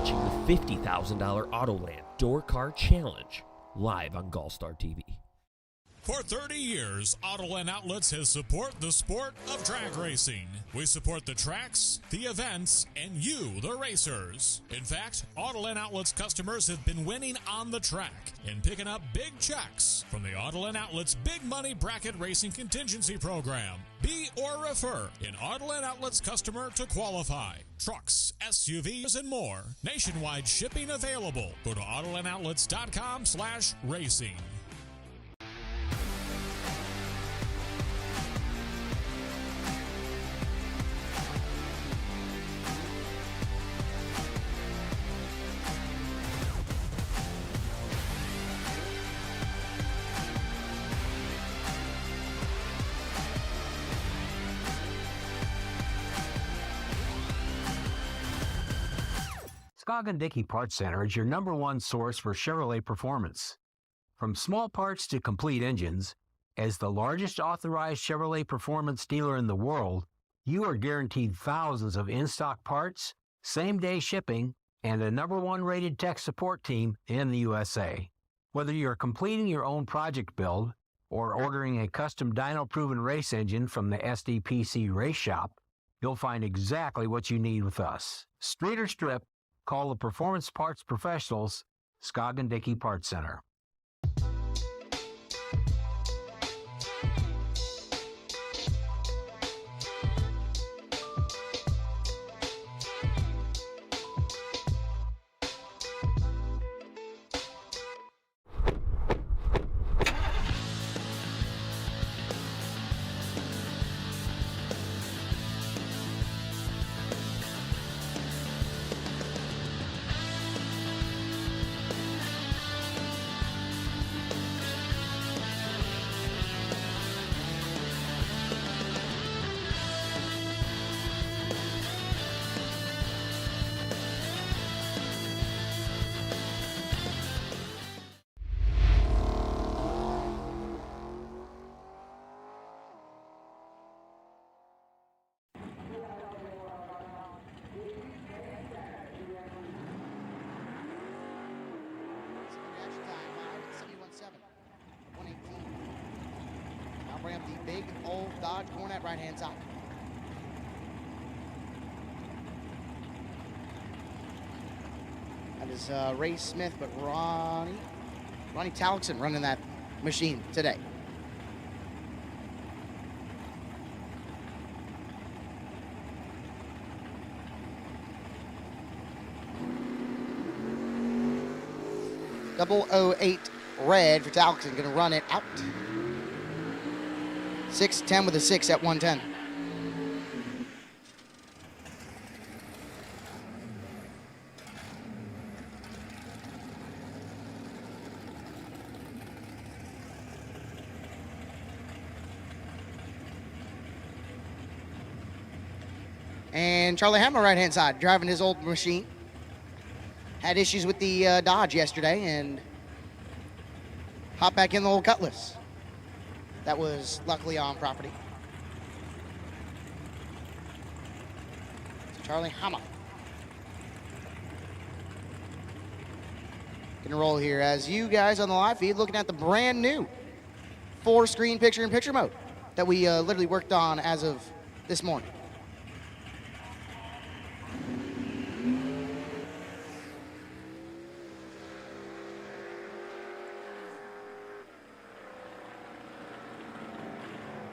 watching the $50,000 Autoland Door Car Challenge live on GallStar TV. For 30 years, Autoland Outlets has supported the sport of drag racing. We support the tracks, the events, and you, the racers. In fact, Autoland Outlets customers have been winning on the track and picking up big checks from the Autoland Outlets Big Money Bracket Racing Contingency Program. Be or refer an Autoland Outlets customer to qualify. Trucks, SUVs, and more. Nationwide shipping available. Go to AutolandOutlets.com/racing. Dickey Parts Center is your #1 source for Chevrolet performance. From small parts to complete engines, as the largest authorized Chevrolet performance dealer in the world, you are guaranteed thousands of in-stock parts, same-day shipping, and a #1 rated tech support team in the USA. Whether you're completing your own project build or ordering a custom dyno-proven race engine from the SDPC Race Shop, you'll find exactly what you need with us. Street or strip, call the Performance Parts Professionals, Dickey Parts Center. Bring up the big old Dodge Cornet right-hand side. That is Ray Smith, but Ronnie Talixon running that machine today. .008 red for Talixon, going to run it out. 6:10 with a 6 at 110. And Charlie Hammer, right-hand side, driving his old machine. Had issues with the Dodge yesterday and hopped back in the old Cutlass. That was luckily on property. So Charlie Hammer. Gonna roll here as you guys on the live feed looking at the brand new 4-screen picture-in-picture mode that we literally worked on as of this morning.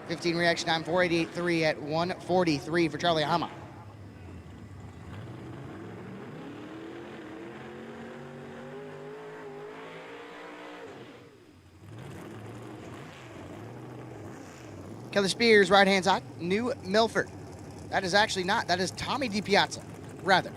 .15 reaction time, 488.3 at 143 for Charlie Hama. Kelly Spears, right-hand side, New Milford. That is actually not, that is Tommy DiPiazza, rather.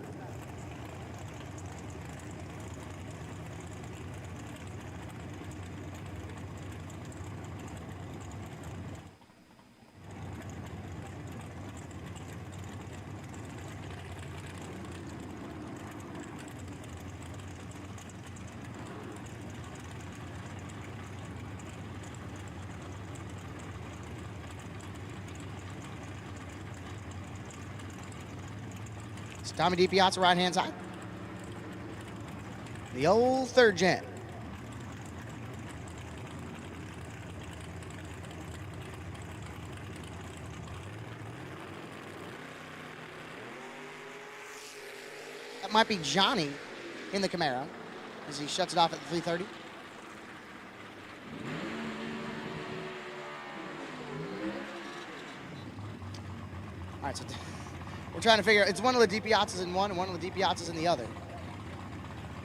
Tommy DiPiazza, right-hand side. The old third gen. That might be Johnny in the Camaro as he shuts it off at the 330. All right, so we're trying to figure out, it's one of the DiPiazzas in one and one of the DiPiazzas in the other.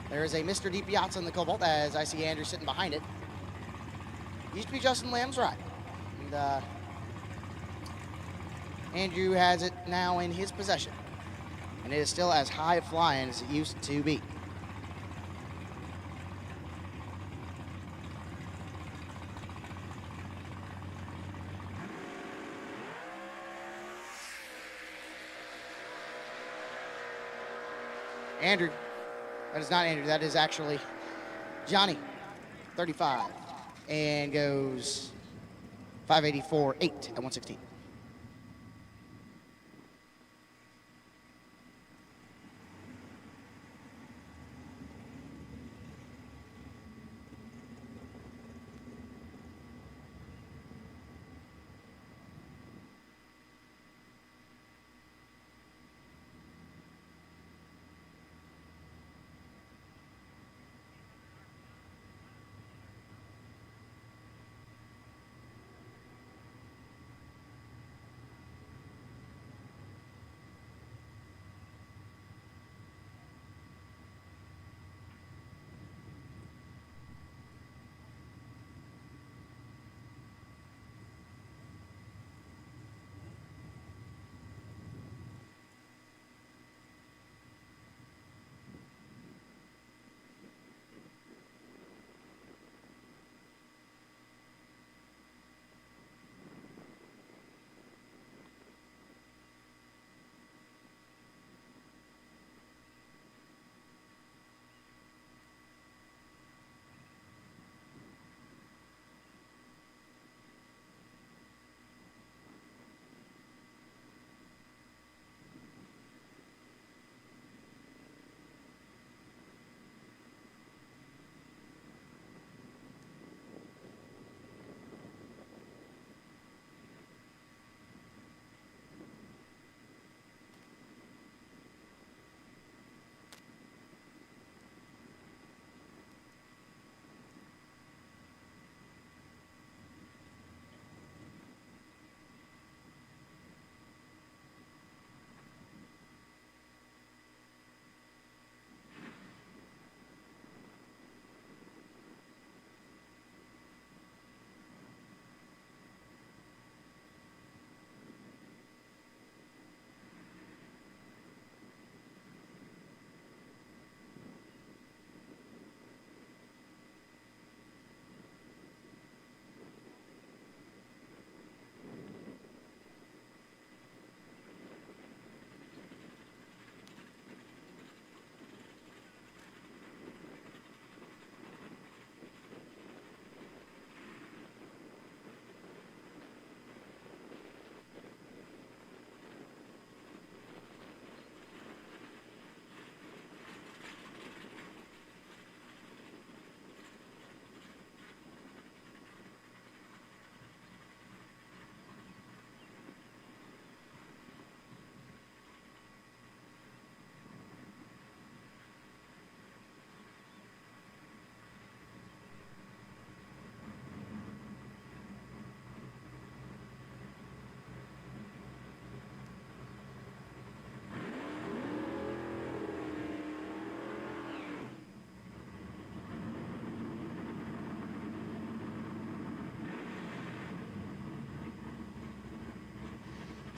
There is a Mr. DiPiazza in the Cobalt, as I see Andrew sitting behind it. Used to be Justin Lamb's ride. And Andrew has it now in his possession. And it is still as high flying as it used to be. Andrew, that is not Andrew, that is actually Johnny, 35, and goes 584.8 at 116.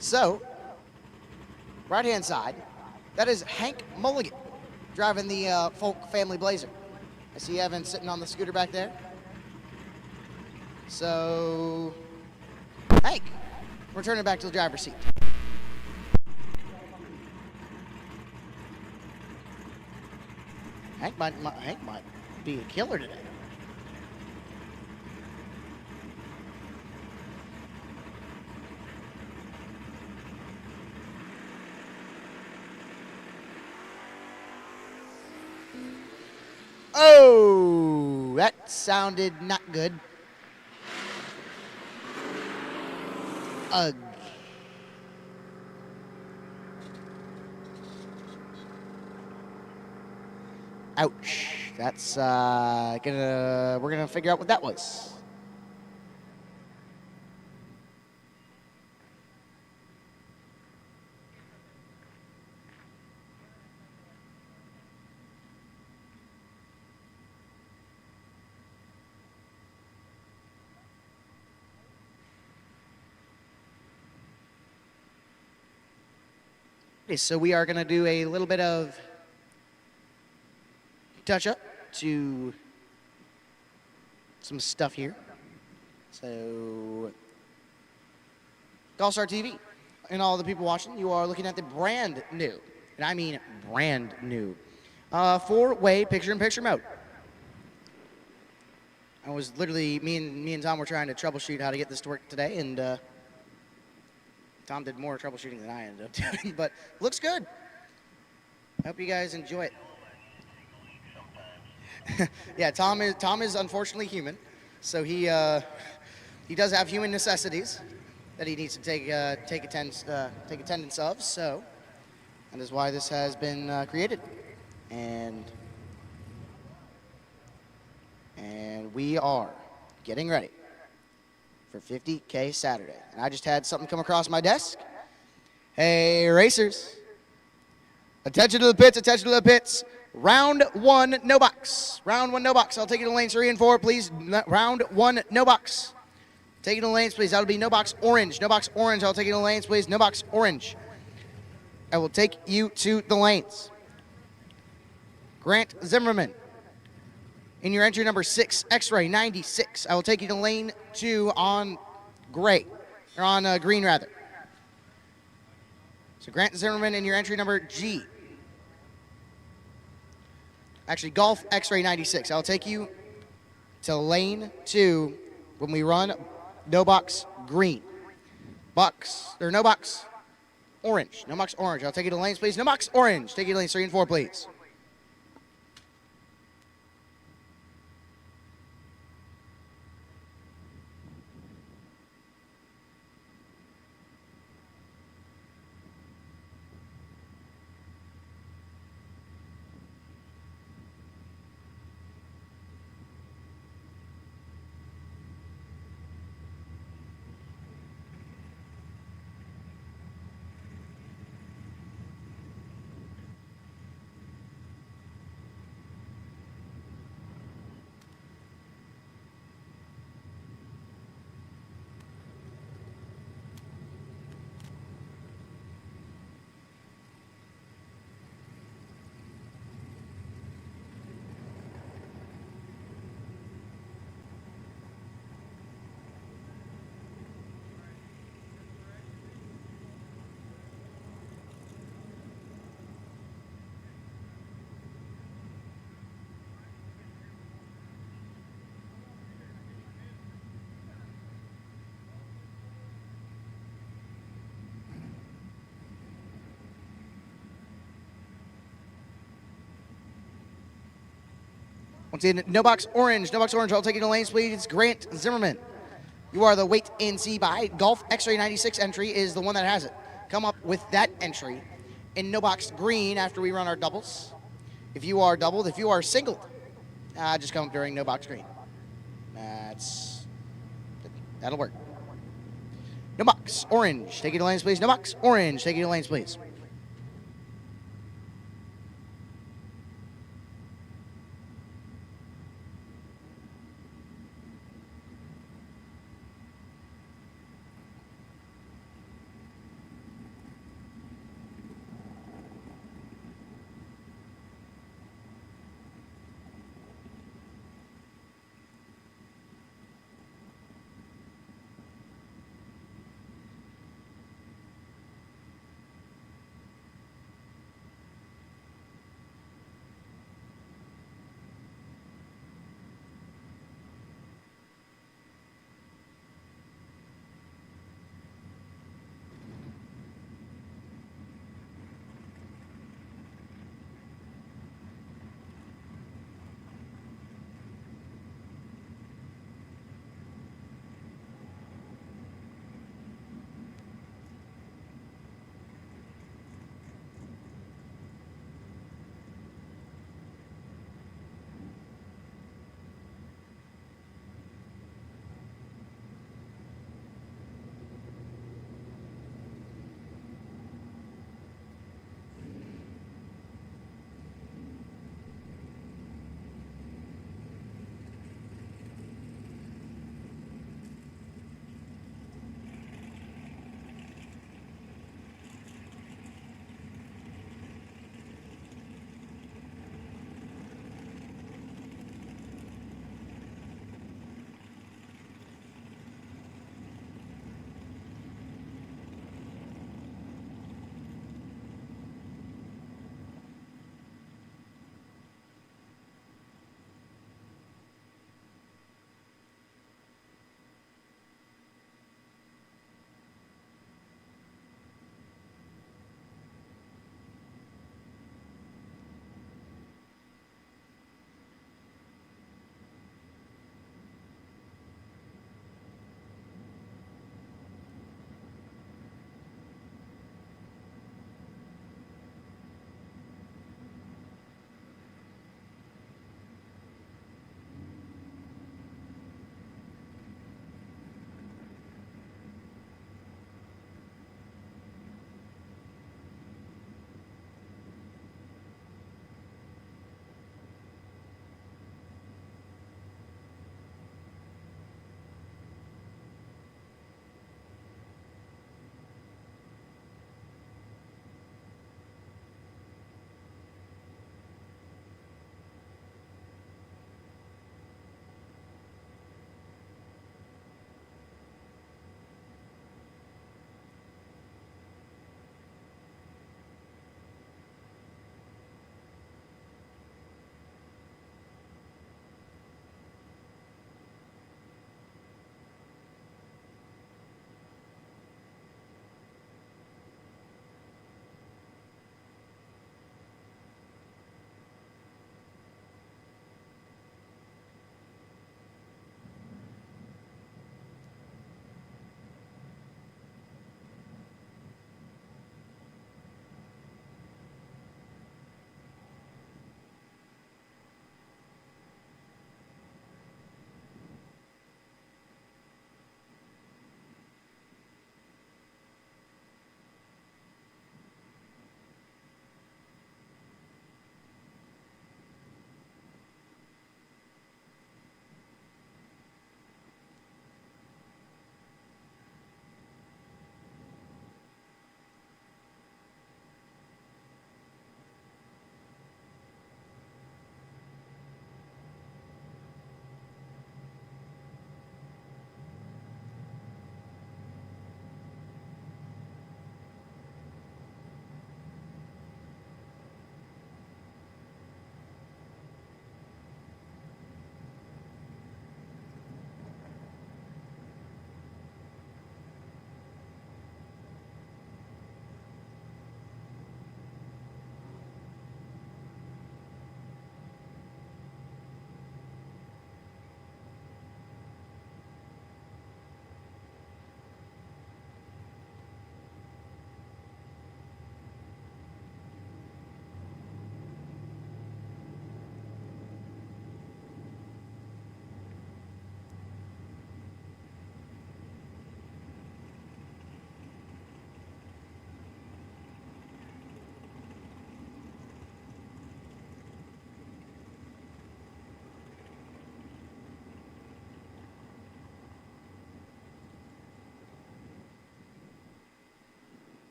So, right-hand side, that is Hank Mulligan driving the Folk Family Blazer. I see Evan sitting on the scooter back there. So, Hank, returning back to the driver's seat. Hank might be a killer today. Oh, that sounded not good. Ugh. Ouch. That's we're gonna figure out what that was. Okay, so we are gonna do a little bit of touch up to some stuff here. So, GallStar TV and all the people watching, you are looking at the brand new, and I mean brand new, 4-way picture-in-picture mode. I was literally, me and Tom were trying to troubleshoot how to get this to work today, and Tom did more troubleshooting than I ended up doing, but looks good. I hope you guys enjoy it. Yeah, Tom is unfortunately human, so he does have human necessities that he needs to take attendance of. So that is why this has been created, and we are getting ready for 50K Saturday. And I just had something come across my desk. Hey, racers! Attention to the pits! Attention to the pits! Round 1, no box. Round 1, no box. I'll take you to lanes 3 and 4, please. Round 1, no box. Take you to lanes, please. That'll be no box orange. No box orange. I'll take you to lanes, please. No box orange. I will take you to the lanes. Grant Zimmerman. In your entry number 6, X-ray 96. I will take you to lane 2 on gray, or on green rather. So Grant Zimmerman in your entry number G. Actually, Golf X-ray 96. I'll take you to lane 2 when we run no box green. No box orange. No box orange. I'll take you to lanes, please. No box orange. Take you to lanes 3 and 4, please. Once again, no box orange. No box orange. I'll take you to lanes, please. It's Grant Zimmerman. You are the wait and see by. Golf X-ray 96 entry is the one that has it. Come up with that entry in no box green after we run our doubles. If you are doubled, if you are singled, just come up during no box green. That'll work. No box orange. Take you to lanes, please. No box orange. Take you to lanes, please.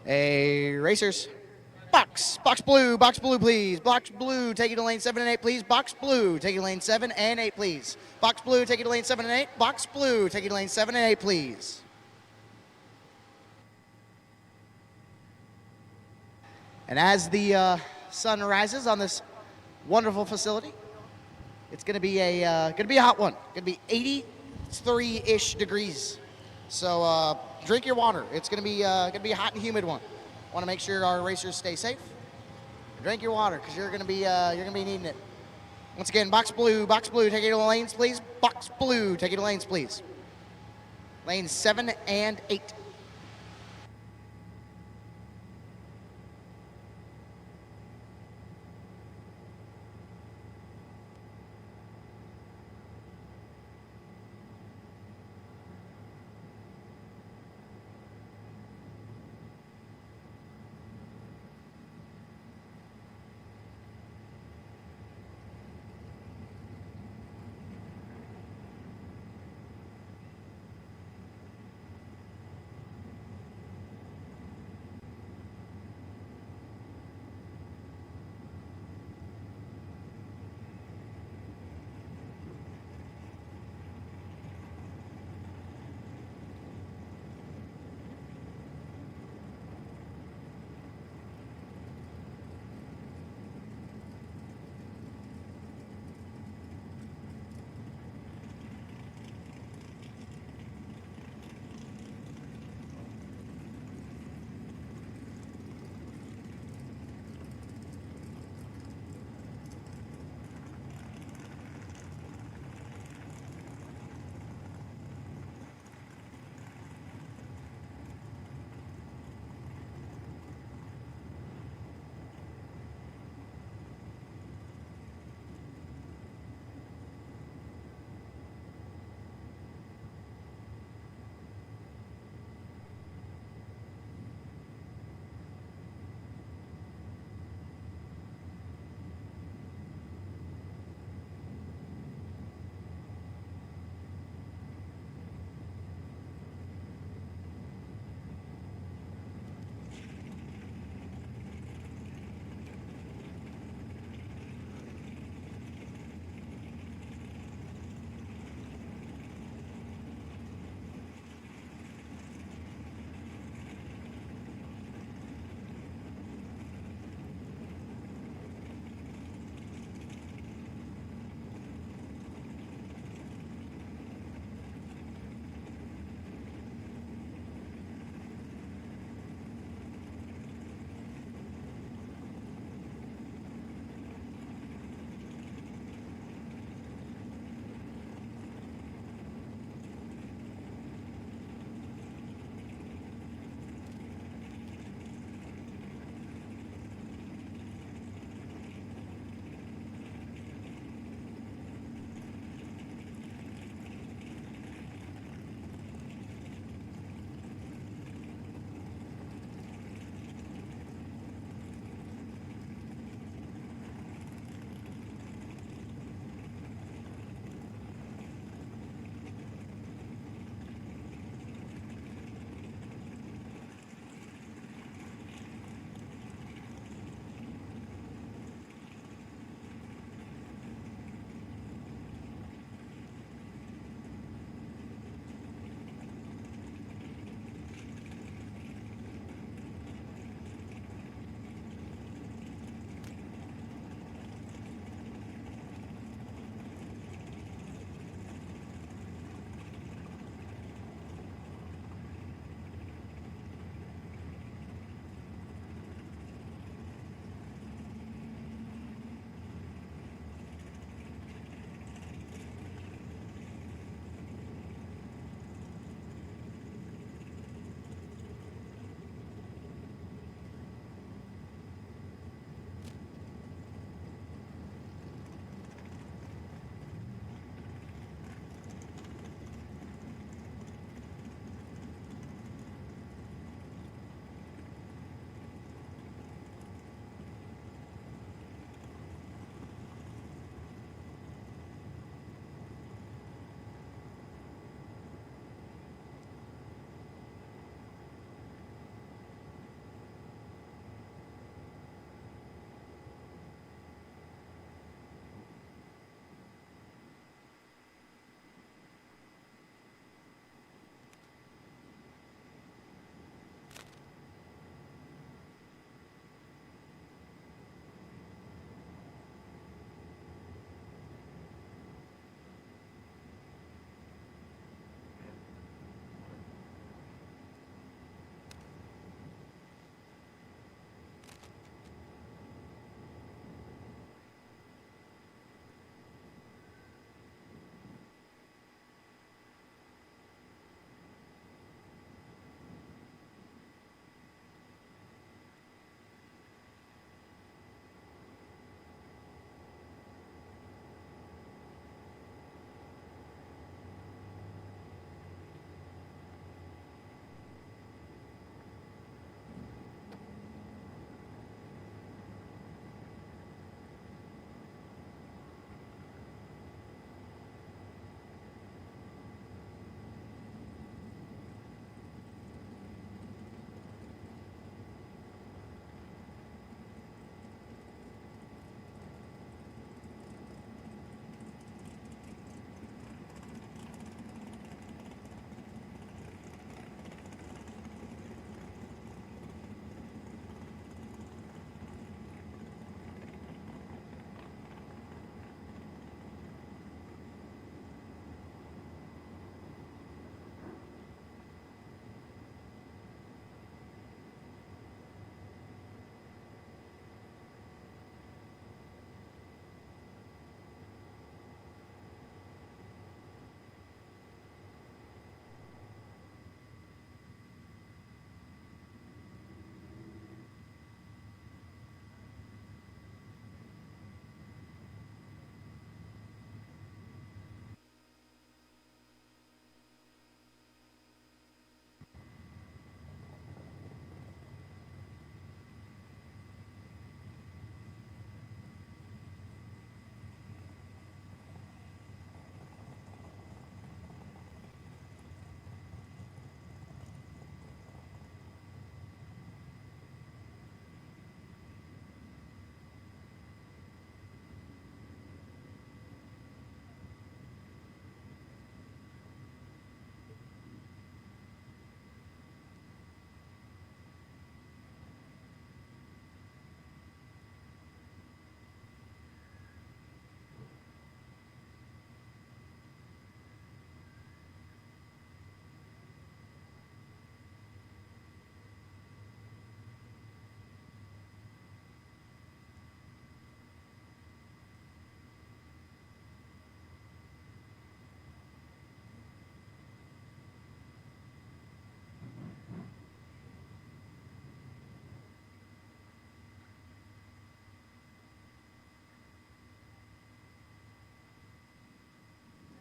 A racers. Box blue, please. Box blue, take it to lane 7 and 8, please. Box blue, take it to lane 7 and 8, please. Box blue, take it to lane 7 and 8. Box blue, take it to lane 7 and 8, please. And as the sun rises on this wonderful facility, it's going to be a hot one. Going to be 83-ish degrees. So drink your water. It's going to be a hot and humid one. Want to make sure our racers stay safe. Drink your water because you're going to be needing it. Once again, box blue, take it to the lanes, please. Box blue, take it to lanes, please. Lanes 7 and 8.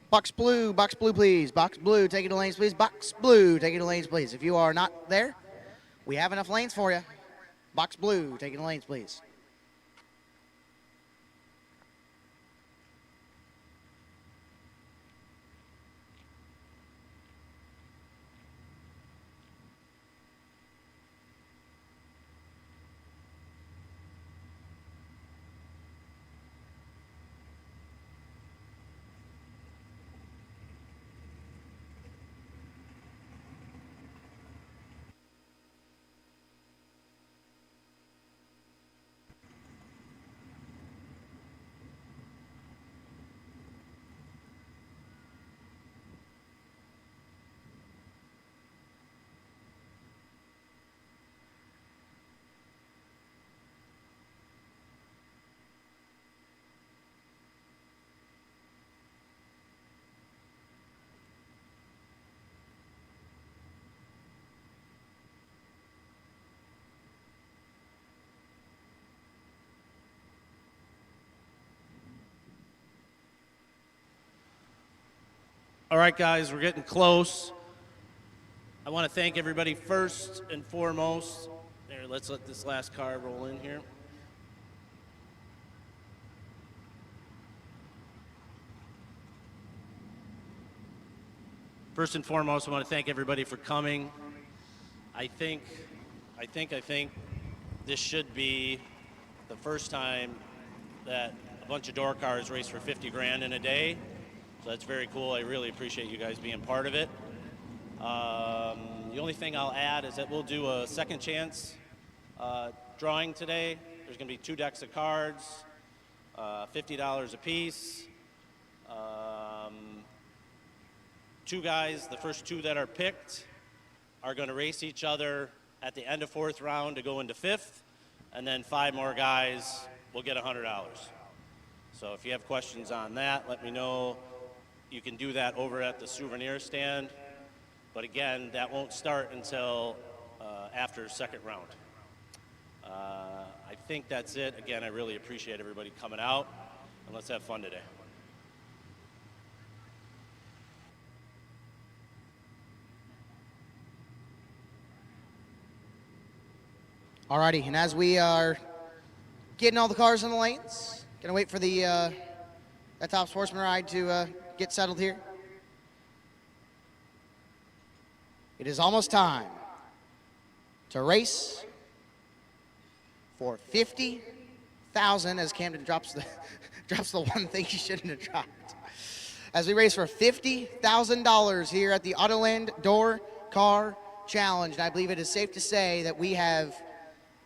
Box blue, please. Box blue, take it to lanes, please. Box blue, take it to lanes, please. If you are not there, we have enough lanes for you. Box blue, take it to lanes, please. All right, guys, we're getting close. I want to thank everybody first and foremost. There, let's let this last car roll in here. First and foremost, I want to thank everybody for coming. I think this should be the first time that a bunch of door cars race for 50 grand in a day. So that's very cool. I really appreciate you guys being part of it. The only thing I'll add is that we'll do a second chance drawing today. There's going to be 2 decks of cards, $50 a piece. 2 guys, the first 2 that are picked, are going to race each other at the end of 4th round to go into 5th, and then 5 more guys will get $100. So if you have questions on that, let me know. You can do that over at the souvenir stand. But again, that won't start until after 2nd round. I think that's it. Again, I really appreciate everybody coming out, and let's have fun today. Alrighty, and as we are getting all the cars in the lanes, gonna wait for the that top sportsman ride to get settled here. It is almost time to race for 50,000 as Camden drops the drops the one thing he shouldn't have dropped. As we race for $50,000 here at the Autoland Door Car Challenge, and I believe it is safe to say that we have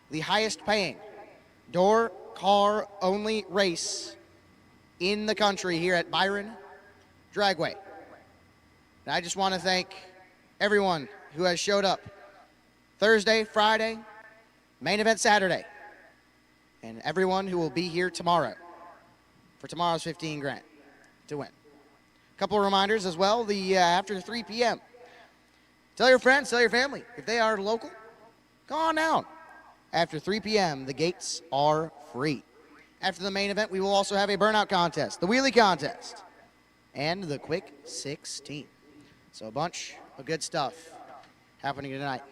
the highest paying door car only race in the country here at Byron Dragway. And I just want to thank everyone who has showed up Thursday, Friday, main event Saturday, and everyone who will be here tomorrow for tomorrow's 15 grand to win. A couple of reminders as well, the after 3 p.m. Tell your friends, tell your family. If they are local, go on down. After 3 p.m., the gates are free. After the main event, we will also have a burnout contest, the wheelie contest, and the quick 16. So a bunch of good stuff happening tonight.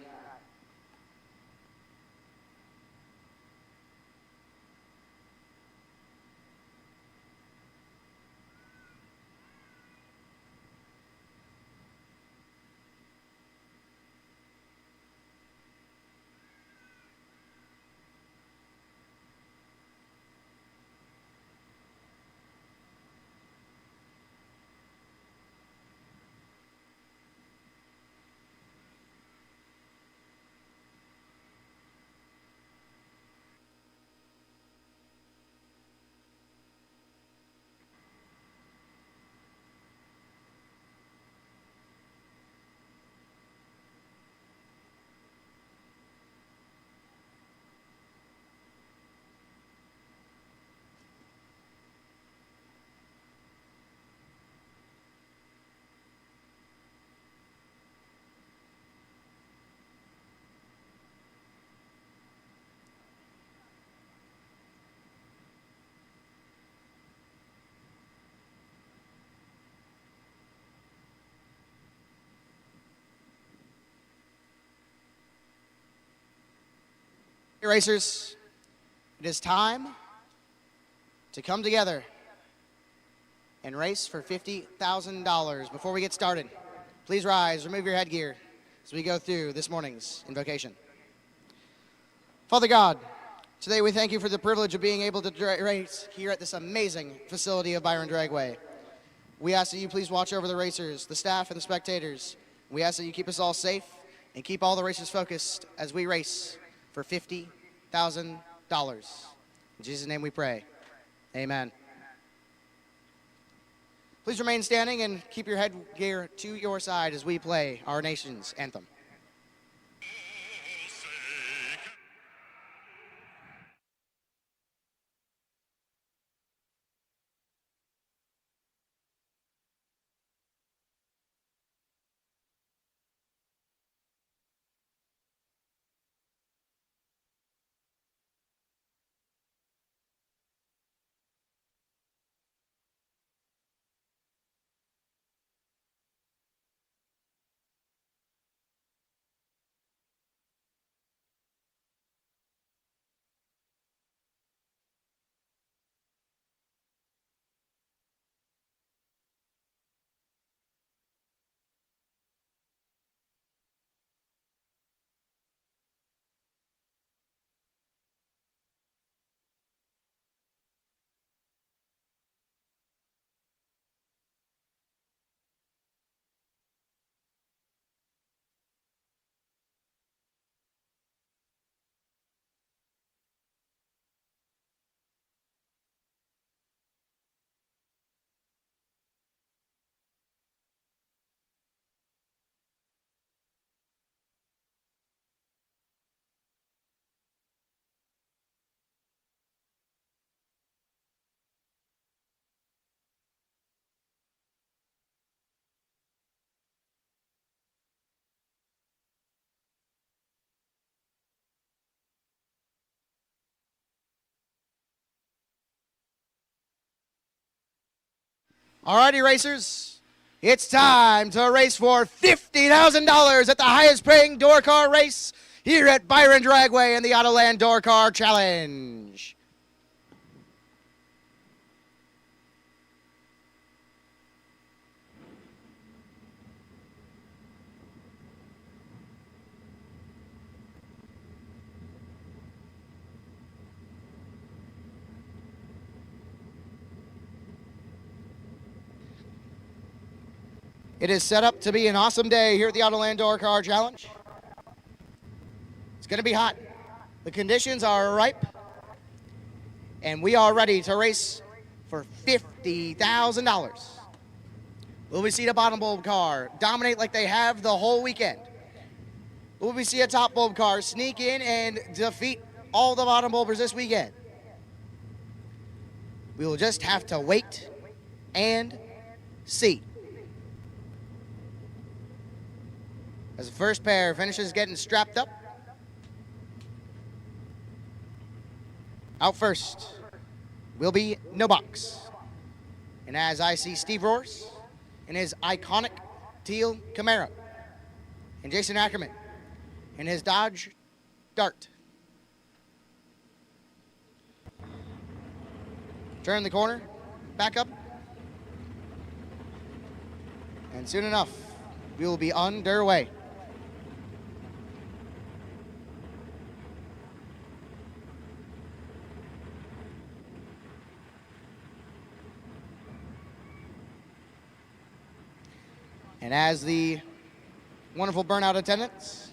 Hey, racers, it is time to come together and race for $50,000. Before we get started, please rise, remove your headgear as we go through this morning's invocation. Father God, today we thank you for the privilege of being able to race here at this amazing facility of Byron Dragway. We ask that you please watch over the racers, the staff, and the spectators. We ask that you keep us all safe and keep all the racers focused as we race for $50,000. In Jesus' name we pray. Amen. Please remain standing and keep your headgear to your side as we play our nation's anthem. Alrighty, racers, it's time to race for $50,000 at the highest paying door car race here at Byron Dragway in the Autoland Door Car Challenge. It is set up to be an awesome day here at the Autoland Door Car Challenge. It's going to be hot. The conditions are ripe. And we are ready to race for $50,000. Will we see the bottom bulb car dominate like they have the whole weekend? Will we see a top bulb car sneak in and defeat all the bottom bulbers this weekend? We will just have to wait and see. As the first pair finishes getting strapped up. Out first will be No Box. And as I see Steve Roars in his iconic teal Camaro. And Jason Ackerman in his Dodge Dart. Turn the corner, back up. And soon enough, we will be underway. And as the wonderful burnout attendants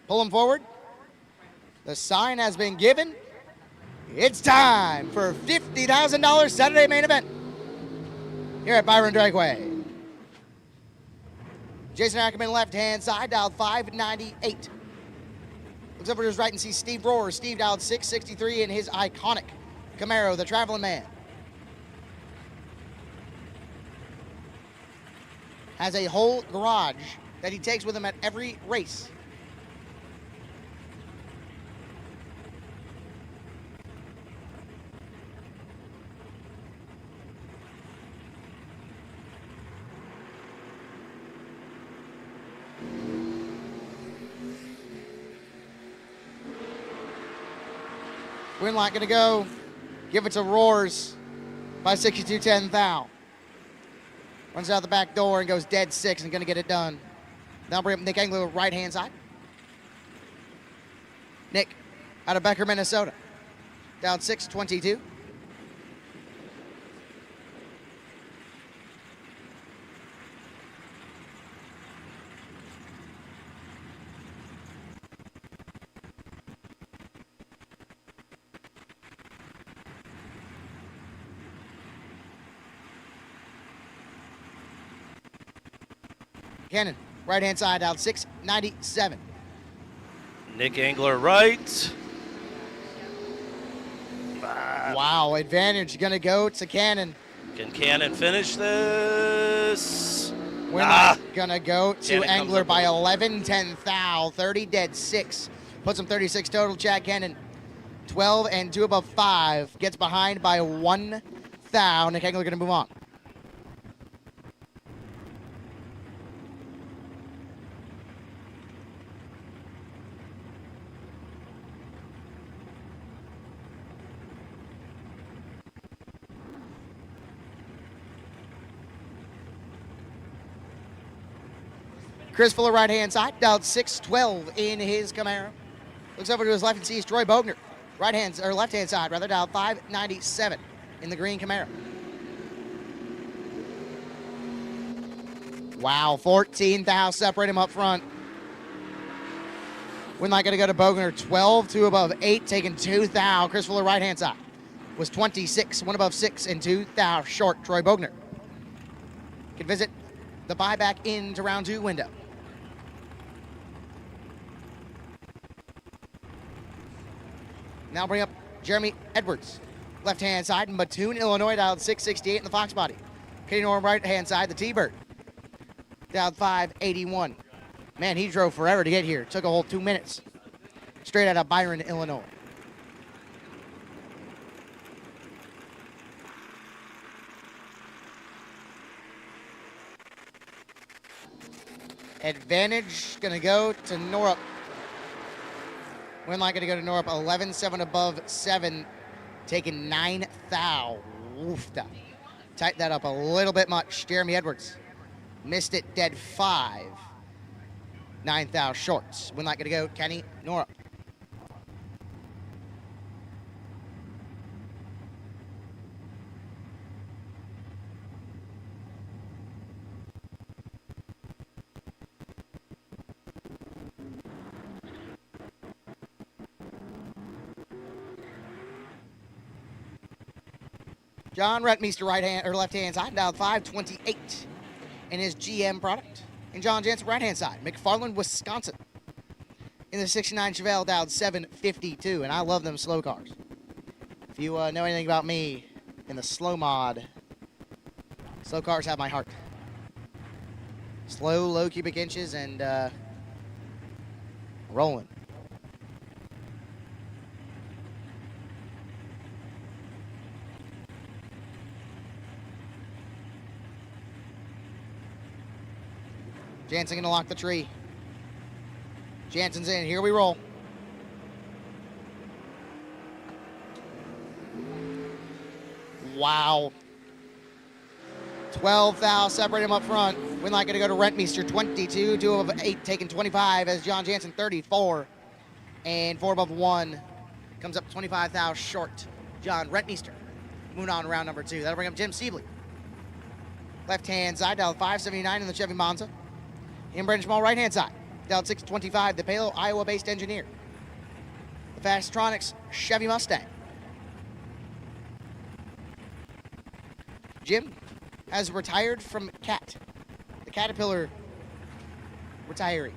pull them forward, the sign has been given. It's time for $50,000 Saturday main event here at Byron Dragway. Jason Ackerman left-hand side, dialed 598. Looks over to his right and sees Steve Rohr. Steve dialed 663 in his iconic Camaro, the Traveling Man. Has a whole garage that he takes with him at every race. Winlock going to go. Give it to Roars by 62-10 thou. Runs out the back door and goes dead 6 and going to get it done. Now bring up Nick Engler right-hand side. Nick out of Becker, Minnesota. Down 6-22. Cannon, right-hand side, down 6-97. Nick Engler right. Wow, advantage going to go to Cannon. Can Cannon finish this? Winlock going to go to Cannon comes Engler up by with 11-10 thou. 30 dead 6. Puts him 36 total. Chad Cannon 12 and 2 above 5. Gets behind by 1 thou. Nick Engler going to move on. Chris Fuller, right-hand side, down 6-12 in his Camaro. Looks over to his left and sees Troy Bogner, left-hand side, down 5-97 in the green Camaro. Wow, 14 thou separate him up front. Winlock going to go to Bogner, 12, 2 above 8, taking 2 thou. Chris Fuller, right-hand side, was 26, 1 above 6, and 2 thou short. Troy Bogner can visit the buyback into round 2 window. Now bring up Jeremy Edwards, left-hand side, in Mattoon, Illinois, down 668 in the Fox body. Kenny Norm, right-hand side, the T-Bird, down 581. Man, he drove forever to get here. Took a whole 2 minutes. Straight out of Byron, Illinois. Advantage going to go to Norup. Winlock going to go to Norup, 11-7 above 7, taking 9 thou. Oof, tighten that up a little bit much. Jeremy Edwards missed it, dead 5. 9 thou shorts. Winlock going to go Kenny Norup. John Retmeister, left-hand side, down 528 in his GM product. And John Jansen, right-hand side, McFarland, Wisconsin. In the 69 Chevelle, down 752, and I love them slow cars. If you know anything about me in the slow mod, slow cars have my heart. Slow, low cubic inches, and rolling. Jansen gonna lock the tree. Jansen's in, here we roll. Wow. 12 thou separate him up front. Winlock gonna go to Rentmeester, 22, 2 above 8, taking 25 as John Jansen, 34. And 4 above 1 comes up 25 thou short. John Rentmeester moving on to round number 2. That'll bring up Jim Sibley. Left-hand side, down 579 in the Chevy Monza. In Brendan Small, right-hand side, down 625, the Palo, Iowa-based engineer. The Fastronics Chevy Mustang. Jim has retired from CAT, the Caterpillar retiree.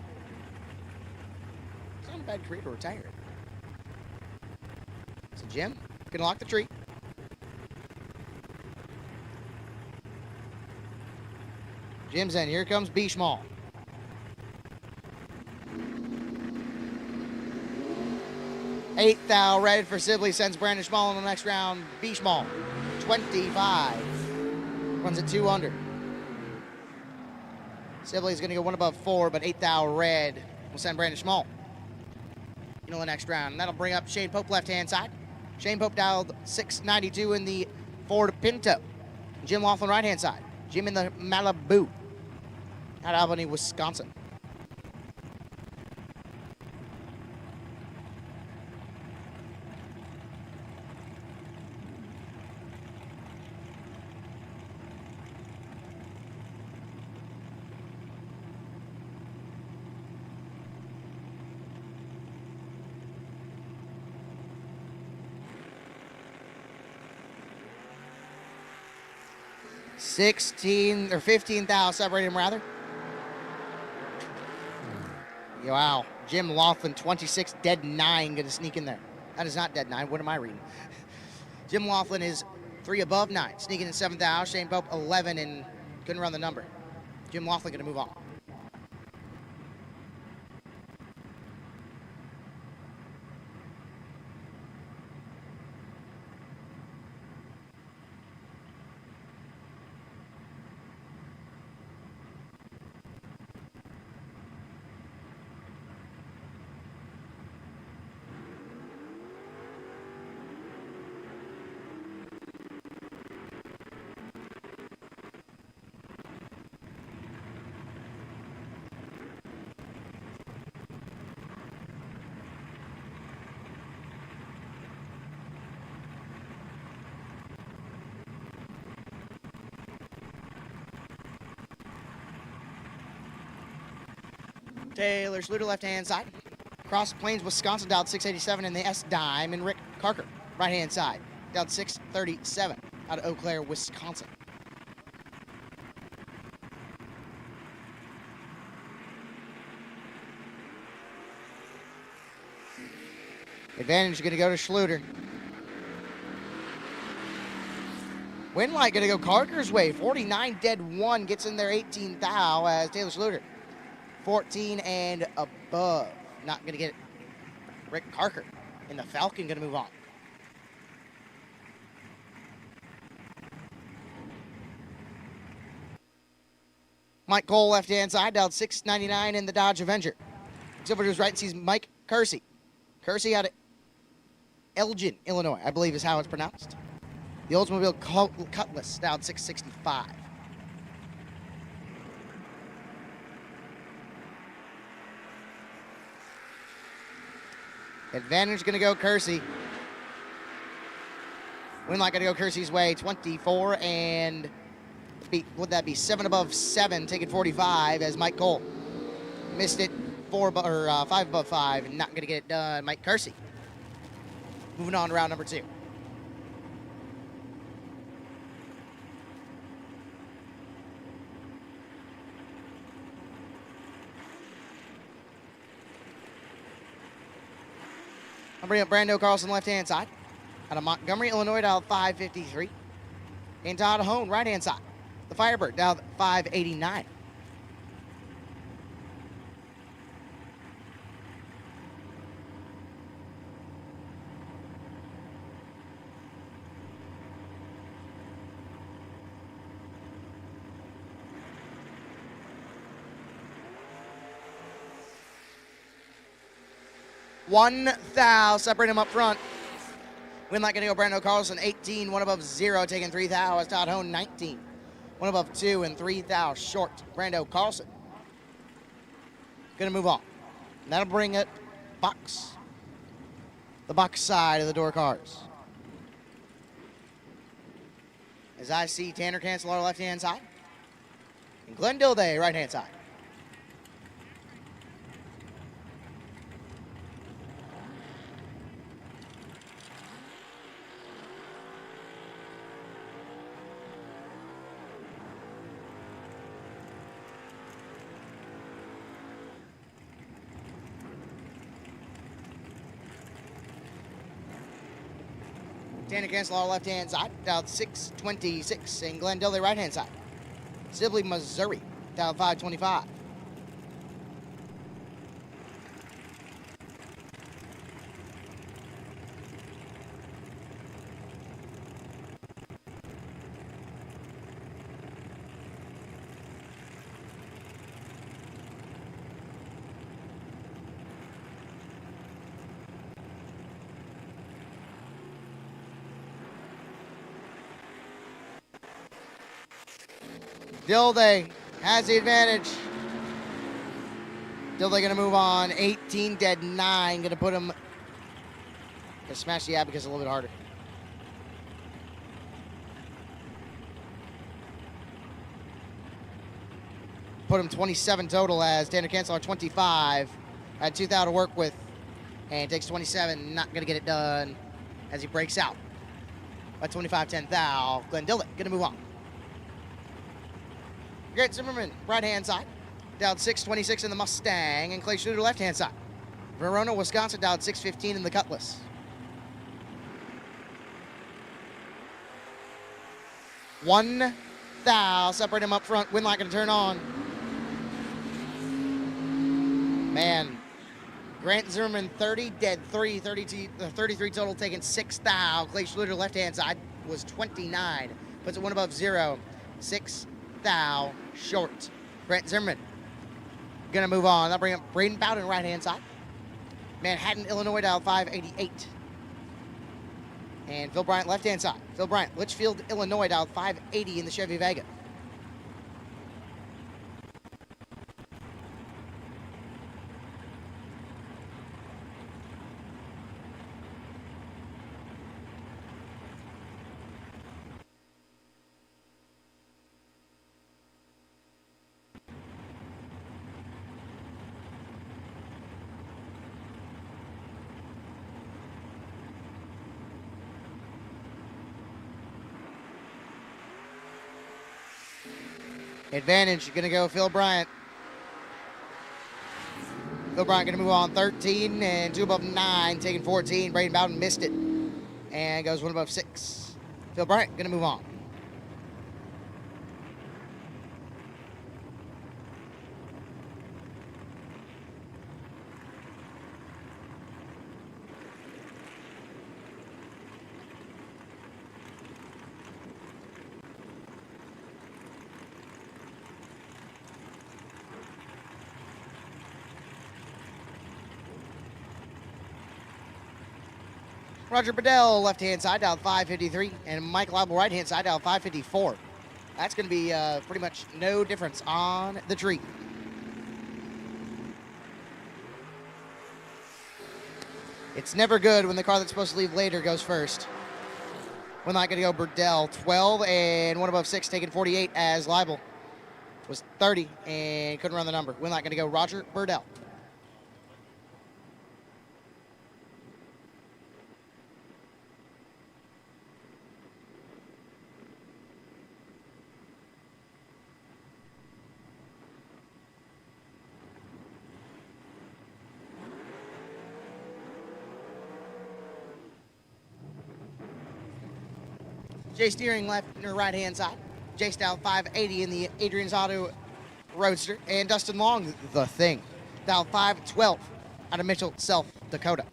It's not a bad career to retire. So Jim can lock the tree. Jim's in. Here comes B. Schmall. Eight thou red for Sibley, sends Brandon Schmall in the next round. B. Schmall, 25. Runs at 2 under. Sibley's going to go 1 above 4, but 8 thou red will send Brandon Schmall into the next round. And that'll bring up Shane Pope, left-hand side. Shane Pope dialed 692 in the Ford Pinto. Jim Laughlin, right-hand side. Jim in the Malibu at Albany, Wisconsin. Or 15 thou separating him rather. Wow. Jim Laughlin, 26, dead 9, going to sneak in there. That is not dead 9. What am I reading? Jim Laughlin is 3 above 9, sneaking in 7th thou. Shane Pope, 11, and couldn't run the number. Jim Laughlin going to move on. Taylor Schluter, left-hand side. Cross Plains, Wisconsin, dialed 687 in the S-Dime. And Rick Carker, right-hand side, dialed 637 out of Eau Claire, Wisconsin. Advantage going to go to Schluter. Win light going to go Carker's way. 49 dead 1 gets in there 18 thou as Taylor Schluter. 14 and above. Not going to get it. Rick Carker in the Falcon going to move on. Mike Cole, left-hand side, dialed 699 in the Dodge Avenger. Looks over to his right and sees Mike Kersey. Kersey out of Elgin, Illinois, I believe is how it's pronounced. The Oldsmobile Cutlass, dialed 665. Advantage going to go Kersey. Win light going to go Kersey's way. 24 and would that be 7 above 7, taking 45 as Mike Cole missed it 5 above 5 and not going to get it done. Mike Kersey moving on to round number 2. I'll bring up Brando Carlson, left-hand side. Out of Montgomery, Illinois, dialed 553. And Todd Hone, right-hand side. The Firebird, dialed 589. One thou, separate him up front. Win light going to go Brando Carlson, 18, 1 above 0, taking 3 thou as Todd Hone, 19. 1 above 2 and 3 thou short. Brando Carlson going to move on. And that'll bring it box. The box side of the door cars. As I see Tanner Cancelar, left-hand side. And Glenn Dilday, right-hand side. Tanner Cancelar, left-hand side, dialed 626, and Glenn Dilday, right-hand side. Sibley, Missouri, dialed 525. Dilday has the advantage. Dilday gonna move on. 18 dead 9. Gonna put him. Gonna smash the abacus a little bit harder. Put him 27 total as Tanner Kanselar 25. Had 2 thou to work with. And takes 27. Not gonna get it done as he breaks out. By 25-10 thou. Glenn Dilday gonna move on. Grant Zimmerman, right-hand side. Dialed 626 in the Mustang. And Clay Schluter, left-hand side. Verona, Wisconsin, dialed 615 in the Cutlass. One thou. Separate him up front. Wind light going to turn on. Man. Grant Zimmerman, 30, dead 3, 33 total, taking 6 thou. Clay Schluter, left-hand side, was 29. Puts it 1 above 0. 6 thou short. Grant Zimmerman going to move on. That'll bring up Braden Bowden, right-hand side. Manhattan, Illinois, dial 588. And Phil Bryant, left-hand side. Phil Bryant, Litchfield, Illinois, dial 580 in the Chevy Vega. Advantage, going to go Phil Bryant. Phil Bryant going to move on 13 and 2 above 9, taking 14. Braden Bowden missed it and goes 1 above 6. Phil Bryant going to move on. Roger Bedell, left-hand side, dial 553, and Mike Leibel, right-hand side, dial 554. That's going to be pretty much no difference on the tree. It's never good when the car that's supposed to leave later goes first. We're not going to go Bedell, 12 and 1 above 6, taking 48 as Leibel was 30 and couldn't run the number. We're not going to go Roger Bedell. Jay Steering, left or right-hand side. Jay Style 580 in the Adrian's Auto Roadster. And Dustin Long, the thing. Dial 512 out of Mitchell, South Dakota.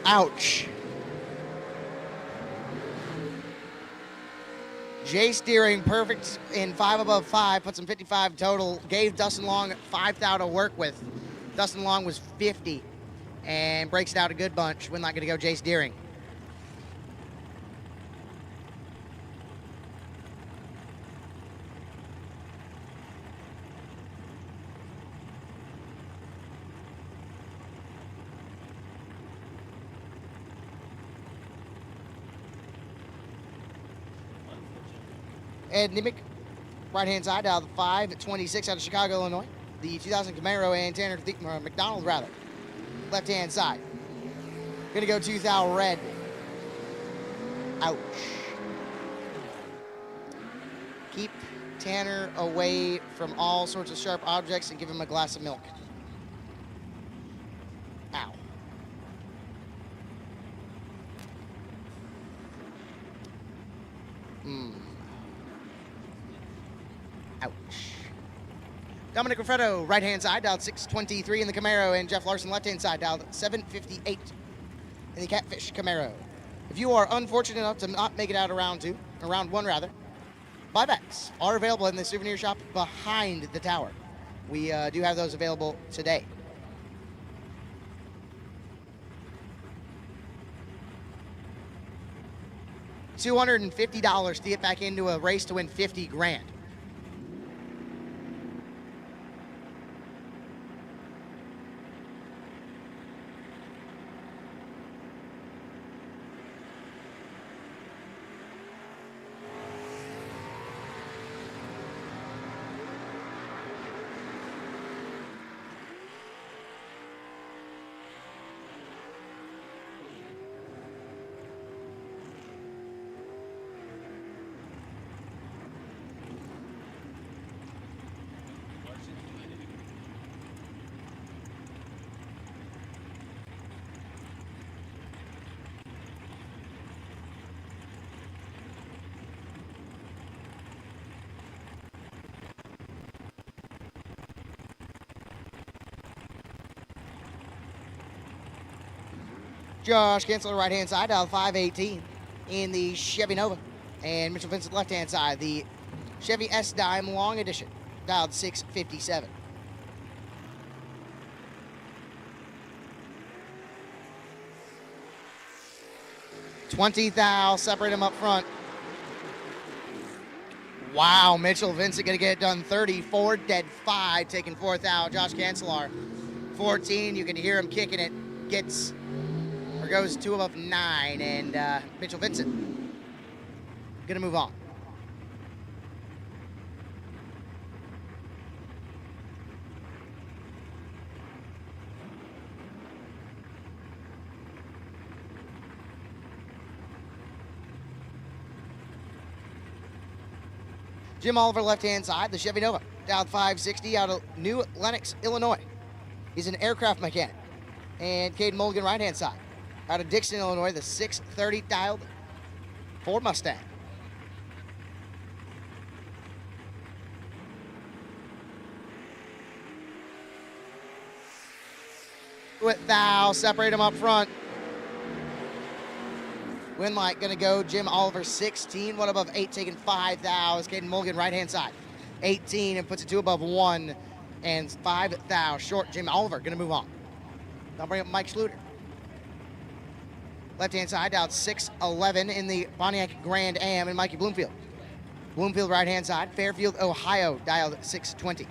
Ouch. Jay Steering, perfect in 5 above 5, puts him 55 total. Gave Dustin Long 5 thou to work with. Dustin Long was 50 and breaks it out a good bunch. We're not going to go Jay Steering. Ed Nimick, right-hand side, out of the 526 out of Chicago, Illinois. The 2000 Camaro and Tanner McDonald, rather. Left-hand side. Gonna go 2 thou red. Ouch. Keep Tanner away from all sorts of sharp objects and give him a glass of milk. Ow. Ouch. Dominic Raffretto, right-hand side, dialed 623 in the Camaro, and Jeff Larson, left-hand side, dialed 758 in the Catfish Camaro. If you are unfortunate enough to not make it out of round one rather, buybacks are available in the souvenir shop behind the tower. We do have those available today. $250 to get back into a race to win 50 grand. Josh Kinsler, right-hand side, dialed 518 in the Chevy Nova. And Mitchell Vincent, left-hand side, the Chevy S-Dime Long Edition, dialed 657. $20,000, separate them up front. Wow, Mitchell Vincent gonna get it done. 34, dead 5, taking 4th out. Josh Cancelar, 14, you can hear him kicking it. Goes 2 above 9, and Mitchell Vincent gonna move on. Jim Oliver, left-hand side, the Chevy Nova, dialed 560 out of New Lenox, Illinois. He's an aircraft mechanic. And Caden Mulligan, right-hand side, out of Dixon, Illinois, the 630 dialed Ford Mustang. With thou, separate them up front. Win light gonna go Jim Oliver, 16, 1 above 8, taking 5 thou. Is Caden Mulligan, right-hand side, 18, and puts it 2 above 1, and 5 thou. Short Jim Oliver gonna move on. I'll bring up Mike Schluter. Left-hand side, dialed 611 in the Pontiac Grand Am, and Mikey Bloomfield. Bloomfield, right-hand side, Fairfield, Ohio, dialed 620.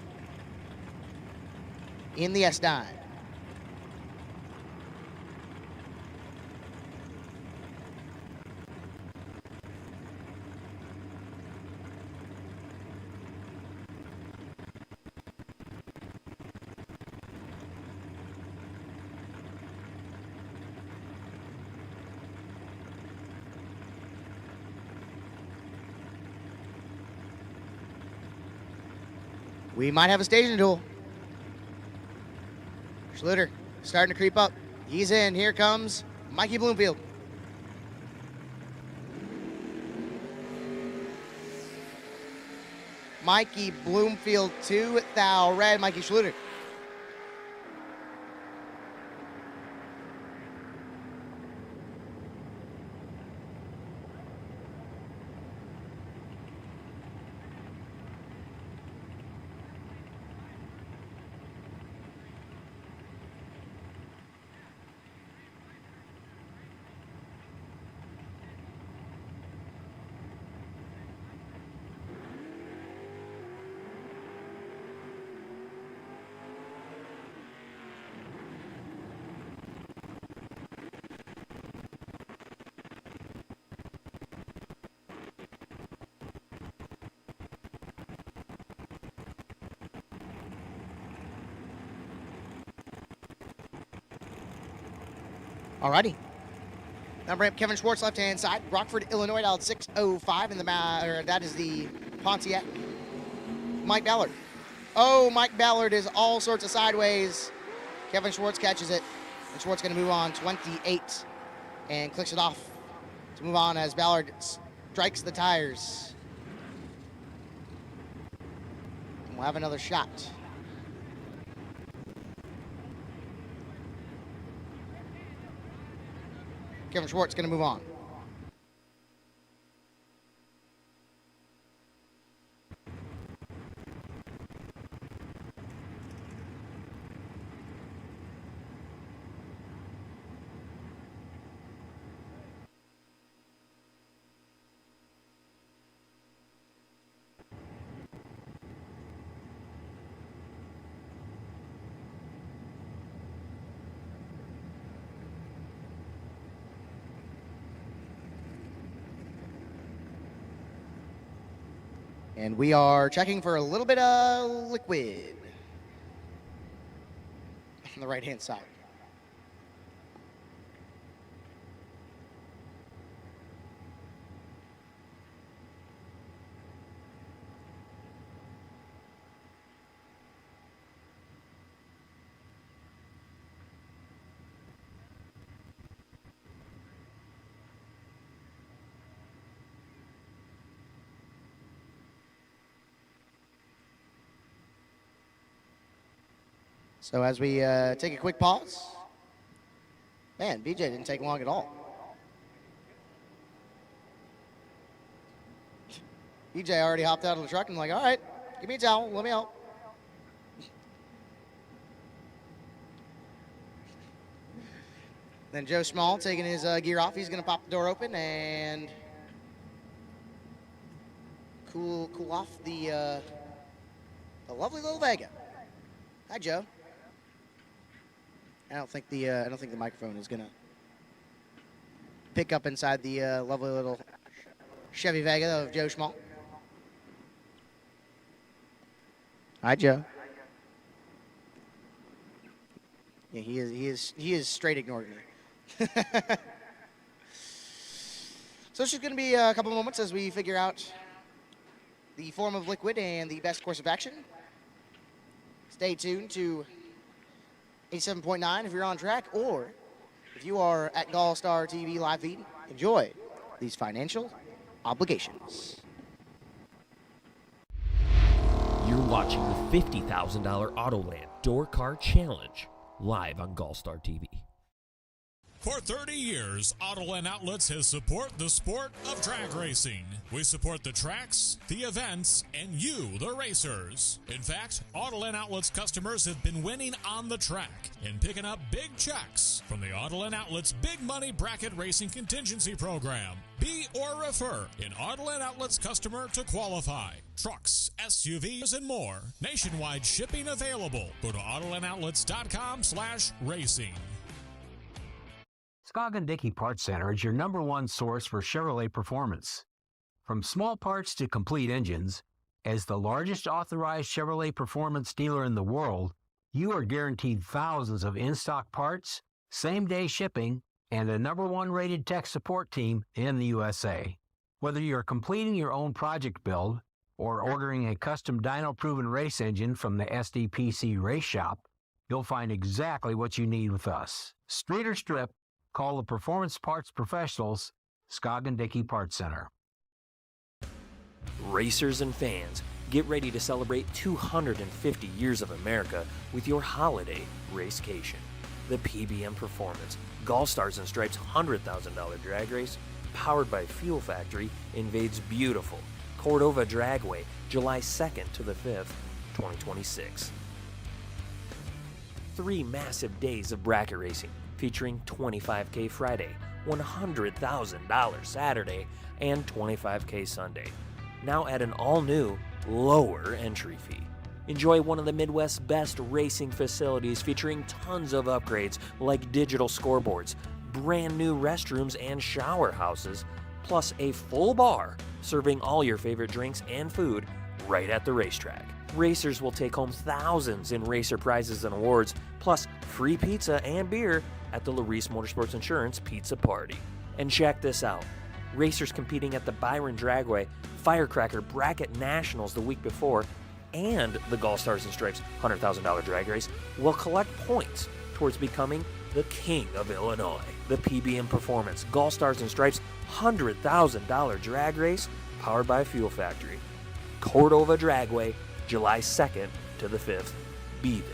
In the S-Dime. We might have a staging duel. Schluter starting to creep up. He's in. Here comes Mikey Bloomfield. Mikey Bloomfield, 2 thou red. Mikey Schluter. Alrighty. Number 8, Kevin Schwartz, left-hand side. Rockford, Illinois, dialed 605 in the that is the Pontiac. Mike Ballard. Oh, Mike Ballard is all sorts of sideways. Kevin Schwartz catches it. And Schwartz going to move on 28 and clicks it off to move on as Ballard strikes the tires. And we'll have another shot. Kevin Schwartz going to move on. And we are checking for a little bit of liquid on the right-hand side. So as we take a quick pause, man, BJ didn't take long at all. BJ already hopped out of the truck and like, all right, give me a towel, let me help. Then Joe Small taking his gear off. He's going to pop the door open and cool off the lovely little Vega. Hi, Joe. I don't think the microphone is gonna pick up inside the lovely little Chevy Vega of Joe Schmall. Hi, Joe. Yeah, he is straight ignoring me. So it's just gonna be a couple moments as we figure out the form of liquid and the best course of action. Stay tuned to 87.9 if you're on track, or if you are at GallStar TV live feed, enjoy these financial obligations. You're watching the $50,000 Autoland Door Car Challenge live on GallStar TV. For 30 years, Autoland Outlets has supported the sport of drag racing. We support the tracks, the events, and you, the racers. In fact, Autoland Outlets customers have been winning on the track and picking up big checks from the Autoland Outlets Big Money Bracket Racing Contingency Program. Be or refer an Autoland Outlets customer to qualify. Trucks, SUVs, and more. Nationwide shipping available. Go to AutolandOutlets.com/racing. Scoggin Dickey Parts Center is your #1 source for Chevrolet performance. From small parts to complete engines, as the largest authorized Chevrolet performance dealer in the world, you are guaranteed thousands of in-stock parts, same-day shipping, and a #1 rated tech support team in the USA. Whether you're completing your own project build or ordering a custom dyno-proven race engine from the SDPC Race Shop, you'll find exactly what you need with us. Street or strip, call the Performance Parts Professionals, Scoggin Dickey Parts Center. Racers and fans, get ready to celebrate 250 years of America with your holiday racecation. The PBM Performance, GallStars and Stripes $100,000 drag race, powered by Fuel Factory, invades beautiful Cordova Dragway, July 2nd to the 5th, 2026. 3 massive days of bracket racing, featuring $25K Friday, $100,000 Saturday, and $25K Sunday. Now at an all-new, lower entry fee. Enjoy one of the Midwest's best racing facilities featuring tons of upgrades like digital scoreboards, brand new restrooms and shower houses, plus a full bar serving all your favorite drinks and food right at the racetrack. Racers will take home thousands in racer prizes and awards, plus free pizza and beer at the Larice Motorsports Insurance Pizza Party. And check this out. Racers competing at the Byron Dragway Firecracker Bracket Nationals the week before and the GallStars and Stripes $100,000 drag race will collect points towards becoming the King of Illinois. The PBM Performance GallStars and Stripes $100,000 drag race powered by Fuel Factory. Cordova Dragway, July 2nd to the 5th. Be there.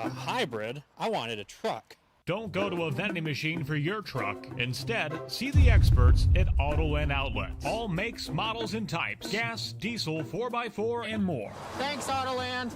a hybrid. I wanted a truck. Don't go to a vending machine for your truck. Instead, see the experts at Autoland Outlets. All makes, models, and types. Gas, diesel, 4x4, and more. Thanks, Autoland.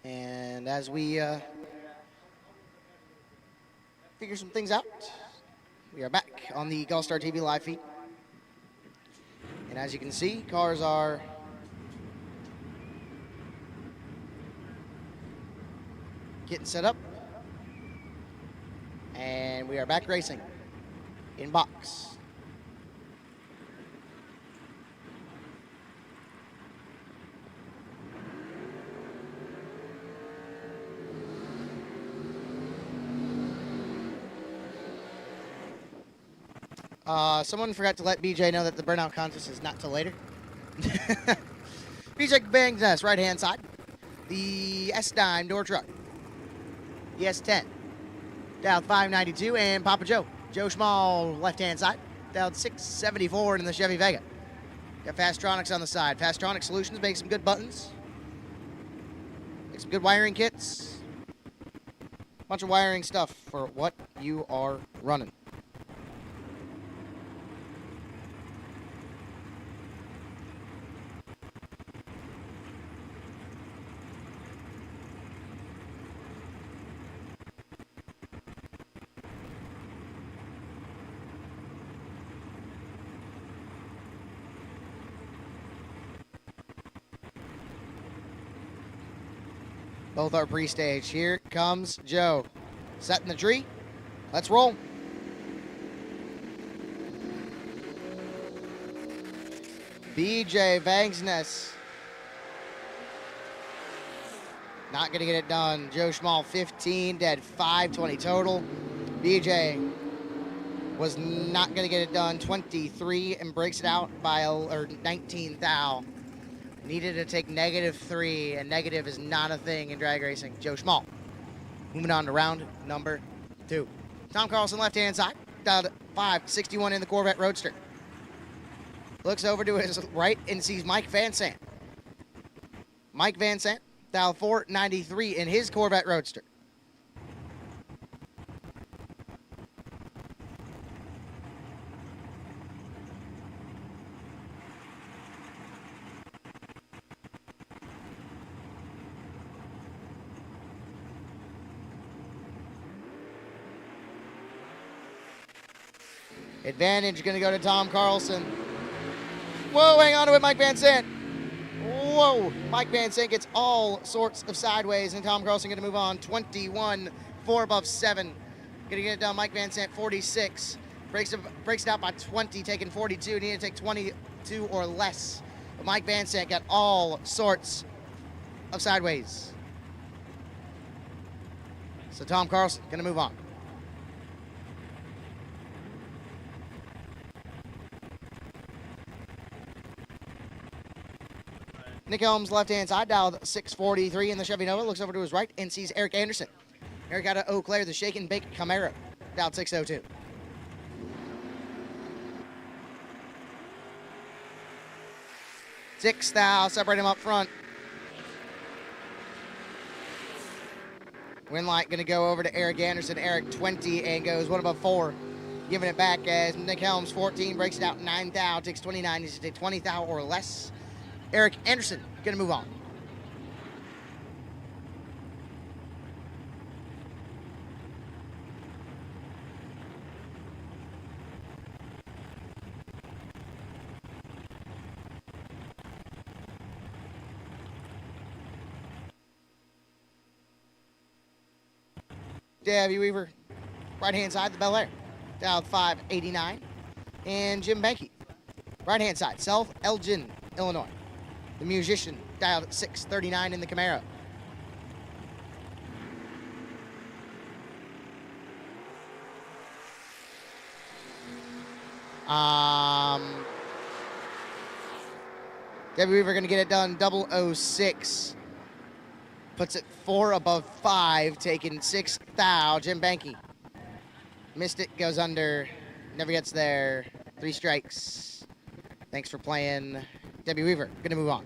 And as we figure some things out, we are back on the GallStar TV live feed. And as you can see, cars are getting set up. And we are back racing in box. Someone forgot to let BJ know that the burnout contest is not till later. BJ bangs us right-hand side. The S9 door truck. The S10. Dialed 592 and Papa Joe. Joe Schmall left-hand side. Dialed 674 in the Chevy Vega. Got Fastronics on the side. Fastronic Solutions make some good buttons. Make some good wiring kits. Bunch of wiring stuff for what you are running. Both are pre-staged. Here comes Joe. Setting the tree. Let's roll. BJ Vangsness. Not going to get it done. Joe Schmall, 15, dead 520 total. BJ was not going to get it done, 23, and breaks it out by 19 thou. Needed to take -3, and negative is not a thing in drag racing. Joe Schmall. Moving on to round number 2. Tom Carlson, left-hand side, dialed 561 in the Corvette Roadster. Looks over to his right and sees Mike Van Sant. Mike Van Sant, dialed 493 in his Corvette Roadster. Advantage going to go to Tom Carlson. Whoa, hang on to it, Mike Van Sant. Whoa, Mike Van Sant gets all sorts of sideways, and Tom Carlson going to move on. 21, 4 above 7. Going to get it done. Mike Van Sant, 46. Breaks it out by 20, taking 42. Need to take 22 or less. But Mike Van Sant got all sorts of sideways. So Tom Carlson going to move on. Nick Helms, left-hand side, dialed 643 in the Chevy Nova. Looks over to his right and sees Eric Anderson. Eric out of Eau Claire, the Shake and Bake Camaro, dialed 602. Sixth thou, separate him up front. Winlight going to go over to Eric Anderson. Eric 20 and goes 1 above 4. Giving it back as Nick Helms 14, breaks it out 9 thou, takes 29, needs to take 20 thou or less. Eric Anderson going to move on. Debbie Weaver, right-hand side, the Bel Air, dialed 589. And Jim Banky, right-hand side, South Elgin, Illinois. The Musician, dialed 639 in the Camaro. Debbie Weaver going to get it done, 006. Puts it 4 above 5, taking 6 thou. Jim Banky missed it, goes under, never gets there. 3 strikes. Thanks for playing. Debbie Weaver, going to move on.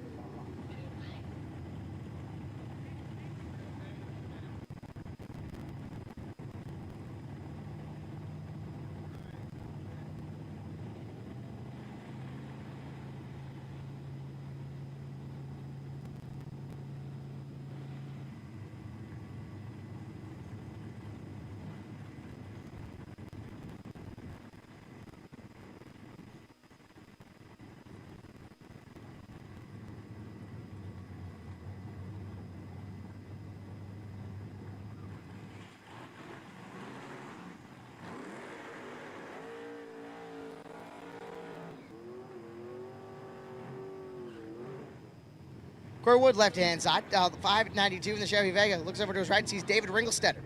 Corey Wood, left-hand side, 592 in the Chevy Vega. Looks over to his right and sees David Ringelstetter.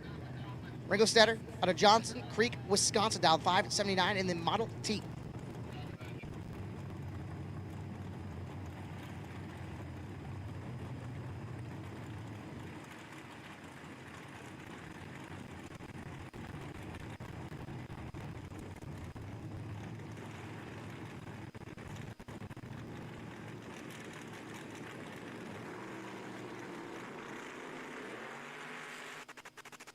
Ringelstetter out of Johnson Creek, Wisconsin, dialed 579 in the Model T.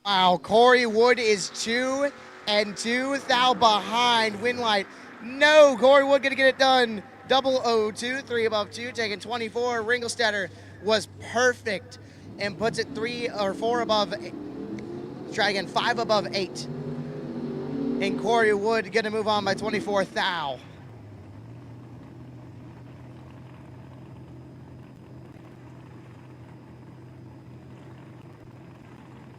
Wow, Corey Wood is 2 and 2 thou behind Winlight. No, Corey Wood gonna get it done. 002, 3 above 2, taking 24. Ringelstetter was perfect and puts it 3 or 4 above 8. Try again, 5 above 8. And Corey Wood gonna move on by 24 thou.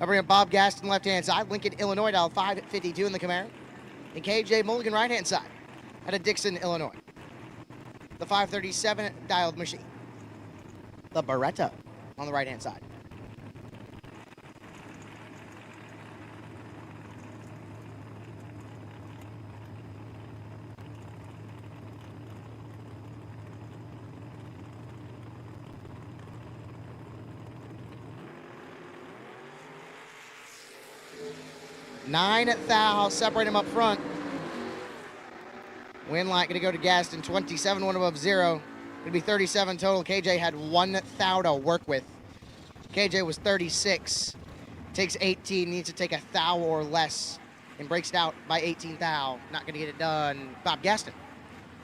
I bring up Bob Gaston, left-hand side. Lincoln, Illinois, dial 552 in the Camaro. And KJ Mulligan, right-hand side, out of Dixon, Illinois. The 537 dialed machine. The Beretta on the right-hand side. 9 thou, separate him up front. Win light going to go to Gaston, 27, one above 0. Going to be 37 total. KJ had 1 thou to work with. KJ was 36. Takes 18, needs to take a thou or less, and breaks it out by 18 thou. Not going to get it done. Bob Gaston.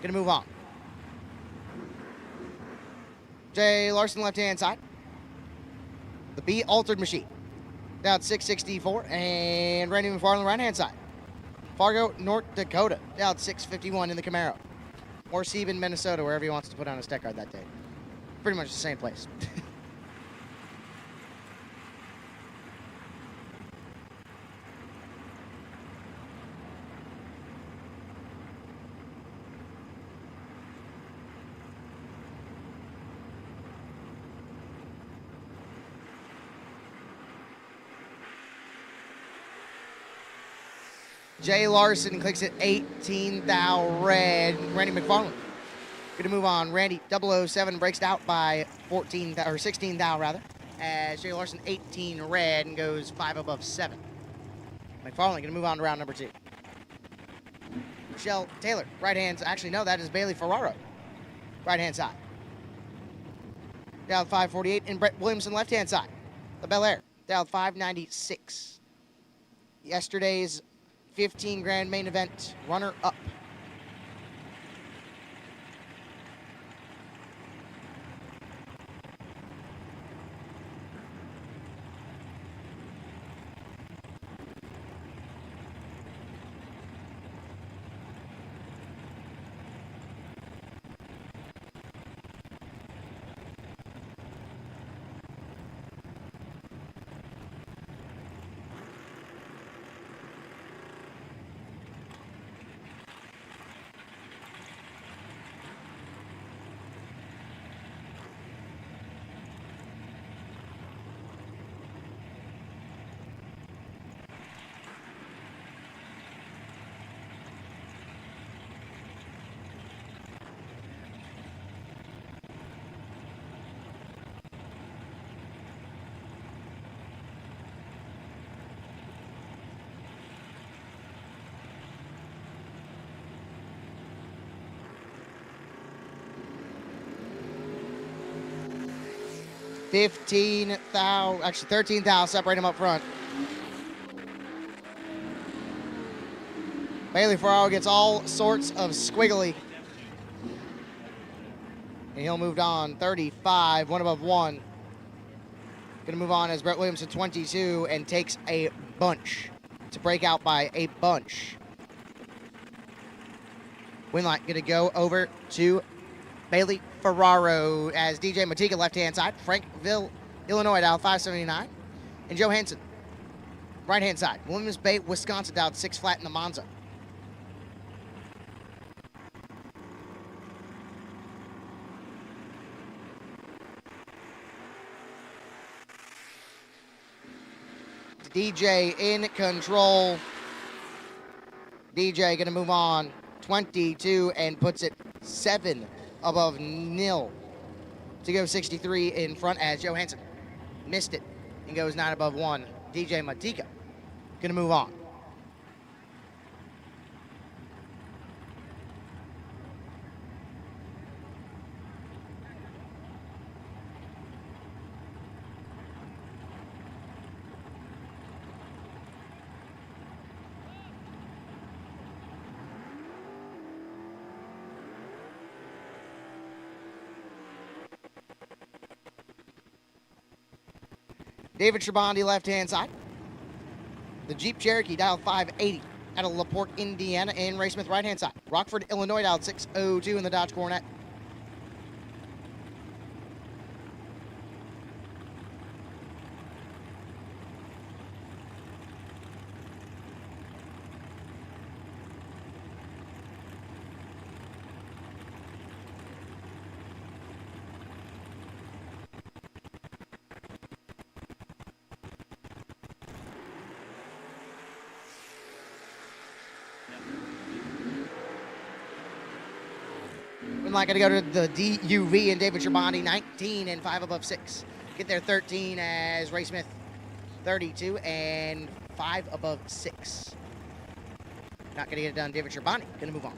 Going to move on. Jay Larson, left-hand side. The B altered machine. Down 664. And Randy McFarland, right-hand side. Fargo, North Dakota. Down 651 in the Camaro. Or Sebin, Minnesota, wherever he wants to put on his tech card that day. Pretty much the same place. Jay Larson clicks it 18 thou red. Randy McFarland. Going to move on. Randy 007 breaks it out by 14 or 16 thou rather. As Jay Larson 18 red and goes 5 above 7. McFarland going to move on to round number 2. Michelle Taylor, right hand. Actually, no, that is Bailey Ferraro. Right hand side. Down 548. And Brett Williamson, left hand side. The Bel Air. Down 596. Yesterday's 15 grand main event runner up. Actually 13 thou, separate him up front. Bailey Ferraro gets all sorts of squiggly. And he'll move on, 35, 1 above 1. Gonna move on as Brett Williamson, 22, and takes a bunch to break out by a bunch. Win light gonna go over to Bailey Ferraro as DJ Matika, left-hand side. Frankville, Illinois, down 579. And Joe Henson, right-hand side. Williams Bay, Wisconsin, down 6 flat in the Monza. DJ in control. DJ going to move on, 22, and puts it 7 above nil to go 63 in front as Joe Hansen missed it and goes 9 above 1. DJ Matika going to move on. David Shabandi, left-hand side. The Jeep Cherokee, dialed 580 out of LaPorte, Indiana. And Ray Smith, right-hand side. Rockford, Illinois, dialed 602 in the Dodge Coronet. Like to go to the DUV and David Shabani, 19 and 5 above 6. Get there 13 as Ray Smith, 32 and 5 above 6. Not going to get it done. David Scherbani going to move on.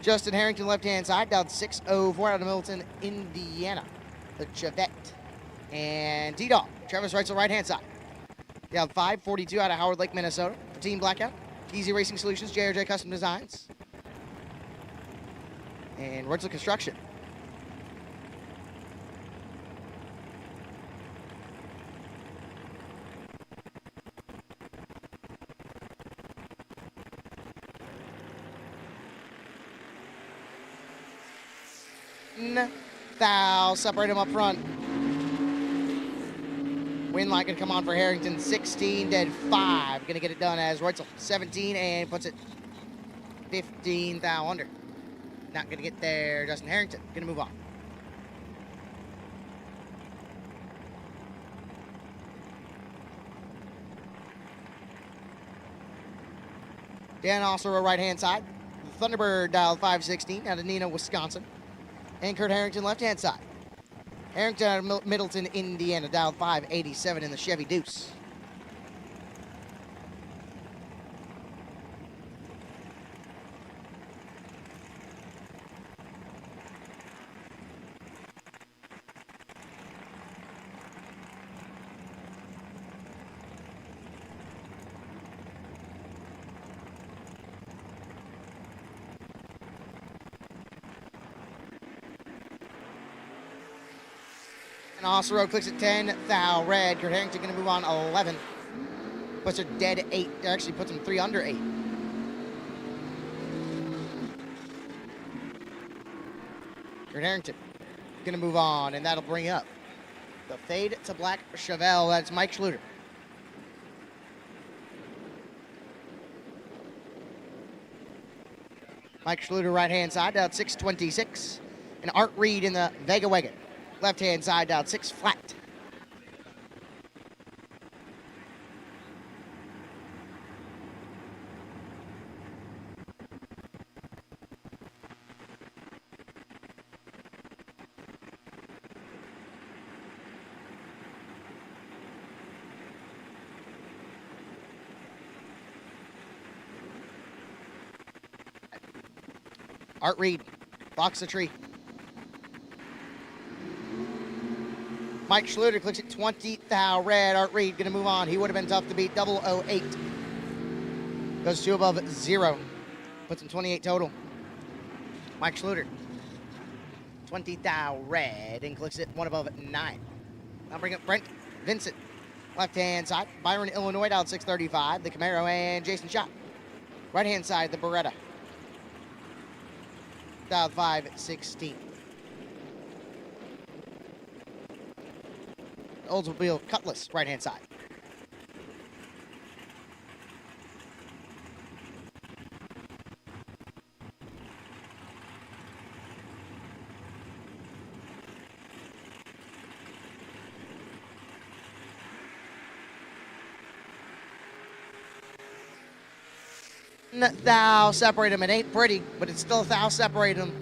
Justin Harrington, left-hand side, down 6:04 out of Milton, Indiana. The Chevette. And T-Dog, Travis Reitzel, right-hand side. Down 5:42 out of Howard Lake, Minnesota. For Team Blackout, Easy Racing Solutions, JRJ Custom Designs. And Reitzel Construction. Thou, separate him up front. Win light gonna come on for Harrington, 16, dead 5. Gonna get it done as Reutzel, 17, and puts it 15 thou under. Not gonna get there, Justin Harrington, gonna move on. Dan Osler, right-hand side. Thunderbird, dial 516 out of Neenah, Wisconsin. And Kurt Harrington, left-hand side. Harrington out of Middleton, Indiana, dialed 587 in the Chevy Deuce. And Osro clicks at 10, thou red. Kurt Harrington gonna move on 11. Puts her dead 8, actually puts him 3 under 8. Kurt Harrington gonna move on, and that'll bring up the fade to black Chevelle. That's Mike Schluter. Mike Schluter, right-hand side, down 626. And Art Reed in the Vega Wagon. Left-hand side, down 6 flat. Art Reed, box the tree. Mike Schluter clicks at 20, thou red. Art Reed gonna move on. He would have been tough to beat, 008. Goes 2 above 0. Puts him 28 total. Mike Schluter, 20, thou red, and clicks at 1 above 9. I'll bring up Brent Vincent, left-hand side. Byron, Illinois, dialed 635. The Camaro and Jason Schott. Right-hand side, the Beretta. Dialed 516. Oldsmobile Cutlass, right-hand side. Thou separate them. It ain't pretty, but it's still thou separate them.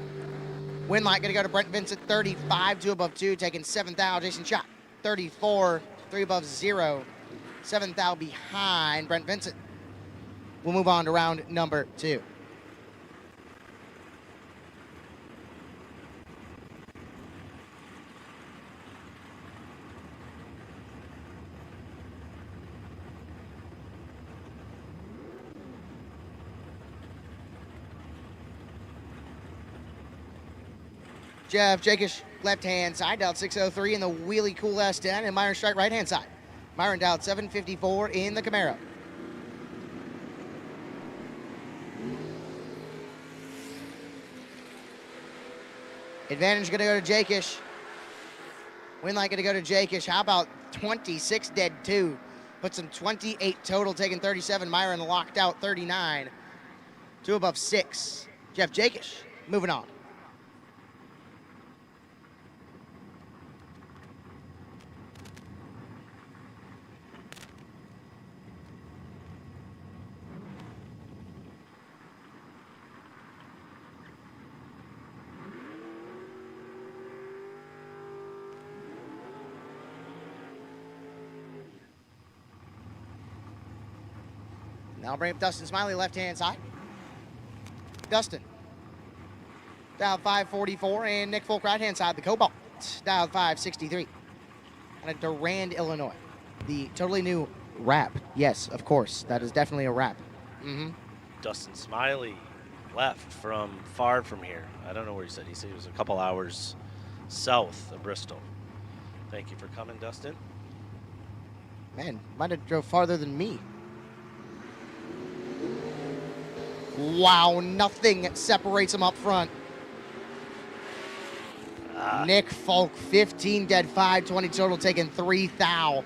Win light gonna go to Brent Vincent, 35, 2 above 2, taking 7 thou. Jason Schott, 34, 3 above 0. 7 thou behind Brent Vincent. We'll move on to round number 2. Jeff Jakish, left-hand side, dialed 603 in the Wheelie Cool S10, and Myron Strike, right-hand side. Myron dialed 754 in the Camaro. Advantage gonna go to Jakish. Win light gonna go to Jakish. How about 26 dead 2? Puts him 28 total, taking 37. Myron locked out 39. 2 above 6. Jeff Jakish, moving on. Now bring up Dustin Smiley, left-hand side. Dustin, dialed 544, and Nick Folk, right-hand side, the Cobalt, dialed 563. Out of Durand, Illinois. The totally new wrap. Yes, of course, that is definitely a wrap. Dustin Smiley left from far from here. I don't know where he said. He said he was a couple hours south of Bristol. Thank you for coming, Dustin. Man, might have drove farther than me. Wow, nothing separates him up front. Nick Folk, 15 dead, 520 total, taking 3 thou.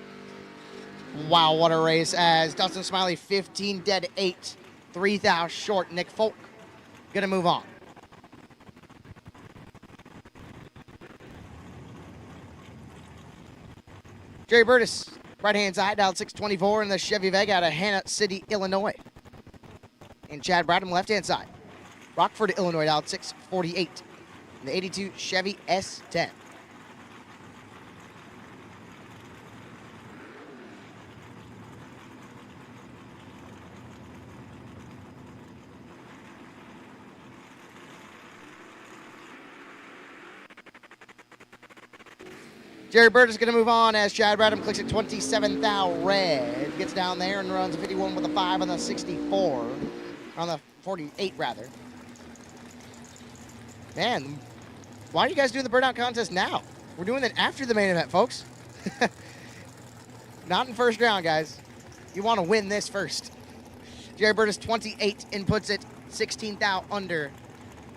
Wow, what a race. As Dustin Smiley, 15 dead, 8, 3 thou short. Nick Folk gonna move on. Jerry Burtis, right-hand side, dialed 624 in the Chevy Vega out of Hannah City, Illinois. And Chad Bradham, left-hand side. Rockford, Illinois, dialed 648 in the 82 Chevy S10. Jerry Bird is going to move on as Chad Bradham clicks at 27 thou red. Gets down there and runs a 51 with a 5 on the 64. On the 48, rather. Man, why are you guys doing the burnout contest now? We're doing it after the main event, folks. Not in first round, guys. You want to win this first. Jerry Bird is 28 and puts it 16 thou under.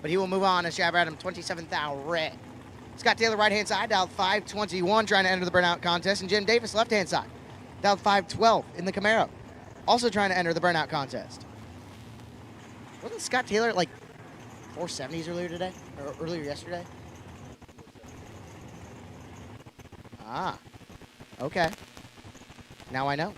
But he will move on as Chad Bradham, 27 thou red. Scott Taylor, right-hand side, dialed 521, trying to enter the burnout contest. And Jim Davis, left-hand side, dialed 512 in the Camaro, also trying to enter the burnout contest. Wasn't Scott Taylor at like 470s earlier today? Or earlier yesterday? Ah, okay. Now I know.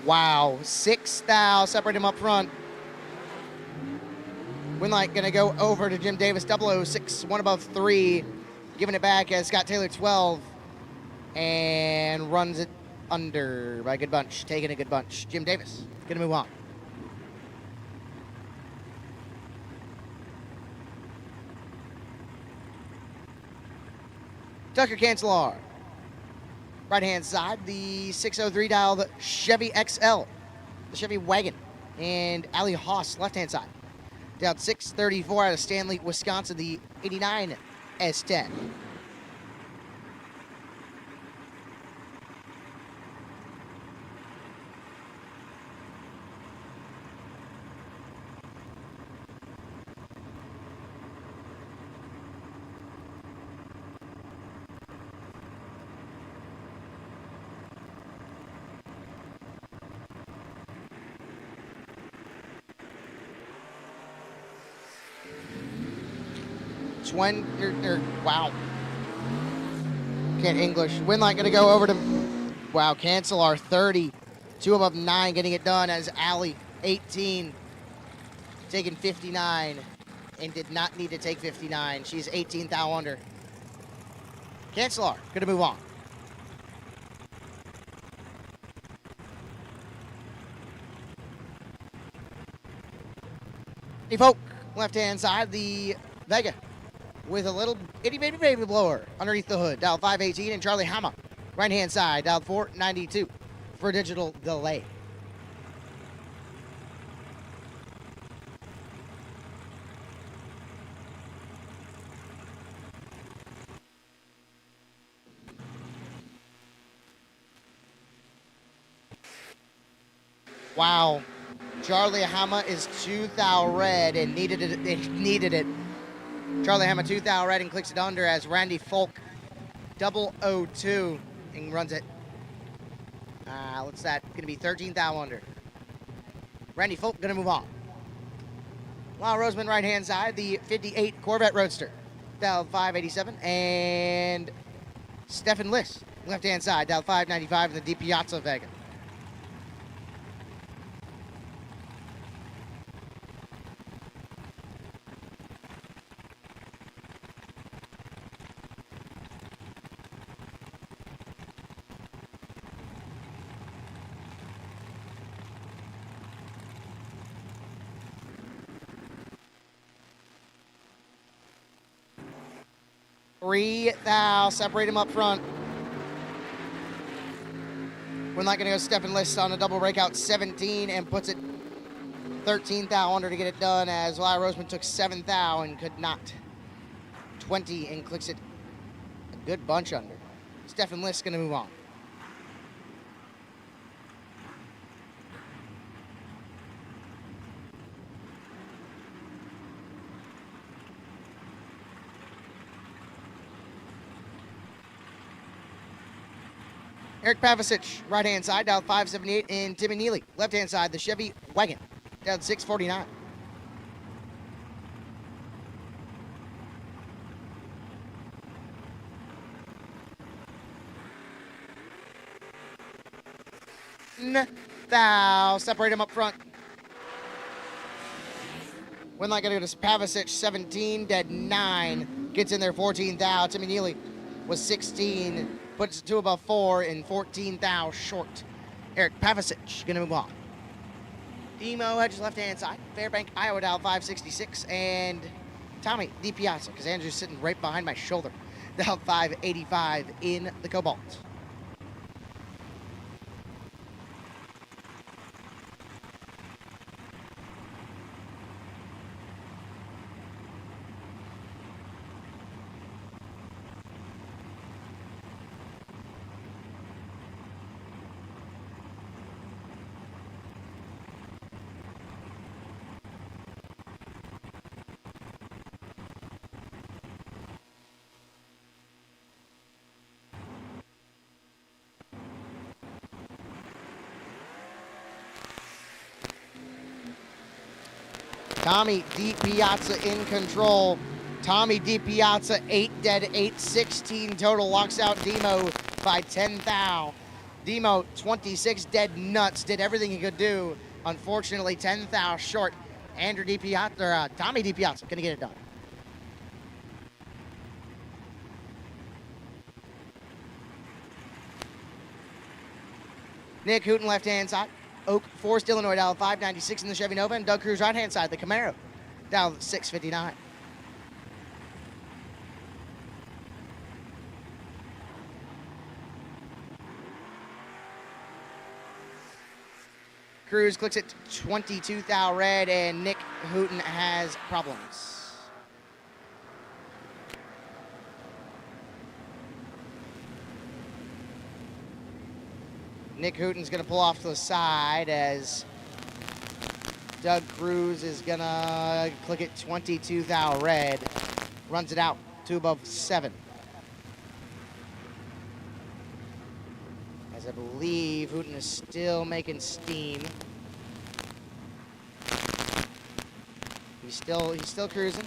Wow, 6 thou, separate him up front. Winlight gonna go over to Jim Davis, 006, one above 3, giving it back as Scott Taylor 12, and runs it under by a good bunch, taking a good bunch. Jim Davis gonna move on. Tucker Cancelar. Right-hand side, the 603 dial, the Chevy XL, the Chevy Wagon, and Ali Haas, left-hand side. Dialed 634 out of Stanley, Wisconsin, the 89 S10. Wow. Can't English. Winlight going to go over to, wow, Cancelar 30. 2 above 9 getting it done as Ali 18 taking 59 and did not need to take 59. She's 18 thou under. Cancelar going to move on. Folk, left-hand side, the Vega with a little itty-bitty baby blower underneath the hood. Dial 518 and Charlie Hama, right-hand side, dial 492 for digital delay. Wow. Charlie Hama is 2 thou red and needed it. Charlie Hama 2 thou red and clicks it under as Randy Folk 002 and runs it. What's that? Gonna be 13 thou under. Randy Folk gonna move on. Lyle Roseman, right hand side, the 58 Corvette Roadster, dial 587, and Stefan Liss, left hand side, dial 595 in the DiPiazza Vega. 3 thou. Separate him up front. We're not going to go Stefan List on a double breakout 17 and puts it 13 thou under to get it done, as Lyle Roseman took 7 thou and could not. 20 and clicks it a good bunch under. Stefan List going to move on. Eric Pavicic, right-hand side, down 578, and Timmy Neely, left-hand side, the Chevy Wagon, down 649. Thou, separate him up front. Win like going to go to Pavicic, 17, dead 9, gets in there 14 thou. Timmy Neely was 16. Puts it 2 above 4 and 14 thou short. Eric Pavicic gonna move on. Demo hedges left-hand side. Fairbank, Iowa, dial 566. And Tommy DiPiazza, because Andrew's sitting right behind my shoulder, dial 585 in the Cobalt. Tommy DiPiazza in control. Tommy DiPiazza, 8 dead, 8-16 total. Locks out Demo by 10 thou. Demo, 26 dead nuts. Did everything he could do. Unfortunately, 10 thou short. Andrew DiPiazza, or Tommy DiPiazza, gonna get it done. Nick Hooten, left-hand side. Oak Forest, Illinois, dial 596 in the Chevy Nova, and Doug Cruz, right-hand side, the Camaro, dial 659. Cruz clicks it 22 thou red, and Nick Hooten has problems. Nick Hooten's going to pull off to the side as Doug Cruz is going to click it 22 thou red. Runs it out, 2 above 7. As I believe Hooten is still making steam. He's still cruising.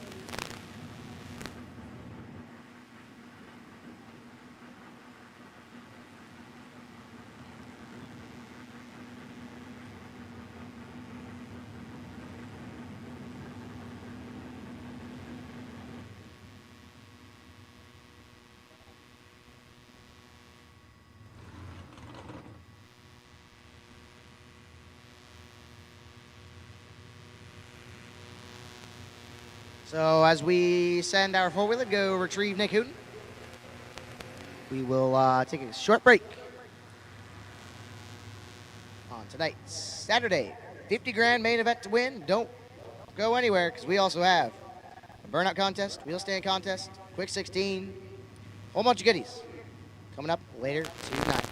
So as we send our four-wheeler to go retrieve Nick Hooten, we will take a short break on tonight's Saturday 50 grand main event to win. Don't go anywhere, because we also have a burnout contest, wheel stand contest, quick 16, whole bunch of goodies coming up later tonight.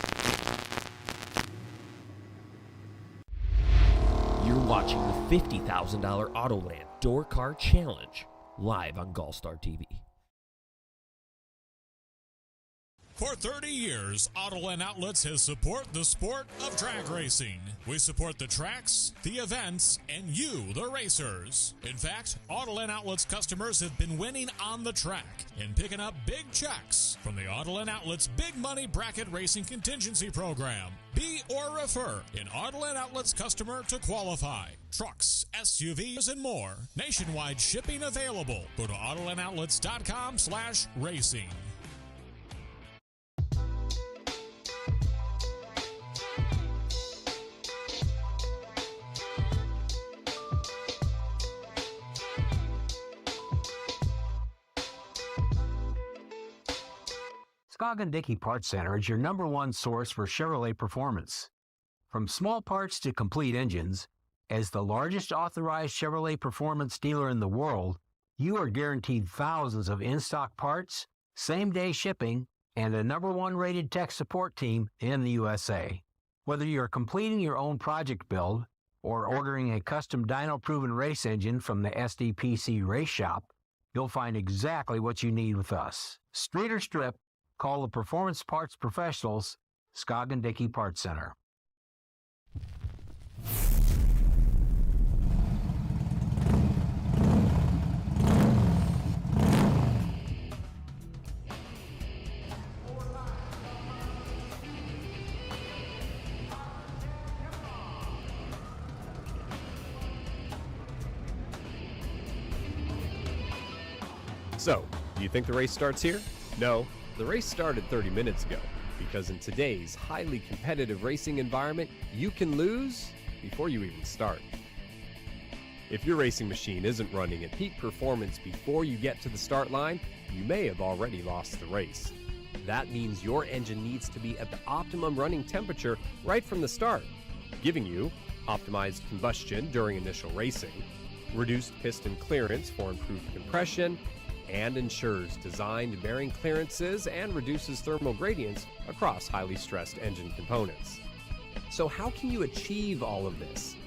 You're watching the $50,000 Autoland Door Car Challenge live on GallStar TV. For 30 years, Autoland Outlets has supported the sport of drag racing. We support the tracks, the events, and you, the racers. In fact, Autoland Outlets customers have been winning on the track and picking up big checks from the Autoland Outlets Big Money Bracket Racing Contingency Program. Be or refer an Autoland Outlets customer to qualify. Trucks, SUVs, and more. Nationwide shipping available. Go to AutolandOutlets.com/racing. Scoggin-Dickey Parts Center is your #1 source for Chevrolet performance. From small parts to complete engines, as the largest authorized Chevrolet performance dealer in the world, you are guaranteed thousands of in-stock parts, same-day shipping, and a #1 rated tech support team in the USA. Whether you're completing your own project build or ordering a custom dyno-proven race engine from the SDPC Race Shop, you'll find exactly what you need with us. Street or strip, call the Performance Parts Professionals, Scoggin-Dickey Parts Center. So, do you think the race starts here? No, the race started 30 minutes ago, because in today's highly competitive racing environment, you can lose before you even start. If your racing machine isn't running at peak performance before you get to the start line, you may have already lost the race. That means your engine needs to be at the optimum running temperature right from the start, giving you optimized combustion during initial racing, reduced piston clearance for improved compression, and ensures designed bearing clearances and reduces thermal gradients across highly stressed engine components. So how can you achieve all of this?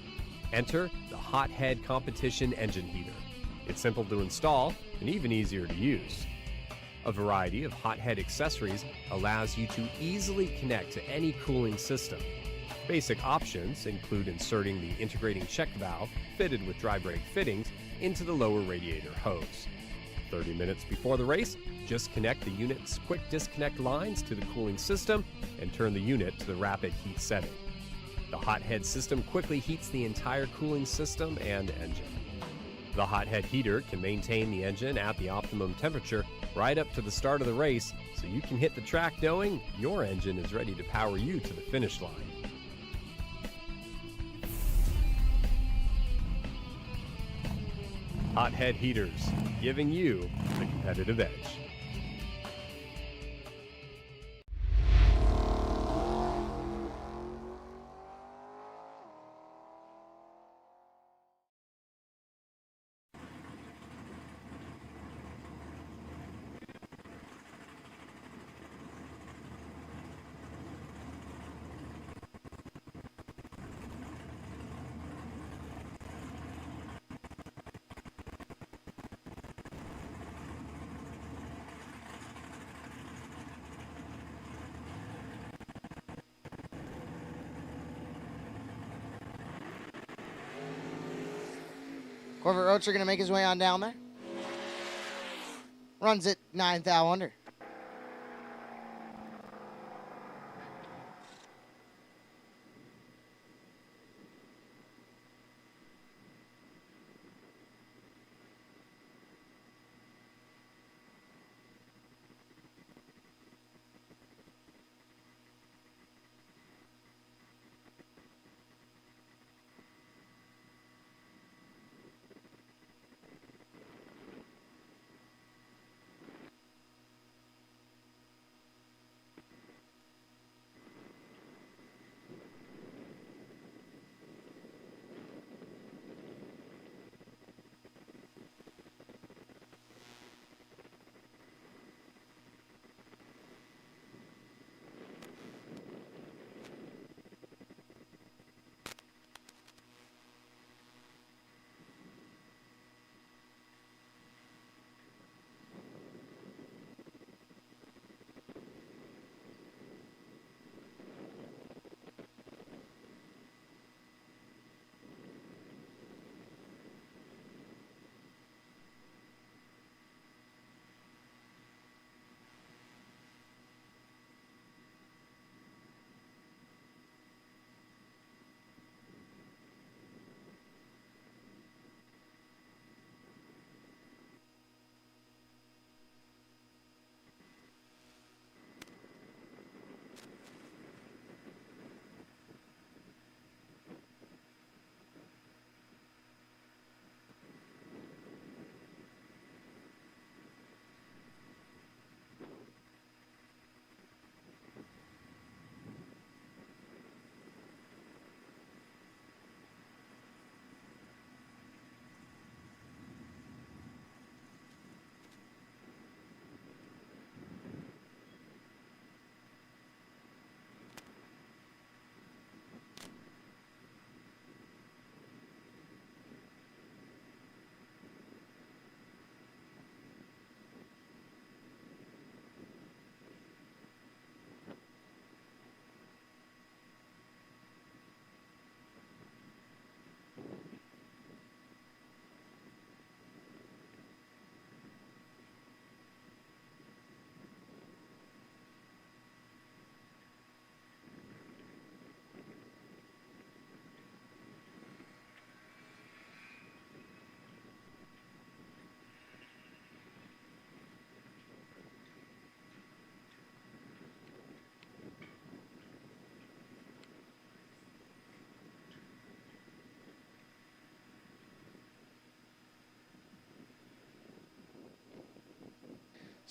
Enter the Hothead Competition Engine Heater. It's simple to install and even easier to use. A variety of Hothead accessories allows you to easily connect to any cooling system. Basic options include inserting the integrating check valve fitted with dry brake fittings into the lower radiator hose. 30 minutes before the race, just connect the unit's quick disconnect lines to the cooling system and turn the unit to the rapid heat setting. The Hothead system quickly heats the entire cooling system and engine. The Hothead heater can maintain the engine at the optimum temperature right up to the start of the race, so you can hit the track knowing your engine is ready to power you to the finish line. Hothead heaters, giving you the competitive edge. Corvette Roadster going to make his way on down there. Runs at 9 thou under.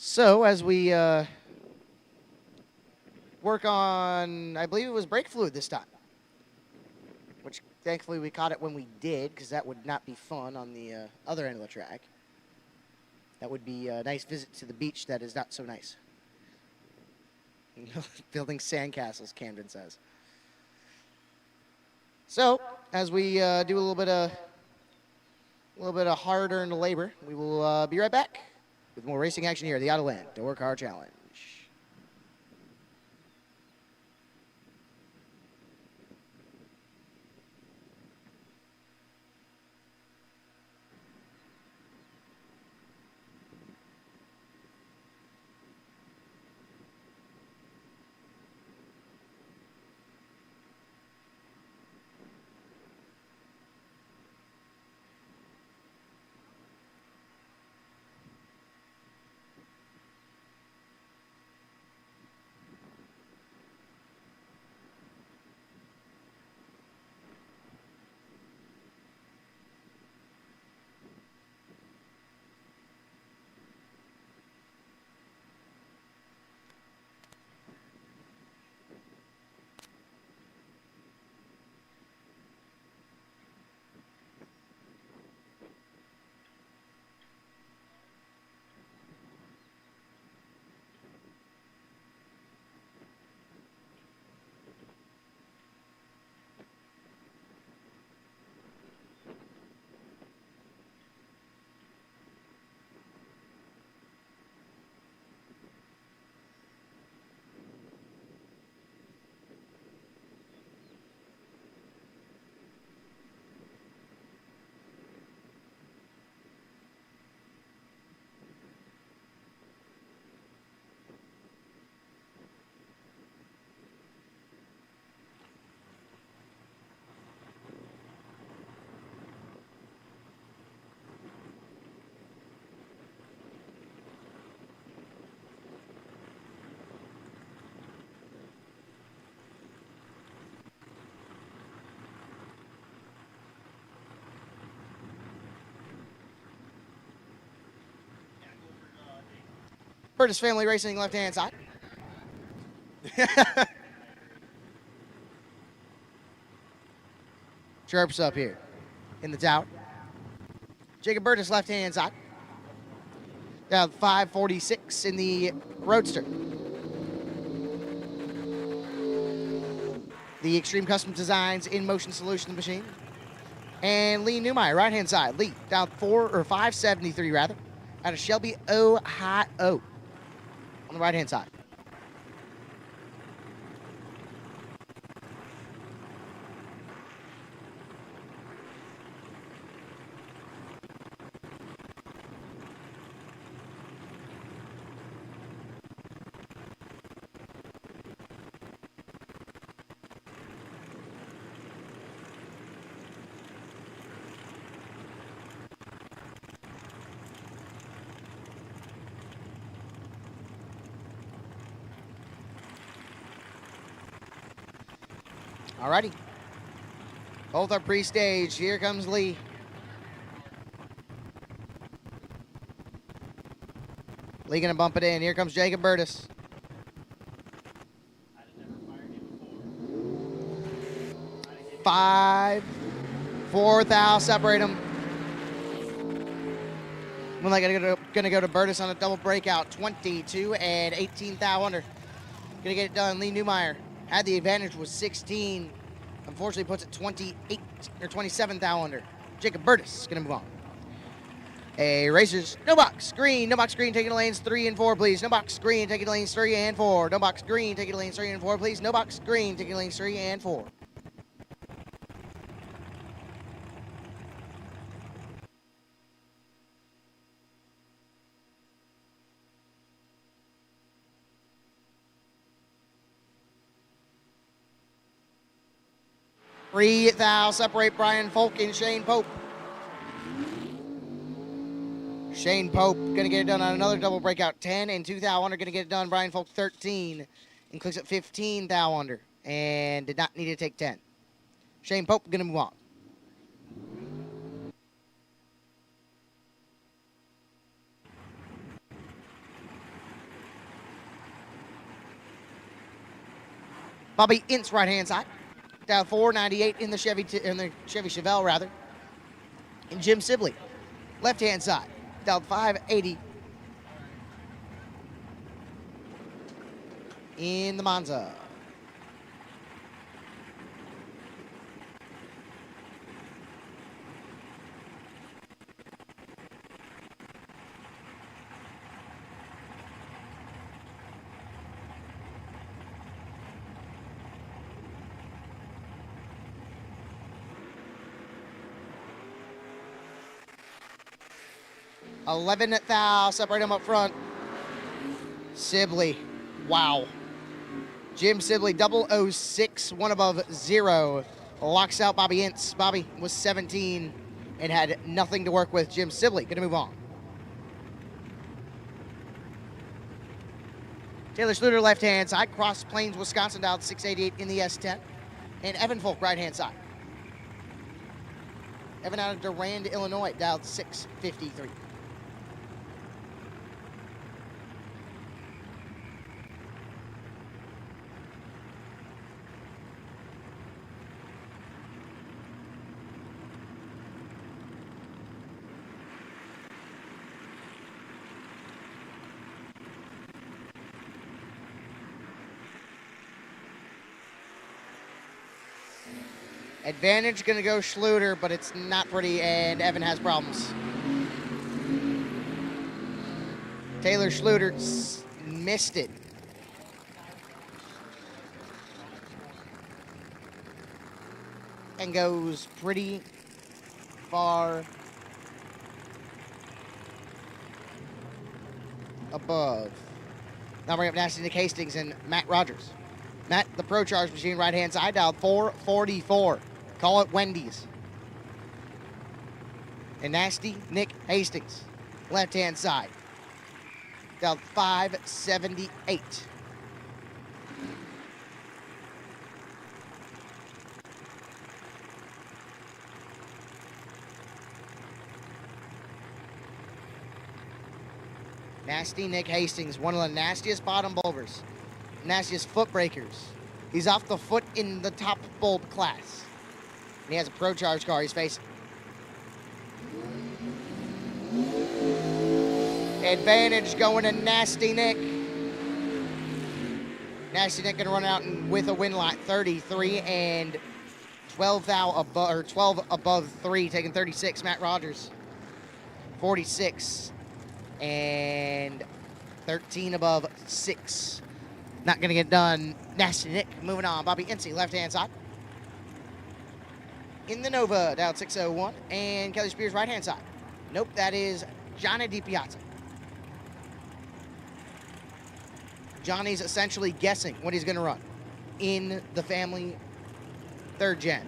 So as we work on, I believe it was brake fluid this time, which thankfully we caught it when we did, because that would not be fun on the other end of the track. That would be a nice visit to the beach that is not so nice. Building sandcastles, Camden says. So as we do a little bit of hard-earned labor, we will be right back with more racing action here at the Autoland Door Car Challenge. Curtis Family Racing, left-hand side. Chirps up here in the tower. Jacob Burtis, left-hand side. Down 546 in the Roadster. The Extreme Custom Designs in-motion solution machine. And Lee Newmeyer, right-hand side. Lee, down 573 rather, out of Shelby, Ohio. On the right-hand side. Alrighty. Both are pre-staged. Here comes Lee. Lee gonna bump it in. Here comes Jacob Burtis. 5, 4 thou separate them. Moonlight gonna go to Burtis on a double breakout. 22 and 18 thou under. Gonna get it done. Lee Newmeyer had the advantage with 16. Unfortunately puts it 28 or 27 thou under. Jacob Burtis is gonna move on. A racers, no box green, taking the lanes 3 and 4, please. No box green, taking the lanes 3 and 4. No box green, taking the lanes 3 and 4, please. No box green, taking the lanes 3 and 4. Three thou separate Brian Folk and Shane Pope. Shane Pope gonna get it done on another double breakout. 10 and 2 thou under, gonna get it done. Brian Folk 13 and clicks at 15 thou under and did not need to take 10. Shane Pope gonna move on. Bobby Ince, right-hand side. Down 498 in the Chevy Chevelle, rather. And Jim Sibley, left-hand side. Down 580 in the Monza. $11,000, separate him up front. Sibley, wow. Jim Sibley, 006, one above 0. Locks out Bobby Ince. Bobby was 17 and had nothing to work with. Jim Sibley, gonna move on. Taylor Schluter, left-hand side. Cross Plains, Wisconsin, dialed 688 in the S10. And Evan Folk, right-hand side. Evan out of Durand, Illinois, dialed 653. Advantage going to go Schluter, but it's not pretty, and Evan has problems. Taylor Schluter missed it. And goes pretty far above. Now bring up Nasty Nick Hastings and Matt Rogers. Matt, the Pro Charge machine, right-hand side, dialed 444. Call it Wendy's. And Nasty Nick Hastings, left-hand side, dialed 578. Nasty Nick Hastings, one of the nastiest bottom bulbers, nastiest foot breakers. He's off the foot in the top bulb class. And he has a Pro Charge car he's facing. Advantage going to Nasty Nick. Nasty Nick gonna run out with a win lot 33 and 12 above 3, taking 36. Matt Rogers 46 and 13 above 6. Not gonna get done. Nasty Nick moving on. Bobby Ince, left-hand side. In the Nova, down 601. And Kelly Spears, right-hand side. Nope, that is Johnny DiPiazza. Johnny's essentially guessing what he's gonna run in the family 3rd gen.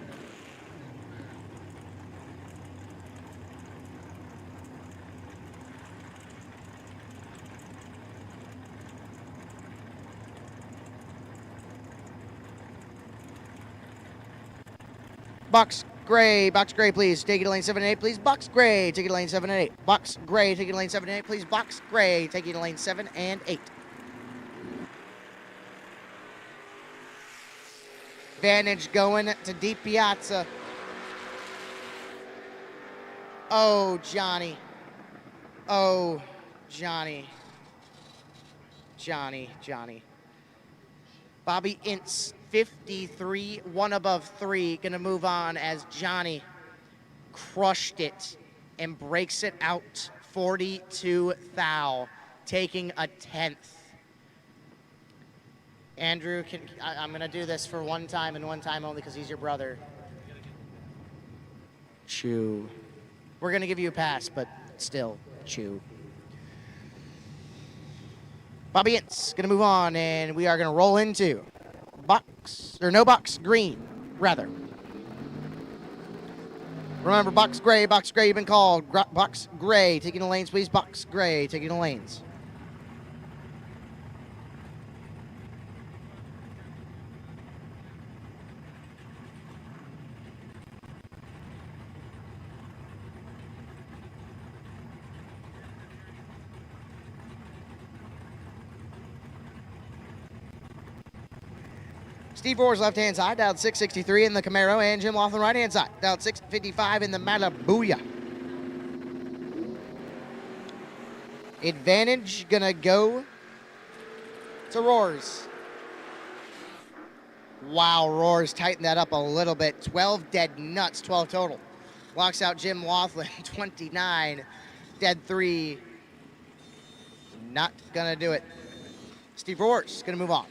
Box Gray, please. Take it to lane 7 and 8, please. Box Gray, take it to lane 7 and 8. Box Gray, take it to lane 7 and 8, please. Box Gray, take it to lane 7 and 8. Advantage going to DiPiazza. Oh, Johnny. Oh, Johnny. Johnny. Bobby Ince, 53, one above 3, gonna move on as Johnny crushed it and breaks it out 42 thou, taking a 10th. Andrew, I'm gonna do this for one time and one time only because he's your brother. Chew. We're gonna give you a pass, but still, chew. Bobby Ince gonna move on, and we are gonna roll into no box green, rather. Remember, box gray, you've been called. Box gray, taking the lanes, please. Box gray, taking the lanes. Steve Rohr's left-hand side, down 663 in the Camaro, and Jim Laughlin right-hand side, down 655 in the Malibuya. Advantage gonna go to Rohr's. Wow, Rohr's tightened that up a little bit. 12 dead nuts, 12 total. Locks out Jim Laughlin, 29, dead 3. Not gonna do it. Steve Rohr's gonna move on.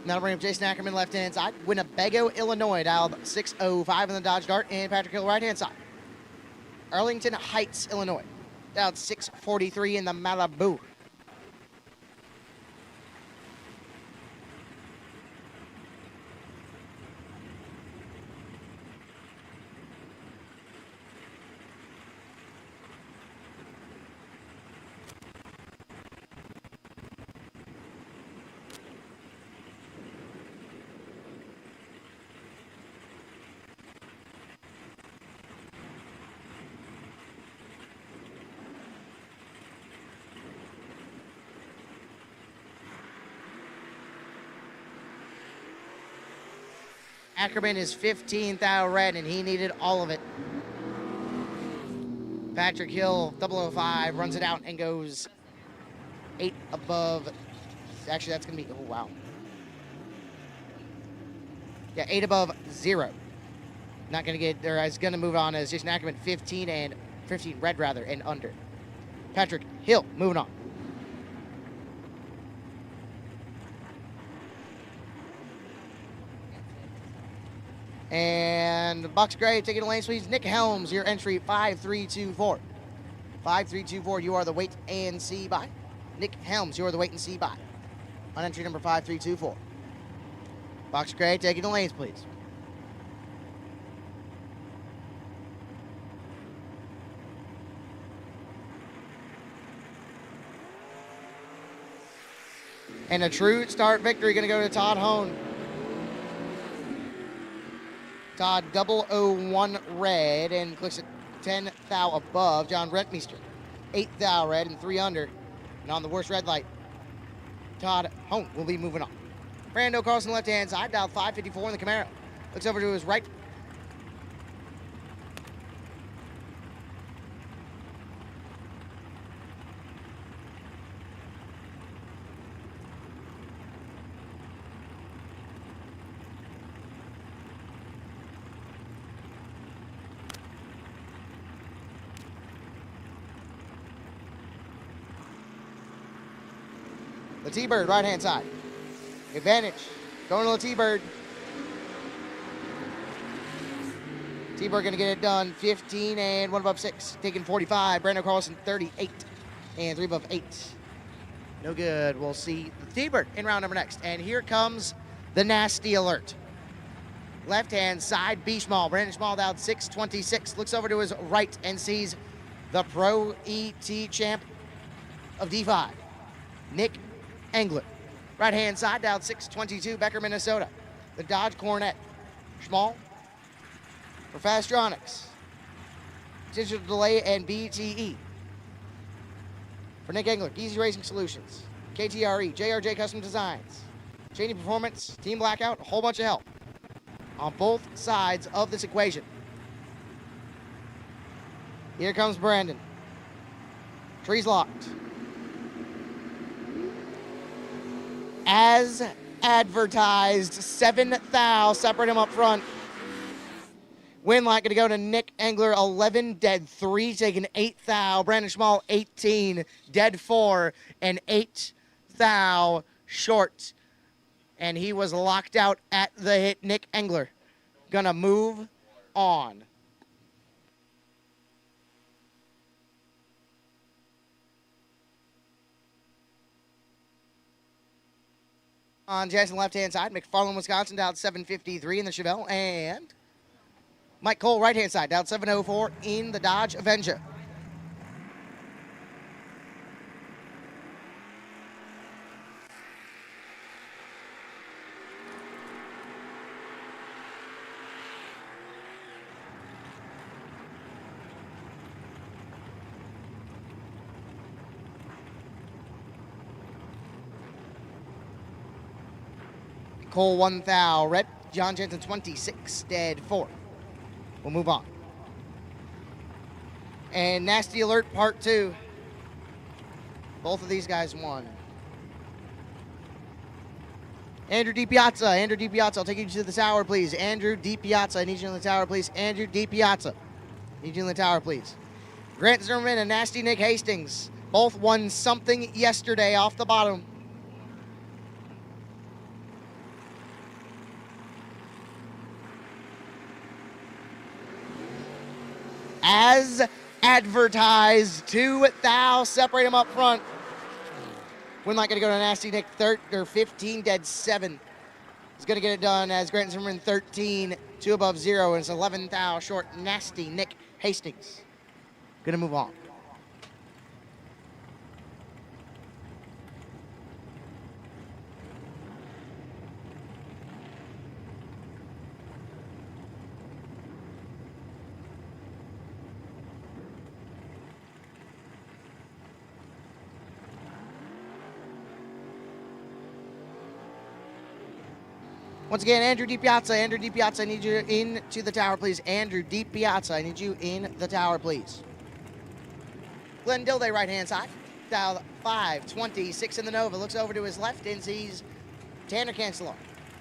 That'll bring up Jason Ackerman left-hand side. Winnebago, Illinois, dialed 605 in the Dodge Dart, and Patrick Hill right-hand side. Arlington Heights, Illinois, dialed 643 in the Malibu. Ackerman is 15th out red, and he needed all of it. Patrick Hill, 005, runs it out and goes 8 above. Actually, that's going to be, oh, wow. Yeah, 8 above 0. Not going to get, or is going to move on as Jason Ackerman, 15 red rather, and under. Patrick Hill, moving on. And Bucks Gray taking the lane, please. Nick Helms, your entry 5324. 5324, you are the wait and see by. Nick Helms, you are the wait and see by. On entry number 5324. Bucks Gray taking the lanes, please. And a true start victory going to go to Todd Hone. Todd 001 red and clicks at 10 thou above. John Rentmeester 8 thou red and 3 under. And on the worst red light, Todd Hone will be moving on. Brando Carlson left hand side, dialed 554 in the Camaro. Looks over to his right. The T-Bird, right-hand side. Advantage. Going to the T-Bird. T-Bird going to get it done. 15 and 1 above 6. Taking 45. Brando Carlson, 38 and 3 above 8. No good. We'll see the T-Bird in round number next. And here comes the nasty alert. Left-hand side, B. Schmall. Brandon Schmall down 626. Looks over to his right and sees the Pro ET champ of D5, Nick Engler. Right-hand side, down 622, Becker, Minnesota. The Dodge Coronet. Schmall for Fastronics. Digital Delay and BTE. For Nick Engler, Easy Racing Solutions. KTRE, JRJ Custom Designs. Cheney Performance, Team Blackout, a whole bunch of help on both sides of this equation. Here comes Brandon. Trees locked. As advertised, 7 thou, separate him up front. Win light going to go to Nick Engler, 11, dead 3, taking 8 thou. Brandon Schmall, 18, dead 4, and 8 thou short. And he was locked out at the hit. Nick Engler going to move on. On Jackson left-hand side, McFarland, Wisconsin, down 753 in the Chevelle, and Mike Cole right-hand side, down 704 in the Dodge Avenger. Cole 1,000 red, John Jensen 26, dead 4. We'll move on. And Nasty Alert Part 2. Both of these guys won. Andrew DiPiazza, I'll take you to the tower, please. Andrew DiPiazza, I need you in the tower, please. Andrew DiPiazza, need you in the tower, please. Grant Zimmerman and Nasty Nick Hastings both won something yesterday off the bottom. As advertised, 2,000, separate them up front. We're not going to go to Nasty Nick 15, dead 7. He's going to get it done as Grant Zimmerman 13, 2 above 0, and it's 11,000 short. Nasty Nick Hastings. Going to move on. Once again, Andrew DiPiazza, I need you into the tower, please. Andrew DiPiazza, I need you in the tower, please. Glenn Dilday, right-hand side. Dial 526 in the Nova. Looks over to his left and sees Tanner Cancelar.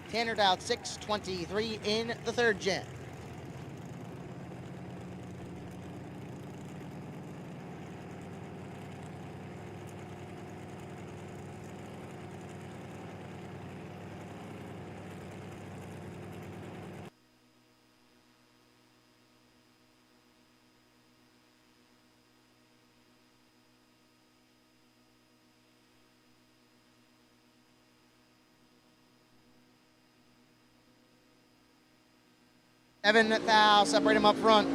Tanner dialed 623 in the 3rd gen. Evan Thal, separate him up front.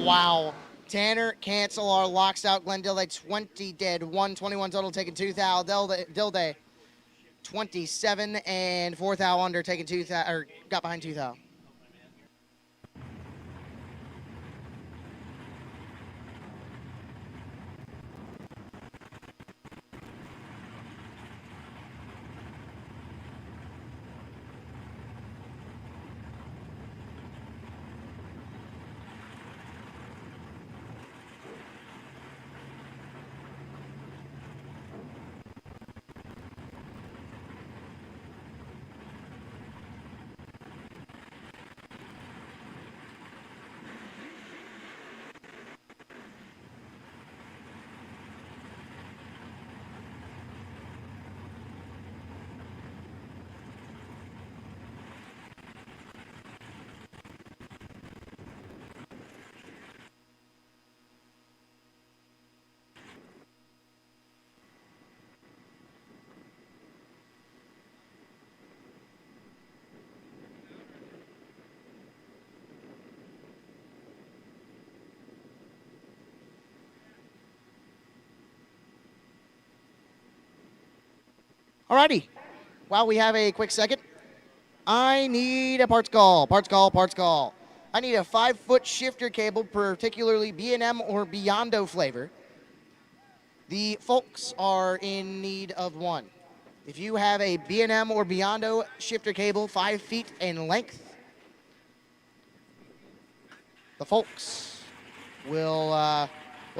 Wow. Tanner Cancelar locks out Glenn Dilday, 20 dead, 121 total, taking 2,000. Dilday, 27 and 4,000 under, taking 2,000, or got behind 2,000. Alrighty, while we have a quick second, I need a parts call. I need a 5-foot shifter cable, particularly B&M or Beyond flavor. The folks are in need of one. If you have a B&M or Beyond shifter cable, 5 feet in length, the folks will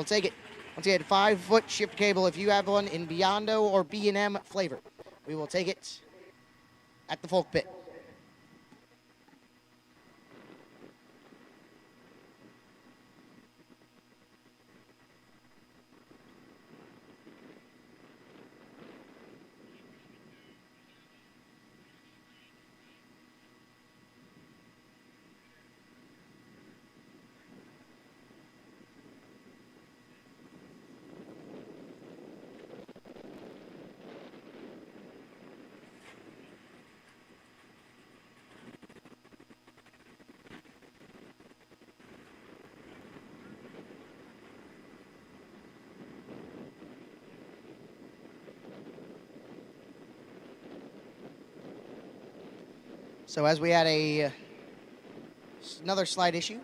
take it. Once again, 5-foot shift cable. If you have one in Beyond or B&M flavor, we will take it at the folk pit. So as we had another slight issue.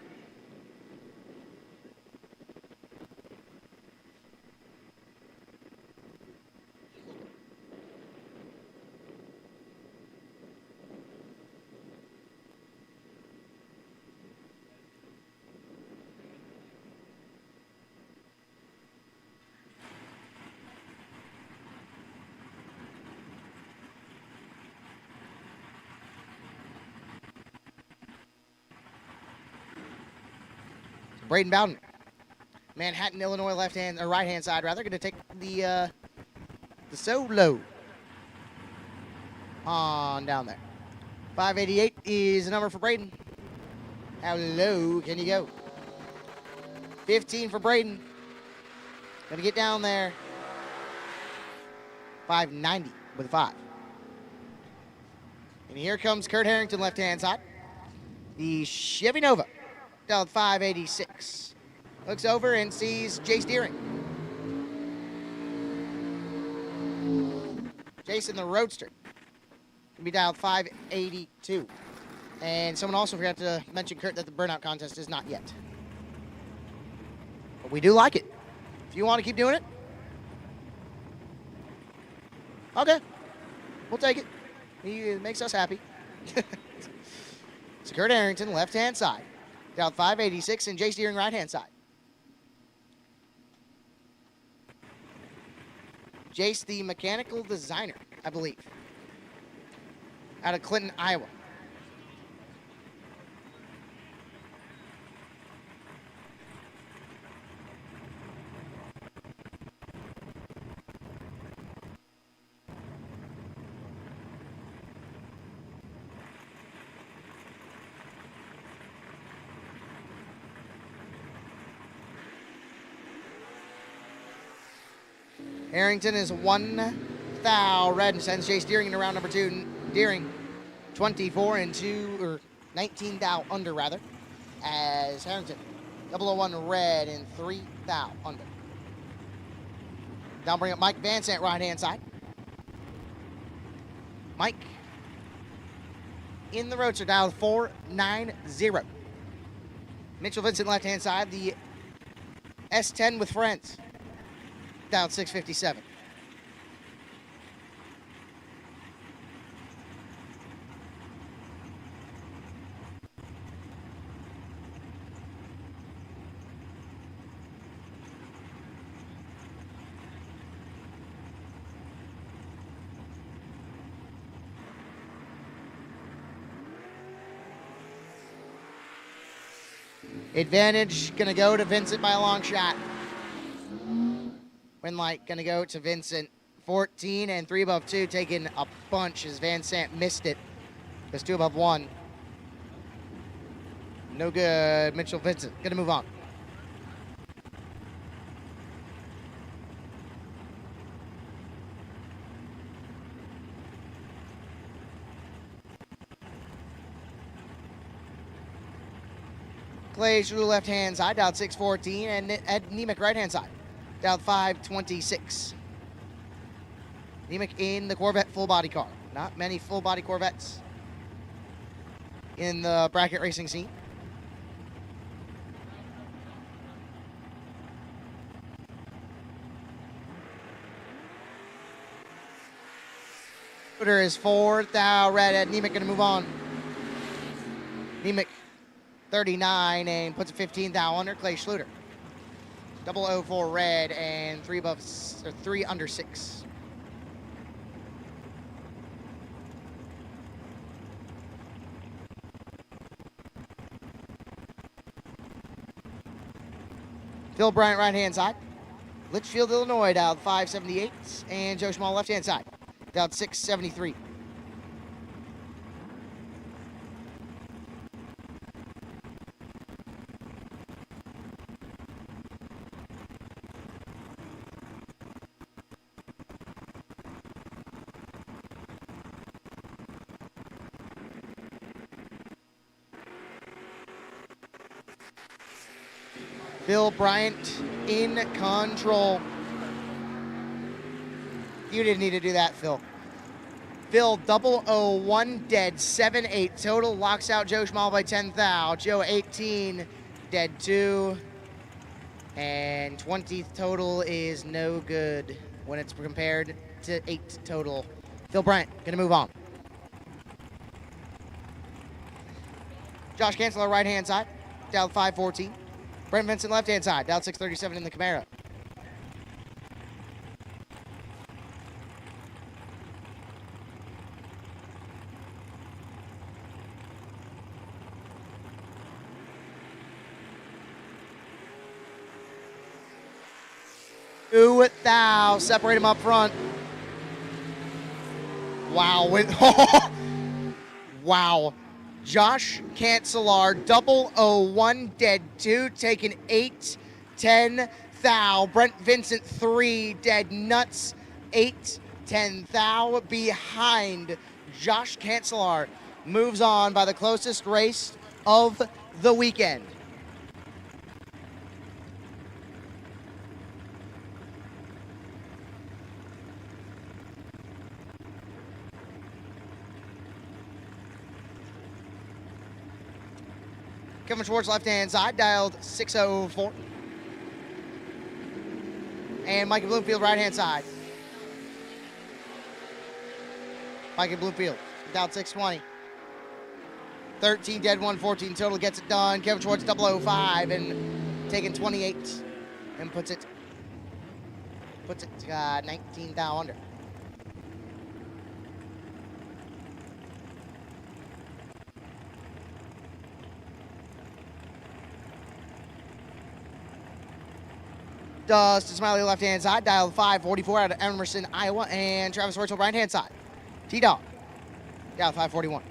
Braden Bowden, Manhattan, Illinois, left-hand or right-hand side rather, going to take the solo on down there. 588 is the number for Braden. How low can you go? 15 for Braden. Going to get down there. 590 with a 5. And here comes Kurt Harrington, left-hand side. The Chevy Nova. Down 586. Looks over and sees Jace Deering. Jason the Roadster. Can be dialed 582. And someone also forgot to mention, Kurt, that the burnout contest is not yet. But we do like it. If you want to keep doing it, okay. We'll take it. It makes us happy. So Kurt Harrington, left-hand side. Down 586, and Jace Deering, right-hand side. Jace, the mechanical designer, I believe, out of Clinton, Iowa. Harrington is 1 thou red and sends Jace Deering into round number 2. Deering 24 and 2 or 19 thou under rather, as Harrington 001 red and 3 thou under. Now bring up Mike Van Sant, right hand side. Mike in the roadster, dial 490. Mitchell Vincent, left hand side. The S10 with friends. Down 657. Advantage gonna go to Vincent by a long shot. Win light gonna go to Vincent. 14 and 3 above 2, taking a bunch as Van Sant missed it. There's 2 above 1. No good. Mitchell Vincent gonna move on. Clay Schluter, left hand side, dialed 614, and Ed Nemec, right hand side, dialed 526. Nemec in the Corvette full body car. Not many full body Corvettes in the bracket racing scene. Schluter is 4th, thou red. Ed Nemec gonna move on. Nemec 39 and puts a 15 thou under. Clay Schluter 004 red and 3 above or 3 under 6. Phil Bryant, right hand side. Litchfield, Illinois, dialed 578, and Joe Schmall, left hand side, dialed 673. Phil Bryant in control. You didn't need to do that, Phil. Phil 001 dead 7-8 total. Locks out Joe Schmal by 10 thou. Joe 18 dead 2. And 20th total is no good when it's compared to 8 total. Phil Bryant gonna move on. Josh Chancellor right hand side, dialed 514. Brent Vincent left hand side, dialed 637 in the Camaro. Ooh, thou. Separate him up front. Wow. Wow. Josh Cancelar, 001 dead 2, taking 8, 10 thou. Brent Vincent 3 dead nuts, 8, 10 thou. Behind Josh Cancelar moves on by the closest race of the weekend. Kevin Schwartz left-hand side, dialed 604. And Mikey Bloomfield right-hand side. Mikey Bloomfield, dialed 620. 13 dead, 114 total, gets it done. Kevin Schwartz 005 and taking 28 and puts it 19 thou under. Dustin Smiley left-hand side, dialed 544 out of Emerson, Iowa, and Travis Wurzel right-hand side. T-Dog, dialed 541.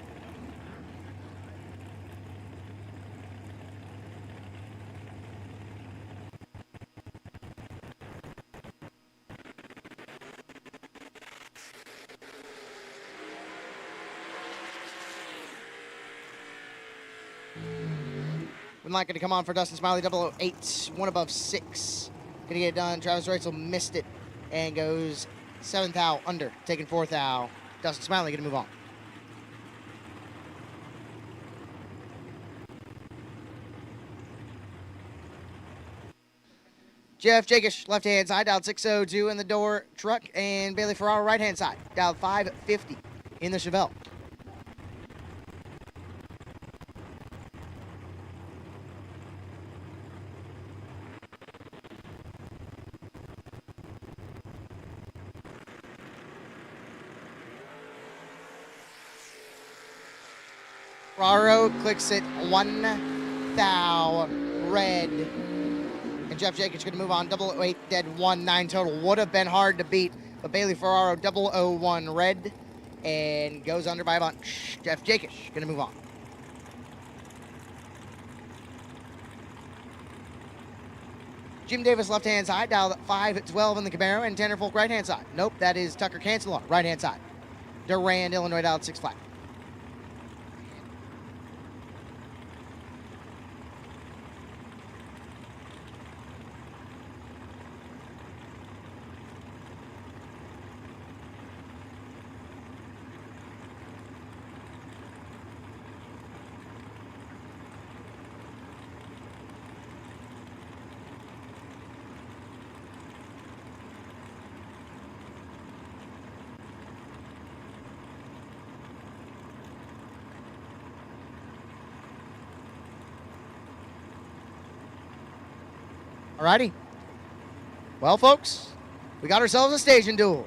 Would like it to come on for Dustin Smiley, 008, one above 6. Gonna get it done. Travis Reitzel missed it and goes 7th thou under, taking 4th thou. Dustin Smiley gonna move on. Jeff Jakish, left-hand side, dialed 602 in the door truck, and Bailey Ferraro, right-hand side, dialed 550 in the Chevelle. Ferraro clicks it 1 thou red. And Jeff Jacobs going to move on. 008 dead 1, 9 total. Would have been hard to beat, but Bailey Ferraro 001 red and goes under by a bunch. Jeff Jacobs going to move on. Jim Davis left-hand side, dialed 512 in the Camaro, and Tanner Folk right-hand side. Nope, that is Tucker Cancelar, right-hand side. Durand, Illinois, dialed 6 flat. Alrighty. Well, folks, we got ourselves a staging duel.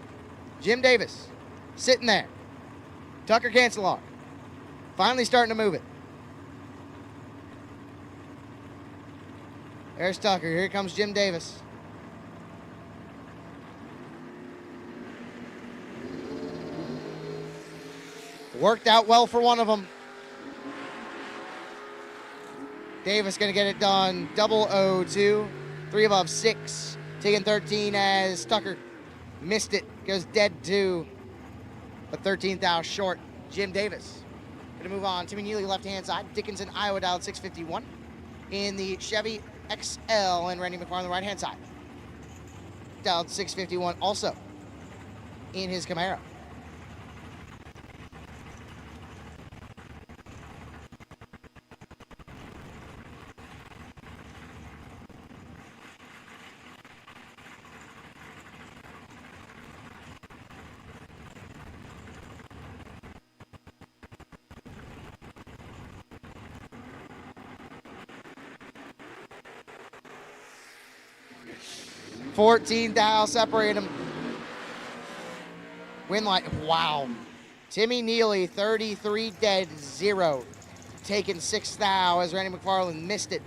Jim Davis sitting there. Tucker Cancelar finally starting to move it. There's Tucker. Here comes Jim Davis. Worked out well for one of them. Davis going to get it done. 002. 3 above 6, taking 13 as Tucker missed it, goes dead 2, but 13th out short. Jim Davis gonna move on. Timmy Neely left-hand side, Dickinson, Iowa, dialed 651 in the Chevy XL, and Randy McFarland on the right-hand side, dialed 651 also in his Camaro. 14 thou separate them. Win light. Wow. Timmy Neely, 33 dead, 0. Taking 6 thou as Randy McFarland missed it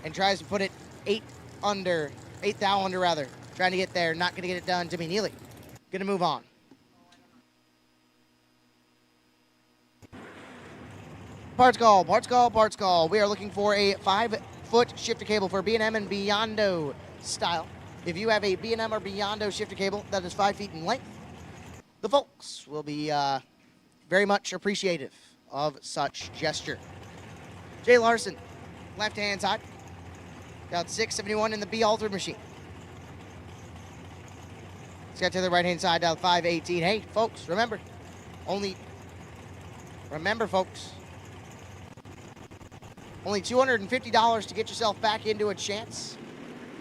and tries to put it 8 thou under rather. Trying to get there, not going to get it done. Timmy Neely going to move on. Parts call, parts call, parts call. We are looking for a 5-foot shifter cable for B&M and Beyond style. If you have a B&M or Beyond shifter cable that is 5 feet in length, the folks will be very much appreciative of such gesture. Jay Larson, left-hand side. Got 671 in the B altered machine. Scott to the right-hand side, down 518. Hey, folks, remember, folks, only $250 to get yourself back into a chance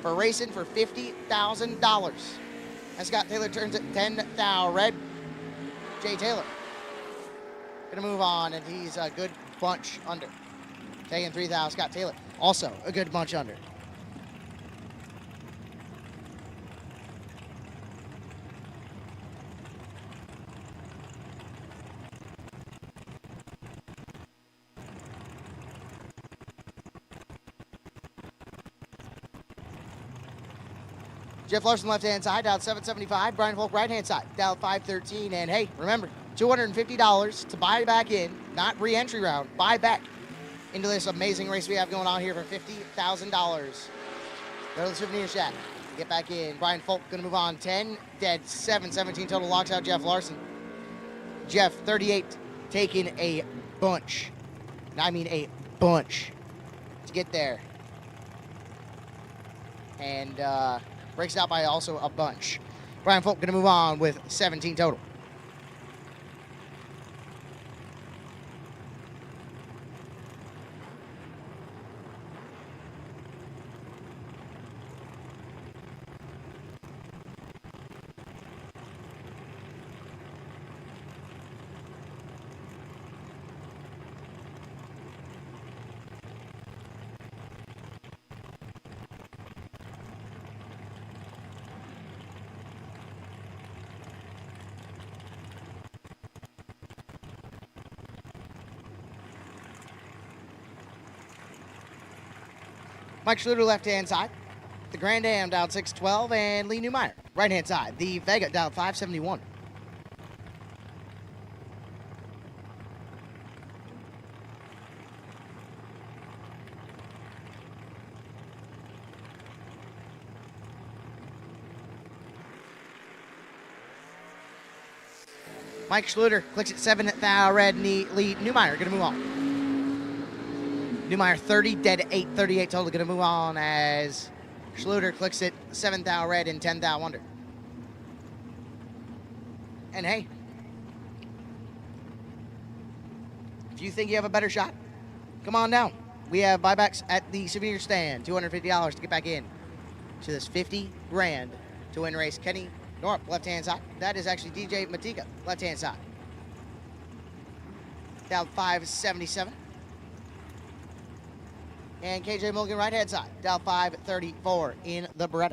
for racing for $50,000. And Scott Taylor turns it 10 thou red. Jay Taylor gonna move on, and he's a good bunch under. Taking 3 thou. Scott Taylor also a good bunch under. Jeff Larson, left-hand side, down 775. Brian Folk, right-hand side, down 513. And hey, remember, $250 to buy back in, not re-entry round, buy back into this amazing race we have going on here for $50,000. Go to the souvenir shack, get back in. Brian Folk gonna move on, 10 dead, 717 total, locks out Jeff Larson. Jeff, 38, taking a bunch. And I mean a bunch to get there. And breaks it out by also a bunch. Brian Folk gonna move on with 17 total. Mike Schluter, left-hand side. The Grand Am down 612, and Lee Newmeyer, right-hand side. The Vega down 571. Mike Schluter clicks at 7 thou red, Lee Newmeyer gonna move on. Newmeyer 30, dead 838 total, gonna move on as Schluter clicks it 7 thou red and 10 thou under. And hey, if you think you have a better shot, come on down. We have buybacks at the souvenir stand, $250 to get back in to this 50 grand to win race. Kenny Norp, left-hand side. That is actually DJ Matika, left-hand side. Down 577. And KJ Mulligan, right-hand side, down 534 in the Beretta.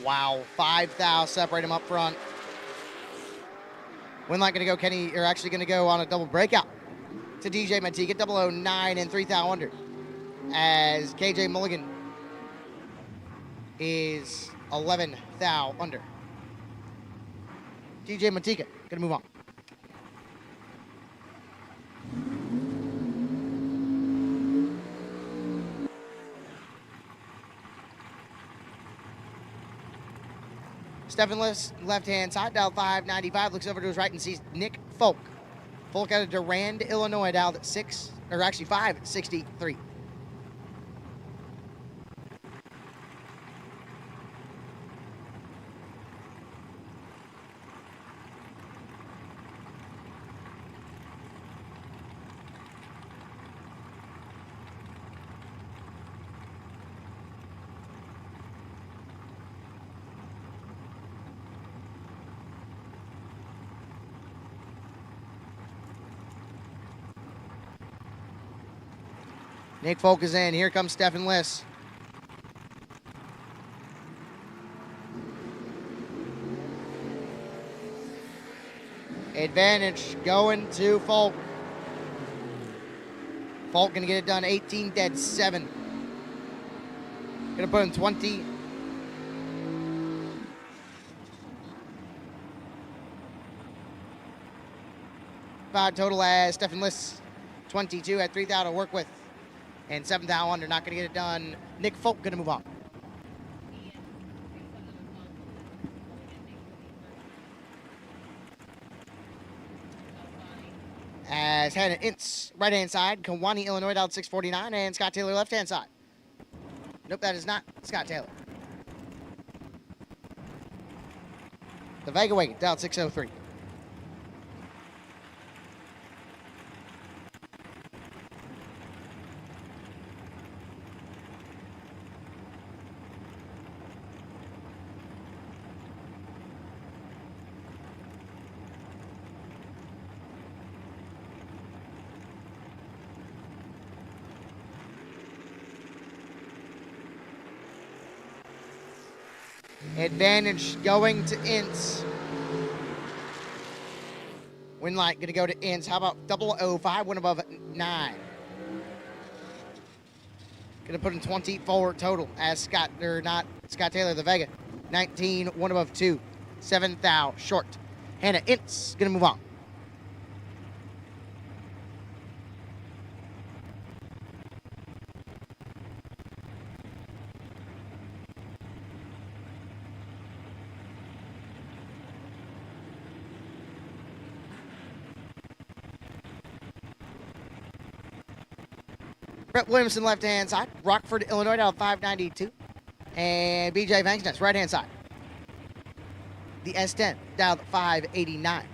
Wow, 5 thou separate him up front. Win light gonna go Kenny, or actually gonna go on a double breakout to DJ Matika, 009 and 3 thou under. As KJ Mulligan is 11 thou under. DJ Matika gonna move on. Stephen left-hand side, dial 595, looks over to his right and sees Nick Folk. Folk out of Durand, Illinois, dialed at 563. Nick Folk is in. Here comes Stefan Liss. Advantage going to Folk. Folk gonna get it done 18 dead 7. Gonna put in 20. Total as Stefan Liss 22 at 3 thou to work with. And 7 thou under, not gonna get it done. Nick Folk gonna move on. As Hannah Ince, right-hand side, Kewanee, Illinois, dialed 649, and Scott Taylor, left-hand side. Nope, that is not Scott Taylor. The Vega Wagon, dialed 603. Advantage going to Ince. Win light going to go to Ince. How about 005, one above 9. Going to put in 24 total as Scott Taylor, the Vega. 19, one above 2. 7 thou short. Hannah Ince going to move on. Brett Williamson, left-hand side. Rockford, Illinois, dial 592. And BJ Vangsness, right-hand side. The S10, dial 589.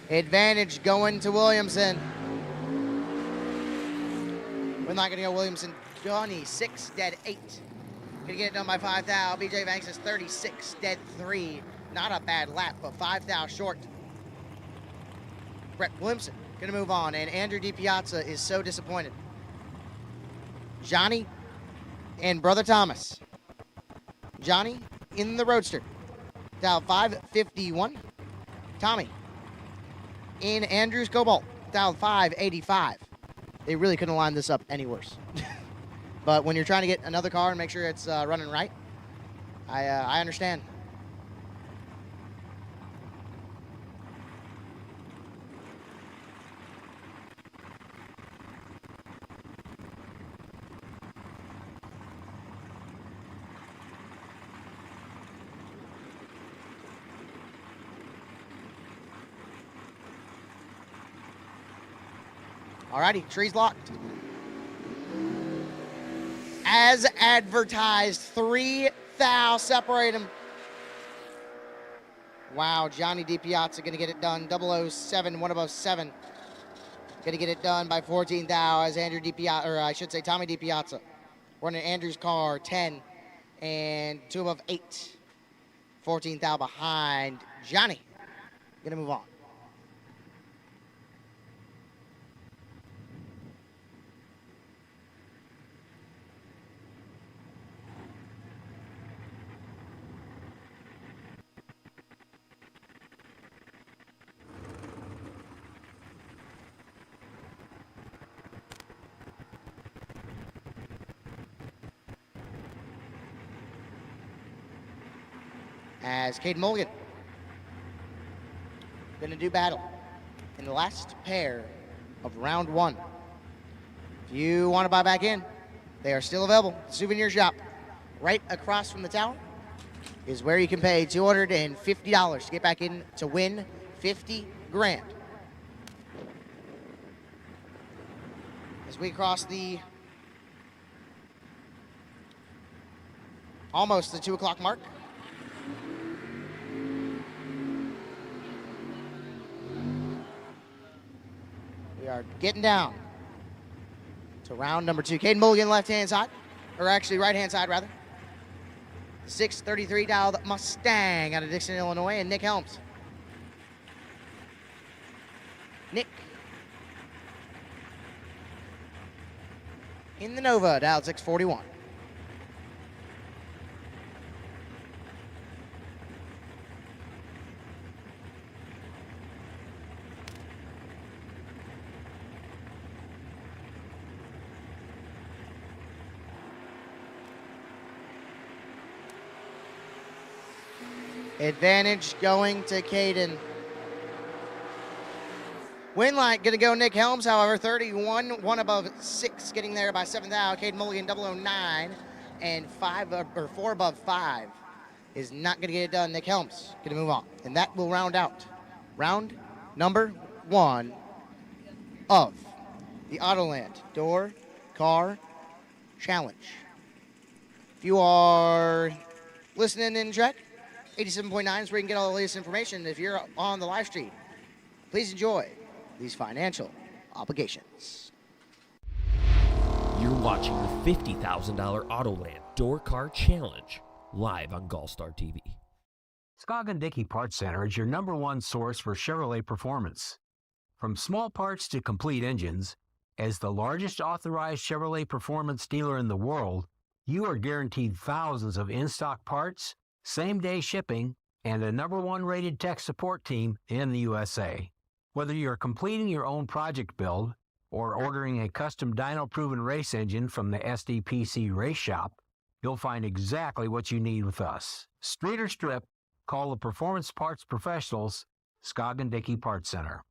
Advantage going to Williamson. We're not going to go Williamson. 26, dead 8. Going to get it done by 5 thou. BJ Banks is 36, dead 3. Not a bad lap, but 5 thou short. Brett Williamson going to move on, and Andrew DiPiazza is so disappointed. Johnny and Brother Thomas. Johnny in the Roadster. Dial 551. Tommy in Andrews Cobalt. Dial 585. They really couldn't line this up any worse. But when you're trying to get another car and make sure it's running right, I understand. Alrighty, trees locked. As advertised, 3 thou separate them. Wow, Johnny DiPiazza gonna get it done. 007, one above 7. Gonna get it done by 14 thou as Andrew DiPiazza, or I should say Tommy DiPiazza. Running Andrew's car, 10 and 2 above 8. 14 thou behind Johnny. Gonna move on. As Cade Mulligan going to do battle in the last pair of round 1. If you want to buy back in, they are still available. Souvenir shop right across from the tower is where you can pay $250 to get back in to win 50 grand. As we cross the almost the 2 o'clock mark. We are getting down to round number 2. Caden Mulligan, left-hand side, or actually right-hand side, rather. 633 dialed Mustang out of Dixon, Illinois, and Nick Helms. Nick in the Nova, dialed 641. Advantage going to Caden. Win light going to go Nick Helms, however, 31, 1 above 6, getting there by 7th out. Caden Mulligan, 009, and 4 above 5 is not going to get it done. Nick Helms going to move on, and that will round out round number 1 of the Autoland Door Car Challenge. If you are listening in track, 87.9 is where you can get all the latest information. If you're on the live stream, please enjoy these financial obligations. You're watching the $50,000 Autoland Door Car Challenge live on GallStar TV. Scoggin Dickey Parts Center is your #1 source for Chevrolet performance. From small parts to complete engines, as the largest authorized Chevrolet performance dealer in the world, you are guaranteed thousands of in-stock parts, same-day shipping, and a #1 rated tech support team in the USA. Whether you're completing your own project build or ordering a custom dyno-proven race engine from the SDPC Race Shop, you'll find exactly what you need with us. Street or strip, call the Performance Parts Professionals, Scoggin Dickey Parts Center.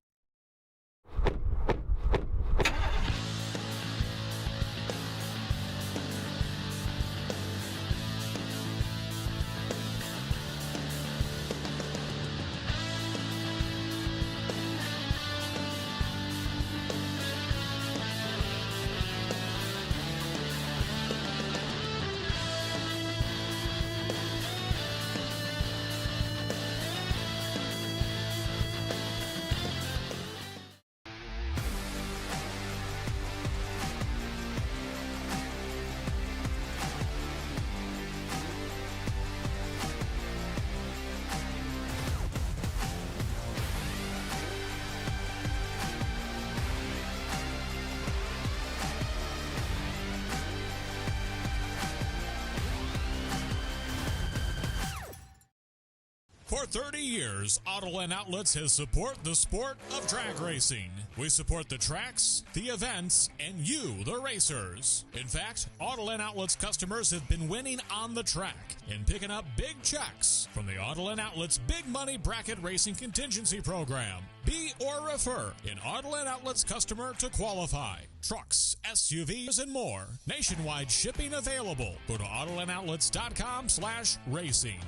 For 30 years, Autoland Outlets has supported the sport of drag racing. We support the tracks, the events, and you, the racers. In fact, Autoland Outlets customers have been winning on the track and picking up big checks from the Autoland Outlets Big Money Bracket Racing Contingency Program. Be or refer an Autoland Outlets customer to qualify. Trucks, SUVs, and more. Nationwide shipping available. Go to AutolandOutlets.com/racing.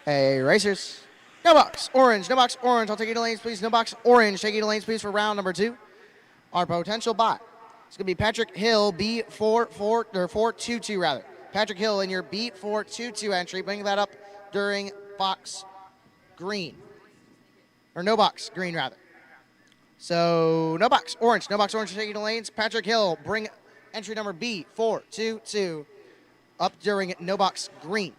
Hey, racers. No box, orange, no box, orange. I'll take you to lanes, please. No box, orange. Take you to lanes, please, for round number 2. Our potential bot. It's going to be Patrick Hill, B422 rather. Patrick Hill in your B422 entry. Bring that up during box green. Or no box green, rather. So, no box, orange. No box, orange. Take you to lanes. Patrick Hill, bring entry number B422 up during no box green.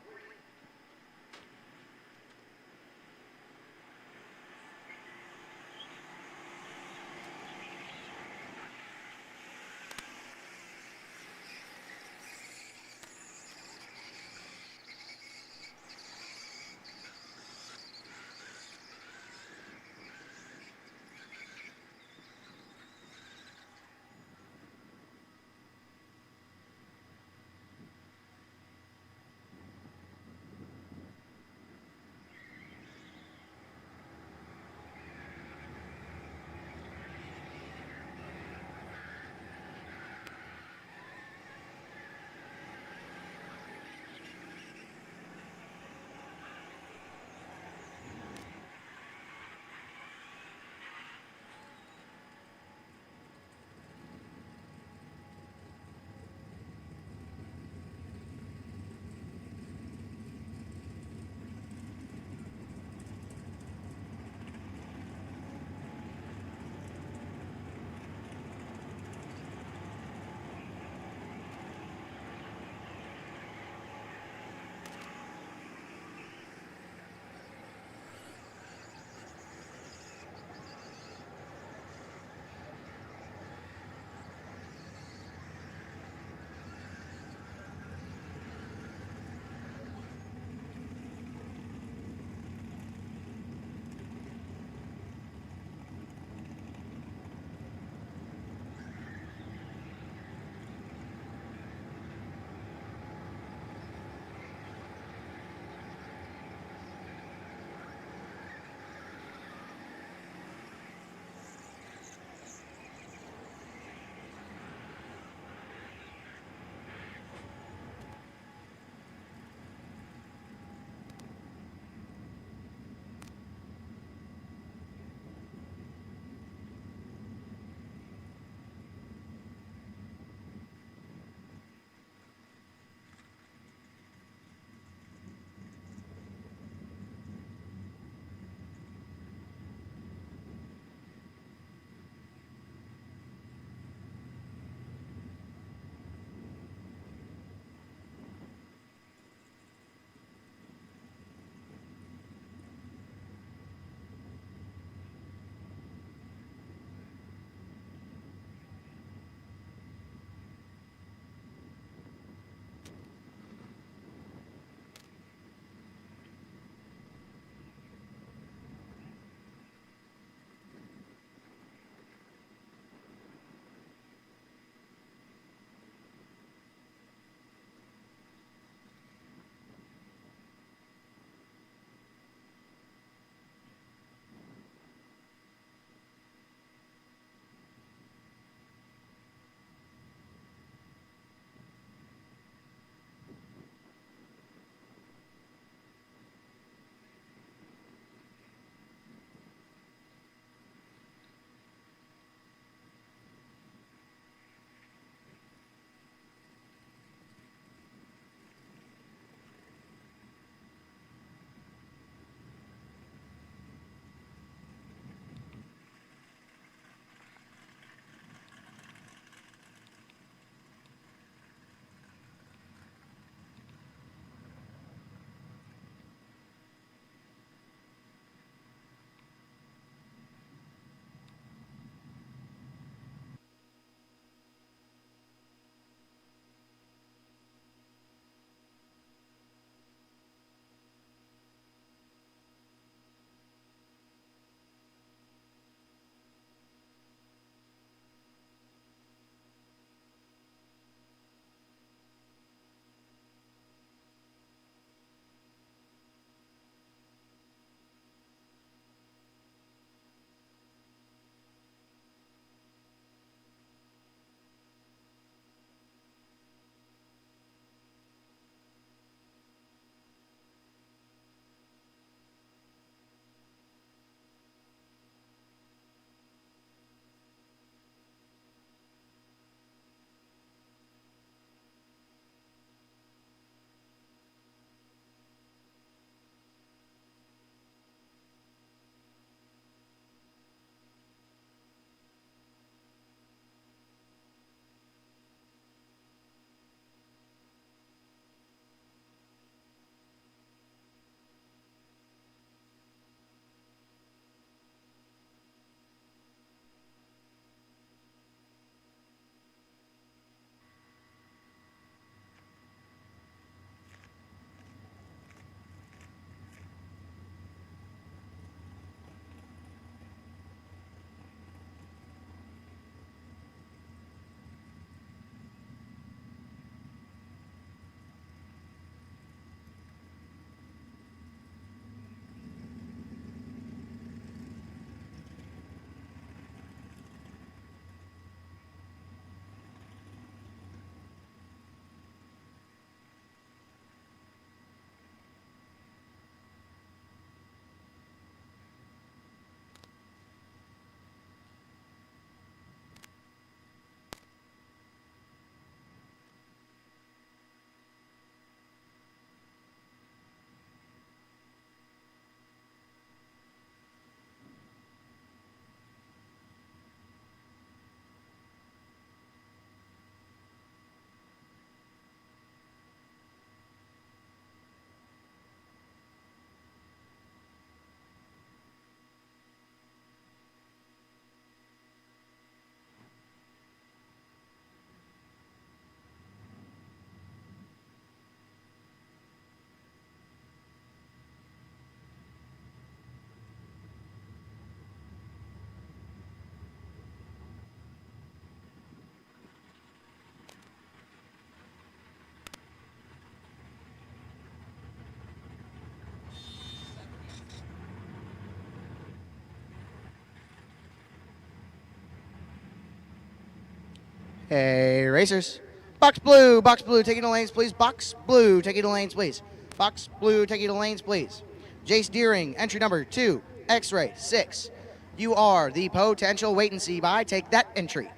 Hey, racers. Box blue, taking the lanes, please. Box blue, taking the lanes, please. Box blue, taking the lanes, please. Jace Deering, entry number 2, X-ray 6. You are the potential wait and see by. Take that entry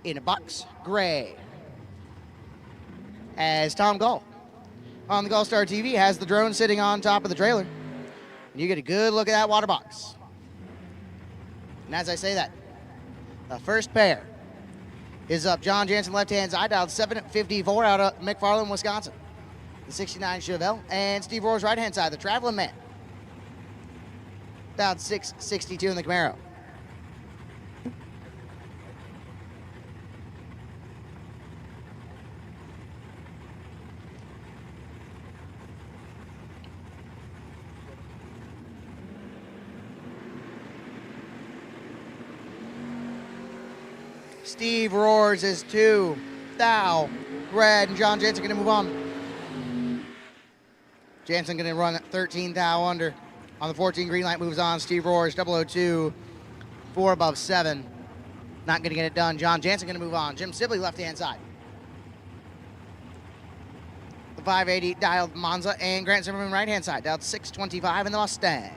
in a box gray. As Tom Gall on the GallStar TV has the drone sitting on top of the trailer. And you get a good look at that water box. And as I say that, the first pair is up. John Jansen, left-hand side, dialed 754 out of McFarland, Wisconsin. The 69 Chevelle. And Steve Rohr's right-hand side, the Traveling Man. Dialed 662 in the Camaro. Steve Roars is 2. Thou, Red, and John Jansen going to move on. Jansen going to run 13 thou under. On the 14, green light moves on. Steve Roars, 002, 4 above 7. Not going to get it done. John Jansen going to move on. Jim Sibley, left-hand side. The 580 dialed Monza, and Grant Zimmerman, right-hand side, dialed 625 in the Mustang.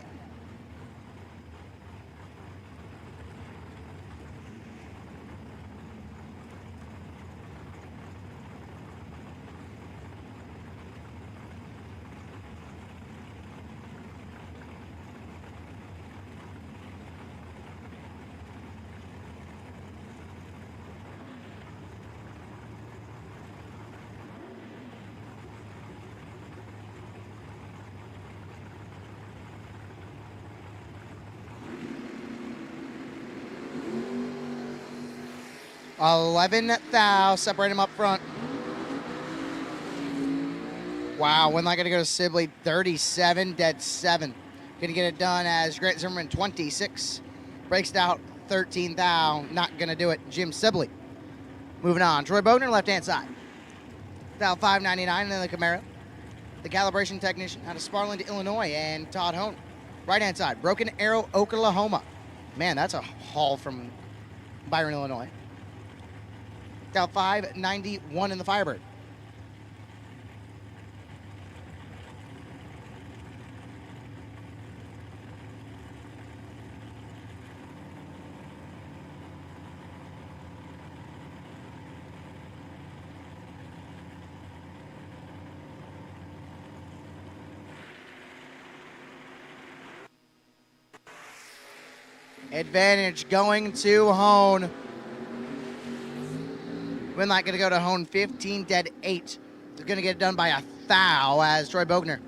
$11,000, separate him up front. Wow, when I got to go to Sibley, 37, dead 7. Gonna get it done as Grant Zimmerman, 26. Breaks it out, 13,000, not gonna do it. Jim Sibley. Moving on, Troy Bogner, left-hand side. Dial 599 in the Camaro. The calibration technician out of Sparland, Illinois, and Todd Hone. Right-hand side, Broken Arrow, Oklahoma. Man, that's a haul from Byron, Illinois. Dial 591 in the Firebird. Advantage going to Hone. Win light going to go to Hone, 15, dead 8. They're going to get it done by a thou as Troy Bogner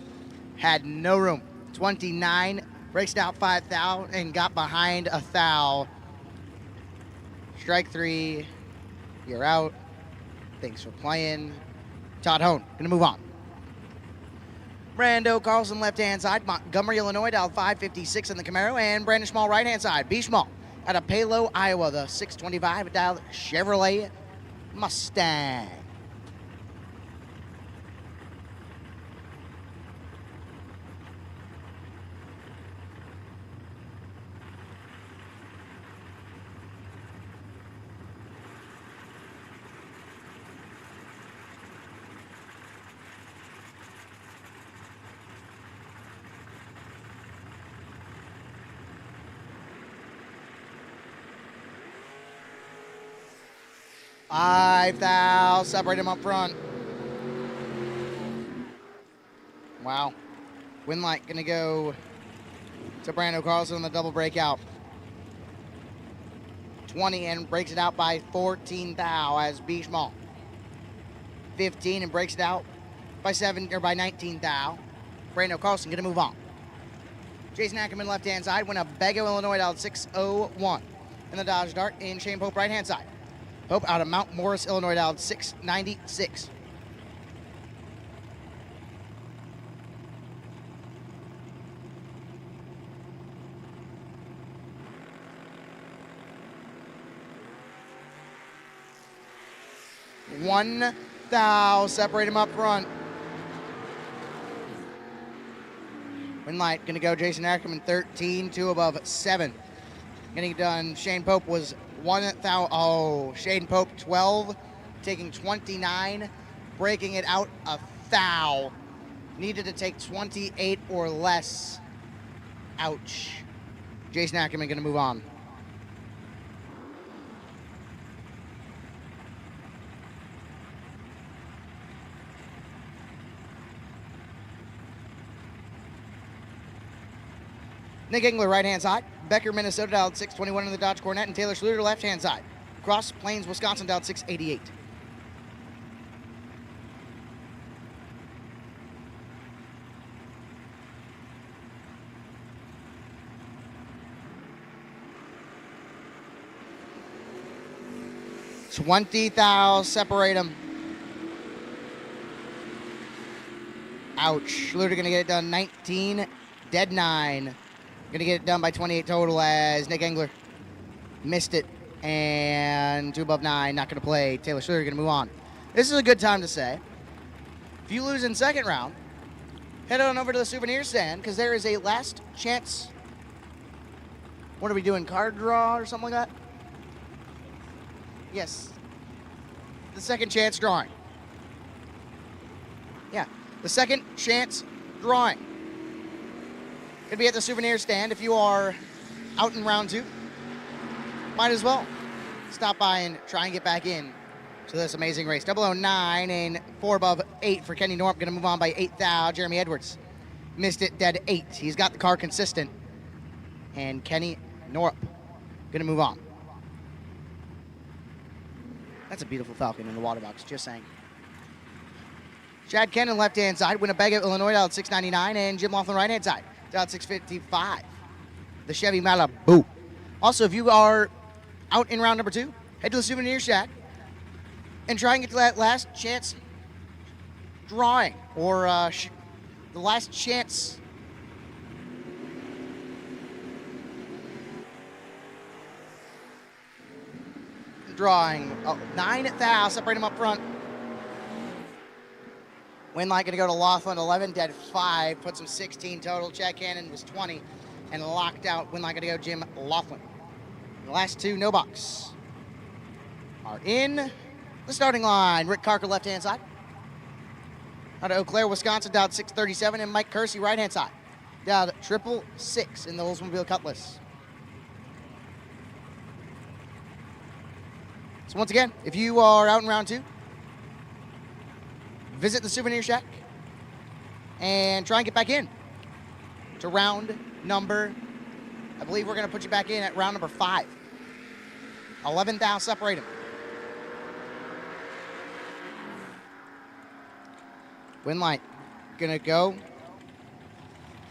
had no room. 29, breaks it out 5 thou and got behind a thou. Strike 3, you're out. Thanks for playing. Todd Hone, going to move on. Brando Carlson, left-hand side. Montgomery, Illinois, dialed 556 in the Camaro. And Brandon Schmall, right-hand side. B. Schmall out of Palo, Iowa. The 625 dialed Chevrolet Mustang. $5,000, separate him up front. Wow. Win light gonna go to Brando Carlson on the double breakout. 20 and breaks it out by 14 thou as B. Schmall. 15 and breaks it out by 19 thou. Brando Carlson gonna move on. Jason Ackerman, left-hand side, Winnebago, Illinois, dialed 601. And the Dodge Dart in Shane Pope, right-hand side. Pope out of Mount Morris, Illinois, dialed 696. One thou, separate him up front. Win light gonna go Jason Ackerman, 13, 2 above 7. Getting it done, Shane Pope was 1,000. Oh, Shane Pope 12, taking 29, breaking it out a foul. Needed to take 28 or less. Ouch. Jason Ackerman going to move on. Nick Engler, right-hand side. Becker, Minnesota, dialed 621 in the Dodge Coronet. And Taylor Schluter, left-hand side. Cross Plains, Wisconsin, dialed 688. $20,000, separate them. Ouch. Schluter going to get it done 19, dead 9. Going to get it done by 28 total as Nick Engler missed it. And 2 above 9, not going to play. Taylor Schluter going to move on. This is a good time to say, if you lose in second round, head on over to the souvenir stand because there is a last chance. What are we doing, card draw or something like that? Yes. The second chance drawing. Yeah, the second chance drawing. Could be at the souvenir stand. If you are out in round 2, might as well stop by and try and get back in to this amazing race. 009 and 4 above 8 for Kenny Norp. Going to move on by 8 thou. Jeremy Edwards missed it, dead 8. He's got the car consistent. And Kenny Norp going to move on. That's a beautiful Falcon in the water box, just saying. Chad Kennan, left-hand side. Winnebago, Illinois, dialed 699. And Jim Laughlin, right-hand side, dialed 655. The Chevy Malibu. Also, if you are out in round number 2, head to the souvenir shack and try and get to that last chance drawing or the last chance drawing. 9 thou, separate them up front. Win light going to go to Laughlin, 11, dead 5, puts him 16 total. Chad Cannon was 20 and locked out. Win light going to go Jim Laughlin. The last 2 no box are in the starting line. Rick Carker, left-hand side. Out of Eau Claire, Wisconsin, dialed 637, and Mike Kersey, right-hand side, dialed 666 in the Oldsmobile Cutlass. So once again, if you are out in round 2, visit the souvenir shack and try and get back in to round number, I believe we're going to put you back in at round number 5. 11 thou, separate them. Win light going to go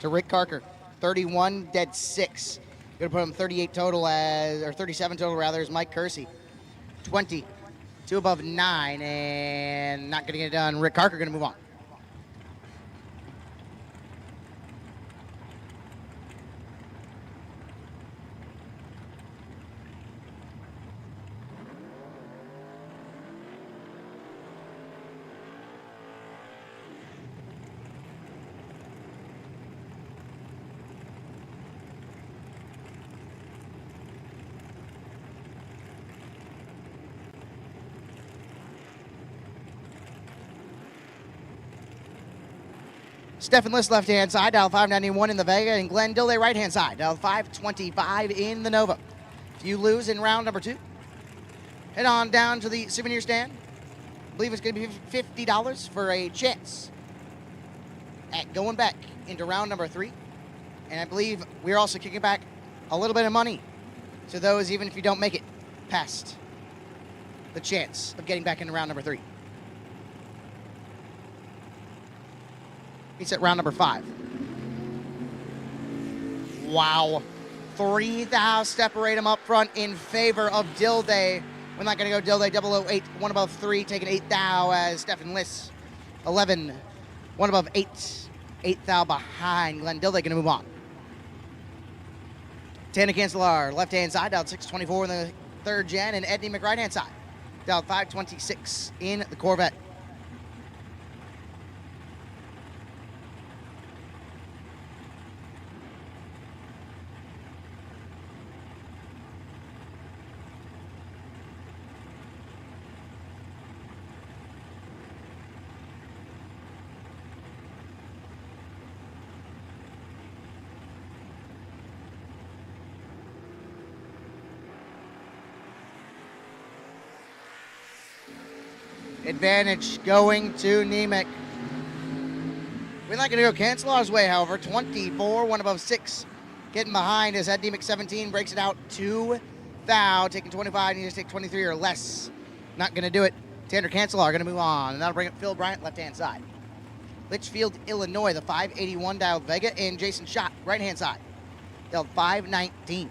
to Rick Carker, 31, dead 6. Going to put him 38 total as, or 37 total rather, as Mike Kersey. 20, 2 above 9, and not going to get it done. Rick Carker going to move on. Stephen List, left-hand side, dial 591 in the Vega, and Glenn Dillay, right-hand side, dial 525 in the Nova. If you lose in round number 2, head on down to the souvenir stand. I believe it's going to be $50 for a chance at going back into round number 3. And I believe we're also kicking back a little bit of money to those, even if you don't make it past the chance of getting back into round number 3. He's at round number 5. Wow. 3 thou, separate him up front in favor of Dilday. We're not going to go Dilday, 008, 1 above 3, taking 8 thou as Stephen Liss. 11, 1 above 8, 8 thou behind Glenn Dilday, going to move on. Tana Cancelar, left-hand side, dialed 624 in the 3rd gen, and Edney Mc, right-hand side, dialed 526 in the Corvette. Advantage going to Nemec. We're not going to go Cancelar's way, however. 24, one above 6. Getting behind is at Nemec 17, breaks it out to Thou, taking 25, needs to take 23 or less. Not going to do it. Tanner Cancelar going to move on, and that'll bring up Phil Bryant, left-hand side. Litchfield, Illinois, the 581 dialed Vega, and Jason Schott, right-hand side. Dialed 519.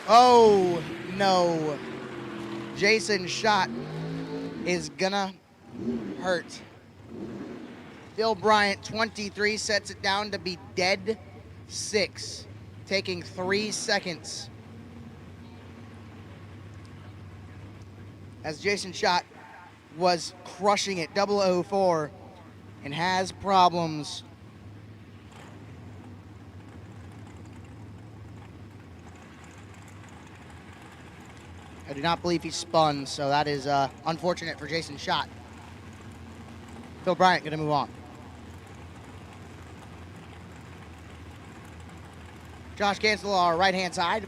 Oh, no. Jason Schott is gonna hurt. Phil Bryant, 23, sets it down to be dead 6, taking 3 seconds. As Jason Schott was crushing it, 004, and has problems. I do not believe he spun, so that is unfortunate for Jason Schott. Phil Bryant going to move on. Josh Cancelar, right-hand side.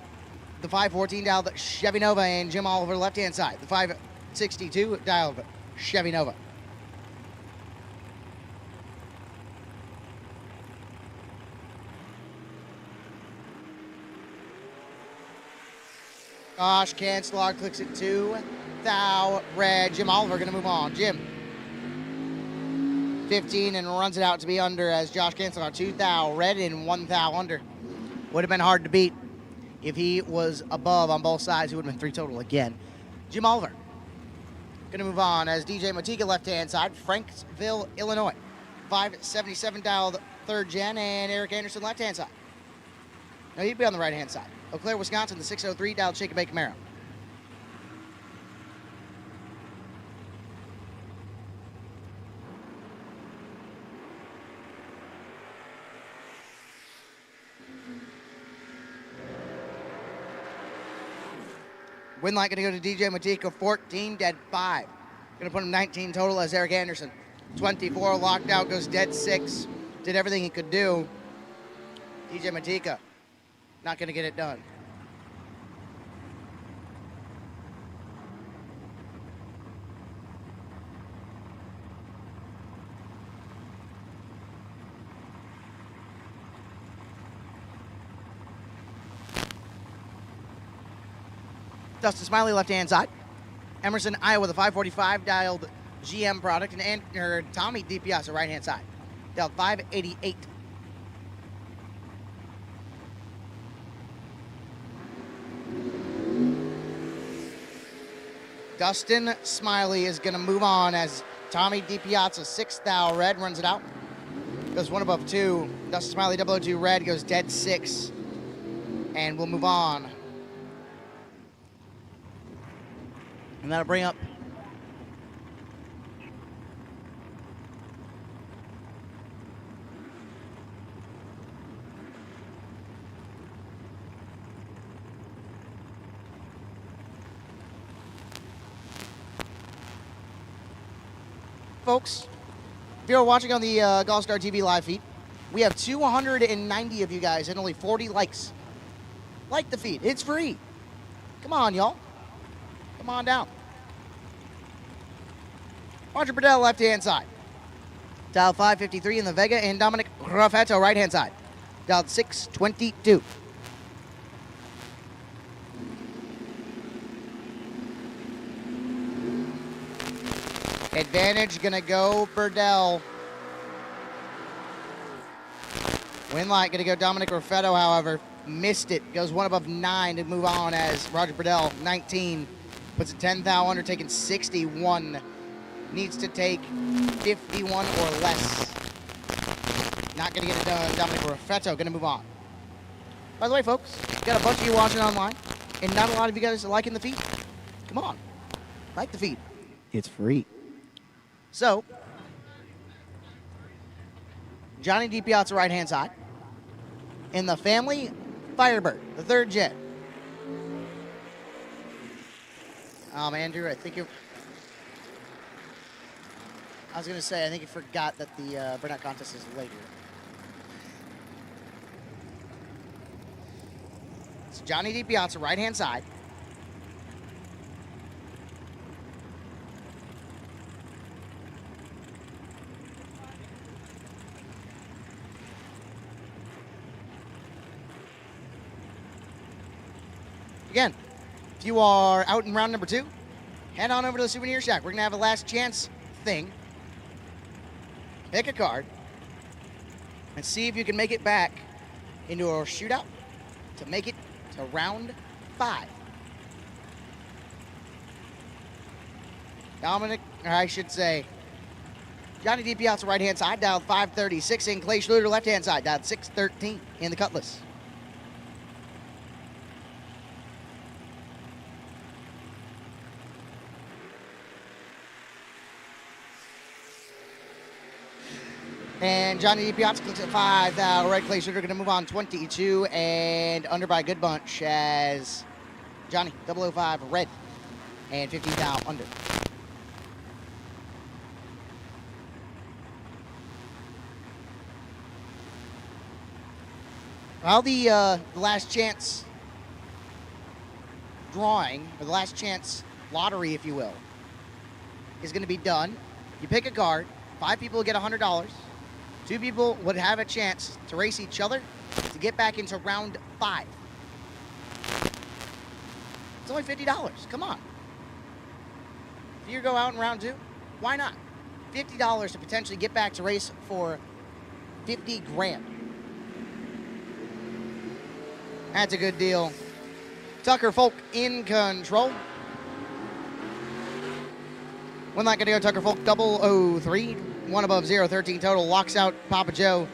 The 514 dialed Chevy Nova, and Jim Oliver, left-hand side. The 562 dialed Chevy Nova. Josh Cancelar clicks it to Thou, red. Jim Oliver going to move on. Jim, 15, and runs it out to be under as Josh Cancelar, 2 Thou, red, and 1 Thou under. Would have been hard to beat if he was above on both sides. He would have been 3 total again. Jim Oliver going to move on as DJ Matika, left-hand side. Franksville, Illinois, 577 dialed 3rd gen, and Eric Anderson, left-hand side. No, he'd be on the right-hand side. Eau Claire, Wisconsin, the 603 dialed Jacob A. Camaro. Win light going to go to DJ Matika, 14, dead 5. Going to put him 19 total as Eric Anderson. 24, locked out, goes dead 6. Did everything he could do. DJ Matika not going to get it done. Dustin Smiley, left-hand side. Emerson, Iowa, the 545 dialed GM product, and Tommy DiPiazza, right-hand side. Dialed 588. Dustin Smiley is going to move on as Tommy DiPiazza, 6 Thou, red, runs it out. Goes 1 above 2. Dustin Smiley, 002, red, goes dead 6. And we'll move on. And that'll bring up folks, if you're watching on the GallStar TV live feed, we have 290 of you guys and only 40 likes. Like the feed. It's free. Come on, y'all. Come on down. Roger Burdell, left-hand side. Dial 553 in the Vega, and Dominic Raffetto, right-hand side. Dialed 622. Advantage gonna go Burdell. Win light gonna go Dominic Raffetto, however. Missed it. Goes 1 above 9 to move on as Roger Burdell, 19. Puts a 10 Thou under, taking 61. Needs to take 51 or less. Not going to get it done. Dominic Raffetto going to move on. By the way, folks, got a bunch of you watching online, and not a lot of you guys are liking the feed. Come on. Like the feed. It's free. So, Johnny DiPiazza right-hand side. In the family, Firebird, the third gen. Andrew, I think you... I was going to say, I think you forgot that the burnout contest is later. It's Johnny DiPiazza, right-hand side. Again, if you are out in round number 2, head on over to the souvenir shack. We're going to have a last chance thing. Pick a card and see if you can make it back into a shootout to make it to round 5. Dominic, or I should say, Johnny DiPiazza right-hand side, dialed 536 in. Clay Schluter left-hand side, dialed 613 in the Cutlass. And Johnny DiPiazza clicks at 5. Red Clay Sugar going to move on 22 and under by a good bunch as Johnny 005 red and 15 down under. Well, the last chance drawing, or the last chance lottery, if you will, is going to be done. You pick a card. 5 people get $100. 2 people would have a chance to race each other to get back into round 5. It's only $50. Come on. If you go out in round 2, why not? $50 to potentially get back to race for 50 grand. That's a good deal. Tucker Folk in control. One not going to go Tucker Folk 003. 1 above 0, 13 total. Locks out Papa Joe.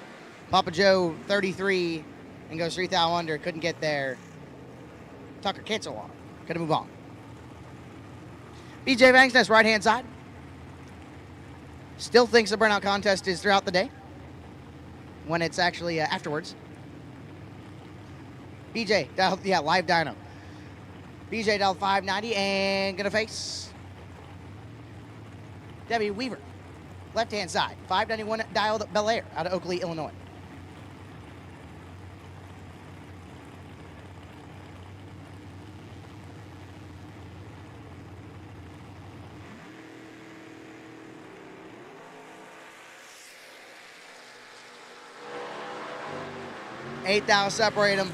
Papa Joe 33 and goes 3 thou under. Couldn't get there. Tucker cancel on. Gonna move on. BJ Vangsness right hand side. Still thinks the burnout contest is throughout the day when it's actually afterwards. BJ, live dyno. BJ dialed 590 and gonna face Debbie Weaver. Left-hand side, 591 dialed Bel Air out of Oakley, Illinois. $8 thou separate them.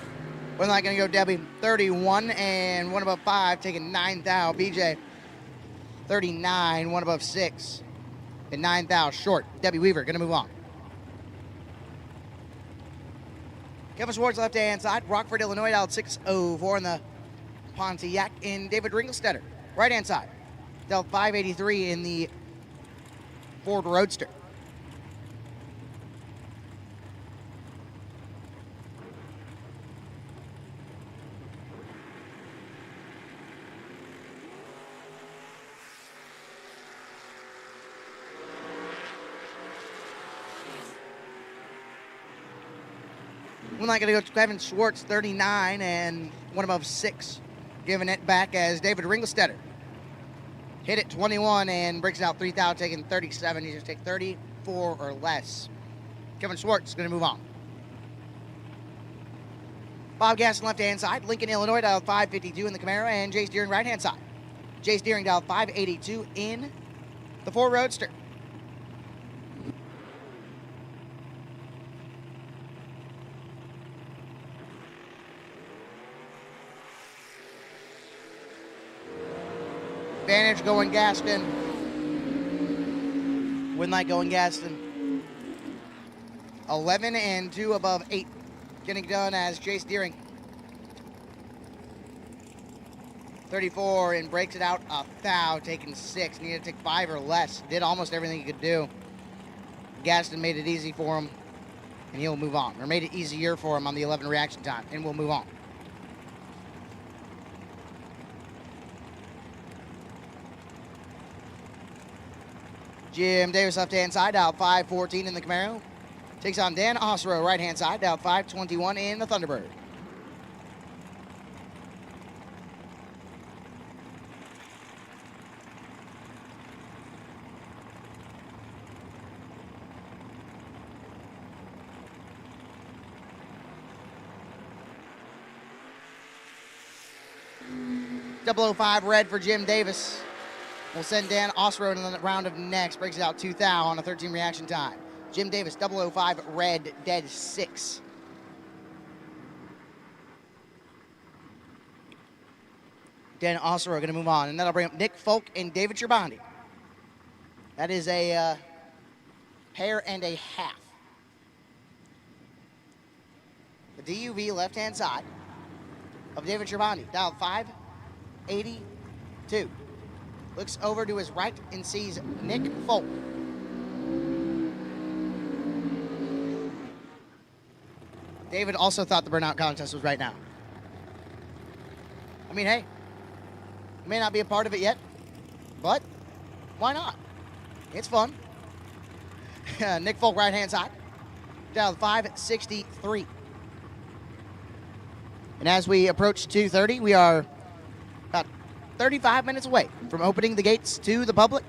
We're not going to go Debbie. 31 and 1 above 5, taking 9 thou. BJ, 39, 1 above 6. And 9 thou short. Debbie Weaver going to move on. Kevin Schwartz left-hand side. Rockford, Illinois, dialed 604 in the Pontiac. And David Ringelstetter, right-hand side. Dialed 583 in the Ford Roadster. We're not going to go to Kevin Schwartz, 39 and 1 above 6. Giving it back as David Ringelstetter. Hit it 21 and breaks it out 3 thou, taking 37. He's going to take 34 or less. Kevin Schwartz is going to move on. Bob Gaston left-hand side. Lincoln, Illinois, dialed 552 in the Camaro. And Jace Deering right-hand side. Jace Deering dialed 582 in the Ford Roadster. Advantage going Gaston. Win light going Gaston. 11 and 2 above 8. Getting done as Jace Deering. 34 and breaks it out a thou, taking 6. Needed to take 5 or less. Did almost everything he could do. Gaston made it easy for him, and he'll move on. Or made it easier for him on the 11 reaction time, and we'll move on. Jim Davis left-hand side, out 514 in the Camaro. Takes on Dan Osro, right-hand side, down 5:21 in the Thunderbird. .005 red for Jim Davis. We'll send Dan Osro in the round of next. Breaks it out 2 thou on a 13 reaction time. Jim Davis, 005 red, dead 6. Dan Osro are going to move on, and that'll bring up Nick Folk and David Trabandi. That is a pair and a half. The DUV left-hand side of David Trabandi, dial 582. Looks over to his right and sees Nick Folk. David also thought the burnout contest was right now. I mean, hey, he may not be a part of it yet, but why not? It's fun. Nick Folk, right-hand side, dial 563. And as we approach 2:30, we are about 35 minutes away from opening the gates to the public.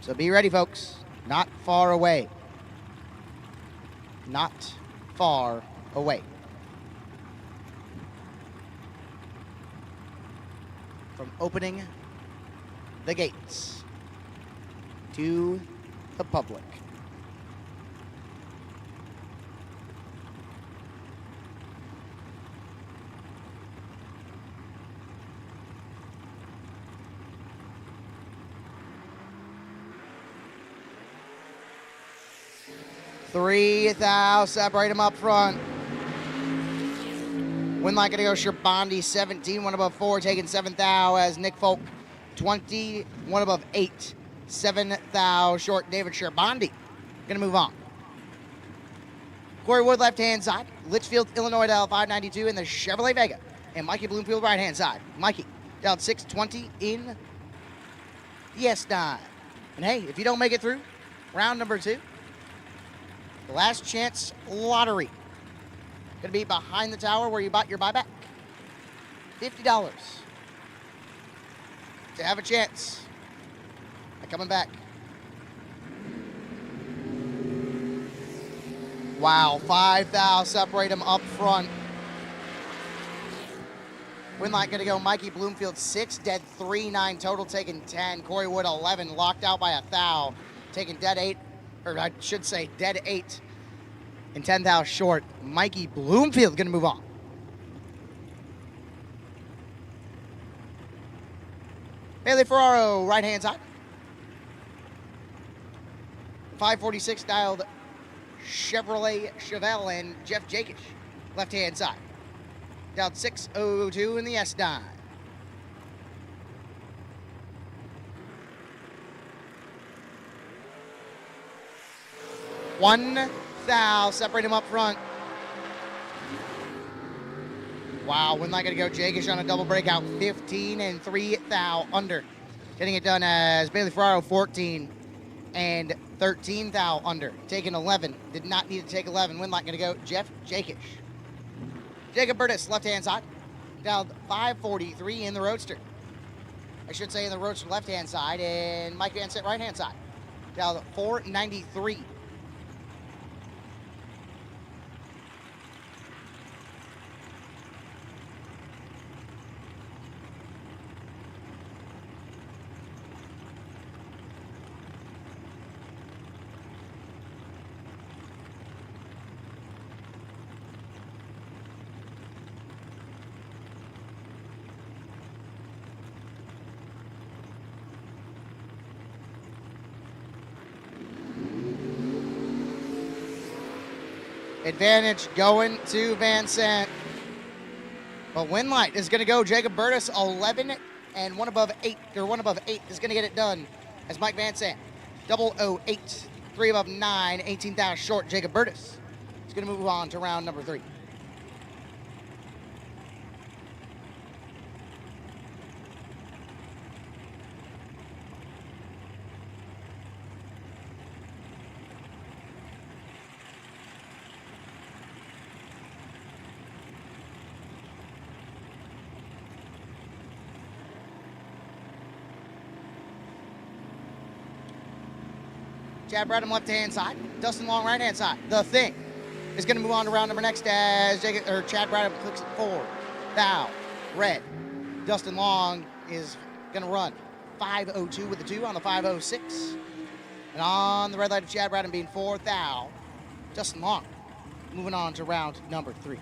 So be ready, folks. Not far away. Not far away. From opening the gates to the public. Three thou, separate them up front. Winlight gonna go Trabandi 17, 1 above 4, taking 7 thou as Nick Folk 20, 1 above 8, 7 thou short. David Trabandi gonna move on. Corey Wood left-hand side, Litchfield, Illinois, dial 592 in the Chevrolet Vega, and Mikey Bloomfield right-hand side. Mikey dial 620 in the S9. And hey, if you don't make it through round number 2, the last chance lottery. Gonna be behind the tower where you bought your buyback. $50 to have a chance at coming back. Wow, 5 thou, separate them up front. Winlight gonna go Mikey Bloomfield 6, dead 3, 9 total, taking 10. Corey Wood 11, locked out by a thou, taking dead 8. Or I should say dead 8 and 10 thou short. Mikey Bloomfield gonna move on. Bailey Ferraro, right hand side. 546 dialed Chevrolet Chevelle and Jeff Jakish, left hand side. Dialed 602 in the S9. One thou, separate him up front. Wow, Winlight gonna go Jakish on a double breakout, 15 and 3 thou under. Getting it done as Bailey Ferraro 14 and 13 thou under. Taking 11, did not need to take 11. Winlight gonna go Jeff Jakish. Jacob Burtis, left hand side, dialed 543 in the Roadster. I should say in the Roadster left hand side, and Mike Van Sant right hand side, dialed 493. Advantage going to Van Sant. But Winlight is going to go Jacob Burtis 11 and 1 above 8, or 1 above 8 is going to get it done as Mike Van Sant. 008, 3 above 9, 18 thou short. Jacob Burtis is going to move on to round number 3. Chad Bradham left-hand side. Dustin Long right-hand side. The Thing is going to move on to round number next as Chad Bradham clicks it forward. Thou, red. Dustin Long is going to run 5:02 with the 2 on the 5:06. And on the red light of Chad Bradham being 4, Thou, Dustin Long moving on to round number 3.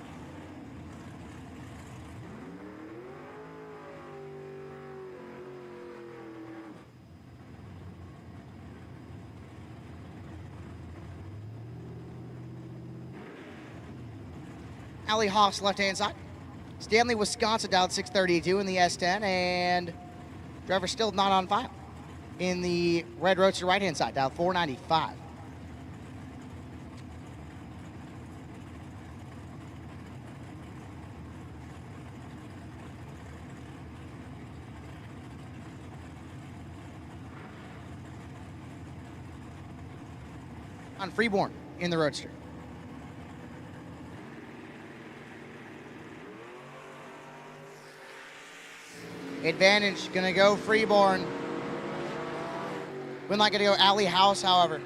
Allie Hoff's left-hand side. Stanley, Wisconsin dialed 632 in the S10, and driver still not on file. In the red Roadster right-hand side, dialed 495. On Freeborn in the Roadster. Advantage gonna go Freeborn. We're not gonna go Allie House, however.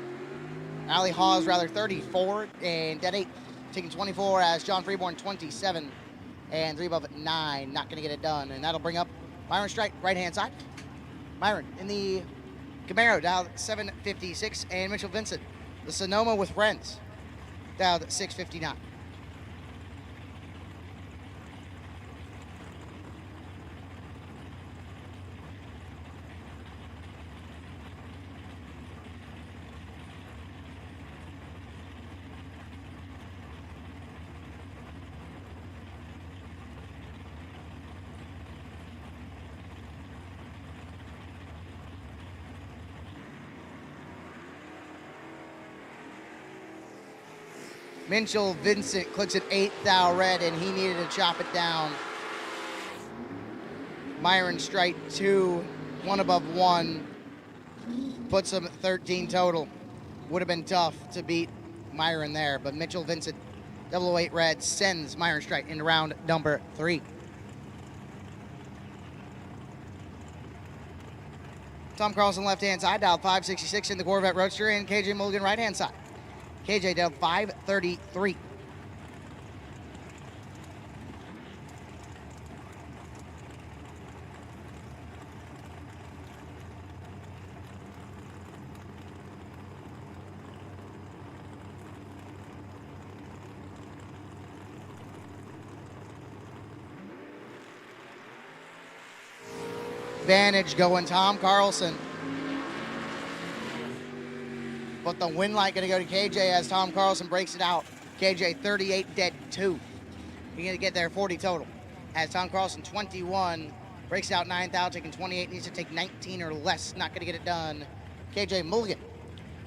Allie Hawes rather 34 and dead 8 taking 24 as John Freeborn 27 and 3 above 9. Not gonna get it done, and that'll bring up Byron Strike right hand side. Byron in the Camaro dialed 756 and Mitchell Vincent the Sonoma with Friends dialed 659. Mitchell Vincent clicks at 8 thou red, and he needed to chop it down. Myron Strite 2, 1 above 1, puts him at 13 total. Would have been tough to beat Myron there, but Mitchell Vincent, 008 red, sends Myron Strite into round number 3. Tom Carlson left-hand side, dialed 566 in the Corvette Roadster, and KJ Mulligan right-hand side. KJ dialed 533. Advantage going Tom Carlson. But the win light going to go to KJ as Tom Carlson breaks it out. KJ 38 dead 2. You're going to get there 40 total. As Tom Carlson 21 breaks out 9,000, taking 28, needs to take 19 or less. Not going to get it done. KJ Mulligan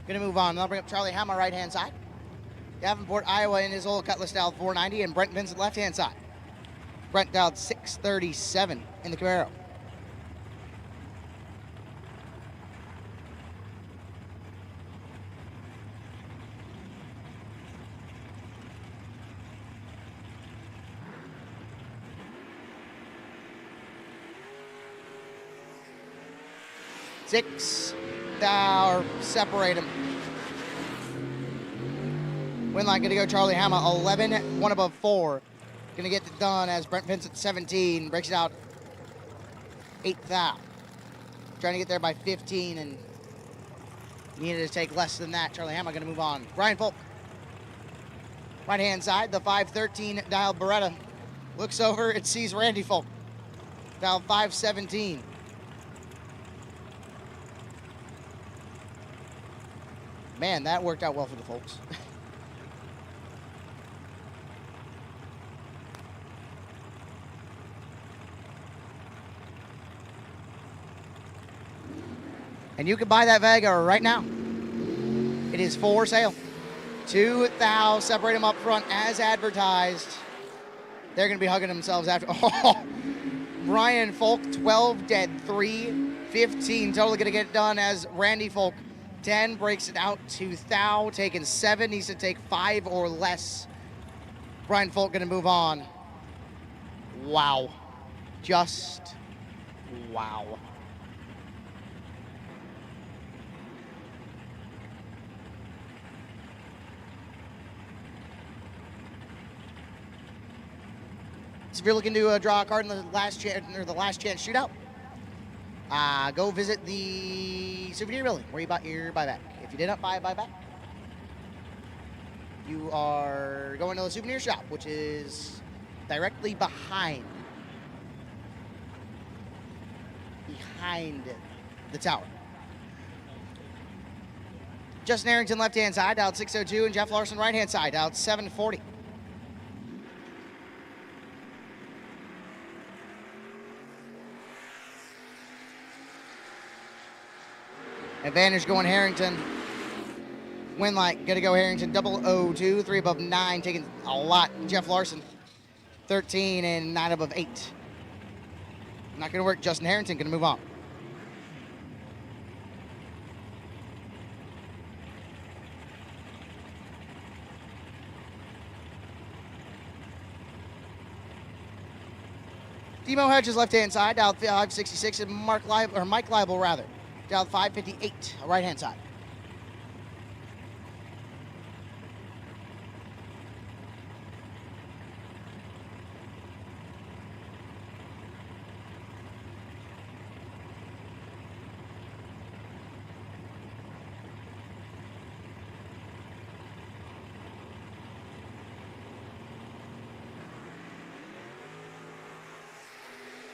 going to move on. They'll bring up Charlie Hammer right hand side. Davenport, Iowa in his old Cutlass dialed 490, and Brent Vincent left hand side. Brent dialed 637 in the Camaro. Six, or separate him. Win line gonna go Charlie Hammer, 11, 1 above 4. Gonna get it done as Brent Vincent 17, breaks it out 8 thou. Trying to get there by 15 and needed to take less than that. Charlie Hammer gonna move on. Brian Folk, right hand side, the 513 dialed Beretta. Looks over, it sees Randy Folk, dialed 517. Man, that worked out well for the folks. And you can buy that Vega right now. It is for sale. 2 thou, separate them up front as advertised. They're going to be hugging themselves after. Oh, Brian Folk, 12 dead 3, 15 totally going to get it done as Randy Folk 10 breaks it out to thou, taking 7, needs to take 5 or less. Brian Folk gonna move on. Wow. Just wow. So if you're looking to draw a card in the last chance shootout, go visit the souvenir building where you bought your buyback. If you did not buy a buyback, you are going to the souvenir shop, which is directly behind the tower. Justin Harrington, left-hand side, dialed 602, and Jeff Larson, right-hand side, dialed 740. Advantage going Harrington. Win light, gonna go Harrington, 002, 3 above 9, taking a lot. Jeff Larson, 13 and 9 above 8. Not gonna work. Justin Harrington gonna move on. Demo Hedges, left-hand side, dialed 566, and Mike Leibel, rather, dialed 558, right-hand side.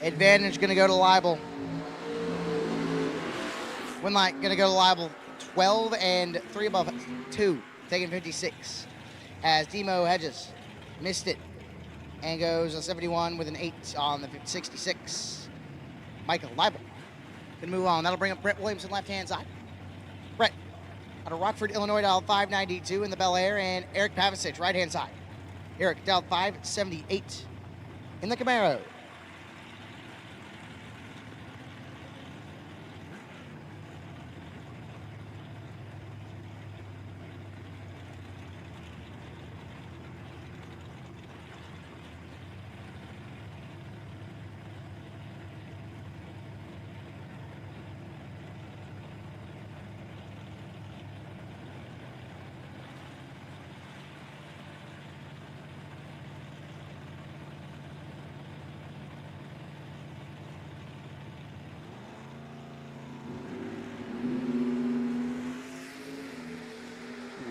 Advantage going to go to Leibel. Win light going to go to Leibel. 12 and 3 above 2, taking 56. As Demo Hedges missed it and goes a 71 with an 8 on the 66. Michael Leibel going to move on. That'll bring up Brett Williamson, left-hand side. Brett out of Rockford, Illinois, dialed 592 in the Bel Air, and Eric Pavicic, right-hand side. Eric dialed 578 in the Camaro.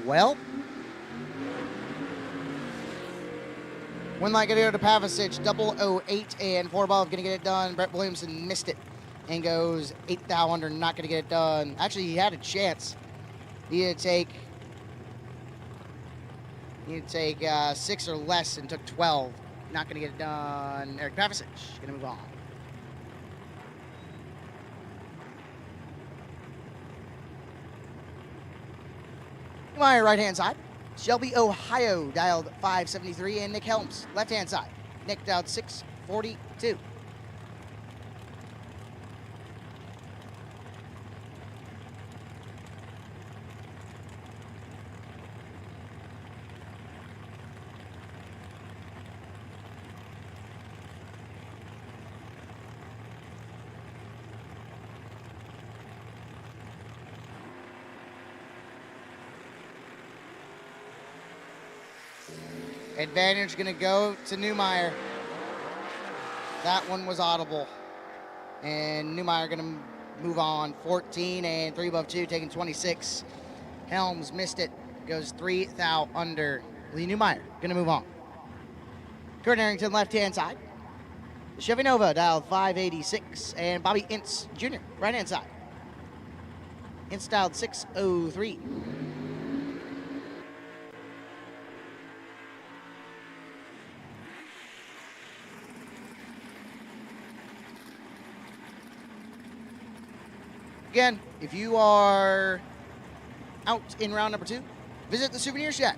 Well, win light gonna go to Pavicic, 008 and 4 above, gonna get it done. Brett Williamson missed it and goes 8 thou under, not gonna get it done. Actually, he had a chance. He had to take 6 or less and took 12. Not gonna get it done. Eric Pavicic gonna move on. My right-hand side, Shelby, Ohio, dialed 573, and Nick Helms, left-hand side. Nick dialed 642. Advantage going to go to Newmeyer. That one was audible. And Newmeyer going to move on. 14 and 3 above 2, taking 26. Helms missed it. Goes 3 thou under. Lee Newmeyer going to move on. Kurt Harrington, left-hand side. Chevy Nova, dialed 586. And Bobby Ince Jr., right-hand side. Ince dialed 603. Again, if you are out in round number 2, visit the souvenir shack.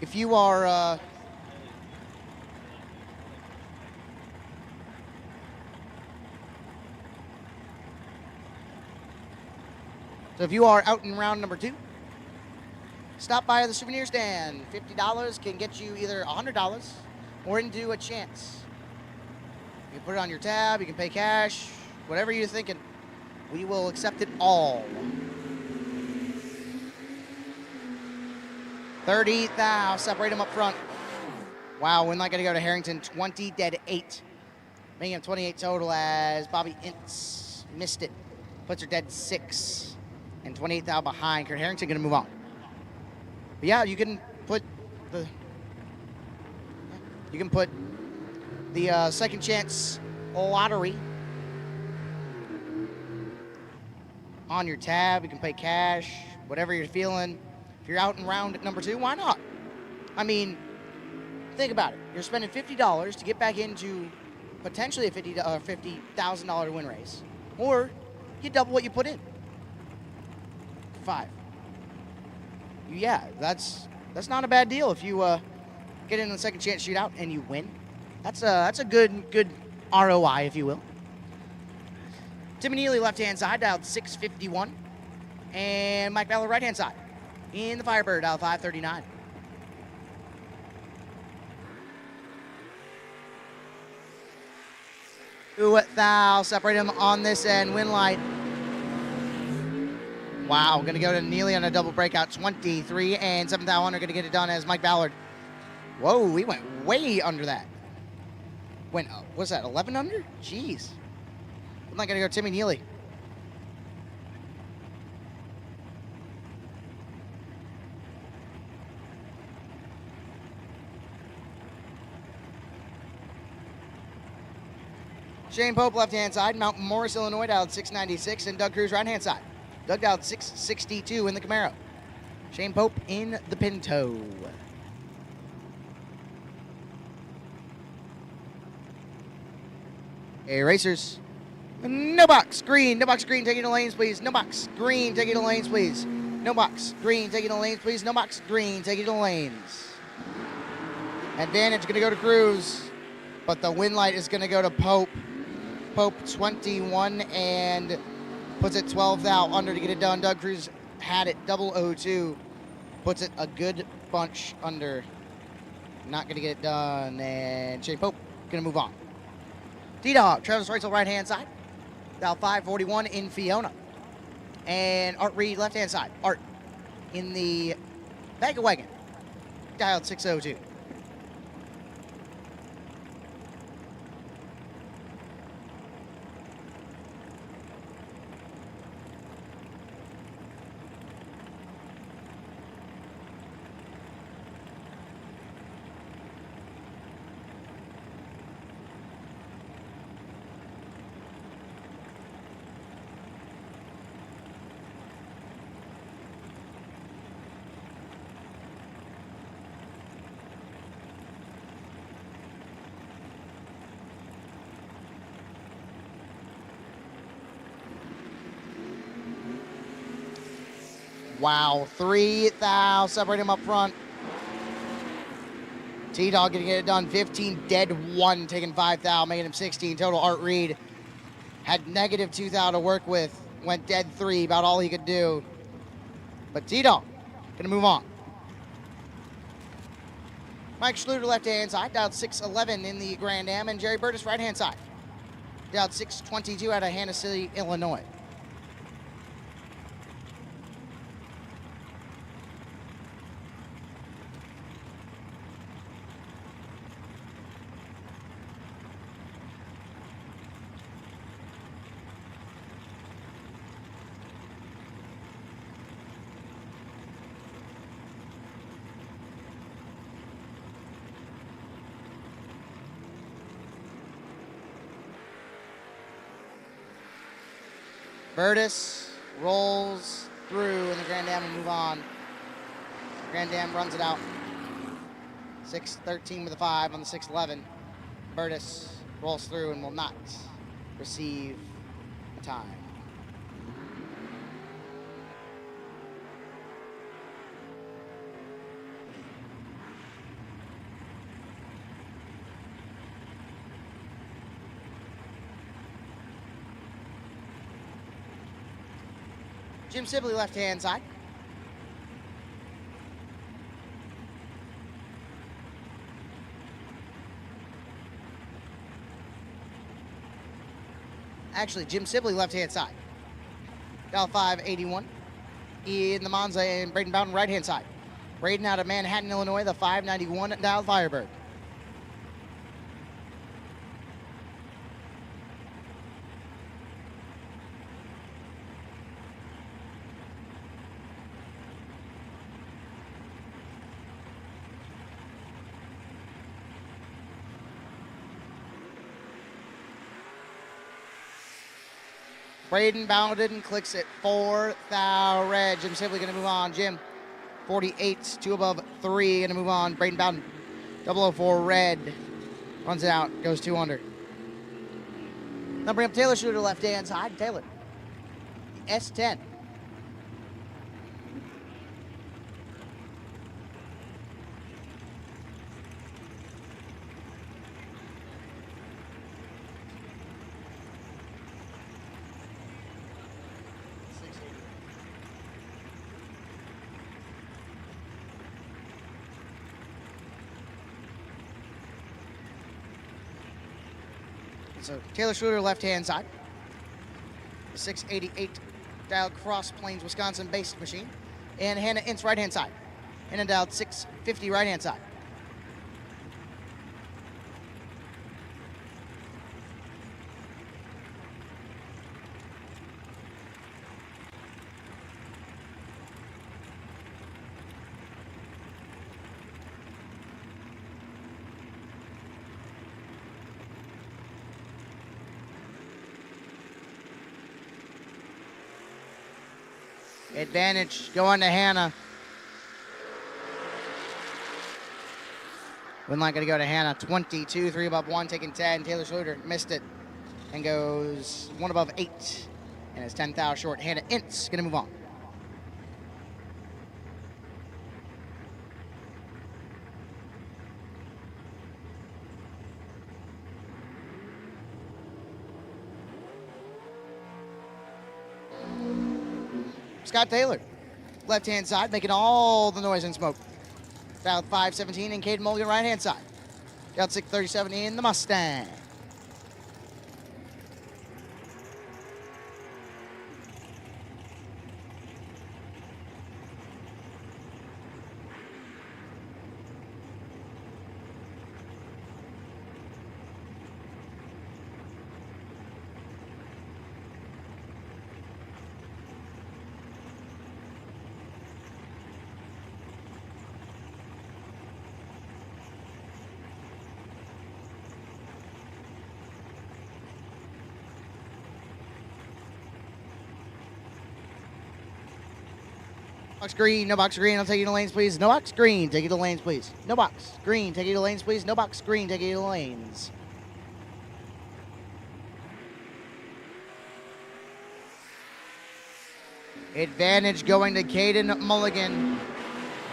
If you are so if you are out in round number 2, stop by the souvenir stand. $50 can get you either $100 or into a chance. You can put it on your tab, you can pay cash, whatever you're thinking. We will accept it all. 30 thou. Separate them up front. Wow, win light going to go to Harrington. 20 dead 8. Making him 28 total as Bobby Ince missed it. Puts her dead 6. And 28 thou behind. Kurt Harrington going to move on. But yeah, you can put the second chance lottery on your tab. You can pay cash, whatever you're feeling. If you're out and round at number 2, why not? I mean, think about it. You're spending $50 to get back into potentially a $50,000 win race, or you double what you put in. 5. Yeah, that's not a bad deal if you get in the second chance shootout and you win. That's a good ROI, if you will. Timmy Neely, left-hand side, dialed 651. And Mike Ballard, right-hand side. In the Firebird, dialed 539. Ooh, thou. Separate him on this end. Win light. Wow, going to go to Neely on a double breakout. 23 and 7 thou under. Going to get it done as Mike Ballard. Whoa, we went way under that. Went, what's that, 11 under? Jeez. I'm not going to go Timmy Neely. Shane Pope, left-hand side. Mount Morris, Illinois, dialed 696. And Doug Cruz, right-hand side. Doug dialed 662 in the Camaro. Shane Pope in the Pinto. Hey, racers. No box, green. No box, green. Take it to lanes, please. No box, green. Take it to lanes, please. No box, green. Take it to lanes, please. No box, green. Take it to lanes. Advantage going to go to Cruz. But the win light is going to go to Pope. Pope 21 and puts it 12 thou under to get it done. Doug Cruz had it 002. Puts it a good bunch under. Not going to get it done. And Shane Pope going to move on. D-Dog, Travis Reitzel, right-hand side. Dial 541 in Fiona. And Art Reed, left-hand side. Art in the Bag of Wagon. Dialed 602. Wow, 3 thou. Separate him up front. T-Dog going to get it done. 15 dead 1, taking 5 thou, making him 16 total. Art Reed had negative 2 thou to work with. Went dead 3, about all he could do. But T-Dog going to move on. Mike Schluter, left-hand side, dialed 611 in the Grand Am. And Jerry Burtis, right-hand side, dialed 622 out of Hannah City, Illinois. Burtis rolls through in the Grand Am and move on. Grand Am runs it out. 6:13 with a 5 on the 6:11. Burtis rolls through and will not receive a time. Jim Sibley, left-hand side. Actually, Jim Sibley, left-hand side. Dial 581 in the Monza, and Braden Bowden, right-hand side. Braden out of Manhattan, Illinois, the 591 dialed Firebird. Braden bounded and clicks it. 4,000 red. Jim simply going to move on. Jim, 48, 2 above 3, going to move on. Braden Bowden, 004 red. Runs it out, goes 2 under. Now bring up Taylor Shooter left hand side. Taylor, S10. So Taylor Schluter, left-hand side. The 688 dialed Cross Plains, Wisconsin-based machine. And Hannah Ince, right-hand side. Hannah dialed 650, right-hand side. Advantage going to Hannah. Win line going to go to Hannah. 22, 3 above 1, taking 10. Taylor Schluter missed it and goes 1 above 8. And it's 10,000 short. Hannah Ince going to move on. Scott Taylor, left-hand side, making all the noise and smoke. Dialed 517 and Caden Mulligan, right-hand side. Dialed 637 in the Mustang. Box green, no box green, I'll take you to lanes, please. No box green, take you to lanes, please. No box green, take you to lanes, please. No box green, take you to lanes. Advantage going to Caden Mulligan.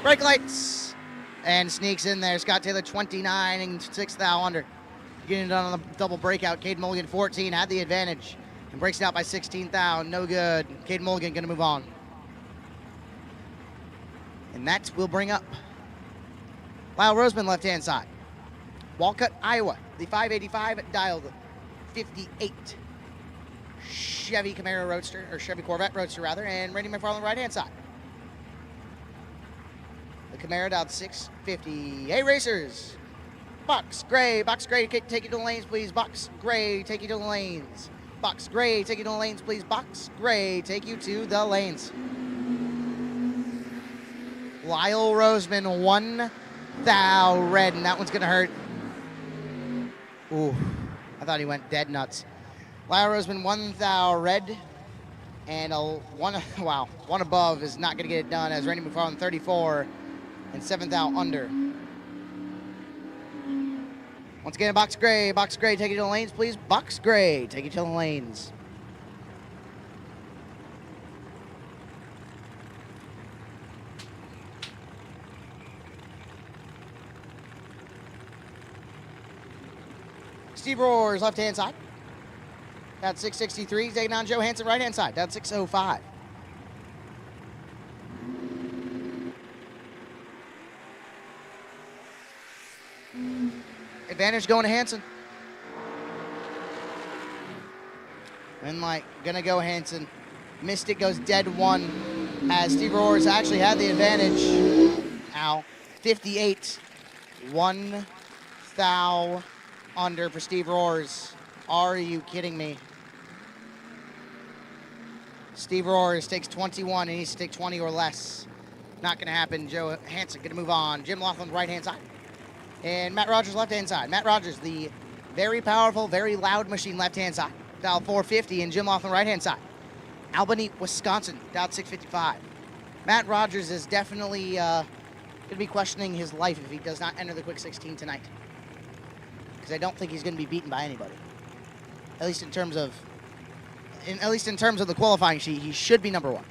Brake lights. And sneaks in there. Scott Taylor 29 and 6,000 under. Getting it done on the double breakout. Caden Mulligan 14 had the advantage. And breaks it out by 16,000. No good. Caden Mulligan going to move on. And that will bring up Lyle Roseman, left-hand side. Walcott, Iowa, the 585 dialed 58. Chevy Camaro Roadster, or Chevy Corvette Roadster, rather, and Randy McFarland, right-hand side. The Camaro dialed 650. Hey, racers. Box gray, take you to the lanes, please. Box gray, take you to the lanes. Box gray, take you to the lanes, please. Box gray, take you to the lanes. Lyle Roseman, 1,000 red, and that one's going to hurt. Ooh, I thought he went dead nuts. Lyle Roseman, 1,000 red, and one above is not going to get it done as Randy McFarland, 34, and 7,000 under. Once again, box gray, take you to the lanes, please. Box gray, take you to the lanes. Steve Roars, left-hand side. Down 663, taking on Joe Hansen, right-hand side. Down 605. Advantage going to Hansen. Winlight gonna go Hansen. Mystic goes dead 1 as Steve Roars actually had the advantage. Ow. thou. 58. 1 thou under for Steve Roars. Are you kidding me? Steve Roars takes 21 and he needs to take 20 or less. Not going to happen. Joe Hansen going to move on. Jim Laughlin, right-hand side. And Matt Rogers, left-hand side. Matt Rogers, the very powerful, very loud machine, left-hand side. Dial 450 and Jim Laughlin, right-hand side. Albany, Wisconsin, dial 655. Matt Rogers is definitely going to be questioning his life if he does not enter the quick 16 tonight. Because I don't think he's going to be beaten by anybody. At least in terms of the qualifying sheet, he should be number one.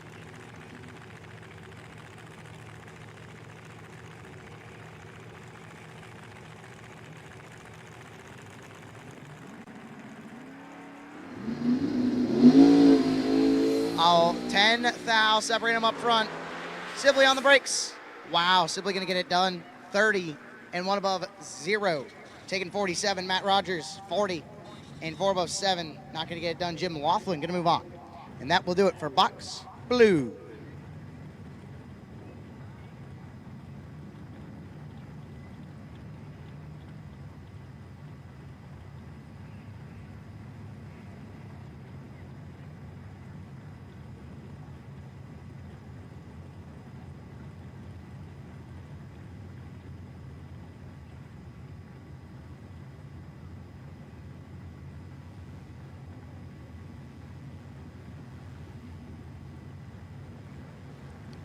Oh, 10 thou, separate him up front. Sibley on the brakes. Wow, Sibley going to get it done. 30 and 1 above 0. Taking 47, Matt Rogers, 40 and 4 above 7. Not going to get it done. Jim Laughlin going to move on. And that will do it for Box Blue.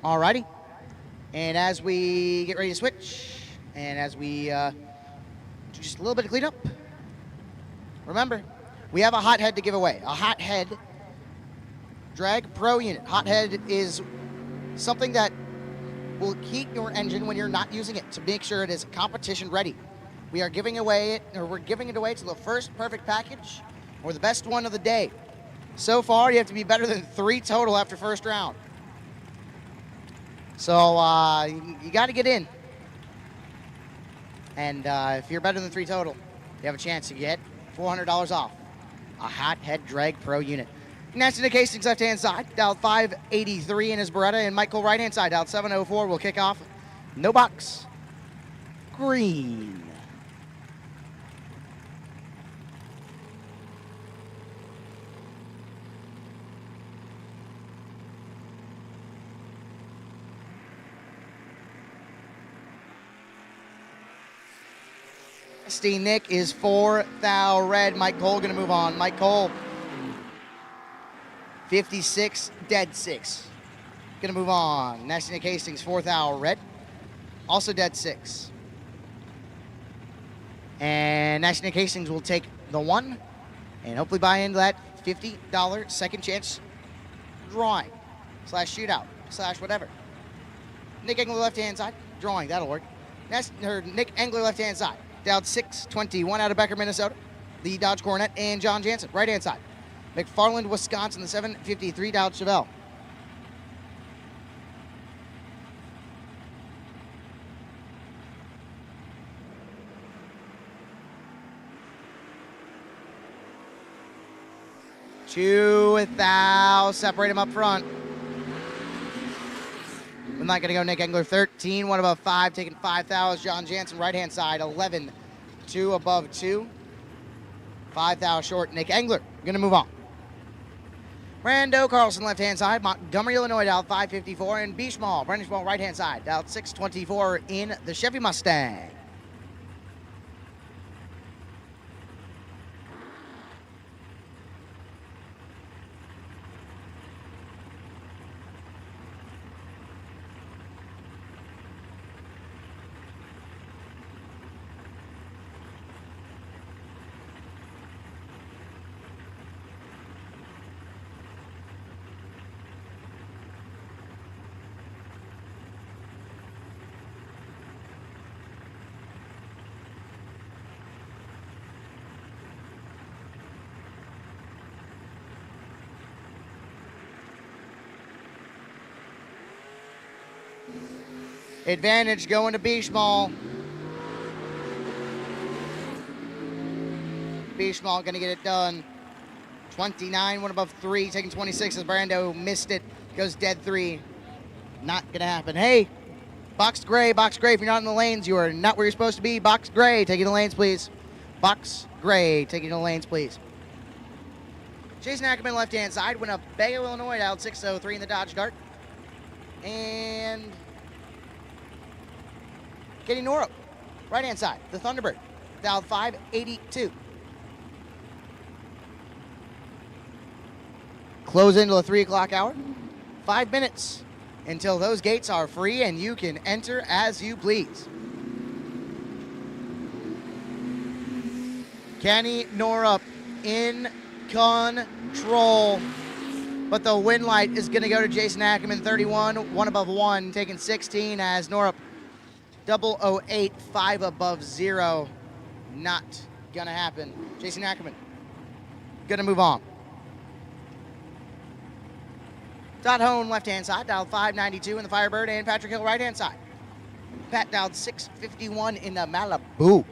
Alrighty, and as we get ready to switch, and as we do just a little bit of cleanup, remember, we have a hothead to give away. A hothead drag pro unit. Hothead is something that will heat your engine when you're not using it to make sure it is competition ready. We are giving away it, or we're giving it away to the first perfect package or the best one of the day. So far, you have to be better than 3 total after first round. So you got to get in. And if you're better than 3 total, you have a chance to get $400 off a Hothead Drag Pro unit. Next to Nick Hastings, left-hand side, dialed 583 in his Beretta, and Michael, right-hand side, dialed 704. Will kick off. No box. Green. Nick is 4 thou red. Mike Cole going to move on. Mike Cole, 56, dead 6. Going to move on. Next to Nick Hastings, 4 thou red. Also dead 6. And next to Nick Hastings will take the 1 and hopefully buy into that $50 second chance drawing / shootout / whatever. Nick Engler, left-hand side. Drawing, that'll work. Next, Nick Engler, left-hand side. Dialed 621 out of Becker, Minnesota. The Dodge Coronet and John Jansen, right-hand side. McFarland, Wisconsin, the 753 Dodge Chevelle. Two thou, separate him up front. We're not going to go Nick Engler, 13, 1 above 5, taking 5 thou is John Jansen, right-hand side, 11, 2 above 2. 5 thou short, Nick Engler, going to move on. Brando Carlson, left-hand side, Montgomery, Illinois, dialed 554, and Beachmall, Brendan Schmall, right-hand side, dialed 624 in the Chevy Mustang. Advantage going to Beachmall. Beachmall going to get it done. 29, 1 above 3, taking 26 as Brando missed it. Goes dead 3. Not going to happen. Hey, Boxed gray, if you're not in the lanes, you are not where you're supposed to be. Box gray, taking the lanes, please. Box gray, taking the lanes, please. Jason Ackerman, left-hand side, went up Bayo, Illinois, dialed 603 in the Dodge Dart. And Katie Norup, right-hand side, the Thunderbird, dialed 582. Close into the 3 o'clock hour. 5 minutes until those gates are free and you can enter as you please. Kenny Norup in control, but the win light is going to go to Jason Ackerman, 31, 1 above 1, taking 16 as Norup 008, 5 above 0. Not going to happen. Jason Ackerman going to move on. Todd Hone, left-hand side, dialed 592 in the Firebird, and Patrick Hill, right-hand side. Pat dialed 651 in the Malibu.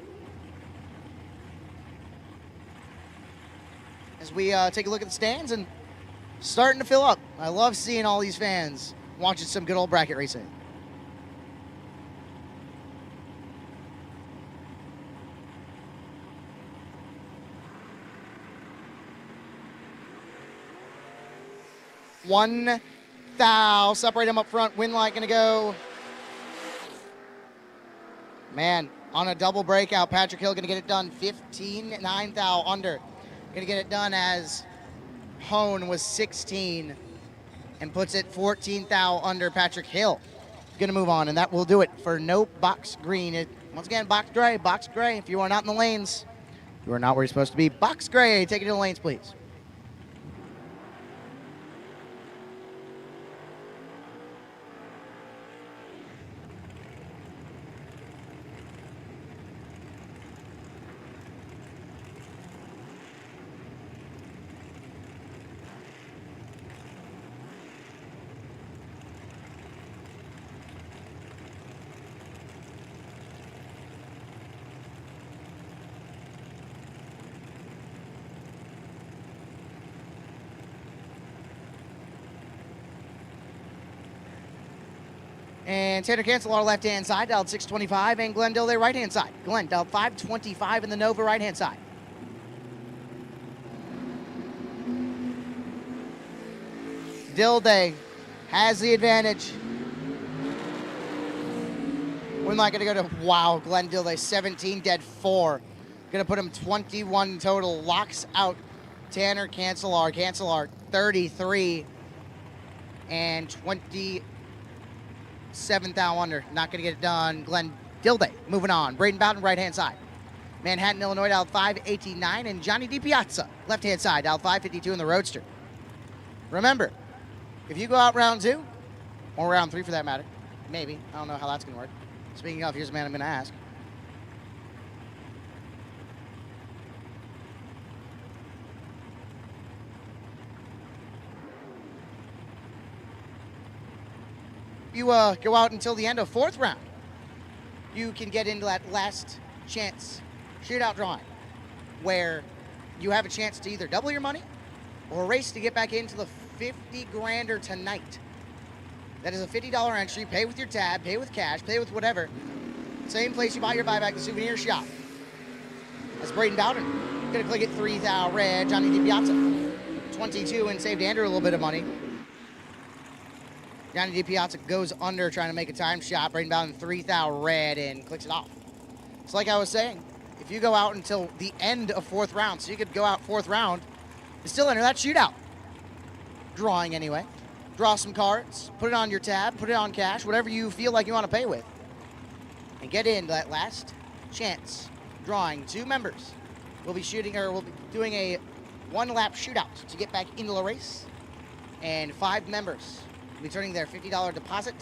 As we take a look at the stands and starting to fill up. I love seeing all these fans watching some good old bracket racing. One thou, separate them up front. Win light gonna go. Man, on a double breakout, Patrick Hill gonna get it done. 15, 9 thou under. Gonna get it done as Hone was 16 and puts it 14 thou under. Patrick Hill gonna move on, and that will do it for no box green. Once again, box gray, box gray. If you are not in the lanes, you are not where you're supposed to be. Box gray, take it to the lanes, please. And Tanner Cancel, our left-hand side, dialed 625, and Glenn Dilday, right-hand side. Glenn, dialed 525 in the Nova, right-hand side. Dilday has the advantage. We're not going to go to, wow, Glenn Dilday, 17, dead 4. Going to put him 21 total. Locks out Tanner Cancelar. Cancelar, 33 and 27 thou under. Not going to get it done. Glenn Dilday moving on. Braden Bowden, right-hand side. Manhattan, Illinois, dialed 589. And Johnny DiPiazza, left-hand side, dialed 552 in the Roadster. Remember, if you go out round 2, or round 3 for that matter, maybe, I don't know how that's going to work. Speaking of, here's a man I'm going to ask. You go out until the end of 4th round, you can get into that last chance shootout drawing where you have a chance to either double your money or race to get back into the 50 grander tonight. That is a $50 entry. Pay with your tab, pay with cash, pay with whatever. Same place you buy your buyback, the souvenir shop. That's Braden Bowden. Gonna click it 3 thou red. Johnny DiPiazza, 22, and saved Andrew a little bit of money. Johnny DiPiazza goes under trying to make a time shot. Braden Bowden 3 thou red and clicks it off. So like I was saying, if you go out until the end of 4th round, so you could go out 4th round and still enter that shootout. Drawing anyway. Draw some cards, put it on your tab, put it on cash, whatever you feel like you want to pay with. And get into that last chance drawing. 2 members will be shooting, or will be doing a 1-lap shootout to get back into the race. And 5 members will be turning their $50 deposit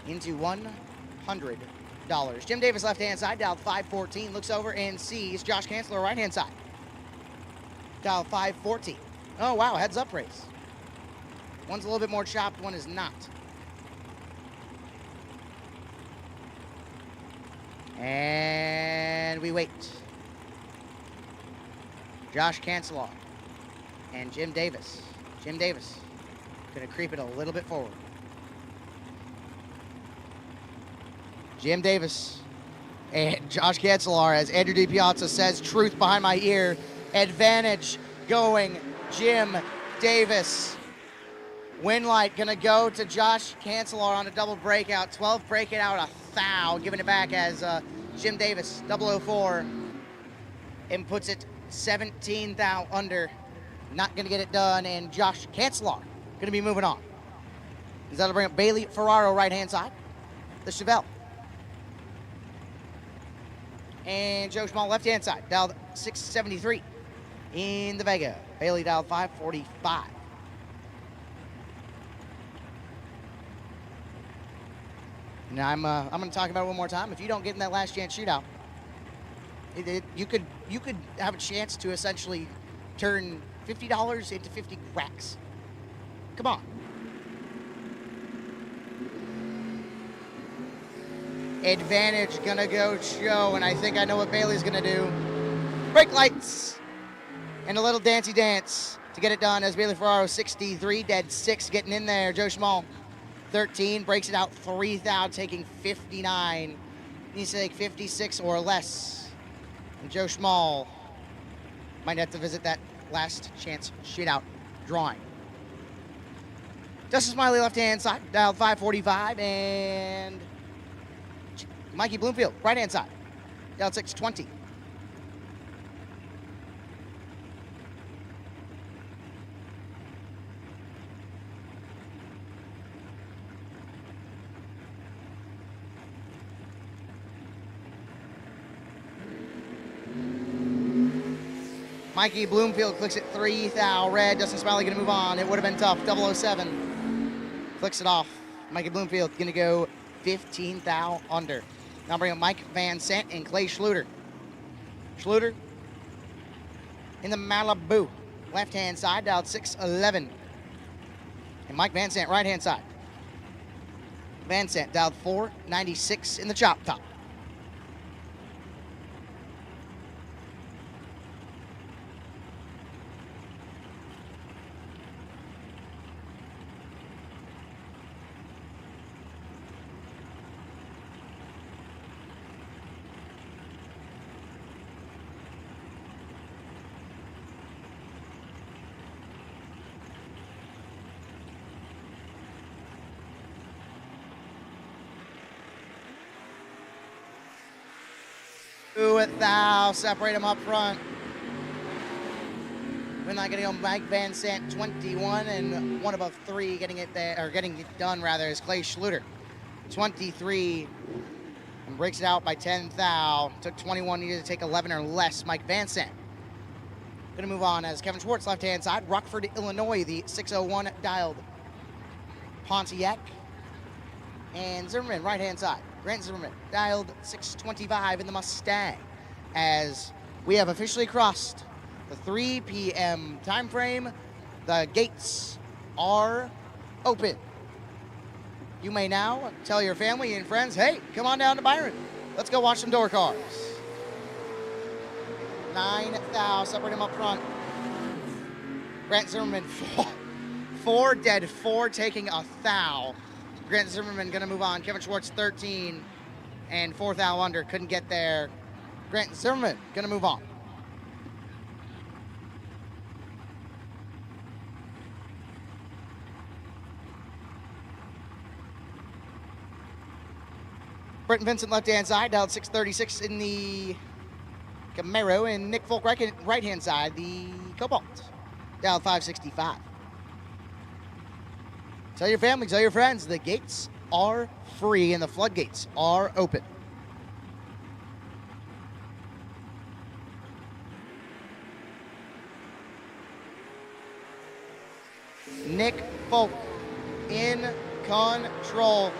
into $100. Jim Davis, left-hand side, dialed 514, looks over and sees Josh Kanzler, right-hand side. Dialed 514. Oh, wow, heads-up race. One's a little bit more chopped, one is not. And we wait. Josh Kanzler and Jim Davis. Jim Davis gonna creep it a little bit forward. Jim Davis and Josh Cancelar, as Andrew DiPiazza says, truth behind my ear. Advantage going Jim Davis. Win light gonna go to Josh Cancelar on a double breakout. 12 breaking out, a foul, giving it back as Jim Davis, 004, and puts it 17 thou under. Not gonna get it done, and Josh Cancelar gonna be moving on. Is that'll bring up Bailey Ferraro right hand side, the Chevelle. And Joe Schmall left hand side, dialed 673 in the Vega. Bailey dialed 545. Now I'm going to talk about it one more time. If you don't get in that last chance shootout, you could have a chance to essentially turn $50 into 50 racks. Come on. Advantage gonna go Joe, and I think I know what Bailey's gonna do. Brake lights and a little dancey dance to get it done as Bailey Ferraro 63, dead 6 getting in there. Joe Schmall 13, breaks it out 3,000, taking 59. Needs to take 56 or less. And Joe Schmall might have to visit that last chance shootout drawing. Dustin Smiley left hand side, dialed 545, and Mikey Bloomfield right hand side, dialed 620. Mikey Bloomfield clicks it 3,000 red. Dustin Smiley gonna move on. It would have been tough. 007 clicks it off. Mikey Bloomfield gonna go 15,000 under. Now bring up Mike Van Sant and Clay Schluter. Schluter in the Malibu. Left hand side, dialed 611. And Mike Van Sant, right hand side. Van Sant dialed 496 in the chop top. Thou separate them up front. We're not going to go Mike Van Sant 21 and one above 3 getting it there, or getting it done rather, is Clay Schluter 23 and breaks it out by 10 thou. Took 21, needed to take 11 or less. Mike Van Sant. Going to move on as Kevin Schwartz left hand side, Rockford, Illinois, the 601 dialed Pontiac, and Zimmerman right hand side. Grant Zimmerman dialed 625 in the Mustang, as we have officially crossed the 3 p.m. time frame. The gates are open. You may now tell your family and friends, hey, come on down to Byron. Let's go watch some door cars. 9,000, separate them up front. Grant Zimmerman, 4 dead, 4 taking 1,000. Grant Zimmerman gonna move on. Kevin Schwartz 13 and 4,000 under, couldn't get there. Grant Zimmerman gonna move on. Britton Vincent left hand side, dialed 636 in the Camaro, and Nick Folk right hand side, the Cobalt, dialed 565. Tell your family, tell your friends, the gates are free and the floodgates are open. Nick Folk in control.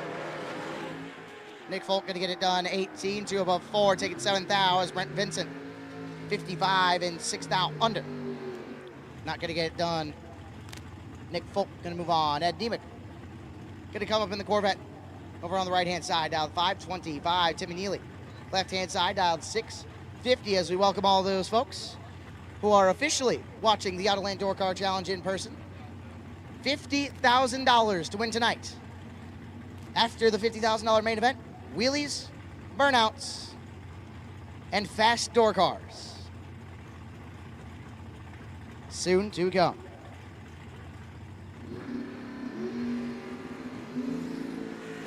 Nick Folk gonna get it done. 18, 2 above 4, taking 7,000 as Brent Vincent. 55 and 6,000 under. Not gonna get it done. Nick Folk gonna move on. Ed Demick gonna come up in the Corvette over on the right hand side, dialed 525. Timmy Neely, left hand side, dialed 650, as we welcome all those folks who are officially watching the Autoland Door Car Challenge in person. $50,000 to win tonight. After the $50,000 main event, wheelies, burnouts, and fast door cars. Soon to come.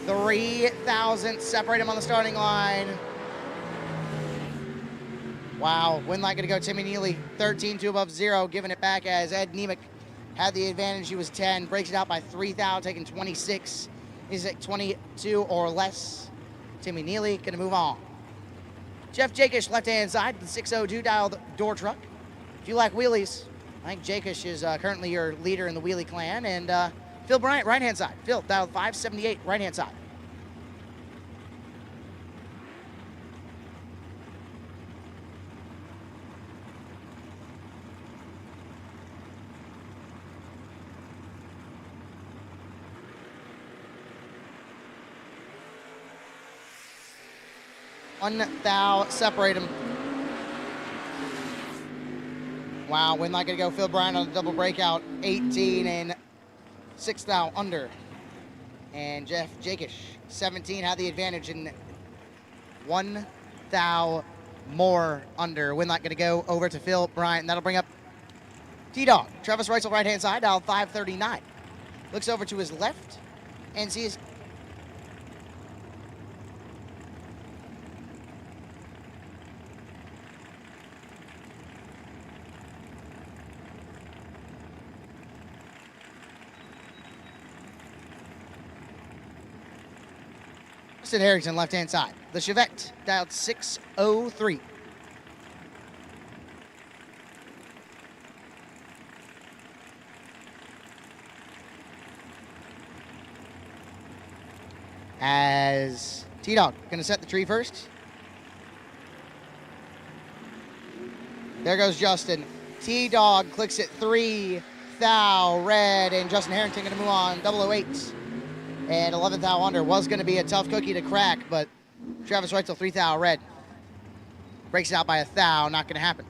$3,000 separate him on the starting line. Wow, win light gonna go Timmy Neely, 13-2 above 0, giving it back as Ed Nemec had the advantage. He was 10, breaks it out by 3,000, taking 26. He's at 22 or less. Timmy Neely gonna move on. Jeff Jakish, left-hand side, the 602 dialed door truck. If you like wheelies, I think Jakish is currently your leader in the wheelie clan. And Phil Bryant, right-hand side. Phil, dialed 578, right-hand side. $1,000 separate him. Wow, win light gonna go Phil Bryant on the double breakout, 18 and $6,000 under. And Jeff Jakish, 17, had the advantage in $1,000 more under. Win light gonna go over to Phil Bryant, and that'll bring up T-Dog. Travis Reitzel, right-hand side, dial 539. Looks over to his left and sees Harrington, left-hand side. The Chevette, dialed 603. As T-Dog gonna set the tree first. There goes Justin. T-Dog clicks it 3,000 red, and Justin Harrington gonna move on 008. And 11,000 under. Was going to be a tough cookie to crack, but Travis Reitzel, 3,000 red. Breaks it out by 1,000. Not going to happen.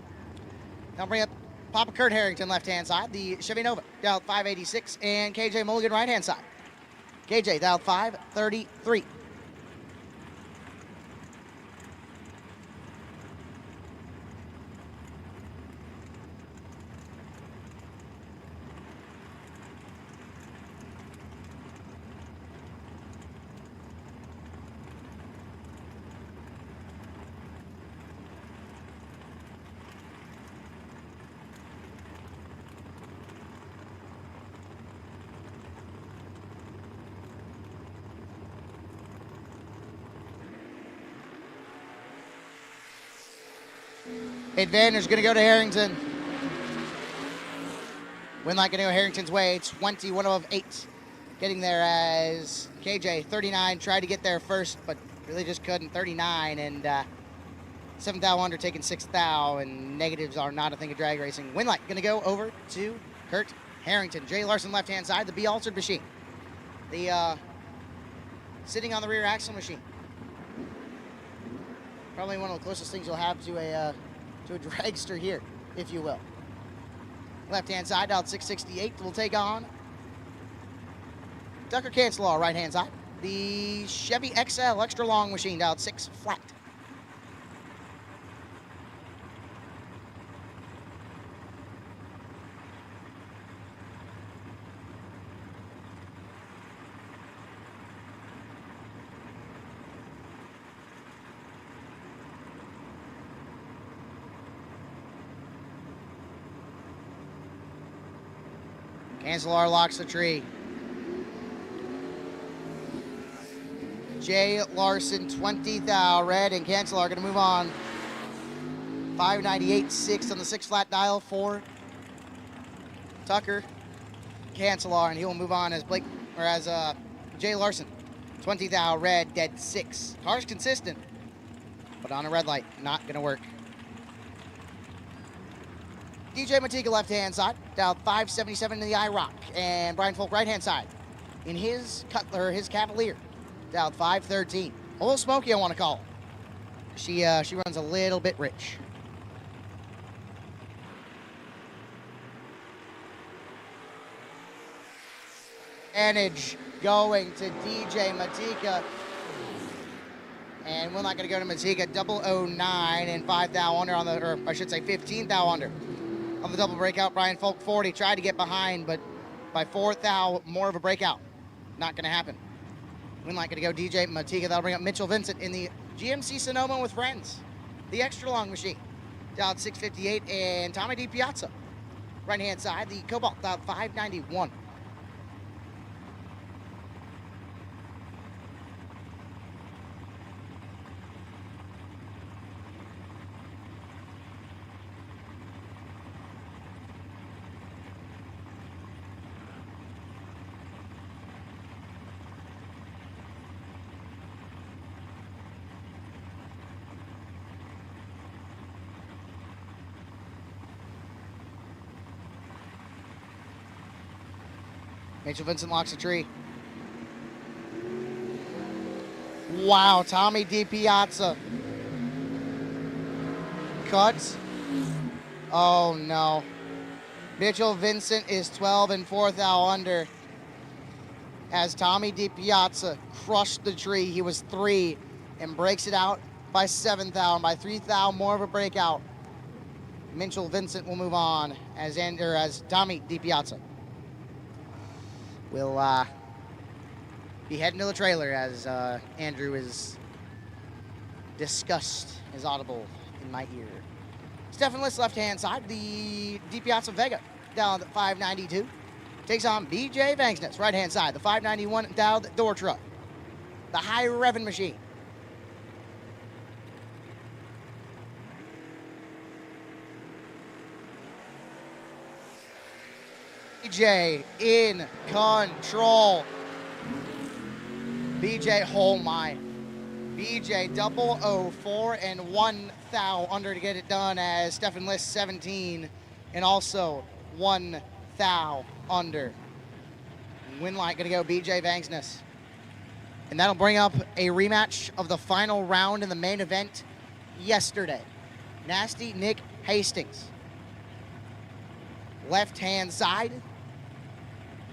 Now bring up Papa Kurt Harrington, left-hand side. The Chevy Nova, dialed 586. And KJ Mulligan, right-hand side. KJ, dialed 533. Advantage going to go to Harrington. Win light going to go Harrington's way. 21 of 8. Getting there as KJ, 39, tried to get there first, but really just couldn't. 39 and 7,000 under, taking 6,000, and negatives are not a thing of drag racing. Win light going to go over to Kurt Harrington. Jay Larson, left-hand side, the B-altered machine. The sitting on the rear axle machine. Probably one of the closest things you'll have to a dragster here, if you will. Left-hand side, dialed 668, will take on Tucker Cancelar, right-hand side. The Chevy XL extra long machine, dialed 6 flat. Cancelar locks the tree. Jay Larson, 20,000 red, and Cancelar going to move on. 598, 6 on the 6 flat dial for Tucker Cancelar, and he will move on as Jay Larson. 20,000 red, dead 6. Car's consistent, but on a red light, not going to work. DJ Matika, left-hand side, dialed 577 in the IROC, and Brian Folk, right-hand side, in his Cutler, his Cavalier, dialed 513. A little smoky, I want to call her. She runs a little bit rich. Advantage going to DJ Matika. And we're not going to go to Matika, 009 and 5 thou under on the, or I should say 15 thou under on the double breakout. Brian Folk 40 tried to get behind, but by 4 thou, more of a breakout. Not going to happen. Winlight going to go DJ Matika. That'll bring up Mitchell Vincent in the GMC Sonoma with friends. The extra long machine. Dialed 658, and Tommy D. Piazza. Right-hand side, the Cobalt, dialed 591. Mitchell Vincent locks the tree. Wow, Tommy D. Piazza. Cuts. Oh, no. Mitchell Vincent is 12 and 4 thou under as Tommy D. Piazza crushed the tree. He was 3 and breaks it out by 7 thou, and by 3 thou, more of a breakout. Mitchell Vincent will move on as Tommy D. Piazza will be heading to the trailer as Andrew is disgust is audible in my ear. Stefan List left-hand side, the D. Piazza Vega down at 592. Takes on BJ Vangsness, right-hand side, the 591 Dowd door truck. The high revving machine. BJ in control. BJ, oh my. BJ 004 and 1 thou under to get it done as Stefan List 17 and also 1 thou under. Winlight gonna go BJ Vangsness. And that'll bring up a rematch of the final round in the main event yesterday. Nasty Nick Hastings. Left-hand side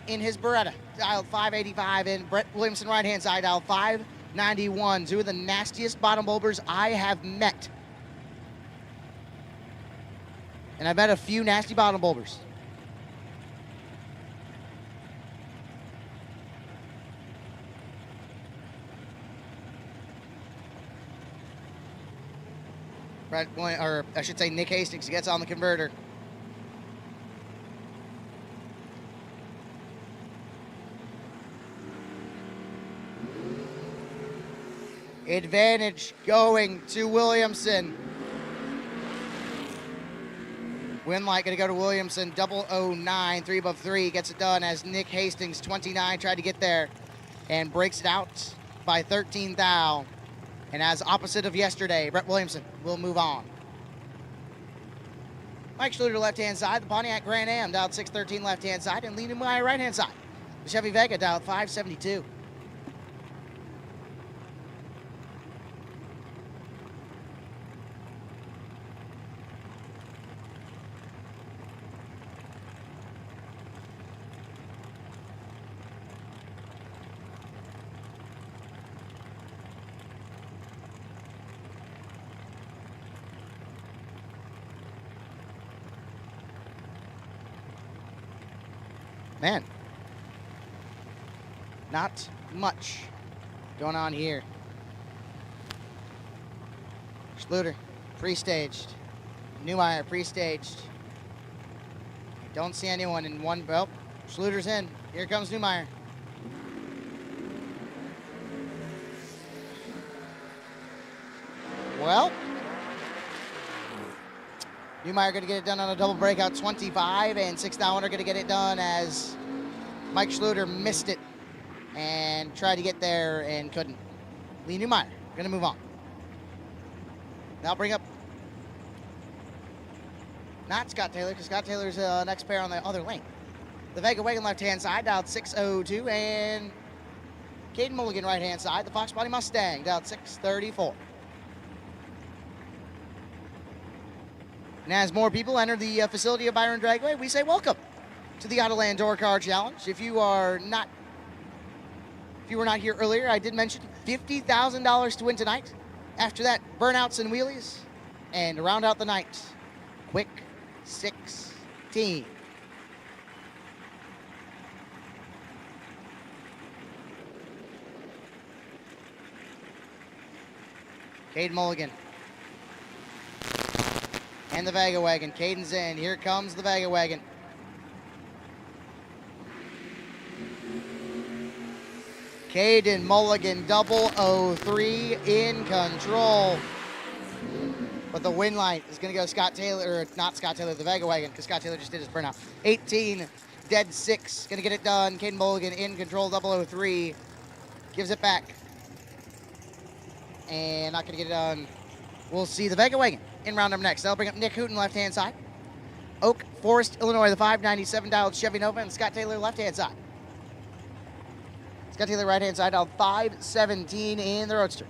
in his Beretta, dialed 585, and Brett Williamson right-hand side, dialed 591. Two of the nastiest bottom bulbers I have met. And I've met a few nasty bottom bulbers. Or I should say Nick Hastings gets on the converter. Advantage going to Williamson. Winlight going to go to Williamson, 009, 3 above 3, gets it done as Nick Hastings, 29, tried to get there and breaks it out by 13 thou. And as opposite of yesterday, Brett Williamson will move on. Mike Schluter left-hand side, the Pontiac Grand Am, dialed 613 left-hand side, and Lee Newmeyer right-hand side. The Chevy Vega dialed 572. Man, not much going on here. Schluter, pre-staged. Newmeyer, pre-staged. Don't see anyone in one. Well, Schluter's in. Here comes Newmeyer. Well, Newmeyer going to get it done on a double breakout, 25, and 6 thou under going to get it done as Mike Schluter missed it and tried to get there and couldn't. Lee Newmeyer going to move on. Now bring up not Scott Taylor, because Scott Taylor's next pair on the other lane. The Vega Wagon left-hand side, dialed 602, and Caden Mulligan right-hand side, the Fox Body Mustang, dialed 634. And as more people enter the facility of Byron Dragway, we say welcome to the Autoland Door Car Challenge. If you were not here earlier, I did mention $50,000 to win tonight. After that, burnouts and wheelies. And to round out the night, quick 16. Caden Mulligan. And the Vega Wagon. Caden's in. Here comes the Vega Wagon. Caden Mulligan, 003 in control. But the win line is going to go Scott Taylor, or not Scott Taylor, the Vega Wagon, because Scott Taylor just did his burnout. 18, dead 6, going to get it done. Caden Mulligan in control, 003. Gives it back. And not going to get it done. We'll see the Vega Wagon in round number next. That'll bring up Nick Hooten, left-hand side. Oak Forest, Illinois, the 597 dialed Chevy Nova, and Scott Taylor, left-hand side. Scott Taylor, right-hand side, dialed 517 in the Roadster.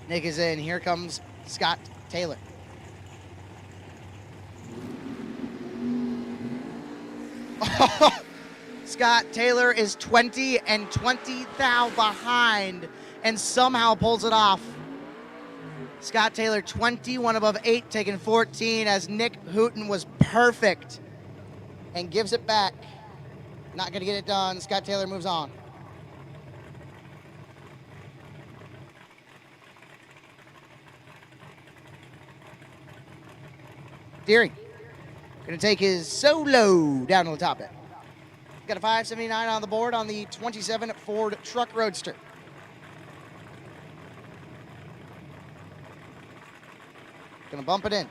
Nick is in. Here comes Scott Taylor. Scott Taylor is 20 and 20 thou behind and somehow pulls it off. Scott Taylor 21 above 8, taking 14 as Nick Hooten was perfect and gives it back. Not going to get it done. Scott Taylor moves on. Deering going to take his solo down to the top end. Got a 579 on the board on the 27 Ford Truck Roadster. Going to bump it in.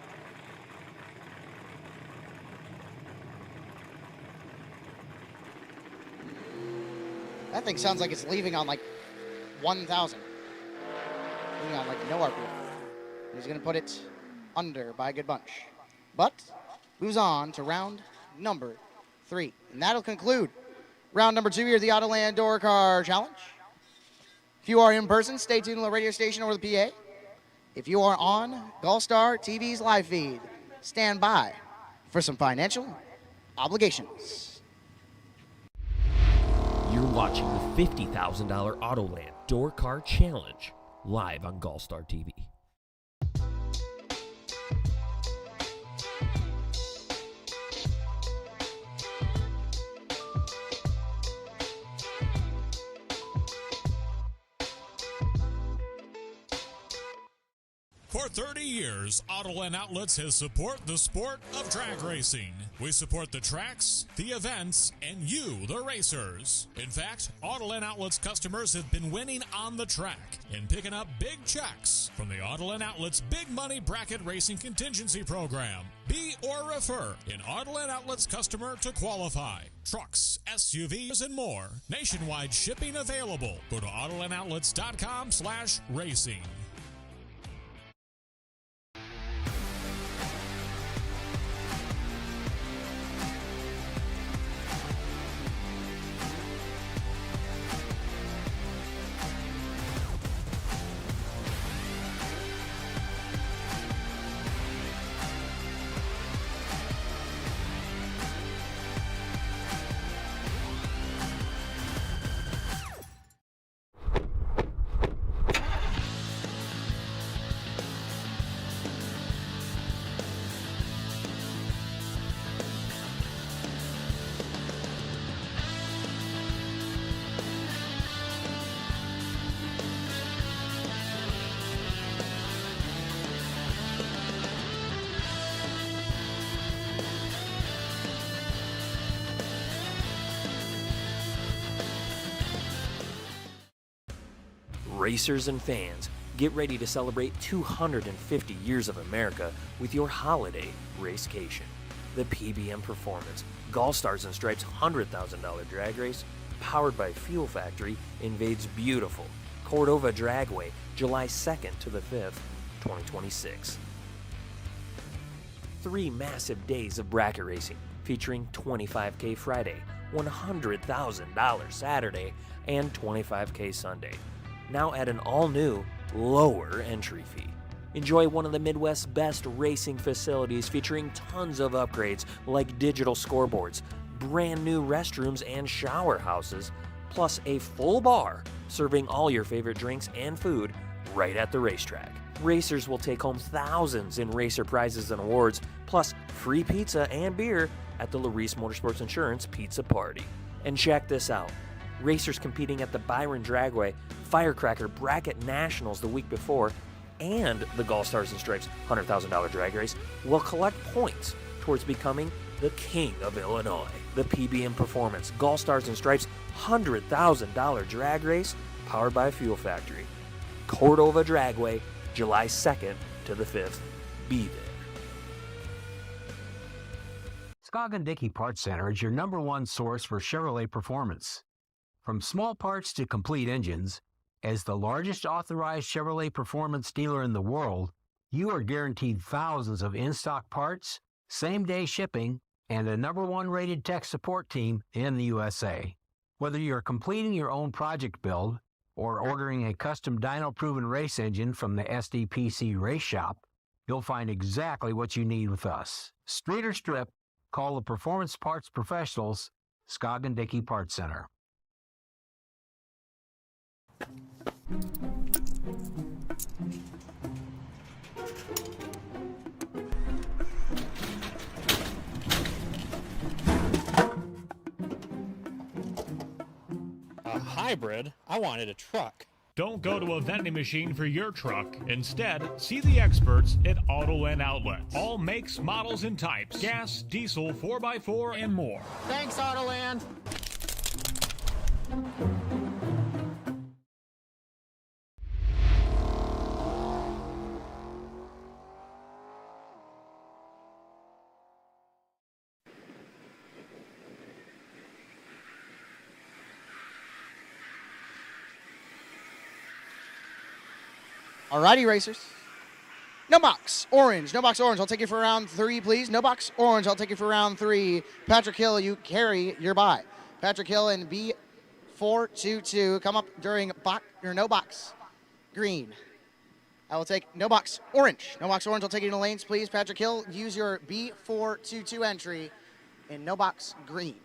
That thing sounds like it's leaving on like 1,000. Leaving on like no RPM. He's going to put it under by a good bunch. But moves on to round number 3. And that'll conclude round number 2 here at the Autoland Door Car Challenge. If you are in person, stay tuned to the radio station or the PA. If you are on GallStar TV's live feed, stand by for some financial obligations. You're watching the $50,000 Autoland Door Car Challenge live on GallStar TV. For 30 years, Autoland Outlets has supported the sport of drag racing. We support the tracks, the events, and you, the racers. In fact, Autoland Outlets customers have been winning on the track and picking up big checks from the Autoland Outlets Big Money Bracket Racing Contingency Program. Be or refer an Autoland Outlets customer to qualify. Trucks, SUVs, and more. Nationwide shipping available. Go to AutolandOutlets.com/racing. Racers and fans, get ready to celebrate 250 years of America with your holiday racecation. The PBM Performance, GallStars and Stripes $100,000 drag race, powered by Fuel Factory, invades beautiful Cordova Dragway, July 2nd to the 5th, 2026. 3 massive days of bracket racing featuring $25K Friday, $100,000 Saturday, and $25K Sunday. Now at an all-new, lower entry fee. Enjoy one of the Midwest's best racing facilities featuring tons of upgrades like digital scoreboards, brand new restrooms and shower houses, plus a full bar serving all your favorite drinks and food right at the racetrack. Racers will take home thousands in racer prizes and awards, plus free pizza and beer at the Larice Motorsports Insurance Pizza Party. And check this out. Racers competing at the Byron Dragway Firecracker Bracket Nationals the week before and the GallStars and Stripes $100,000 drag race will collect points towards becoming the King of Illinois. The PBM Performance GallStars and Stripes $100,000 drag race powered by Fuel Factory. Cordova Dragway, July 2nd to the 5th. Be there. Scoggin Dickey Parts Center is your #1 source for Chevrolet performance. From small parts to complete engines, as the largest authorized Chevrolet performance dealer in the world, you are guaranteed thousands of in-stock parts, same-day shipping, and a #1 rated tech support team in the USA. Whether you're completing your own project build or ordering a custom dyno-proven race engine from the SDPC Race Shop, you'll find exactly what you need with us. Street or strip, call the Performance Parts Professionals, Scoggin Dickey Parts Center. A hybrid? I wanted a truck. Don't go to a vending machine for your truck. Instead, see the experts at Autoland Outlets. All makes, models, and types. Gas, diesel, 4x4, and more. Thanks, Autoland. Alrighty, racers. No box orange. No box orange. I'll take you for round 3, please. No box orange. I'll take you for round 3. Patrick Hill, you carry your bye. Patrick Hill and B422 come up during no box green. I will take no box orange. No box orange. I'll take you in the lanes, please. Patrick Hill, use your B422 entry in no box green.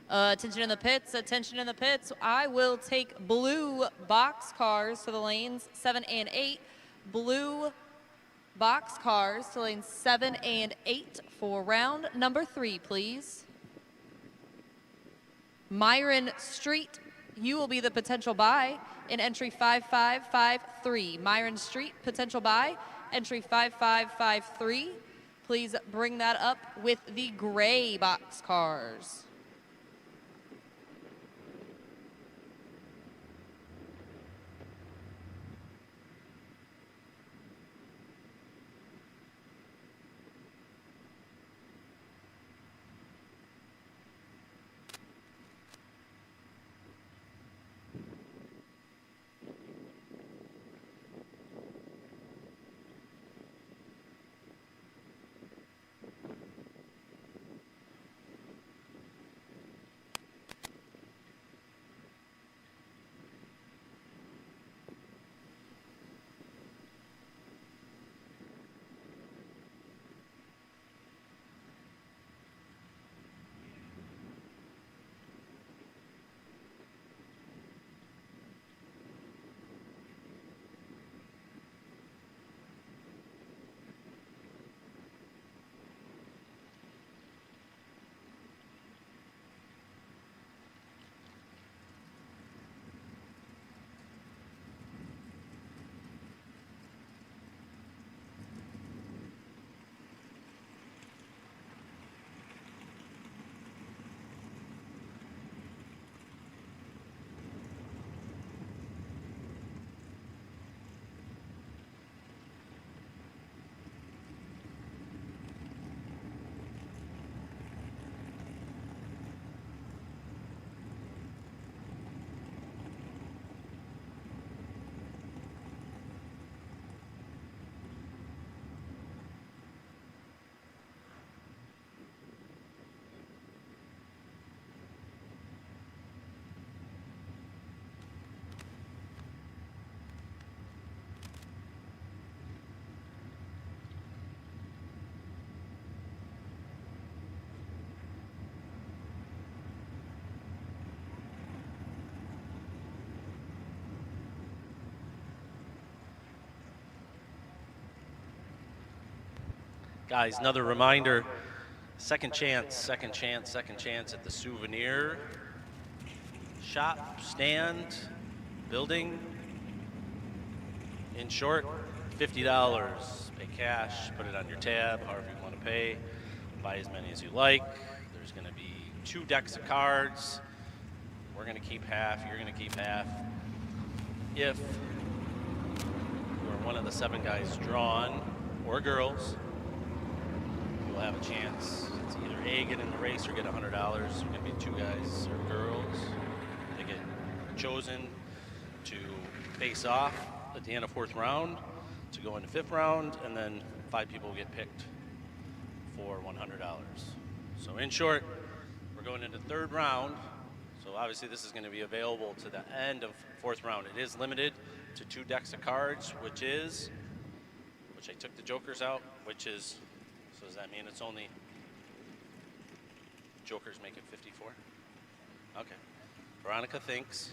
Attention in the pits, attention in the pits. I will take blue box cars to the lanes 7 and 8. Blue box cars to lanes 7 and 8 for round number 3, please. Myron Street, you will be the potential buy in entry 5553. Myron Street, potential buy, entry 5553. Please bring that up with the gray box cars. Guys, another reminder, second chance at the souvenir shop, stand, building. In short, $50. Pay cash, put it on your tab, however you want to pay. Buy as many as you like. There's going to be 2 decks of cards. We're going to keep half, you're going to keep half. If you're one of the 7 guys drawn, or girls, you'll have a chance. It's either A, get in the race, or get $100. There's going to be 2 guys or girls. They get chosen to face off at the end of 4th round to go into 5th round, and then 5 people get picked for $100. So in short, we're going into 3rd round. So obviously this is going to be available to the end of 4th round. It is limited to 2 decks of cards, which I took the jokers out, so does that mean it's only jokers make it 54? Okay. Veronica thinks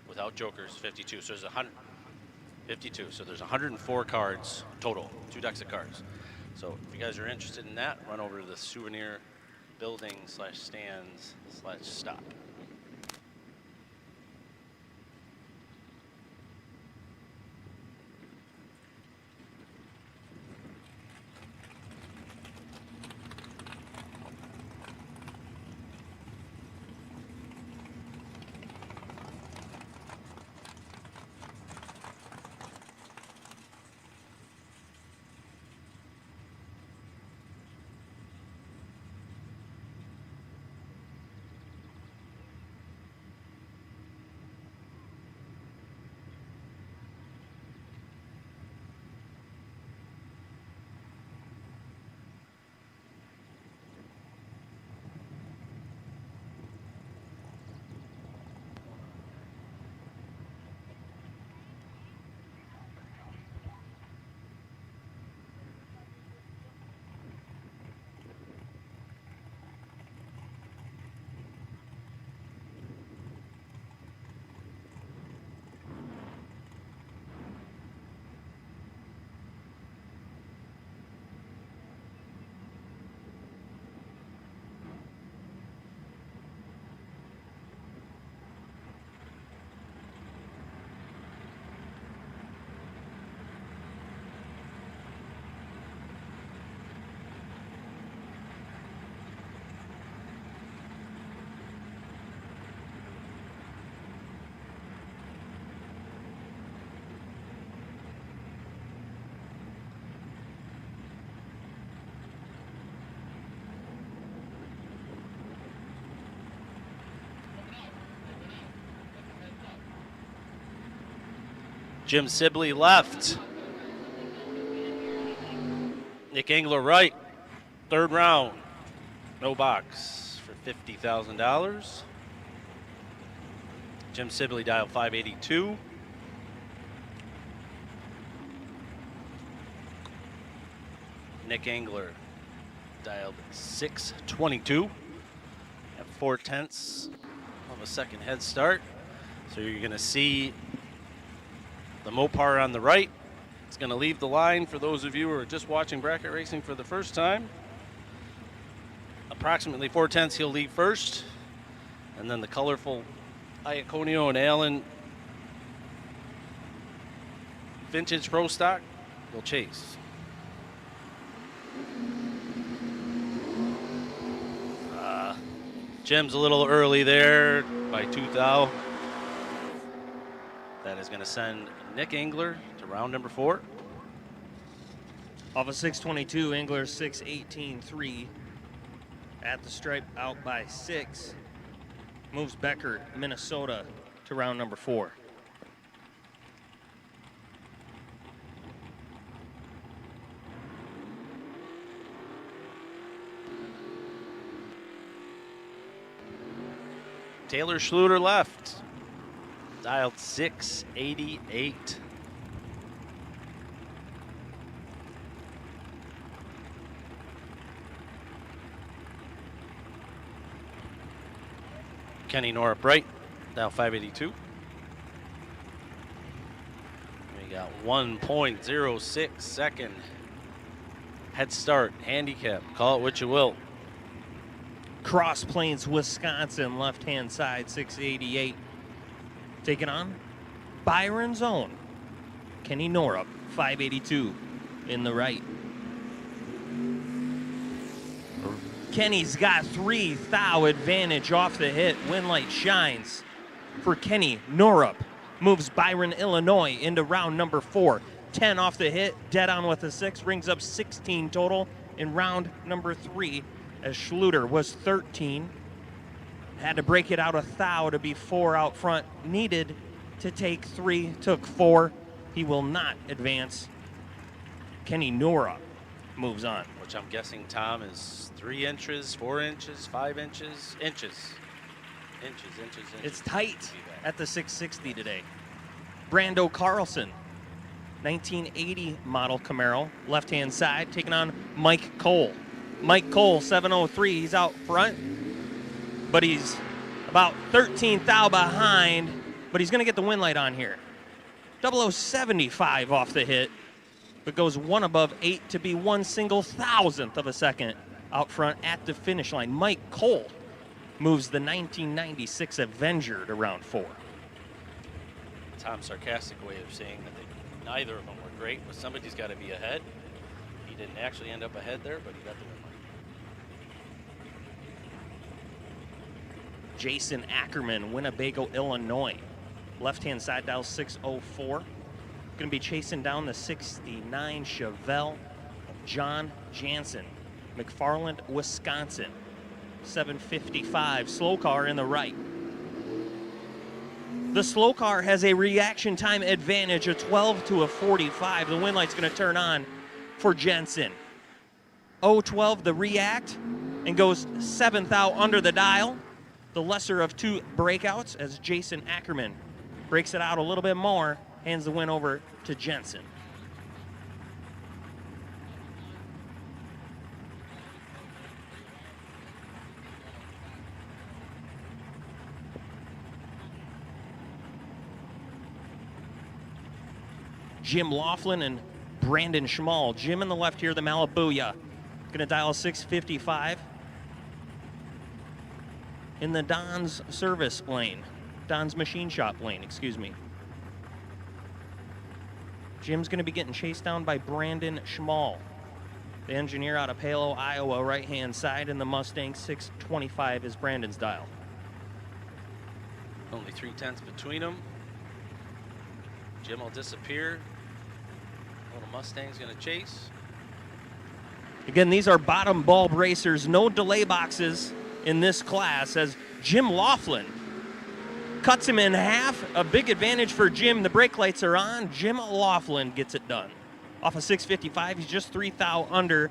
without jokers 52. So there's 152. So there's 104 cards total, 2 decks of cards. So if you guys are interested in that, run over to the souvenir building /stands/stop. Jim Sibley left. Nick Engler right. Third round. No box for $50,000. Jim Sibley dialed 582. Nick Engler dialed 622. At 4/10 of a second head start. So you're going to see the Mopar on the right. It's going to leave the line for those of you who are just watching bracket racing for the first time. Approximately 4/10 he'll leave first. And then the colorful Iaconio and Allen Vintage Pro Stock will chase. Jim's a little early there by 2 thou. That is going to send Nick Engler to round number 4. Off of 622, Engler 618.3. At the stripe, out by 6. Moves Becker, Minnesota, to round number 4. Taylor Schluter left. Dialed 688. Kenny Norup right, dial 582. We got 1.06 second head start handicap. Call it what you will. Cross Plains, Wisconsin, left-hand side, 688. Taking on Byron's own Kenny Norup, 582 in the right. Kenny's got 3 thou advantage off the hit. Wind light shines for Kenny Norup. Moves Byron, Illinois into round number 4. 10 off the hit, dead on with a 6, brings up 16 total in round number 3. As Schluter was 13, had to break it out a thou to be 4 out front, needed to take 3, took 4. He will not advance. Kenny Norup moves on. Which I'm guessing, Tom, is 3 inches, 4 inches, 5 inches, inches. It's tight at the 660 today. Brando Carlson, 1980 model Camaro, left-hand side, taking on Mike Cole. Mike Cole, 703, he's out front, but he's about 13 thou behind, but he's going to get the wind light on here. 0075 off the hit, but goes 1 above 8 to be 1/1000th of a second out front at the finish line. Mike Cole moves the 1996 Avenger to round 4. Tom's sarcastic way of saying that neither of them were great, but somebody's got to be ahead. He didn't actually end up ahead there, but he got the win. Jason Ackerman, Winnebago, Illinois. Left-hand side dial 604. Going to be chasing down the 69 Chevelle of John Jansen. McFarland, Wisconsin. 755. Slow car in the right. The slow car has a reaction time advantage of 12 to a 45. The wind light's going to turn on for Jensen. 012 the react and goes 7th out under the dial. The lesser of 2 breakouts as Jason Ackerman breaks it out a little bit more, hands the win over to Jensen. Jim Laughlin and Brandon Schmall. Jim in the left here, the Malibuya. Going to dial 655. In the Don's service lane. Don's machine shop lane, excuse me. Jim's going to be getting chased down by Brandon Schmall, the engineer out of Palo, Iowa, right-hand side, and the Mustang 625 is Brandon's dial. Only 3/10 between them. Jim will disappear. Little Mustang's going to chase. Again, these are bottom bulb racers, no delay boxes in this class as Jim Laughlin cuts him in half. A big advantage for Jim. The brake lights are on. Jim Laughlin gets it done. Off of 655, he's just 3 thou under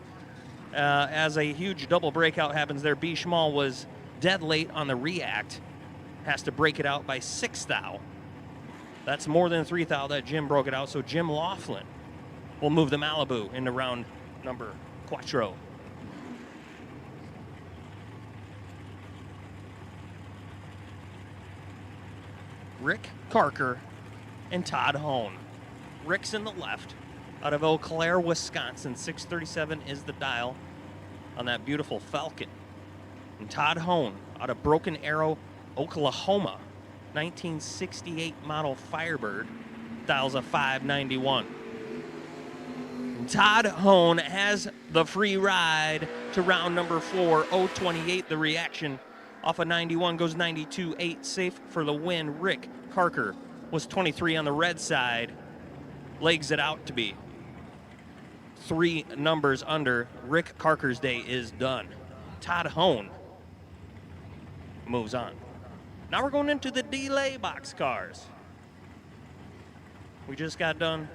as a huge double breakout happens there. B. Schmal was dead late on the react. Has to break it out by 6 thou. That's more than 3 thou that Jim broke it out. So Jim Laughlin will move the Malibu into round number 4. Rick Carker and Todd Hone. Rick's in the left out of Eau Claire, Wisconsin. 637 is the dial on that beautiful Falcon. And Todd Hone out of Broken Arrow, Oklahoma. 1968 model Firebird. Dials a 591. And Todd Hone has the free ride to round number 4. 028 the reaction. Off of 91 goes 92.8, safe for the win. Rick Carker was 23 on the red side. Legs it out to be 3 numbers under. Rick Carker's day is done. Todd Hone moves on. Now we're going into the delay box cars. We just got done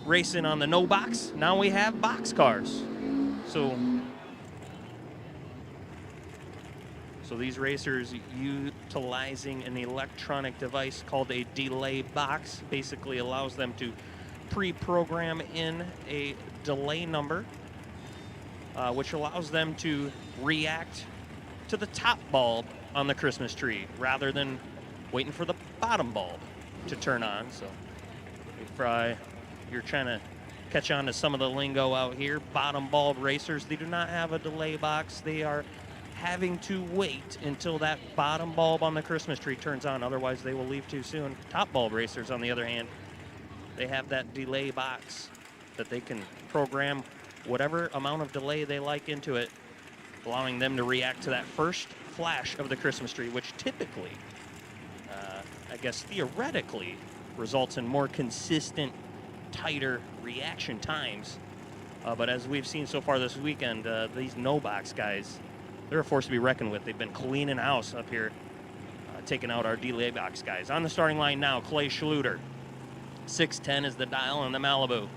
racing on the no box. Now we have box cars. So these racers utilizing an electronic device called a delay box basically allows them to pre-program in a delay number, which allows them to react to the top bulb on the Christmas tree rather than waiting for the bottom bulb to turn on. So if you're trying to catch on to some of the lingo out here, bottom bulb racers, they do not have a delay box. They are having to wait until that bottom bulb on the Christmas tree turns on, otherwise they will leave too soon. Top bulb racers, on the other hand, they have that delay box that they can program whatever amount of delay they like into it, allowing them to react to that first flash of the Christmas tree, which typically, I guess theoretically, results in more consistent, tighter reaction times. But as we've seen so far this weekend, these no-box guys, they're a force to be reckoned with. They've been cleaning house up here, taking out our delay box guys. On the starting line now, Clay Schluter. 610 is the dial on the Malibu.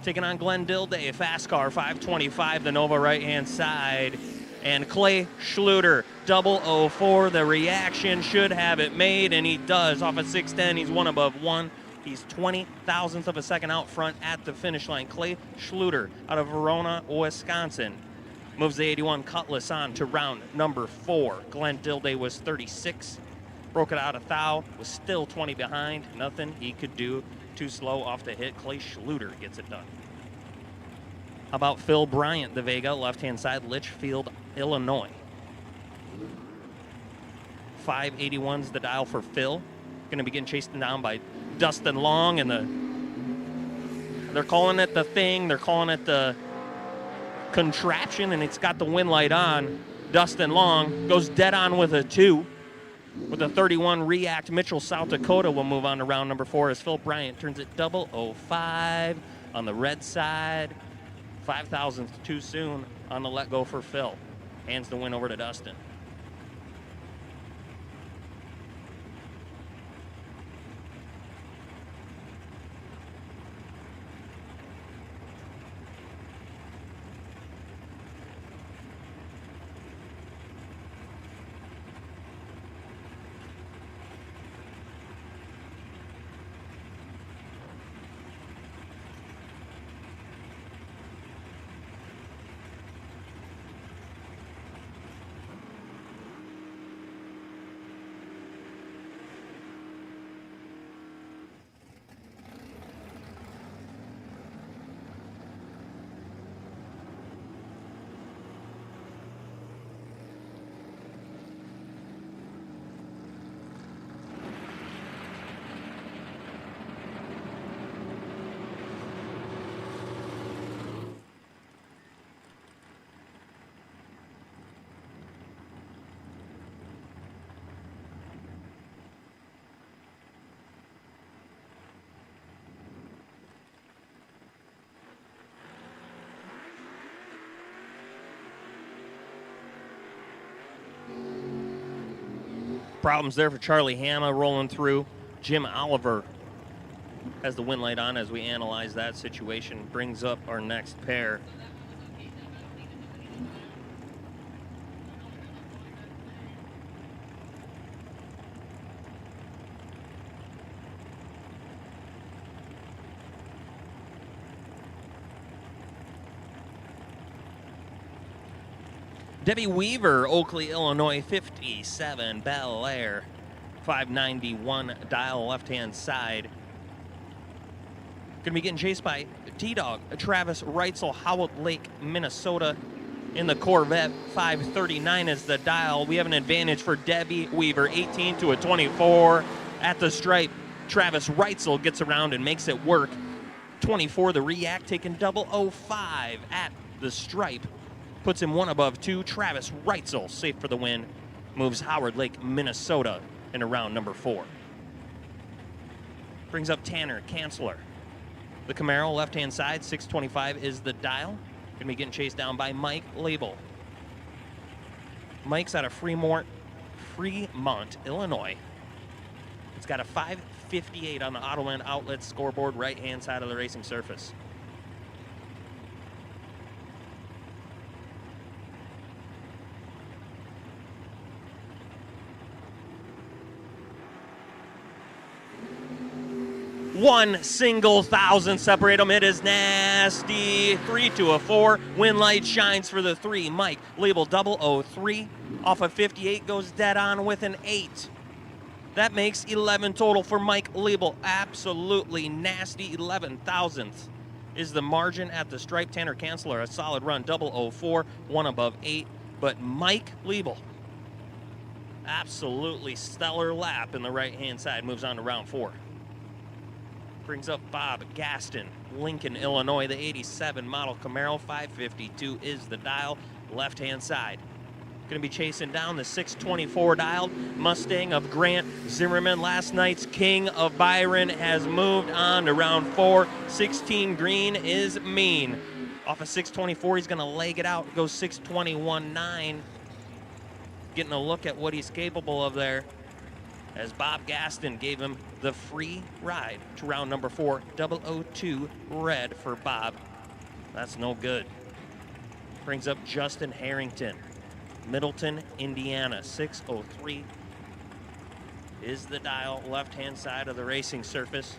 Taking on Glenn Dilday, fast car, 525, the Nova right-hand side. And Clay Schluter, 004, the reaction should have it made, and he does. Off at 610, he's 1 above 1. He's 20 thousandths of a second out front at the finish line. Clay Schluter out of Verona, Wisconsin. Moves the 81 Cutlass on to round number 4. Glenn Dilday was 36. Broke it out a thou. Was still 20 behind. Nothing he could do. Too slow off the hit. Clay Schluter gets it done. How about Phil Bryant, the Vega, left-hand side, Litchfield, Illinois. 581's the dial for Phil. Going to be getting chased down by Dustin Long, and they're calling it the thing. They're calling it the contraption, and it's got the wind light on. Dustin Long goes dead on with a 2. With a 31 React, Mitchell, South Dakota will move on to round number 4 as Phil Bryant turns it 005 on the red side. 5 thousandths too soon on the let go for Phil. Hands the win over to Dustin. problems there for Charlie Hanna rolling through. Jim Oliver has the win light on as we analyze that situation. Brings up our next pair. Debbie Weaver, Oakley, Illinois, 57, Bel Air, 591 dial left-hand side. Going to be getting chased by T-Dog, Travis Reitzel, Howard Lake, Minnesota, in the Corvette, 539 is the dial. We have an advantage for Debbie Weaver, 18 to a 24 at the stripe. Travis Reitzel gets around and makes it work. 24, the React, taking 005 at the stripe. Puts him one above two. Travis Reitzel, safe for the win, moves Howard Lake, Minnesota, into round number 4. Brings up Tanner Kanzler. The Camaro, left-hand side, 625 is the dial. Going to be getting chased down by Mike Label. Mike's out of Fremont, Illinois. It's got a 558 on the Autoland Outlets scoreboard, right-hand side of the racing surface. One single thousand separate them. It is nasty. 3 to a 4. Win light shines for the 3. Mike, label 003. Off of 58 goes dead on with an 8. That makes 11 total for Mike Label. Absolutely nasty. 11 thousandths is the margin at the stripe. Tanner Kanzler, a solid run. 004. One above 8. But Mike Label, absolutely stellar lap in the right-hand side. Moves on to round 4. Brings up Bob Gaston, Lincoln, Illinois, the 87 model Camaro, 552 is the dial, left-hand side. Going to be chasing down the 624 dialed Mustang of Grant Zimmerman. Last night's king of Byron has moved on to round 4. 16 green is mean. Off of 624, he's going to leg it out. Goes 621.9. Getting a look at what he's capable of there, as Bob Gaston gave him the free ride to round number 4. 002 red for Bob. That's no good. Brings up Justin Harrington, Middleton, Indiana. 603 is the dial, left-hand side of the racing surface.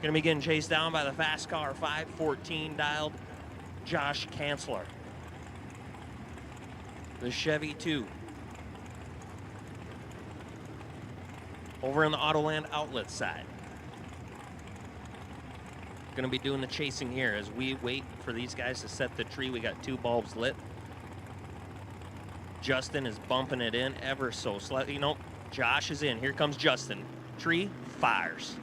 Going to be getting chased down by the fast car, 514 dialed Josh Kanzler. The Chevy 2. Over on the Autoland Outlets side. Going to be doing the chasing here as we wait for these guys to set the tree. We got 2 bulbs lit. Justin is bumping it in ever so slightly. Nope, Josh is in. Here comes Justin. Tree fires.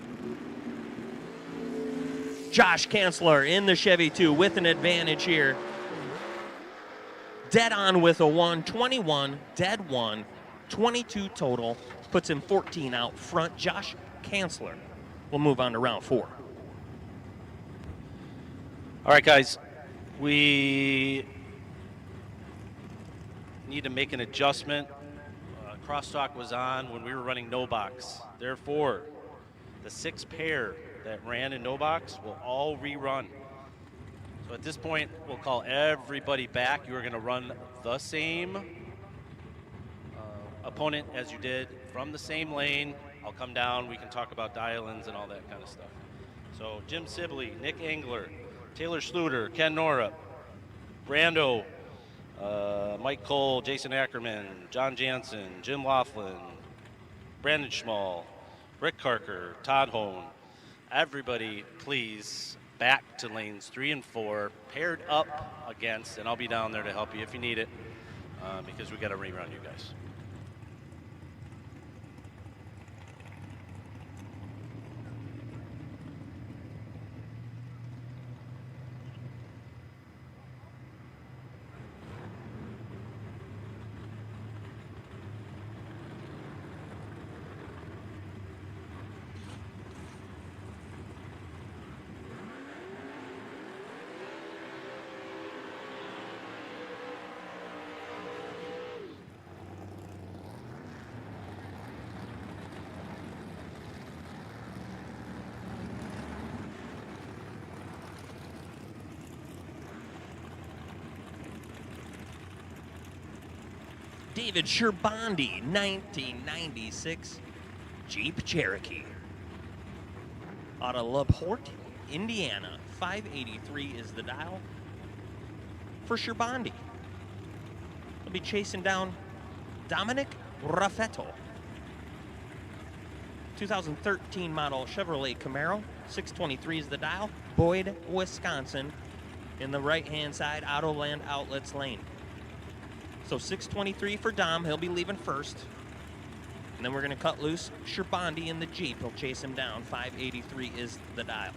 Josh Kanzler in the Chevy 2 with an advantage here. Dead on with a 1, 21, dead 1, 22 total. Puts him 14 out front. Josh Kanzler will move on to round 4. All right, guys. We need to make an adjustment. Crosstalk was on when we were running no box. Therefore, the 6 pair that ran in no box will all rerun. So at this point, we'll call everybody back. You are going to run the same opponent as you did from the same lane. I'll come down. We can talk about dial-ins and all that kind of stuff. So Jim Sibley, Nick Engler, Taylor Schluter, Ken Norup, Brando, Mike Cole, Jason Ackerman, John Jansen, Jim Laughlin, Brandon Schmall, Rick Carker, Todd Hone. Everybody, please, back to lanes 3 and 4, paired up against, and I'll be down there to help you if you need it, because we got to rerun you guys. David Sherbondi, 1996 Jeep Cherokee. Out of LaPorte, Indiana, 583 is the dial for Sherbondi. He'll be chasing down Dominic Raffetto. 2013 model Chevrolet Camaro, 623 is the dial. Boyd, Wisconsin, in the right-hand side, Autoland Outlets lane. So 623 for Dom, he'll be leaving first. And then we're gonna cut loose Sherbondi in the Jeep. He'll chase him down, 583 is the dial.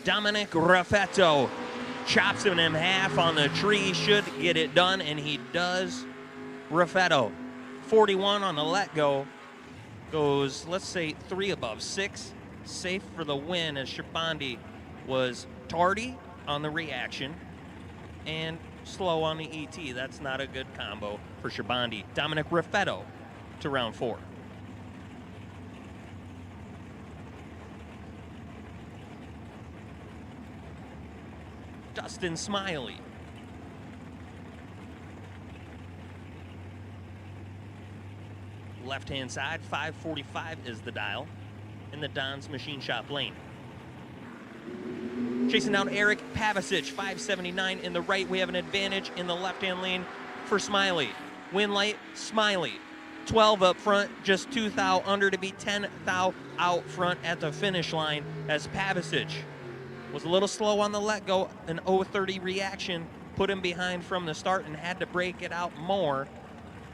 Dominic Raffetto chops him in half on the tree, should get it done, and he does. Raffetto, 41 on the let go, goes, let's say, 3 above 6, safe for the win, as Sherbondi was tardy on the reaction and slow on the ET. That's not a good combo for Sherbondi. Dominic Raffetto to round 4. Dustin Smiley. Left-hand side, 545 is the dial in the Don's Machine Shop lane. Chasing down Eric Pavicic, 579 in the right. We have an advantage in the left-hand lane for Smiley. Win light, Smiley. 12 up front, just 2 thou under to be 10 thou out front at the finish line, as Pavicic was a little slow on the let go. An 030 reaction put him behind from the start and had to break it out more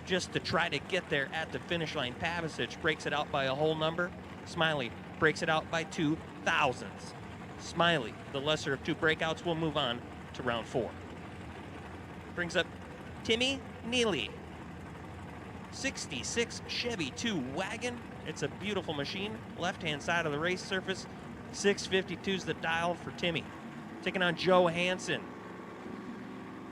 just to try to get there at the finish line. Pavicic breaks it out by a whole number. Smiley breaks it out by 2 thousandths. Smiley, the lesser of 2 breakouts, will move on to round 4. Brings up Timmy Neely. 66 Chevy 2 wagon. It's a beautiful machine. Left-hand side of the race surface. 652's the dial for Timmy. Taking on Joe Hansen.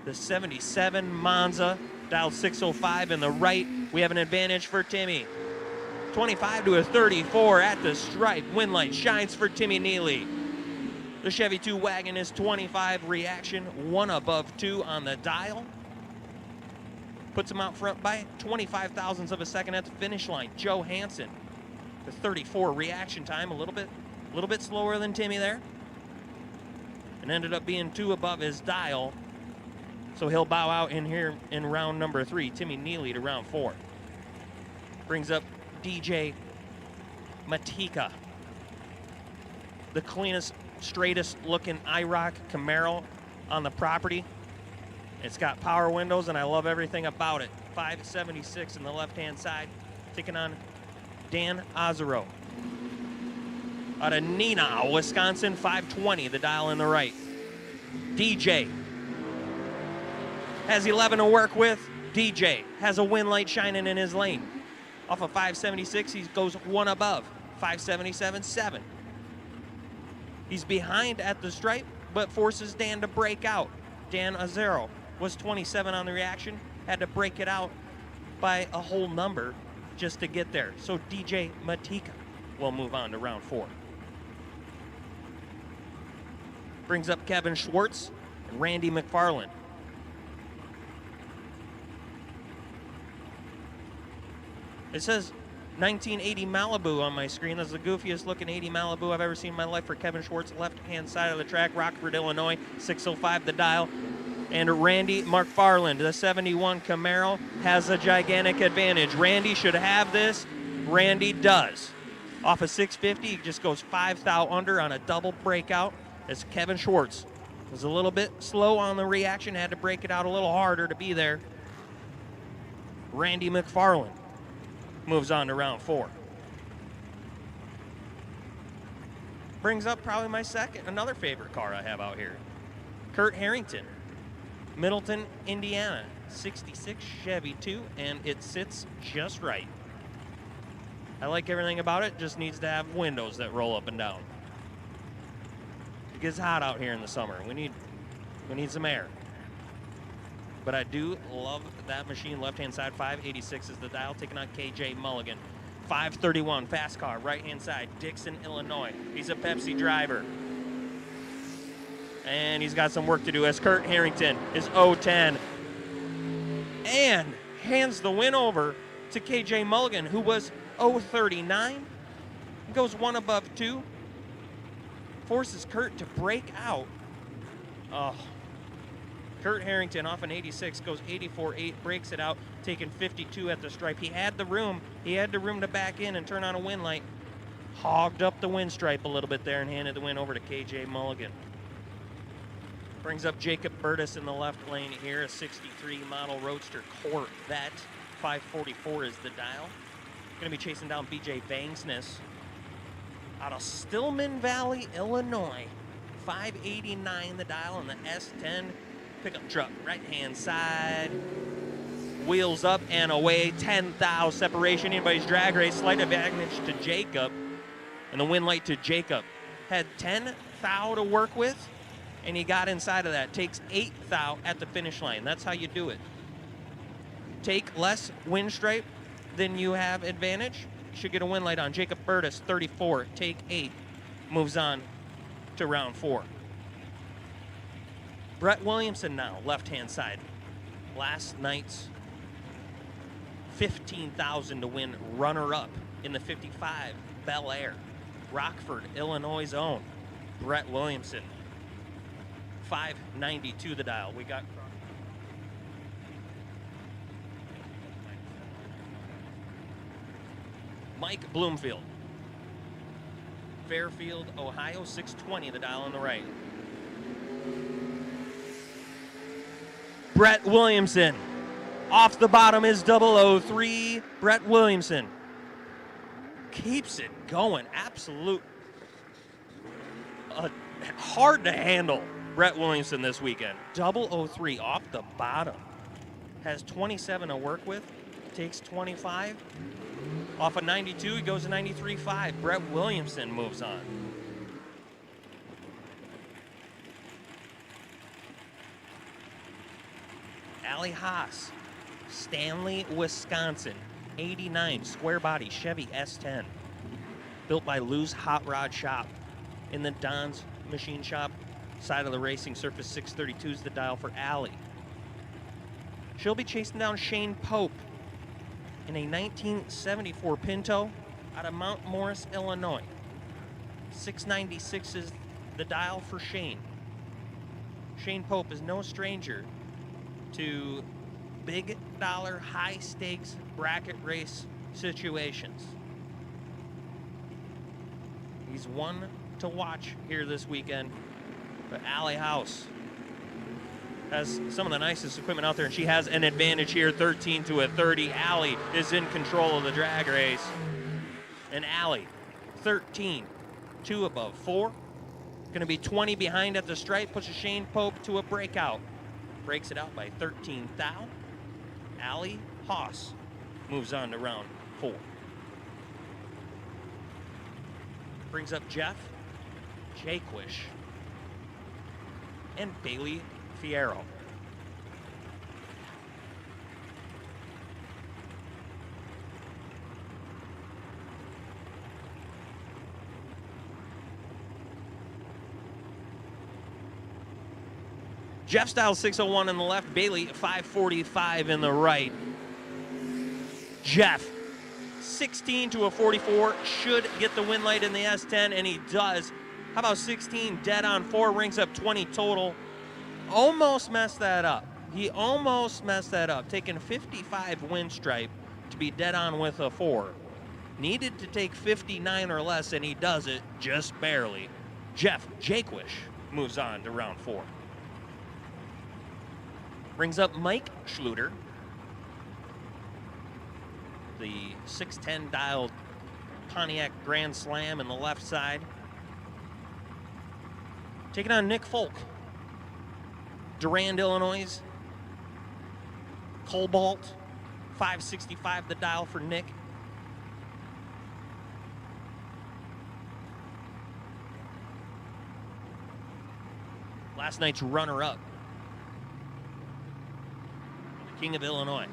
The 77 Monza, dial 605 in the right. We have an advantage for Timmy. 25 to a 34 at the stripe. Win light shines for Timmy Neely. The Chevy 2 wagon is 25 reaction, 1 above 2 on the dial. Puts him out front by 25 thousandths of a second at the finish line. Joe Hansen, the 34 reaction time, a little bit slower than Timmy there, and ended up being 2 above his dial. So he'll bow out in here in round number 3. Timmy Neely to round 4. Brings up DJ Matika. The cleanest, straightest looking IROC Camaro on the property. It's got power windows and I love everything about it. 576 in the left-hand side. Taking on Dan Ozero. Out of Neenah, Wisconsin, 520, the dial in the right. DJ has 11 to work with. DJ has a win light shining in his lane. Off of 576, he goes 1 above, 577.7. He's behind at the stripe, but forces Dan to break out. Dan Azero was 27 on the reaction, had to break it out by a whole number just to get there. So DJ Matika will move on to round 4. Brings up Kevin Schwartz and Randy McFarland. It says 1980 Malibu on my screen. That's the goofiest looking 80 Malibu I've ever seen in my life for Kevin Schwartz. Left-hand side of the track, Rockford, Illinois, 605 the dial. And Randy McFarland, the 71 Camaro, has a gigantic advantage. Randy should have this. Randy does. Off of 650, he just goes 5 thou under on a double breakout. As Kevin Schwartz was a little bit slow on the reaction, had to break it out a little harder to be there. Randy McFarland moves on to round 4. Brings up probably my another favorite car I have out here. Kurt Harrington, Middleton, Indiana, 66 Chevy 2, and it sits just right. I like everything about it, just needs to have windows that roll up and down. It gets hot out here in the summer. We need some air. but I do love that machine. Left-hand side, 586 is the dial, taking on KJ Mulligan. 531, fast car, right-hand side, Dixon, Illinois. He's a Pepsi driver. And he's got some work to do as Kurt Harrington is 010. And hands the win over to KJ Mulligan, who was 039. Goes one above two. Forces Kurt to break out. Oh. Kurt Harrington off an 86 goes 84.8, breaks it out, taking 52 at the stripe. He had the room. He had the room to back in and turn on a win light. Hogged up the win stripe a little bit there and handed the win over to KJ Mulligan. Brings up Jacob Burtis in the left lane here, a 63 model Roadster Corvette. 544 is the dial. Going to be chasing down BJ Vangsness out of Stillman Valley, Illinois. 589 the dial on the S10 pickup truck, right-hand side. Wheels up and away, 10 thou separation. Anybody's drag race, slight advantage to Jacob. And the win light to Jacob. Had 10 thou to work with, and he got inside of that. Takes 8 thou at the finish line. That's how you do it. Take less win stripe than you have advantage. Should get a win light on. Jacob Burtis, 34, take 8. Moves on to round 4. Brett Williamson now, left-hand side. Last night's 15,000 to win runner-up in the 55 Bel Air. Rockford, Illinois' own Brett Williamson. 592 the dial. We got Mike Bloomfield. Fairfield, Ohio, 620 the dial on the right. Brett Williamson. Off the bottom is 003. Brett Williamson keeps it going. Absolute hard to handle Brett Williamson this weekend. 003 off the bottom. Has 27 to work with. Takes 25. Off of 92, he goes to 93.5. Brett Williamson moves on. Allie Haas, Stanley, Wisconsin. 89, square body, Chevy S10. Built by Lou's Hot Rod Shop. In the Don's Machine Shop, side of the racing surface, 632 is the dial for Allie. She'll be chasing down Shane Pope in a 1974 Pinto out of Mount Morris, Illinois. 696 is the dial for Shane. Shane Pope is no stranger to big dollar, high stakes bracket race situations. He's one to watch here this weekend. But Allie House has some of the nicest equipment out there, and she has an advantage here, 13 to a 30. Allie is in control of the drag race. And Allie, 13, 2 above 4. Going to be 20 behind at the stripe, pushes Shane Pope to a breakout. Breaks it out by 13 thou. Allie Haas moves on to round 4. Brings up Jeff Jaquish and Bailey Fierro. Jeff Styles 601 in the left, Bailey 545 in the right. Jeff 16 to a 44 should get the win light in the S10, and he does. How about 16 dead on 4, rings up 20 total. Almost messed that up. He almost messed that up, taking 55 win stripe to be dead on with a 4. Needed to take 59 or less, and he does it just barely. Jeff Jaquish moves on to round 4. Brings up Mike Schluter. The 610 dialed Pontiac Grand Slam in the left side. Taking on Nick Folk. Durand, Illinois. Cobalt. 565 the dial for Nick. Last night's runner-up. King of Illinois.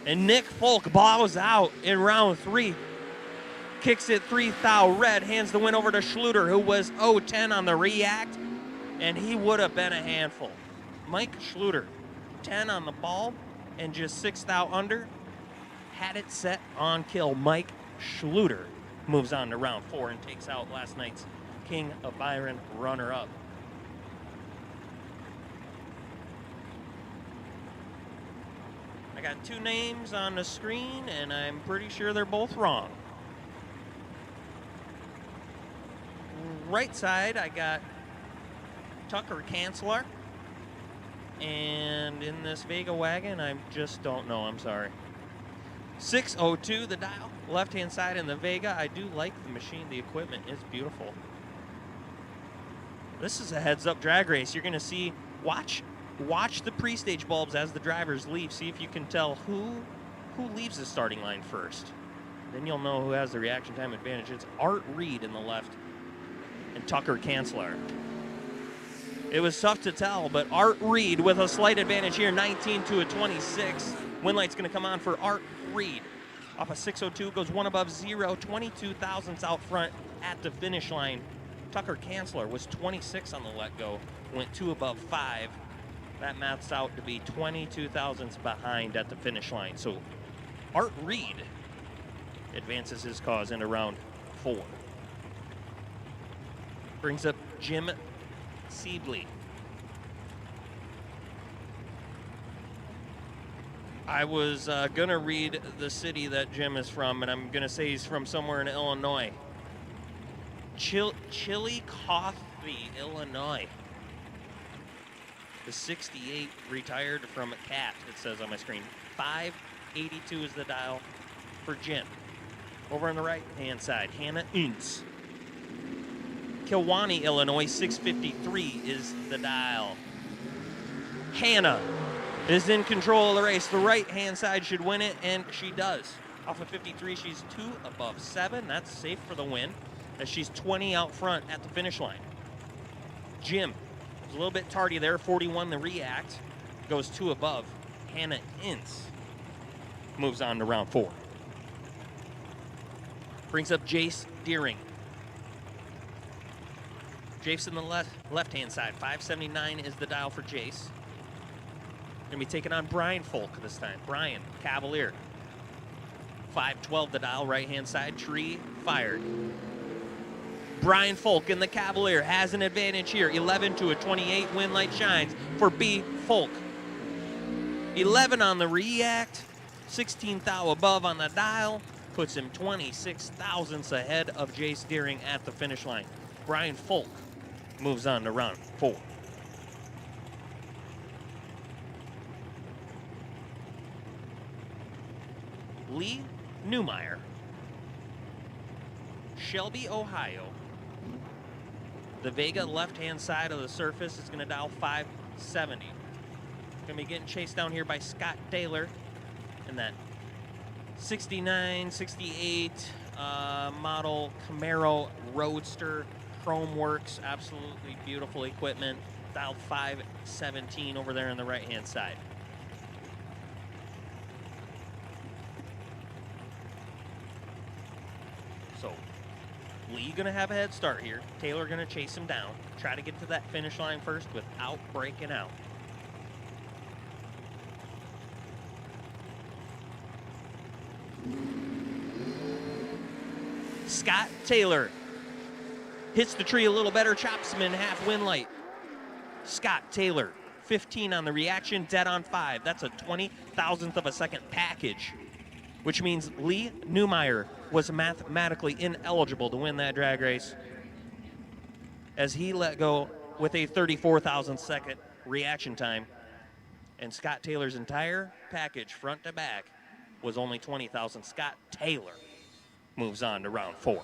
And Nick Folk bows out in round 3. Kicks it 3-thou red, hands the win over to Schluter, who was 0-10 on the react, and he would have been a handful. Mike Schluter, 10 on the ball, and just 6-thou under. Had it set on kill. Mike Schluter moves on to round 4 and takes out last night's King of Byron runner-up. I got 2 names on the screen, and I'm pretty sure they're both wrong. Right side, I got Tucker Kanzler. And in this Vega wagon, I just don't know. I'm sorry. 602 the dial. Left-hand side in the Vega. I do like the machine. The equipment is beautiful. This is a heads-up drag race. You're going to see, watch the pre-stage bulbs as the drivers leave. See if you can tell who leaves the starting line first. Then you'll know who has the reaction time advantage. It's Art Reed in the left and Tucker Kanzler. It was tough to tell, but Art Reed with a slight advantage here, 19 to a 26. Win light's going to come on for Art Reed. Off a 602, goes 1 above 0, 22 thousandths out front at the finish line. Tucker Kanzler was 26 on the let-go, went 2 above 5. That maths out to be 22 thousandths behind at the finish line. So Art Reed advances his cause into round 4. Brings up Jim Sibley. I was going to read the city that Jim is from, and I'm going to say he's from somewhere in Illinois. Chillicothe, Illinois. The 68 retired from CAT, it says on my screen. 582 is the dial for Jim. Over on the right-hand side, Hannah Untz. Kewanee, Illinois, 653 is the dial. Hannah is in control of the race. The right-hand side should win it, and she does. Off of 53, she's 2 above 7. That's safe for the win, as she's 20 out front at the finish line. Jim was a little bit tardy there, 41 the react, goes 2 above. Hannah Ince moves on to round 4. Brings up Jace Deering. Jace in the left-hand side. 579 is the dial for Jace. Going to be taking on Brian Folk this time. Brian Cavalier. 512 the dial, right-hand side. Tree fired. Brian Folk in the Cavalier has an advantage here. 11 to a 28. Win light shines for B. Folk. 11 on the react. 16 thou above on the dial. Puts him 26 thousandths ahead of Jace Deering at the finish line. Brian Folk moves on to round 4. Lee Newmeyer, Shelby, Ohio. The Vega left-hand side of the surface is going to dial 570. Going to be getting chased down here by Scott Taylor in that 69, 68 model Camaro Roadster. Chrome works, absolutely beautiful equipment. Dial 517 over there on the right-hand side. So, Lee gonna have a head start here. Taylor gonna chase him down. Try to get to that finish line first without breaking out. Scott Taylor hits the tree a little better, chops him in half, win light. Scott Taylor, 15 on the reaction, dead on 5. That's a 20,000th of a second package, which means Lee Newmeyer was mathematically ineligible to win that drag race, as he let go with a 34,000 second reaction time. And Scott Taylor's entire package, front to back, was only 20,000. Scott Taylor moves on to round 4.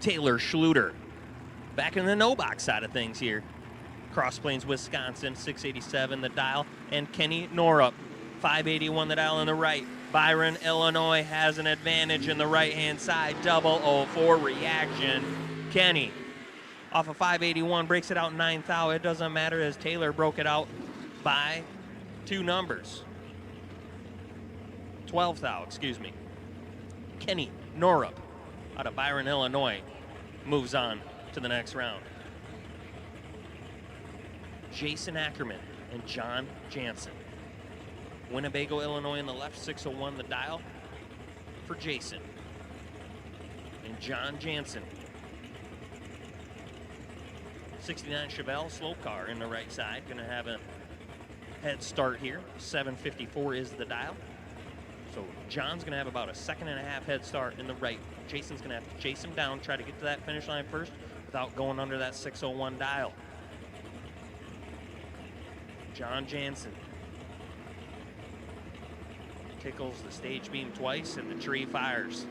Taylor Schluter. Back in the no box side of things here. Cross Plains, Wisconsin, 687 the dial. And Kenny Norup, 581 the dial on the right. Byron, Illinois has an advantage in the right-hand side. 004 reaction. Kenny off of 581 breaks it out 9th thou. It doesn't matter as Taylor broke it out by 2 numbers. 12th thou, excuse me. Kenny Norup out of Byron, Illinois moves on to the next round. Jason Ackerman and John Jansen. Winnebago, Illinois in the left, 601 the dial for Jason. And John Jansen. 69 Chevelle slow car in the right side. Going to have a head start here. 754 is the dial. So John's going to have about a 1.5 head start in the right. Jason's going to have to chase him down, try to get to that finish line first without going under that 601 dial. John Jansen tickles the stage beam twice and the tree fires.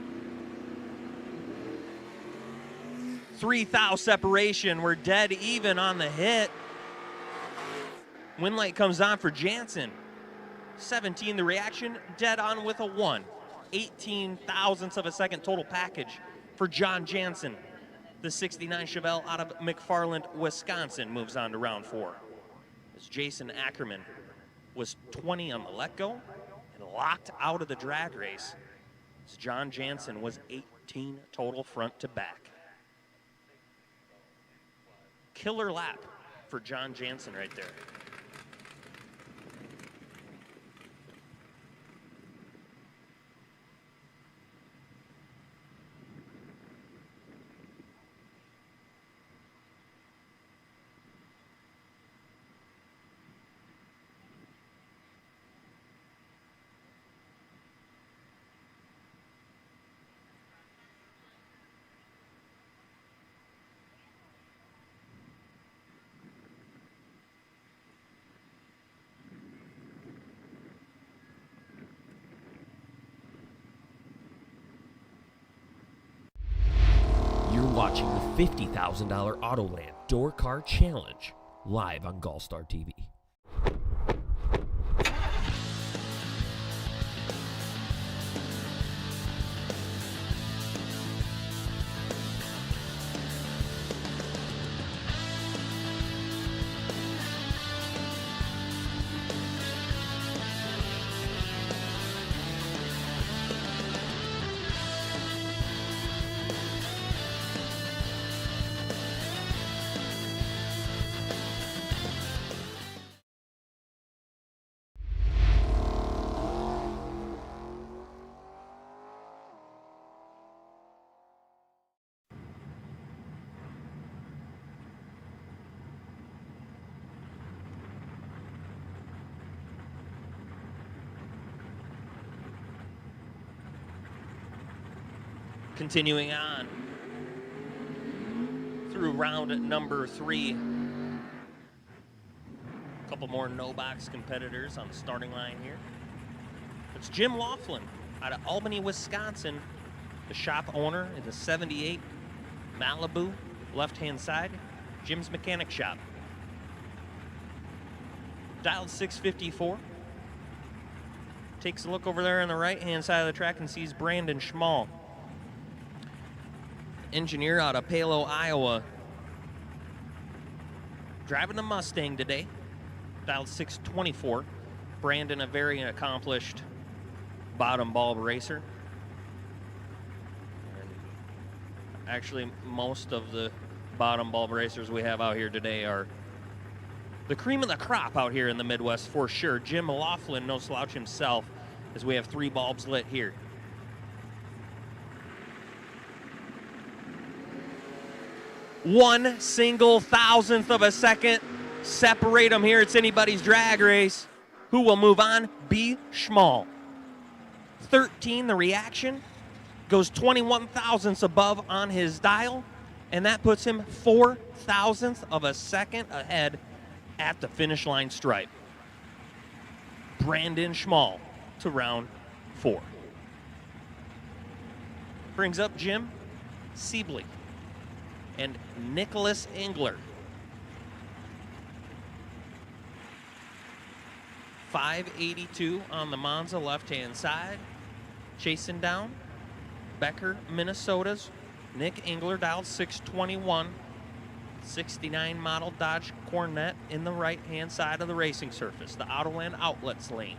3 thou separation. We're dead even on the hit. Wind light comes on for Jansen. 17 the reaction, dead on with a 1. 18 thousandths of a second total package for John Jansen. The 69 Chevelle out of McFarland, Wisconsin moves on to round 4. As Jason Ackerman was 20 on the let-go and locked out of the drag race. As John Jansen was 18 total front to back. Killer lap for John Jansen right there. Watching the $50,000 Autoland Door Car Challenge live on GallStar TV. Continuing on through round number 3. A couple more no-box competitors on the starting line here. It's Jim Laughlin out of Albany, Wisconsin, the shop owner in the 78 Malibu, left-hand side, Jim's Mechanic Shop. Dialed 654. Takes a look over there on the right-hand side of the track and sees Brandon Schmall. Engineer out of Palo, Iowa. Driving the Mustang today. Dialed 624. Brandon, a very accomplished bottom bulb racer. And actually, most of the bottom bulb racers we have out here today are the cream of the crop out here in the Midwest for sure. Jim Laughlin, no slouch himself, as we have 3 bulbs lit here. One single thousandth of a second separate them here. It's anybody's drag race. Who will move on? B. Schmall. 13, the reaction, goes 21 thousandths above on his dial, and that puts him 4 thousandths of a second ahead at the finish line stripe. Brandon Schmall to round 4. Brings up Jim Sibley and Nicholas Engler. 582 on the Monza left-hand side. Chasing down Becker, Minnesota's Nick Engler, dialed 621. 69 model Dodge Corvette in the right-hand side of the racing surface, the Autoland Outlets lane.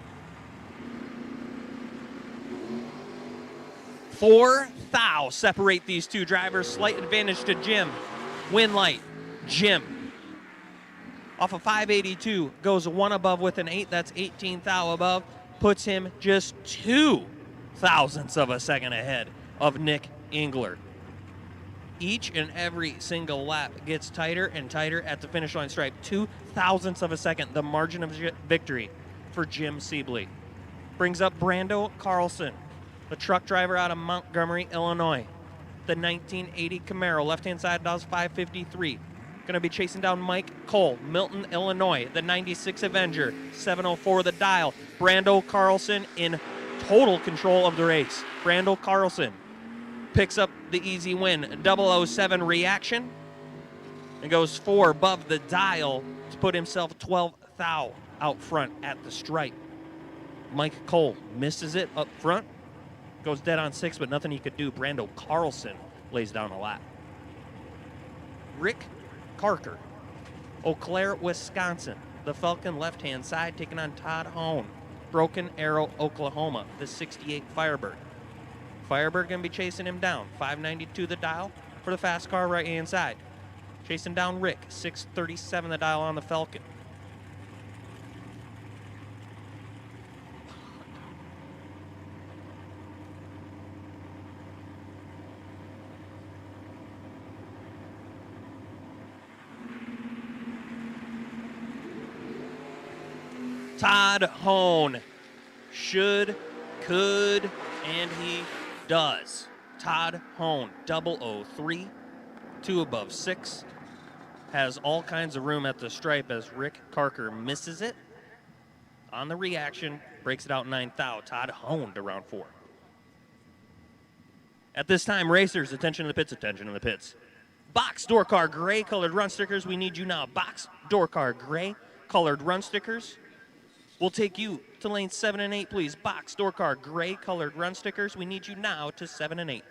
4 thou separate these two drivers. Slight advantage to Jim. Win light, Jim. Off of 582, goes one above with an 8. That's 18 thou above. Puts him just 2 thousandths of a second ahead of Nick Engler. Each and every single lap gets tighter and tighter at the finish line stripe. 2 thousandths of a second, the margin of victory for Jim Sibley. Brings up Brando Carlson, the truck driver out of Montgomery, Illinois. The 1980 Camaro, left-hand side, does 553. Going to be chasing down Mike Cole, Milton, Illinois. The 96 Avenger, 704 the dial. Brando Carlson in total control of the race. Brando Carlson picks up the easy win. 007 reaction and goes 4 above the dial to put himself 12 thou out front at the stripe. Mike Cole misses it up front, goes dead on 6, but nothing he could do. Brando Carlson lays down a lap. Rick Carker, Eau Claire, Wisconsin. The Falcon left-hand side taking on Todd Hone, Broken Arrow, Oklahoma. The 68 Firebird. Firebird going to be chasing him down. 592 the dial for the fast car right-hand side. Chasing down Rick. 637 the dial on the Falcon. Todd Hone should, could, and he does. Todd Hone, 003, 2 above 6. Has all kinds of room at the stripe as Rick Carker misses it. On the reaction, breaks it out 9 thou. Todd Hone to round 4. At this time, racers, attention to the pits, attention to the pits. Box door car gray colored run stickers, we need you now. Box door car gray colored run stickers. We'll take you to lanes 7 and 8, please. Box door car gray colored run stickers. We need you now to 7 and 8.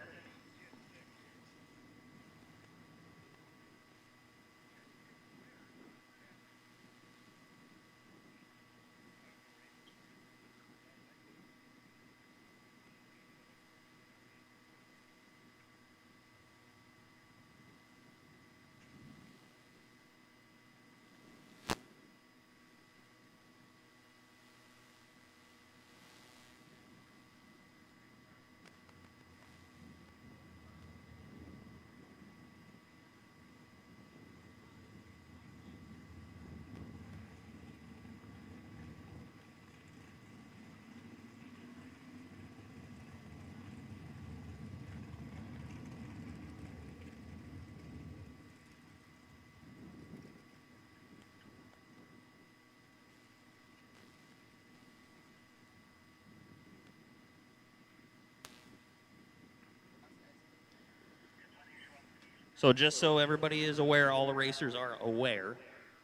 So just so everybody is aware, all the racers are aware,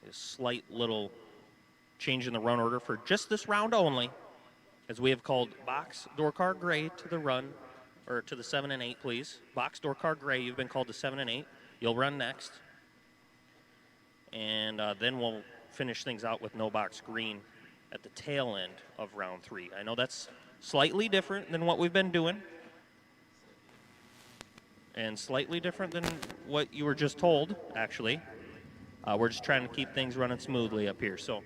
a slight little change in the run order for just this round only, as we have called box door car gray to the run, or to the 7 and 8, please. Box door car gray, you've been called to 7 and 8. You'll run next. And then we'll finish things out with no box green at the tail end of round 3. I know that's slightly different than what we've been doing, and slightly different than what you were just told, actually. We're just trying to keep things running smoothly up here. So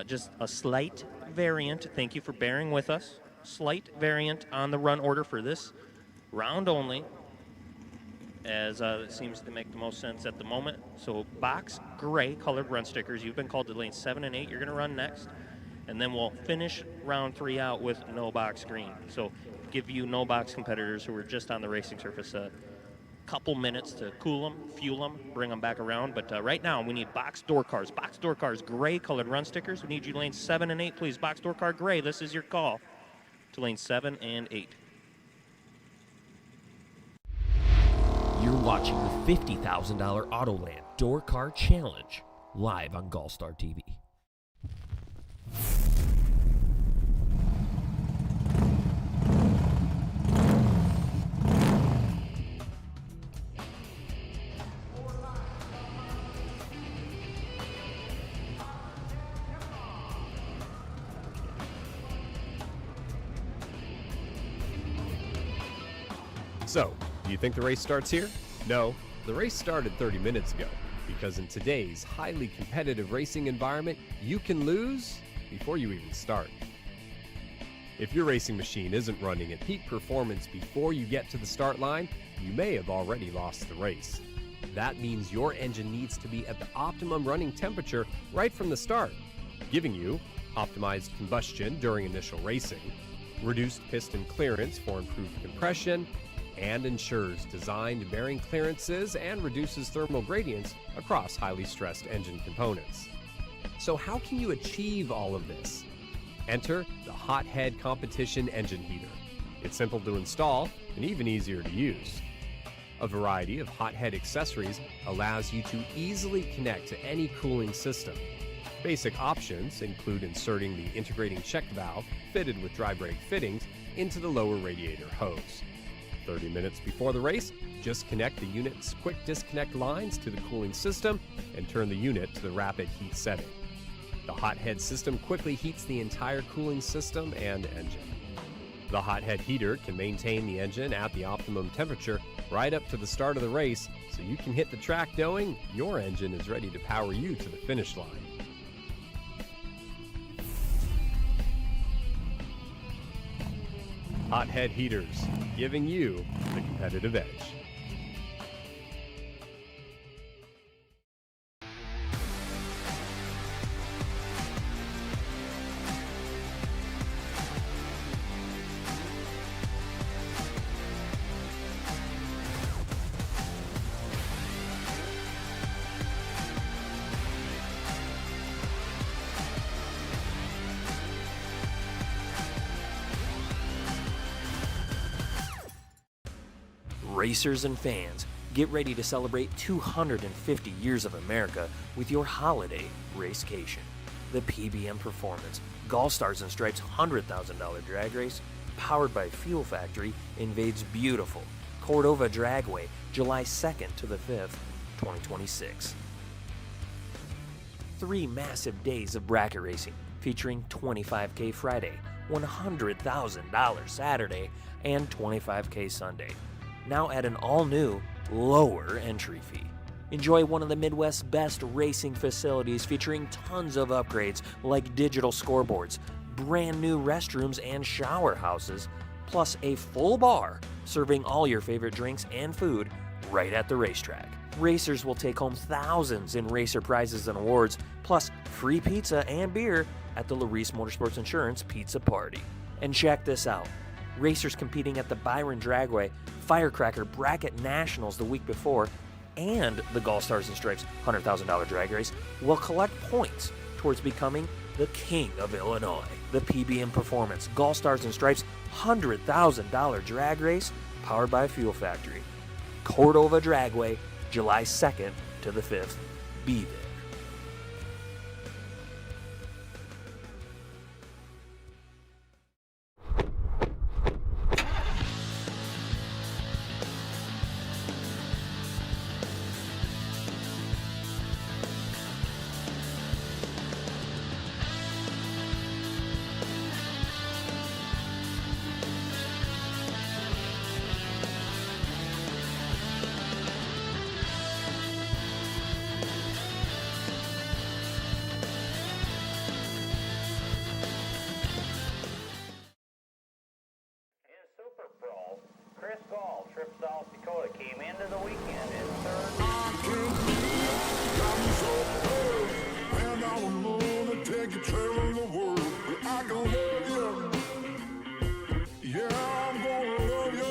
just a slight variant. Thank you for bearing with us. Slight variant on the run order for this round only, as it seems to make the most sense at the moment. So box gray colored run stickers. You've been called to lanes 7 and 8. You're going to run next. And then we'll finish round 3 out with no box green. So give you no box competitors who are just on the racing surface a couple minutes to cool them, fuel them, bring them back around. But right now we need box door cars. Box door cars, gray colored run stickers. We need you lanes 7 and 8, please. Box door car gray, this is your call to lanes 7 and 8. Your watching the $50,000 Autoland Door Car Challenge live on GallStar TV. So, do you think the race starts here? No, the race started 30 minutes ago, because in today's highly competitive racing environment, you can lose before you even start. If your racing machine isn't running at peak performance before you get to the start line, you may have already lost the race. That means your engine needs to be at the optimum running temperature right from the start, giving you optimized combustion during initial racing, reduced piston clearance for improved compression, and ensures designed bearing clearances and reduces thermal gradients across highly stressed engine components. So how can you achieve all of this? Enter the Hothead Competition Engine Heater. It's simple to install and even easier to use. A variety of Hothead accessories allows you to easily connect to any cooling system. Basic options include inserting the integrating check valve fitted with dry brake fittings into the lower radiator hose. 30 minutes before the race, just connect the unit's quick disconnect lines to the cooling system and turn the unit to the rapid heat setting. The Hothead system quickly heats the entire cooling system and engine. The Hothead heater can maintain the engine at the optimum temperature right up to the start of the race, so you can hit the track knowing your engine is ready to power you to the finish line. Hothead heaters, giving you the competitive edge. Racers and fans, get ready to celebrate 250 years of America with your holiday racecation. The PBM Performance GallStars and Stripes $100,000 drag race, powered by Fuel Factory, invades beautiful Cordova Dragway July 2nd to the 5th, 2026. 3 massive days of bracket racing featuring $25K Friday, $100,000 Saturday, and $25K Sunday. Now at an all-new, lower entry fee. Enjoy one of the Midwest's best racing facilities featuring tons of upgrades like digital scoreboards, brand new restrooms and shower houses, plus a full bar serving all your favorite drinks and food right at the racetrack. Racers will take home thousands in racer prizes and awards, plus free pizza and beer at the Larice Motorsports Insurance Pizza Party. And check this out. Racers competing at the Byron Dragway Firecracker Bracket Nationals the week before and the GallStars and Stripes $100,000 drag race will collect points towards becoming the King of Illinois. The PBM Performance GallStars and Stripes $100,000 drag race powered by Fuel Factory. Cordova Dragway, July 2nd to the 5th. Be there. South Dakota came into the weekend in third. And I'm gonna take you traveling the world. I gonna love you. Yeah, I'm gonna love you.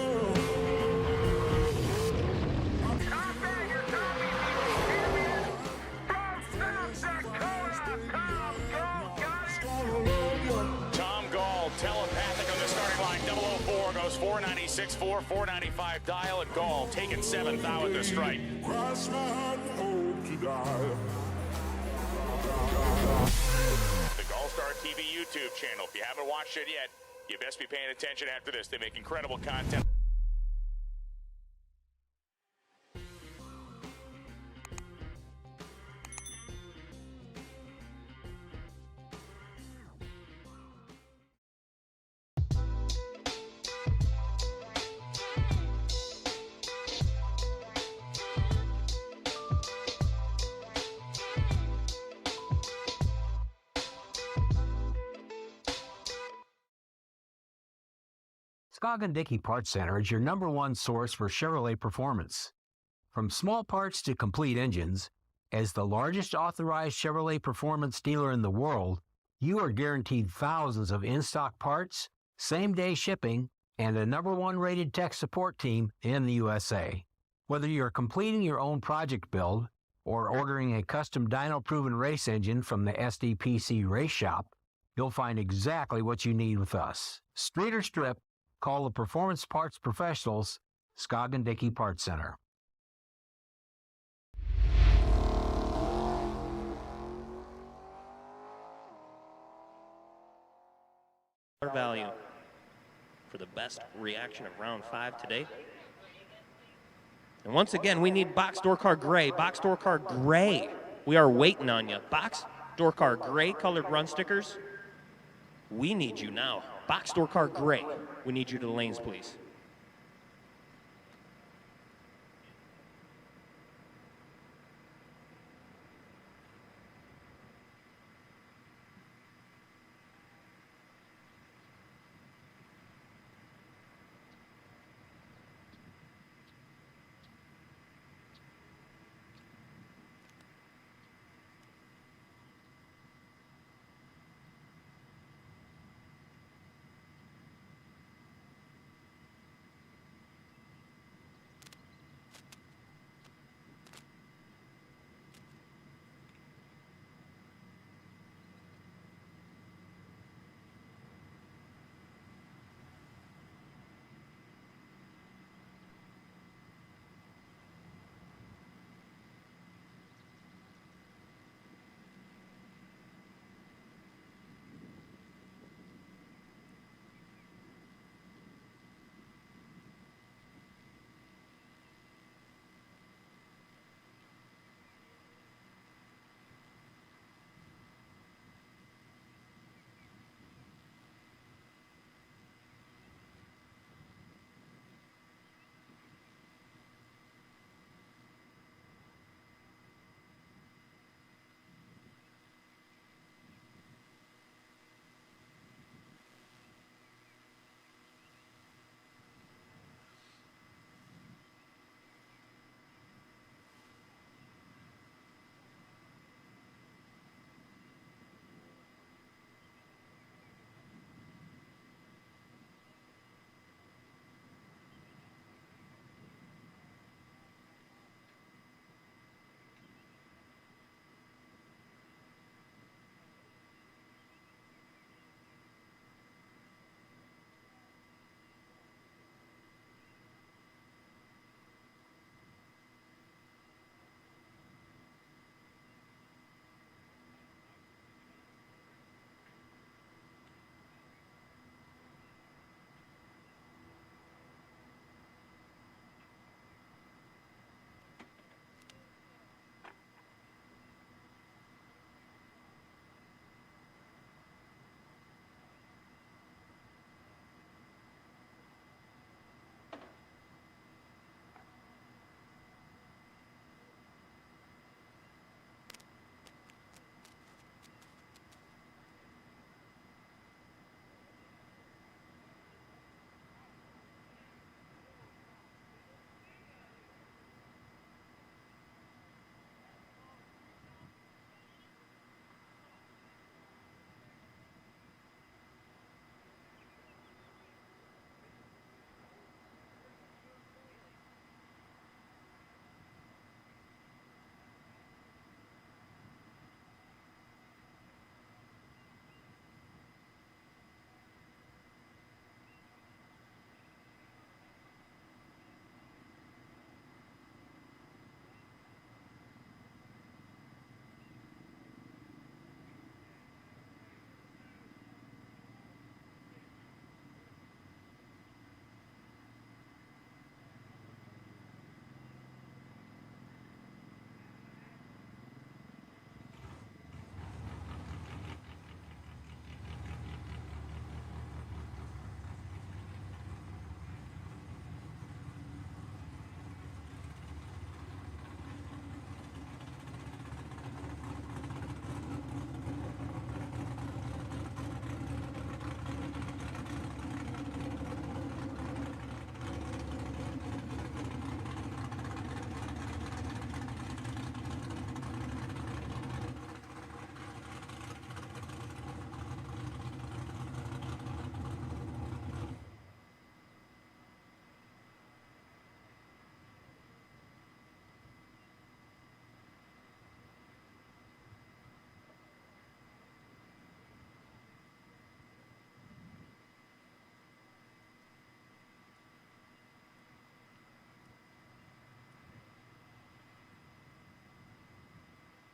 Tom Gall, telepathic on the starting line. 004 goes goes 496-4, 495 dial and call. Taking 7th out at the strike. Cross my heart and hope to die. The GallStar TV YouTube channel. If you haven't watched it yet, you best be paying attention after this. They make incredible content. Dickey Parts Center is your #1 source for Chevrolet performance. From small parts to complete engines, as the largest authorized Chevrolet performance dealer in the world, you are guaranteed thousands of in-stock parts, same-day shipping, and a #1 rated tech support team in the USA. Whether you're completing your own project build or ordering a custom dyno-proven race engine from the SDPC Race Shop, you'll find exactly what you need with us. Street or strip, call the Performance Parts Professionals, Dickey Parts Center. Value for the best reaction of round 5 today. And once again, we need box door car gray. Box door car gray. We are waiting on you. Box door car gray colored run stickers. We need you now. Box door car gray. We need you to the lanes, please.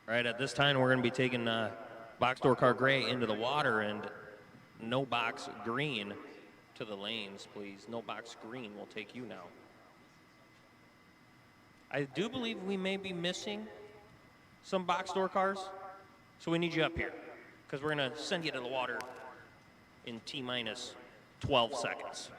Right at this time, we're going to be taking box door car gray into the water and no box green to the lanes, please. No box green will take you now. I do believe we may be missing some box door cars, so we need you up here because we're going to send you to the water in T-minus 12 seconds.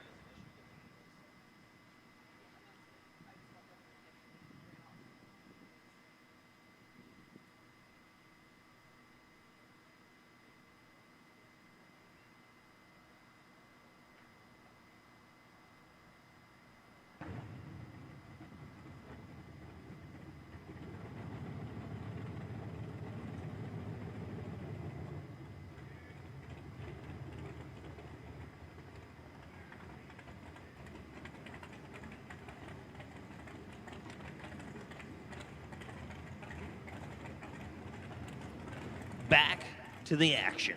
Back to the action.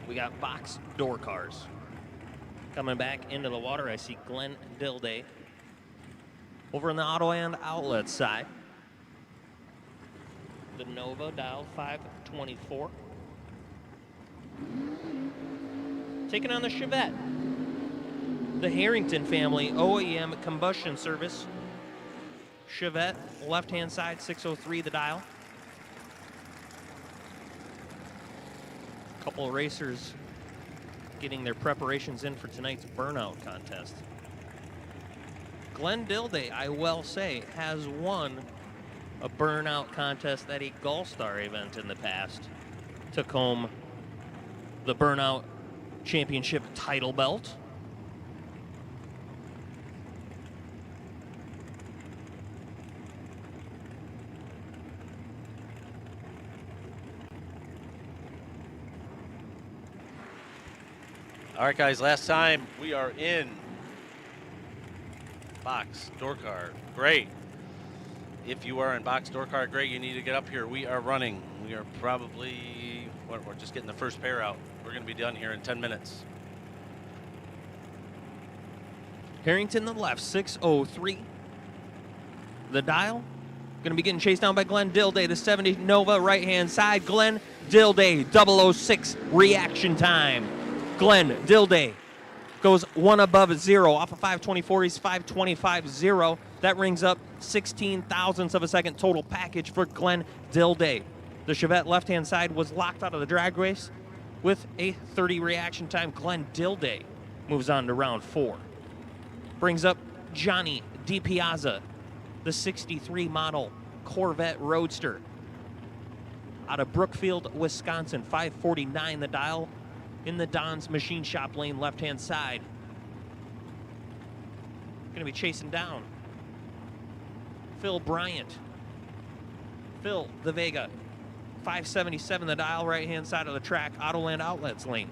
We got box door cars. Coming back into the water, I see Glenn Dilday. Over on the Autoland Outlets side, the Nova dial 524. Taking on the Chevette. The Harrington family OEM combustion service. Chevette, left-hand side, 603 the dial. Couple of racers getting their preparations in for tonight's burnout contest. Glenn Dilday, I will say, has won a burnout contest at a GallStar event in the past. Took home the burnout championship title belt. All right, guys, last time we are in box door car gray. If you are in box door car gray, you need to get up here. We are running. We are probably, we're just getting the first pair out. We're going to be done here in 10 minutes. Harrington the left, 603. The dial, going to be getting chased down by Glenn Dilday, the 70 Nova right-hand side. Glenn Dilday, 006 reaction time. Glenn Dilday goes one above 0 off of 524. He's 525.0. That rings up 16 thousandths of a second total package for Glenn Dilday. The Chevette left-hand side was locked out of the drag race with a 30 reaction time. Glenn Dilday moves on to round 4. Brings up Johnny DiPiazza, the 63 model Corvette Roadster out of Brookfield, Wisconsin. 549 the dial. In the Don's Machine Shop lane, left-hand side. Going to be chasing down Phil Bryant. Phil the Vega, 577 the dial, right-hand side of the track, Autoland Outlets lane.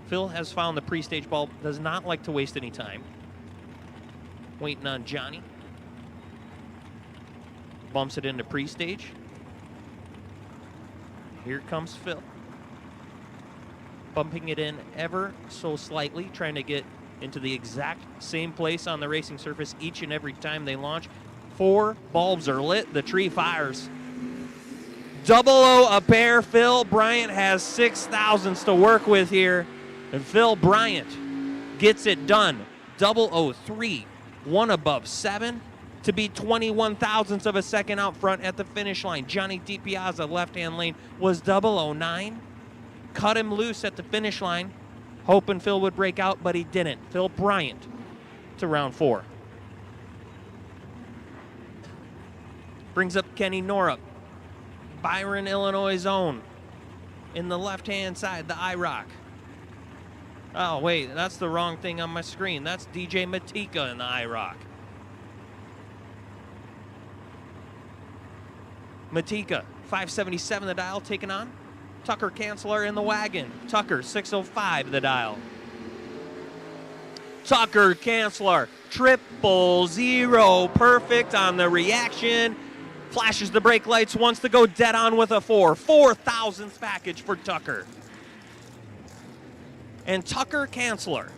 Phil has found the pre-stage bulb, does not like to waste any time. Waiting on Johnny. Bumps it into pre-stage. Here comes Phil. Bumping it in ever so slightly, trying to get into the exact same place on the racing surface each and every time they launch. 4 bulbs are lit, the tree fires. 0-0 a pair. Phil Bryant has 6 thousandths to work with here, and Phil Bryant gets it done. 003, 1 above 7 to be 21 thousandths of a second out front at the finish line. Johnny DiPiazza, left-hand lane, was 009. Cut him loose at the finish line, hoping Phil would break out, but he didn't. Phil Bryant to round 4. Brings up Kenny Norup, Byron, Illinois' own. In the left-hand side, the IROC. Oh, wait, that's the wrong thing on my screen. That's DJ Matika in the IROC. Matika, 577 the dial, taken on Tucker Kanzler in the wagon. Tucker, 605 the dial. Tucker Kanzler, 000, perfect on the reaction. Flashes the brake lights, wants to go dead on with a 4. 4 thousandths package for Tucker. And Tucker Kanzler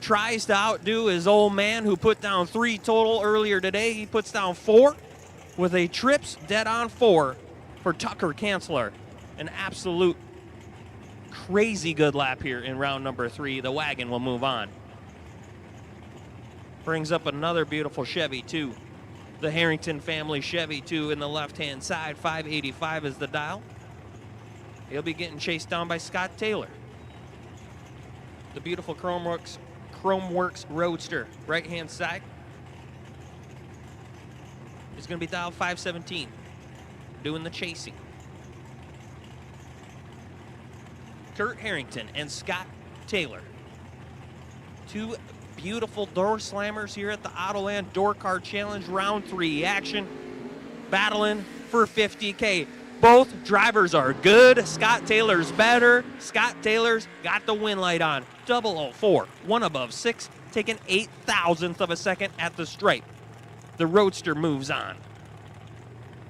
tries to outdo his old man who put down 3 total earlier today. He puts down 4. with a trips dead on 4 for Tucker Kanzler. An absolute crazy good lap here in round number 3. The wagon will move on. Brings up another beautiful Chevy, too. The Harrington family Chevy, too, in the left-hand side. 585 is the dial. He'll be getting chased down by Scott Taylor. The beautiful Chromeworks Roadster, right-hand side. It's going to be dial 517, doing the chasing. Kurt Harrington and Scott Taylor. Two beautiful door slammers here at the Autoland Door Car Challenge Round 3 action. Battling for 50K. Both drivers are good. Scott Taylor's better. Scott Taylor's got the win light on. 004, one above 6, taking 0.08 of a second at the stripe. The Roadster moves on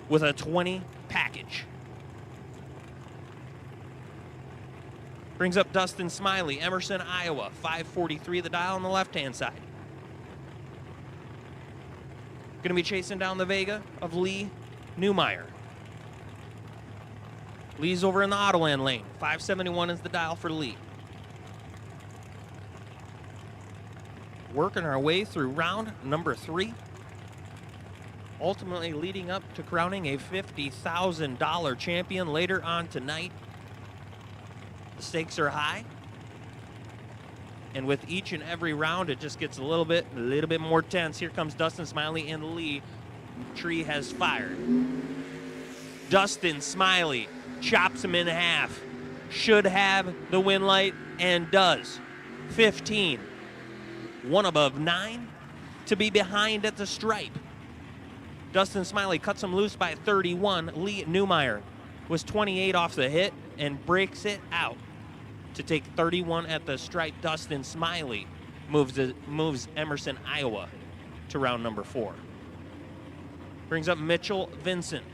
with a 20 package. Brings up Dustin Smiley, Emerson, Iowa, 543 the dial on the left-hand side. Going to be chasing down the Vega of Lee Newmeyer. Lee's over in the Autoland lane. 571 is the dial for Lee. Working our way through round number 3. Ultimately leading up to crowning a $50,000 champion later on tonight. The stakes are high. And with each and every round, it just gets a little bit more tense. Here comes Dustin Smiley and Lee. Tree has fired. Dustin Smiley chops him in half. Should have the win light and does. 15. One above 9 to be behind at the stripe. Dustin Smiley cuts him loose by 31. Lee Newmeyer was 28 off the hit and breaks it out to take 31 at the stripe. Dustin Smiley moves Emerson, Iowa to round number 4. Brings up Mitchell Vincent,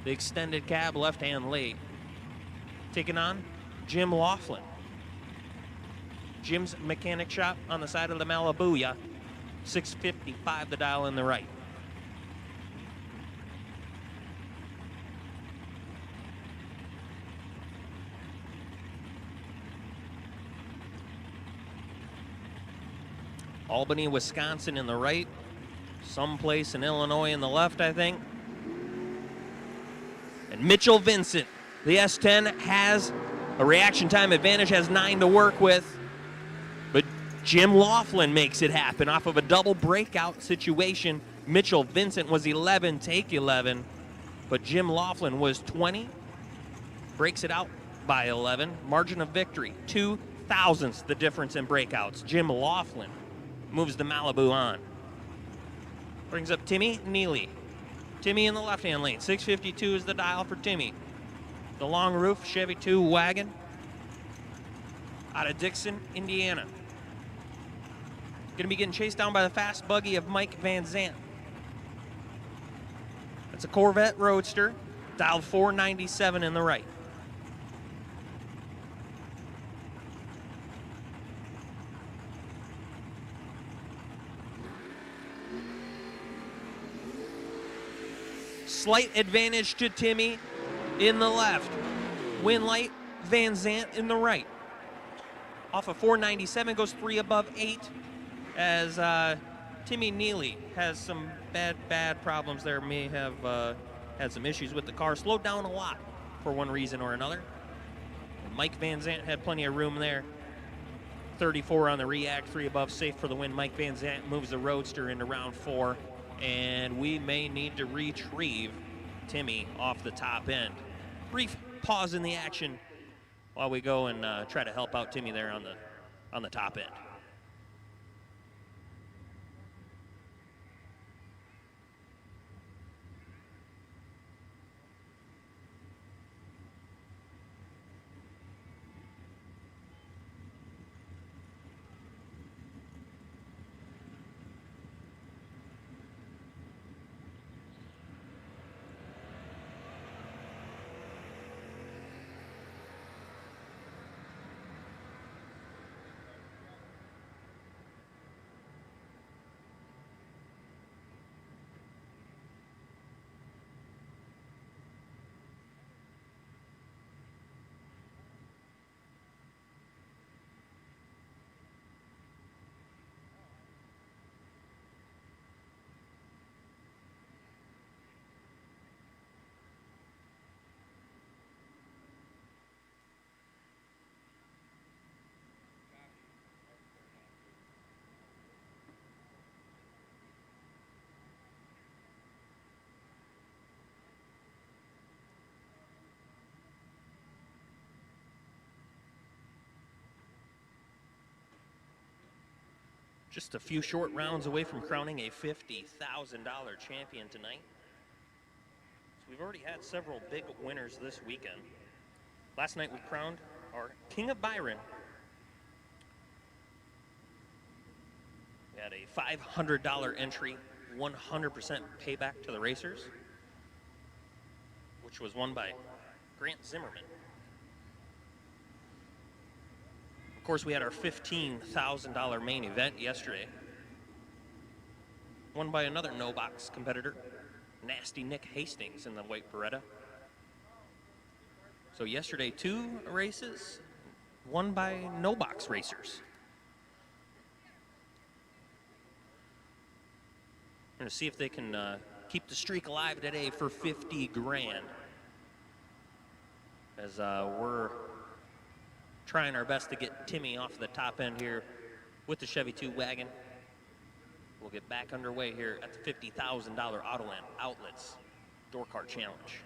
the extended cab left-hand late. Taking on Jim Laughlin. Jim's mechanic shop on the side of the Malibuya. 655 the dial in the right. Albany, Wisconsin in the right. Someplace in Illinois in the left, I think. And Mitchell Vincent, the S10, has a reaction time advantage, has 9 to work with. But Jim Laughlin makes it happen off of a double breakout situation. Mitchell Vincent was 11, take 11. But Jim Laughlin was 20. Breaks it out by 11. Margin of victory, 2 thousandths the difference in breakouts. Jim Laughlin moves the Malibu on. Brings up Timmy Neely. Timmy in the left-hand lane. 652 is the dial for Timmy. The long roof Chevy 2 wagon out of Dixon, Indiana. Going to be getting chased down by the fast buggy of Mike Van Zant. That's a Corvette Roadster, dialed 497 in the right. Slight advantage to Timmy in the left. Win light, Van Zant in the right. Off of 497, goes 3 above 8 as Timmy Neely has some bad problems there. May have had some issues with the car. Slowed down a lot for one reason or another. Mike Van Zant had plenty of room there. 34 on the React, 3 above, safe for the win. Mike Van Zant moves the Roadster into round 4. And we may need to retrieve Timmy off the top end. Brief pause in the action while we go and try to help out Timmy there on the top end. Just a few short rounds away from crowning a $50,000 champion tonight. So we've already had several big winners this weekend. Last night we crowned our King of Byron. We had a $500 entry, 100% payback to the racers, which was won by Grant Zimmerman. Of course, we had our $15,000 main event yesterday, won by another no-box competitor, Nasty Nick Hastings in the white Beretta. So yesterday, 2 races, won by no-box racers. We're going to see if they can keep the streak alive today for 50 grand. As we're trying our best to get Timmy off the top end here with the Chevy 2 wagon. We'll get back underway here at the $50,000 Autoland Outlets Door Car Challenge.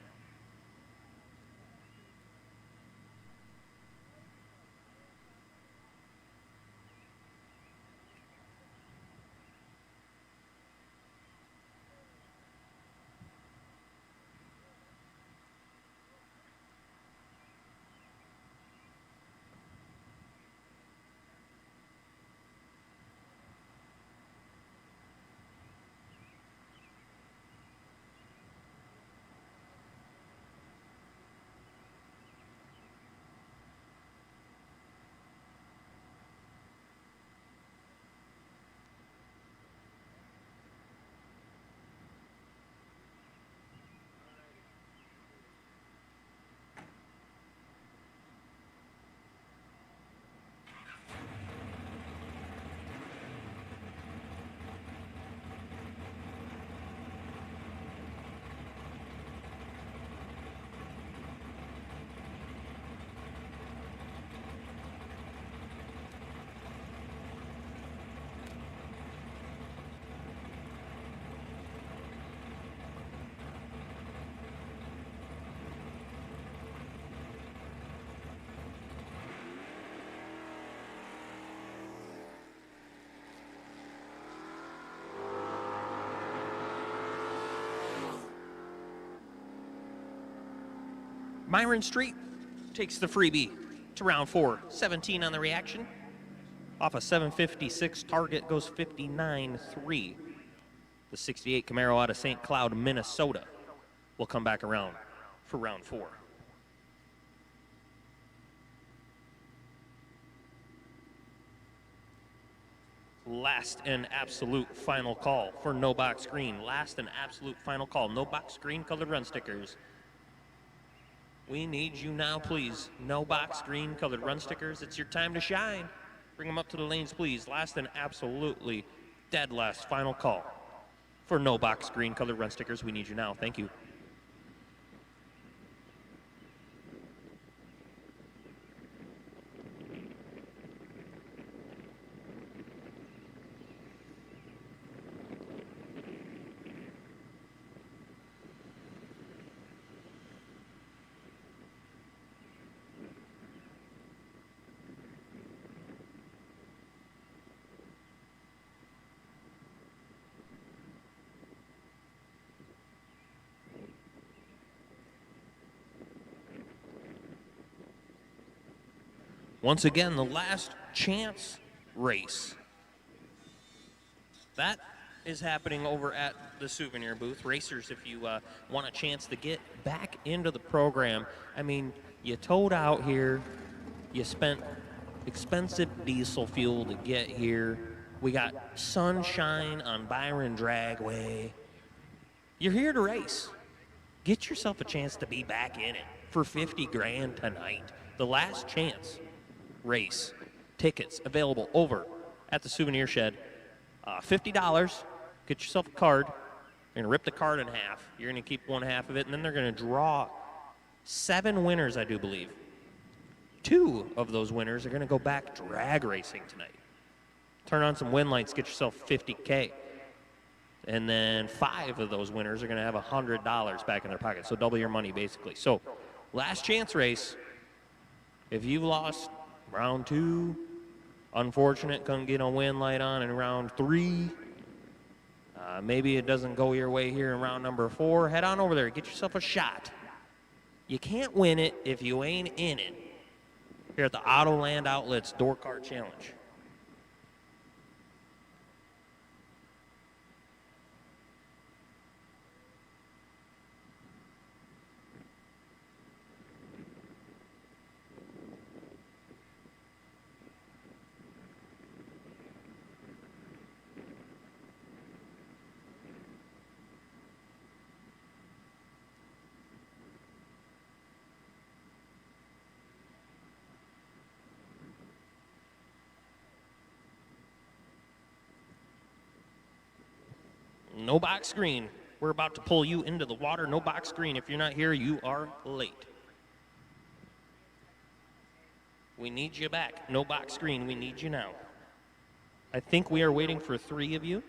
Byron Street takes the freebie to round 4. 17 on the reaction. Off a 756 target goes 59.3. The 68 Camaro out of St. Cloud, Minnesota will come back around for round 4. Last and absolute final call for no box green. Last and absolute final call. No box green colored run stickers. We need you now, please. No box green colored run stickers. It's your time to shine. Bring them up to the lanes, please. Last and absolutely dead last final call for no box green colored run stickers. We need you now. Thank you. Once again, the last chance race. That is happening over at the souvenir booth. Racers, if you want a chance to get back into the program, I mean, you towed out here, you spent expensive diesel fuel to get here. We got sunshine on Byron Dragway. You're here to race. Get yourself a chance to be back in it for 50 grand tonight. The last chance race. Tickets available over at the souvenir shed. $50. Get yourself a card. You're gonna rip the card in half. You're gonna keep one half of it, and then they're gonna draw 7 winners, I do believe. 2 of those winners are gonna go back drag racing tonight. Turn on some win lights, get yourself 50K. And then 5 of those winners are gonna have $100 back in their pocket. So double your money, basically. So last chance race. If you've lost round 2, Unfortunate, couldn't get a win light on in round 3. Maybe it doesn't go your way here in round number 4. Head on over there, get yourself a shot. You can't win it if you ain't in it. Here at the Autoland Outlets Door Car Challenge. No box screen. We're about to pull you into the water. No box screen. If you're not here, you are late. We need you back. No box screen. We need you now. I think we are waiting for 3 of you.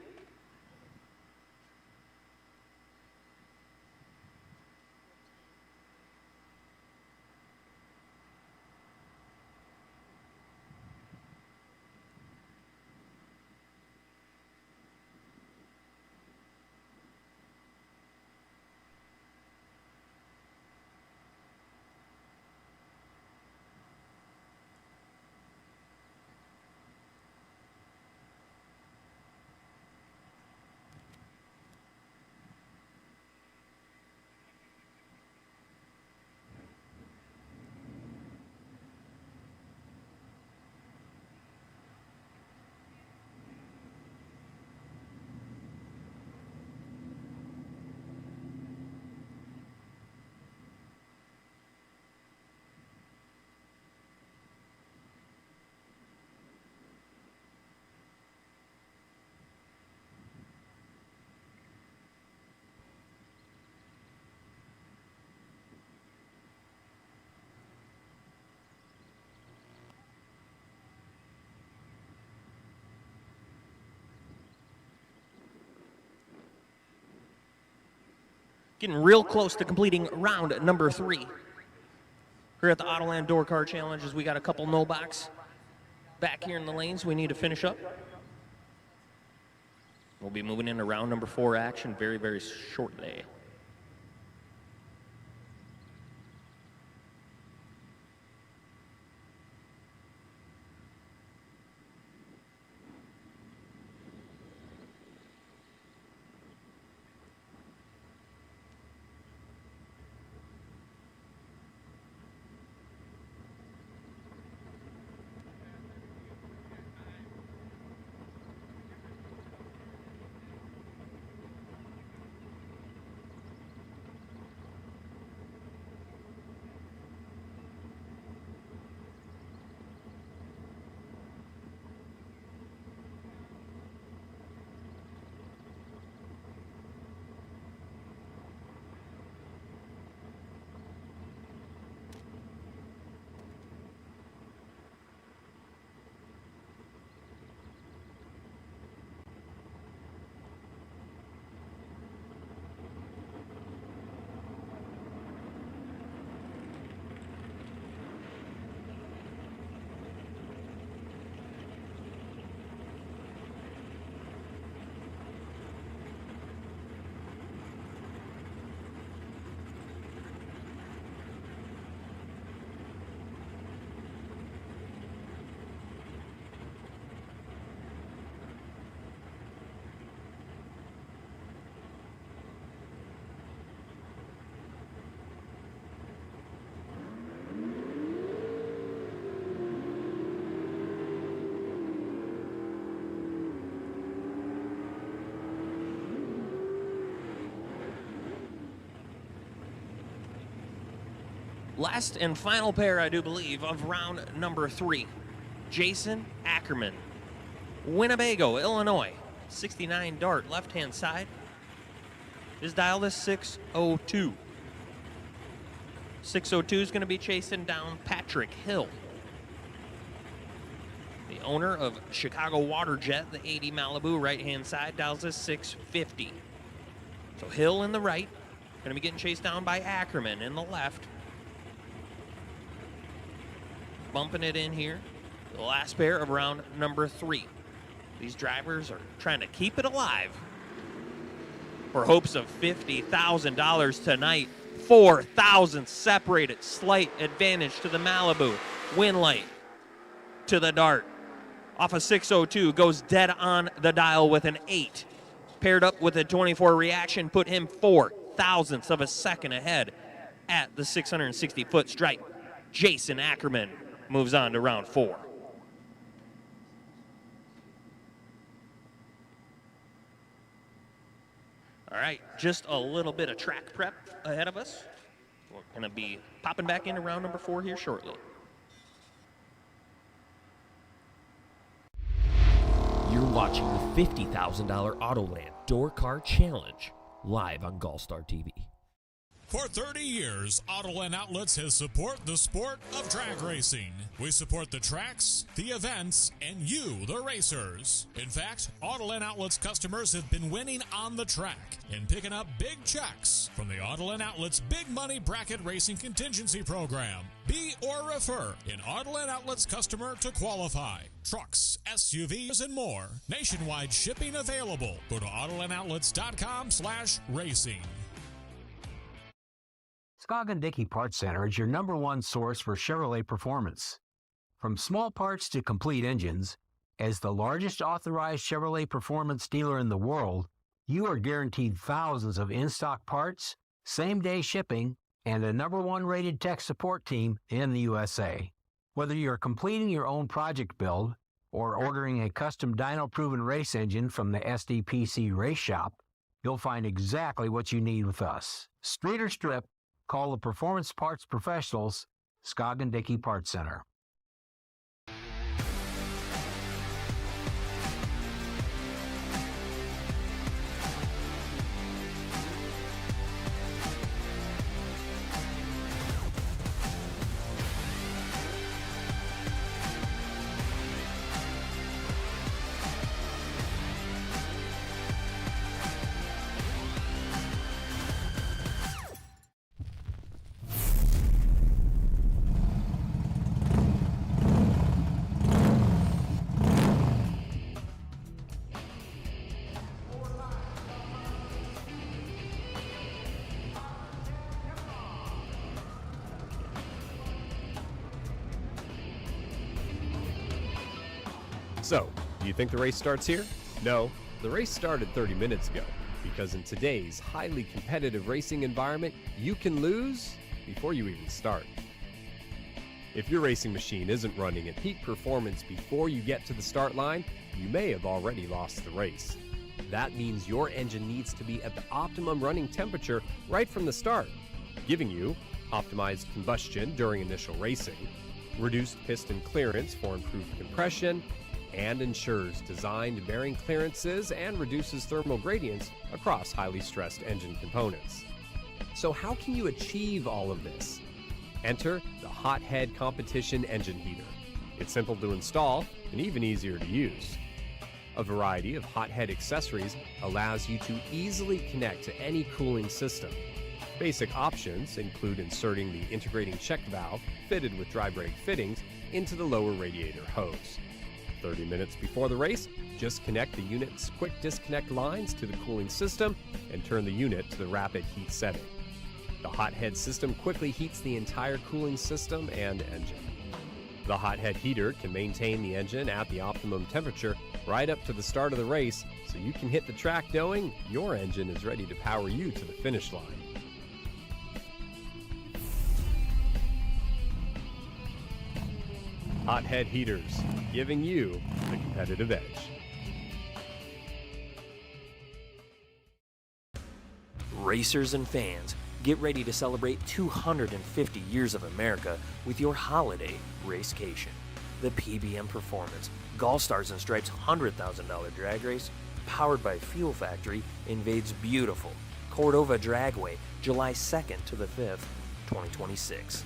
Getting real close to completing round number 3. Here at the Autoland Door Car Challenge, as we got a couple no box back here in the lanes we need to finish up. We'll be moving into round number 4 action very, very shortly. Last and final pair, I do believe, of round number 3. Jason Ackerman, Winnebago, Illinois, 69 Dart, left-hand side. His dial is 602. 602 is going to be chasing down Patrick Hill, the owner of Chicago Waterjet, the 80 Malibu, right-hand side, dials is 650. So Hill in the right, going to be getting chased down by Ackerman in the left. Bumping it in here. The last pair of round number 3. These drivers are trying to keep it alive for hopes of $50,000 tonight. 4,000 separated, slight advantage to the Malibu. Winlight to the Dart. Off a 602, goes dead on the dial with an 8. Paired up with a 24 reaction, put him 4 thousandths of a second ahead at the 660-foot stripe. Jason Ackerman moves on to round 4. All right, just a little bit of track prep ahead of us. We're going to be popping back into round number 4 here shortly. You're watching the $50,000 Autoland Door Car Challenge live on GallStar TV. For 30 years, Autoland Outlets has supported the sport of drag racing. We support the tracks, the events, and you, the racers. In fact, Autoland Outlets customers have been winning on the track and picking up big checks from the Autoland Outlets Big Money Bracket Racing Contingency Program. Be or refer an Autoland Outlets customer to qualify. Trucks, SUVs, and more. Nationwide shipping available. Go to AutolandOutlets.com/racing. Scoggin Dickey Parts Center is your #1 source for Chevrolet performance. From small parts to complete engines, as the largest authorized Chevrolet performance dealer in the world, you are guaranteed thousands of in-stock parts, same-day shipping, and a #1 rated tech support team in the USA. Whether you're completing your own project build or ordering a custom dyno-proven race engine from the SDPC Race Shop, you'll find exactly what you need with us. Street or strip, call the Performance Parts Professionals, Scoggin Dickey Parts Center. So, do you think the race starts here? No, the race started 30 minutes ago, because in today's highly competitive racing environment, you can lose before you even start. If your racing machine isn't running at peak performance before you get to the start line, you may have already lost the race. That means your engine needs to be at the optimum running temperature right from the start, giving you optimized combustion during initial racing, reduced piston clearance for improved compression, and ensures designed bearing clearances and reduces thermal gradients across highly stressed engine components. So how can you achieve all of this? Enter the Hothead Competition Engine Heater. It's simple to install and even easier to use. A variety of Hothead accessories allows you to easily connect to any cooling system. Basic options include inserting the integrating check valve fitted with dry brake fittings into the lower radiator hose. 30 minutes before the race, just connect the unit's quick disconnect lines to the cooling system and turn the unit to the rapid heat setting. The Hothead system quickly heats the entire cooling system and engine. The Hothead heater can maintain the engine at the optimum temperature right up to the start of the race, so you can hit the track knowing your engine is ready to power you to the finish line. Hothead heaters, giving you the competitive edge. Racers and fans, get ready to celebrate 250 years of America with your holiday racecation. The PBM Performance, GallStars and Stripes $100,000 drag race, powered by Fuel Factory, invades beautiful Cordova Dragway, July 2nd to the 5th, 2026.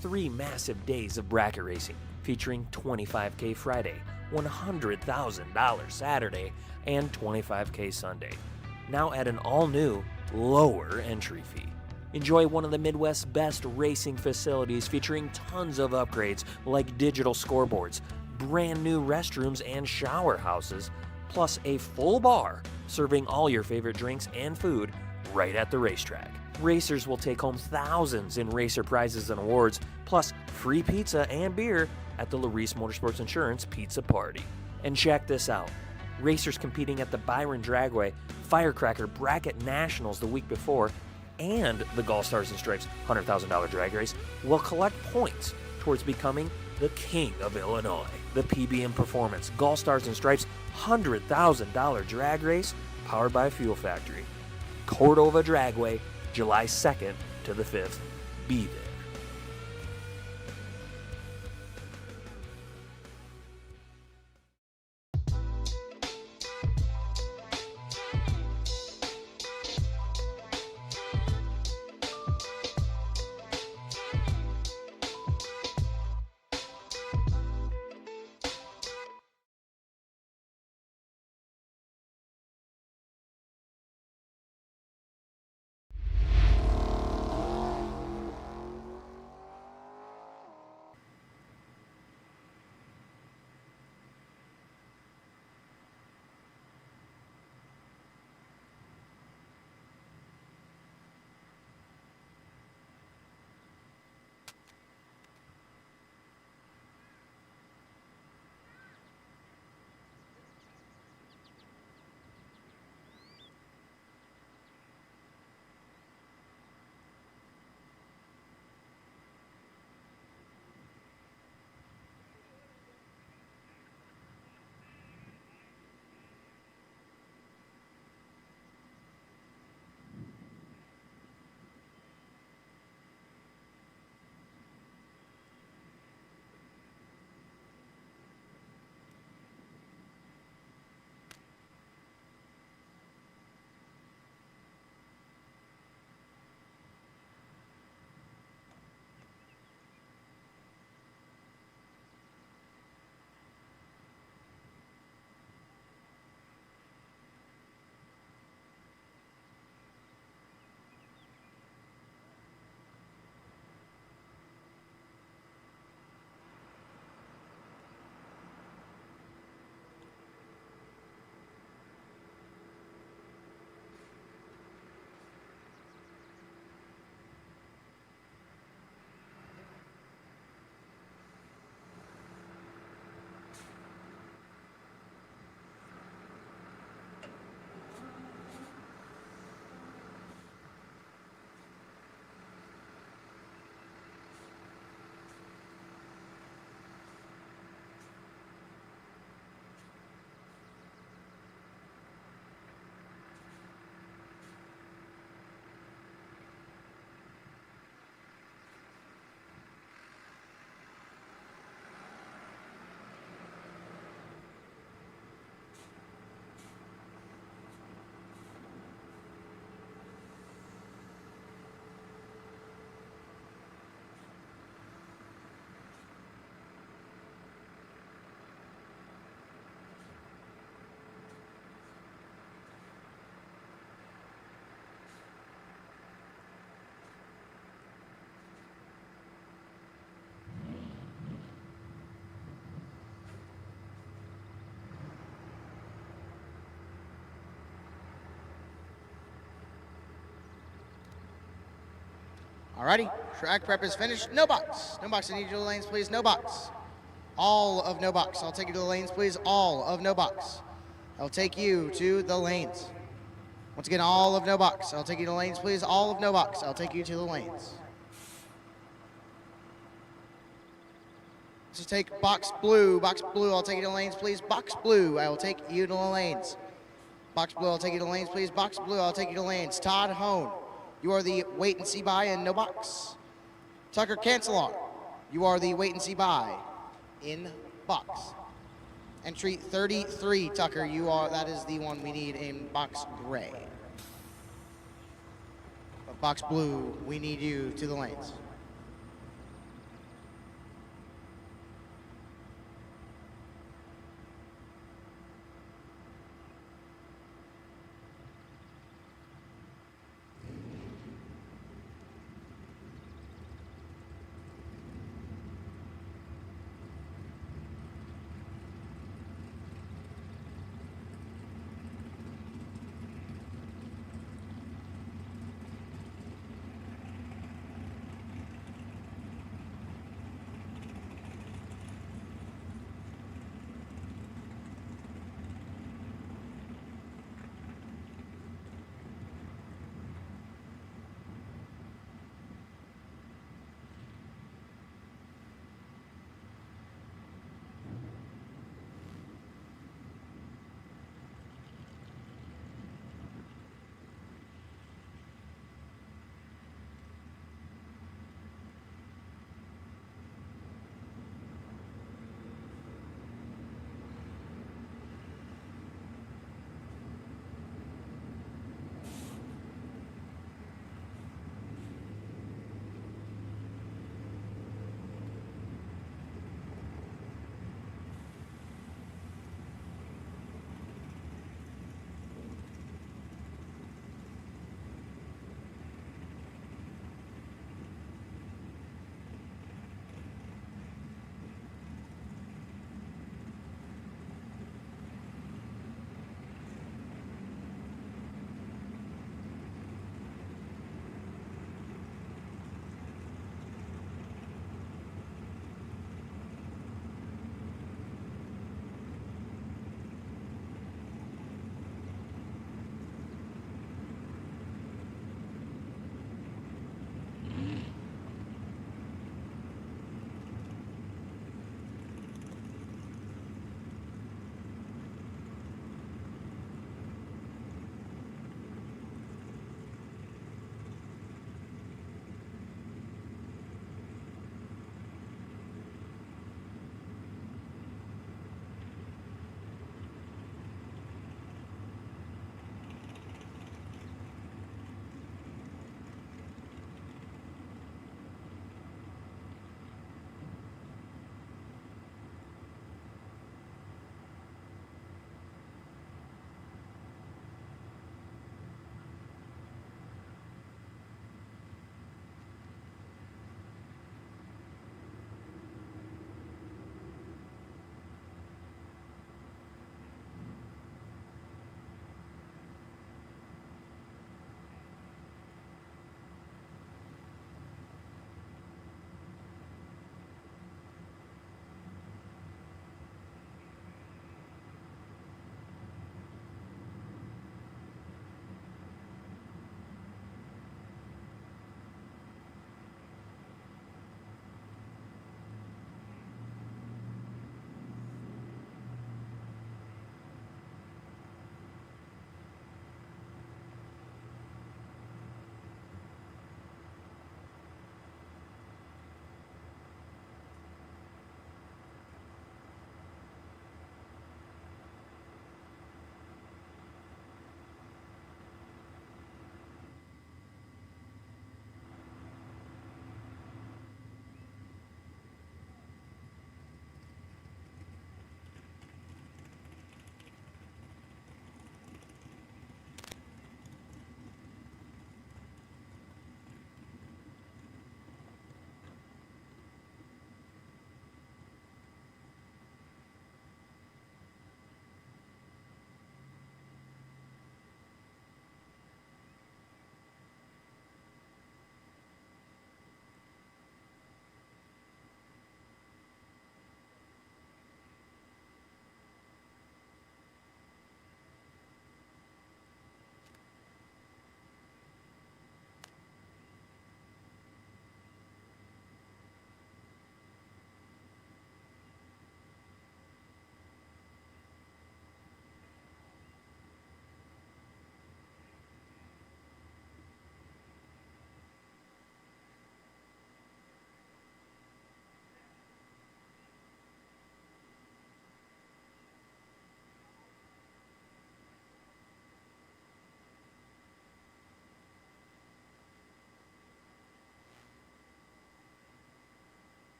3 massive days of bracket racing featuring $25K Friday, $100,000 Saturday, and $25K Sunday. Now at an all-new, lower entry fee. Enjoy one of the Midwest's best racing facilities featuring tons of upgrades like digital scoreboards, brand new restrooms and shower houses, plus a full bar serving all your favorite drinks and food right at the racetrack. Racers will take home thousands in racer prizes and awards, plus free pizza and beer at the Larice Motorsports Insurance Pizza Party. And check this out. Racers competing at the Byron Dragway Firecracker Bracket Nationals the week before and the GallStars and Stripes $100,000 drag race will collect points towards becoming the King of Illinois. The PBM Performance GallStars and Stripes $100,000 drag race powered by Fuel Factory. Cordova Dragway, July 2nd to the 5th. Be there. Alrighty, track prep is finished. No box. No box, I need you to the lanes, please. No box. All of no box. I'll take you to the lanes, please. All of no box. I'll take you to the lanes. Once again, all of no box. I'll take you to the lanes, please. All of no box. I'll take you to the lanes. Let's take box blue. Box blue, I'll take you to the lanes, please. Box blue, I will take you to the lanes. Box blue, I'll take you to the lanes, please. Box blue, I'll take you to the lanes. Todd Hone, you are the wait and see by in no box. Tucker Cancelar, you are the wait and see by in box. Entry 33, Tucker, that is the one we need in box gray. But box blue, we need you to the lanes.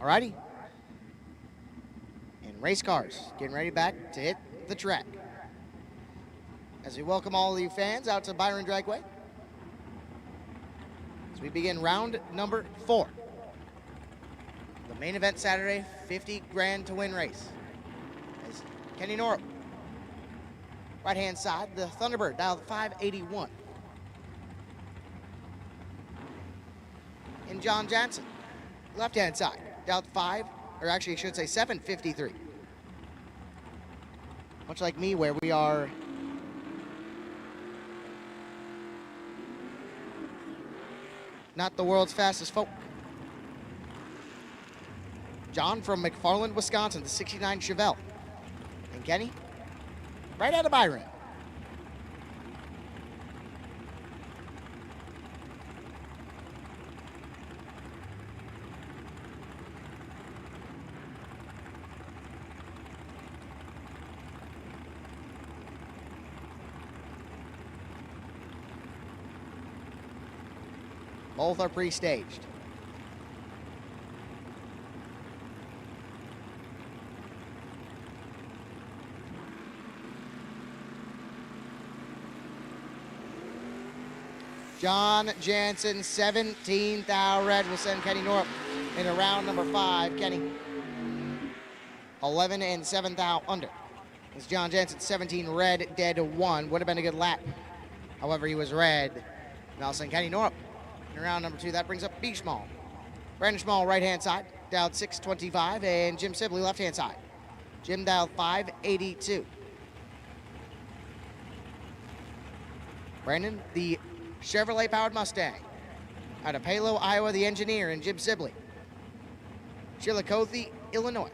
Alrighty. And race cars getting ready back to hit the track. As we welcome all of you fans out to Byron Dragway. As we begin round number 4. The main event Saturday, 50 grand to win race. As Kenny Norop, right hand side, the Thunderbird dialed 581. And John Jansen, left hand side, dialed 753. Much like me, where we are not the world's fastest folk. John from McFarland, Wisconsin, the 69 Chevelle. And Kenny, right out of Byron. Both are pre-staged. John Jansen, 17 thou red, will send Kenny Norop into round number 5. Kenny, 11 and 7 thou under. It's John Jansen, 17 red, dead 1. Would have been a good lap. However, he was red. Now send Kenny Norop in round number 2. That brings up B. Schmall. Brandon Schmall, right-hand side, dialed 625, and Jim Sibley, left-hand side. Jim dialed 582. Brandon, the Chevrolet-powered Mustang. Out of Palo, Iowa, the engineer, and Jim Sibley. Chillicothe, Illinois.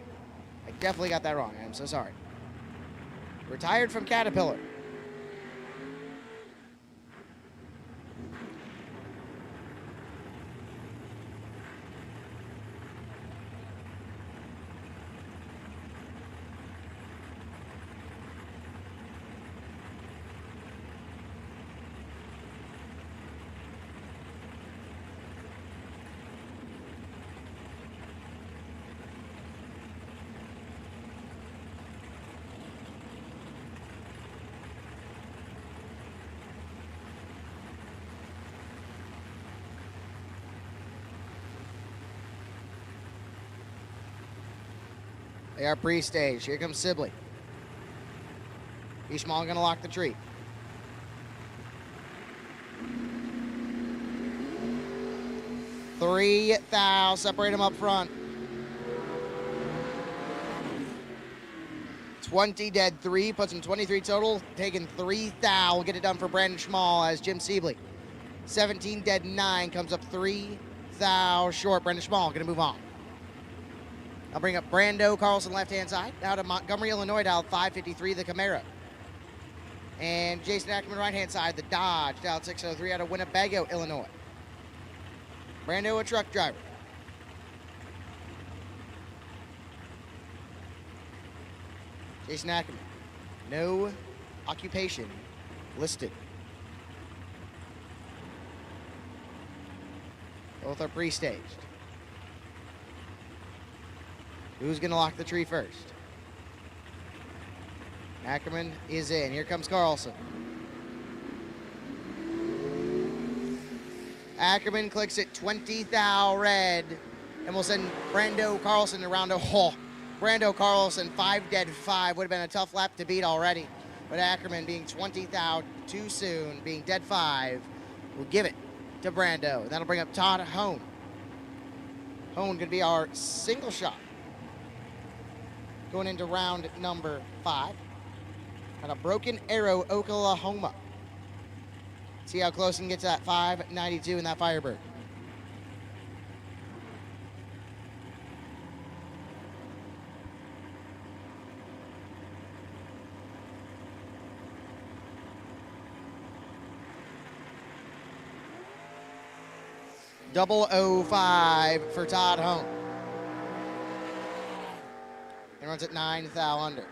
I definitely got that wrong. I'm so sorry. Retired from Caterpillar. They are pre-staged. Here comes Sibley. Ishmael gonna lock the tree. Three thou, separate them up front. 20 dead 3, puts him 23 total, taking 3 thou. We'll get it done for Brandon Schmall as Jim Sibley. 17 dead 9, comes up 3 thou short. Brandon Schmall gonna move on. I'll bring up Brando Carlson, left-hand side. Out of Montgomery, Illinois, dialed 553, the Camaro. And Jason Ackerman, right-hand side, the Dodge, dialed 603, out of Winnebago, Illinois. Brando, a truck driver. Jason Ackerman, no occupation listed. Both are pre-staged. Who's going to lock the tree first? Ackerman is in. Here comes Carlson. Ackerman clicks it 20 thou red, and we'll send Brando Carlson to round of hole. Brando Carlson, 5 dead 5. Would have been a tough lap to beat already. But Ackerman, being 20 thou too soon, being dead 5, will give it to Brando. That'll bring up Todd Hone. Hone going to be our single shot going into round number 5 at a Broken Arrow, Oklahoma. See how close he can get to that 592 in that Firebird. .005 for Todd Hone. He runs at 9 thou under.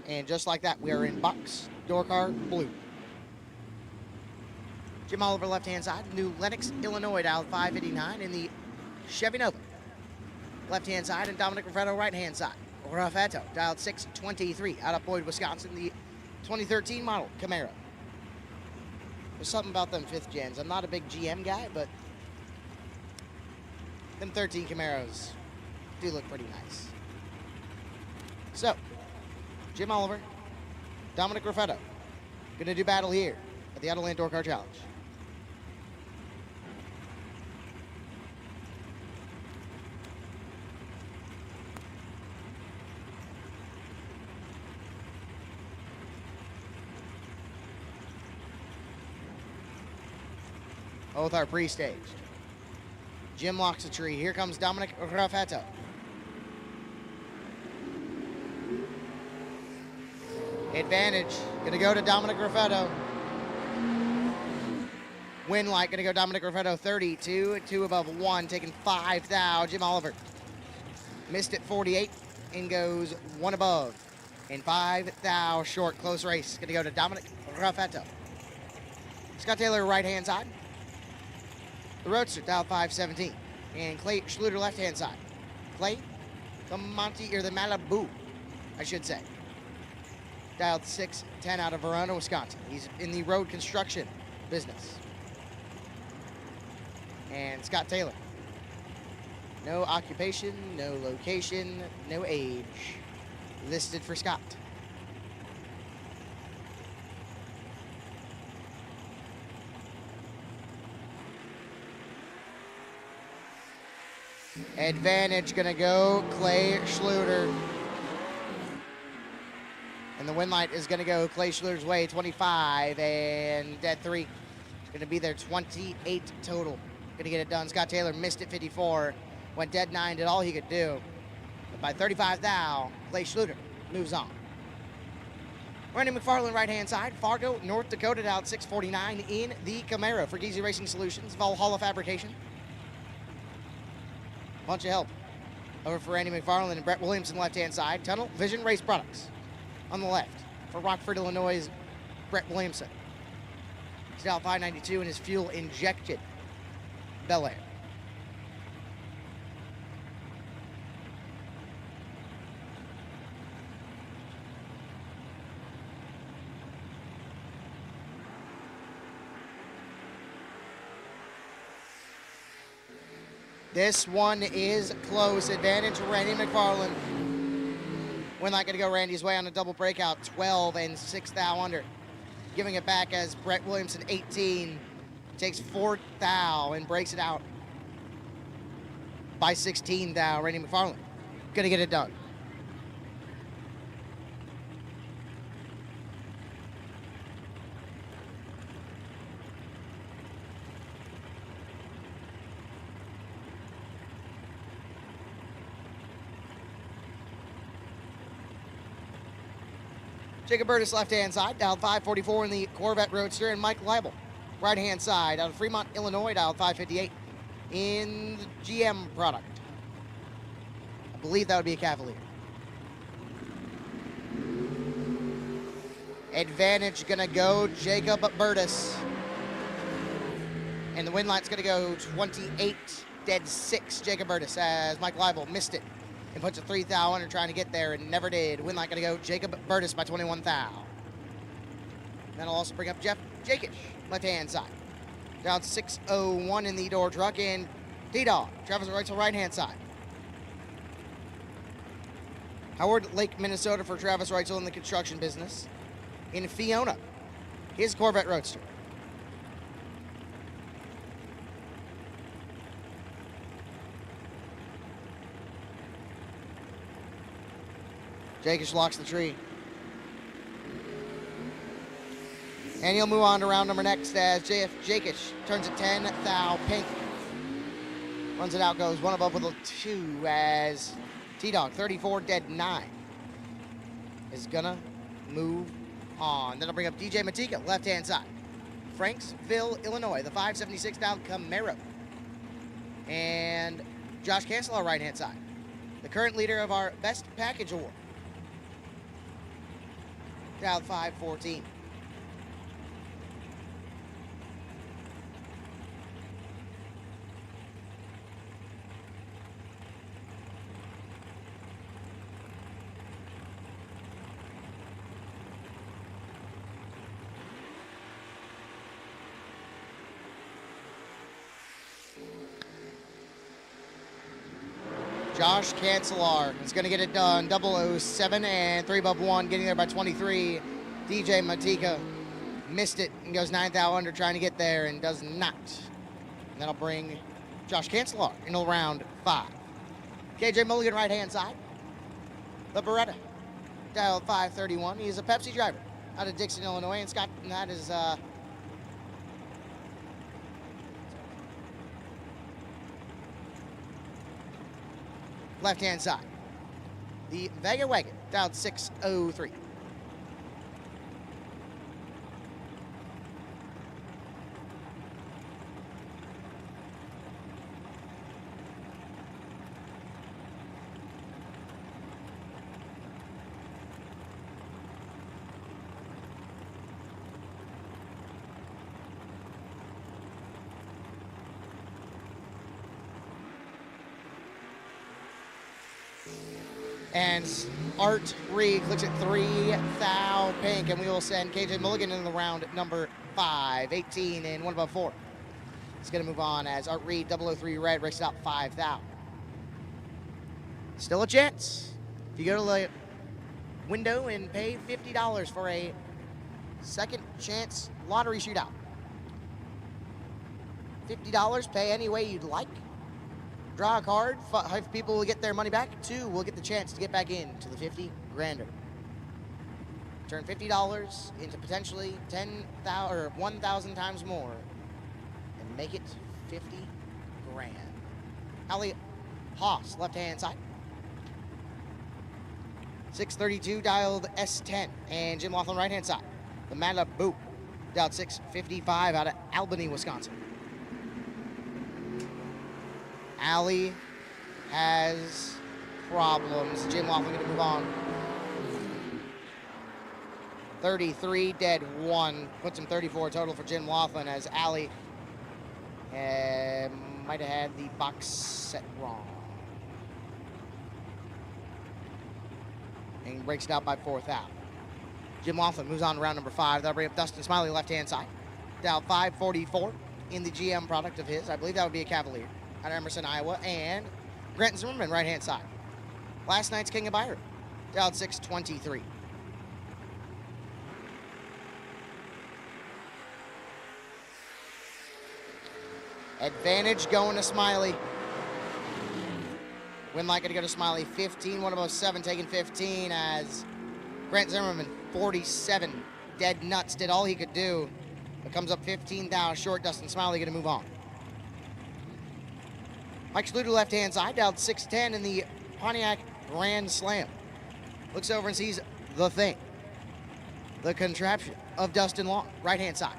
And just like that, we are in box door car blue. Jim Oliver left-hand side, New Lenox, Illinois, dial 589 in the Chevy Nova. Left-hand side, and Dominic Raffetto right-hand side. Raffetto, dialed 623, out of Boyd, Wisconsin, the 2013 model Camaro. There's something about them 5th gens. I'm not a big GM guy, but them 13 Camaros do look pretty nice. So, Jim Oliver, Dominic Raffetto, gonna do battle here at the Autoland Door Car Challenge. Both are pre-staged. Jim locks the tree. Here comes Dominic Raffetto. Advantage, gonna go to Dominic Raffetto. Win light, gonna go Dominic Raffetto 32, 2 above 1, taking 5 thou. Jim Oliver missed at 48 and goes 1 above. And 5 thou short, close race, gonna go to Dominic Raffetto. Scott Taylor right-hand side. The Roadster, dial 517. And Clay Schluter left-hand side. Clay, the Malibu, I should say. Dialed 610 out of Verona, Wisconsin. He's in the road construction business. And Scott Taylor. No occupation, no location, no age listed for Scott. Advantage gonna go Clay Schluter. And the win light is gonna go Clay Schluter's way, 25 and dead 3. Gonna be there 28 total. Gonna get it done. Scott Taylor missed at 54. Went dead 9, did all he could do. But by 35 thou, Clay Schluter moves on. Randy McFarland right-hand side. Fargo, North Dakota, dialed 649 in the Camaro for Geezy Racing Solutions, Valhalla Fabrication. Bunch of help over for Randy McFarland and Brett Williamson left-hand side. Tunnel Vision Race Products on the left for Rockford, Illinois' Brett Williamson. He's dialed 592 in his fuel-injected Bel Air. This one is close. Advantage Randy McFarland. We're not going to go Randy's way on a double breakout. 12 and 6 thou under. Giving it back as Brett Williamson, 18, takes 4 thou and breaks it out by 16 thou. Randy McFarland going to get it done. Jacob Burtis left-hand side, dialed 544 in the Corvette Roadster, and Mike Leibel right-hand side out of Fremont, Illinois, dialed 558 in the GM product. I believe that would be a Cavalier. Advantage gonna go Jacob Burtis. And the win light's gonna go 28, dead 6, Jacob Burtis, as Mike Leibel missed it and puts a 3 thou under trying to get there and never did. Win light gonna go Jacob Burtis by 21 thou. That'll also bring up Jeff Jakish, left-hand side. Down 601 in the door truck, and T-Dog, Travis Reitzel, right-hand side. Howard Lake, Minnesota for Travis Reitzel in the construction business. In Fiona, his Corvette Roadster. Jakish locks the tree. And he'll move on to round number next as JF Jakish turns a 10 thou pink. Runs it out, goes 1 above with a 2 as T-Dog, 34 dead 9, is gonna move on. That'll bring up DJ Matika, left-hand side. Franksville, Illinois, the 576 thou Camaro. And Josh Cancelar, right-hand side. The current leader of our Best Package Award. Down 5-14. Josh Cancelar is going to get it done. 007 and 3 above 1, getting there by 23. DJ Matika missed it and goes 9th out under, trying to get there and does not. And that'll bring Josh Cancelar into round 5. KJ Mulligan, right hand side. The Beretta, dial 531. He's a Pepsi driver out of Dixon, Illinois. And Scott, and that is left-hand side. The Vega Wagon, dialed 603. And Art Reed clicks at 3,000 pink, and we will send KJ Mulligan in the round number 5, 18 and 1 above 4. It's going to move on as Art Reed, 003 red, breaks it out 5,000. Still a chance. If you go to the window and pay $50 for a second chance lottery shootout. $50, pay any way you'd like. Draw a card, 5 people will get their money back, 2 will get the chance to get back into the 50 grander. Turn $50 into potentially 10,000 or 1,000 times more and make it 50 grand. Allie Haas, left hand side. 632 dialed S10, and Jim Laughlin, right hand side. The Malibu, dialed 655 out of Albany, Wisconsin. Allie has problems. Jim Laughlin going to move on. 33, dead 1. Puts him 34 total for Jim Laughlin, as Allie might have had the box set wrong. And breaks it out by 4th out. Jim Laughlin moves on to round number 5. That'll bring up Dustin Smiley, left-hand side. Dial 544 in the GM product of his. I believe that would be a Cavalier out of Emerson, Iowa. And Grant Zimmerman, right-hand side. Last night's King of Byron, dialed 623. Advantage going to Smiley. Win like it to go to Smiley. 15, 1 above 7, taking 15 as Grant Zimmerman, 47. Dead nuts, did all he could do. But comes up 15,000 short. Dustin Smiley going to move on. Mike Schluter, left-hand side, dialed 610 in the Pontiac Grand Slam. Looks over and sees the thing. The contraption of Dustin Long, right-hand side.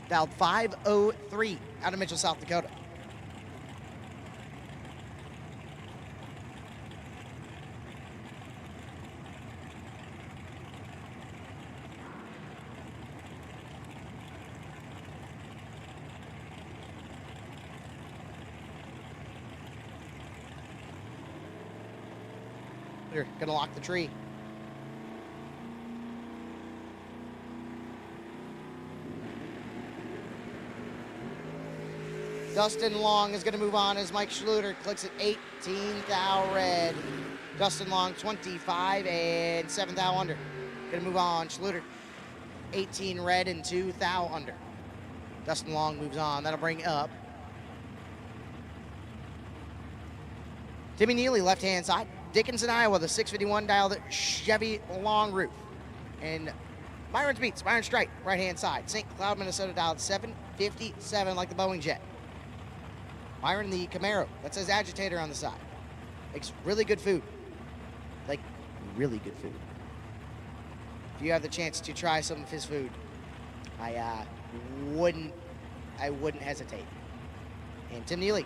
Dialed 503 out of Mitchell, South Dakota. They're gonna lock the tree. Dustin Long is gonna move on as Mike Schluter clicks at 18,000 red. Dustin Long, 25 and 7,000 under. Gonna move on, Schluter, 18 red and 2,000 under. Dustin Long moves on, that'll bring up Timmy Neely, left-hand side. Dickinson, Iowa, the 651 dialed Chevy long roof. And Byron's Beats, Byron Strike, right-hand side. St. Cloud, Minnesota, dialed 757 like the Boeing jet. Byron, the Camaro, that says agitator on the side. Makes really good food. Like, really good food. If you have the chance to try some of his food, I wouldn't hesitate. And Tim Neely.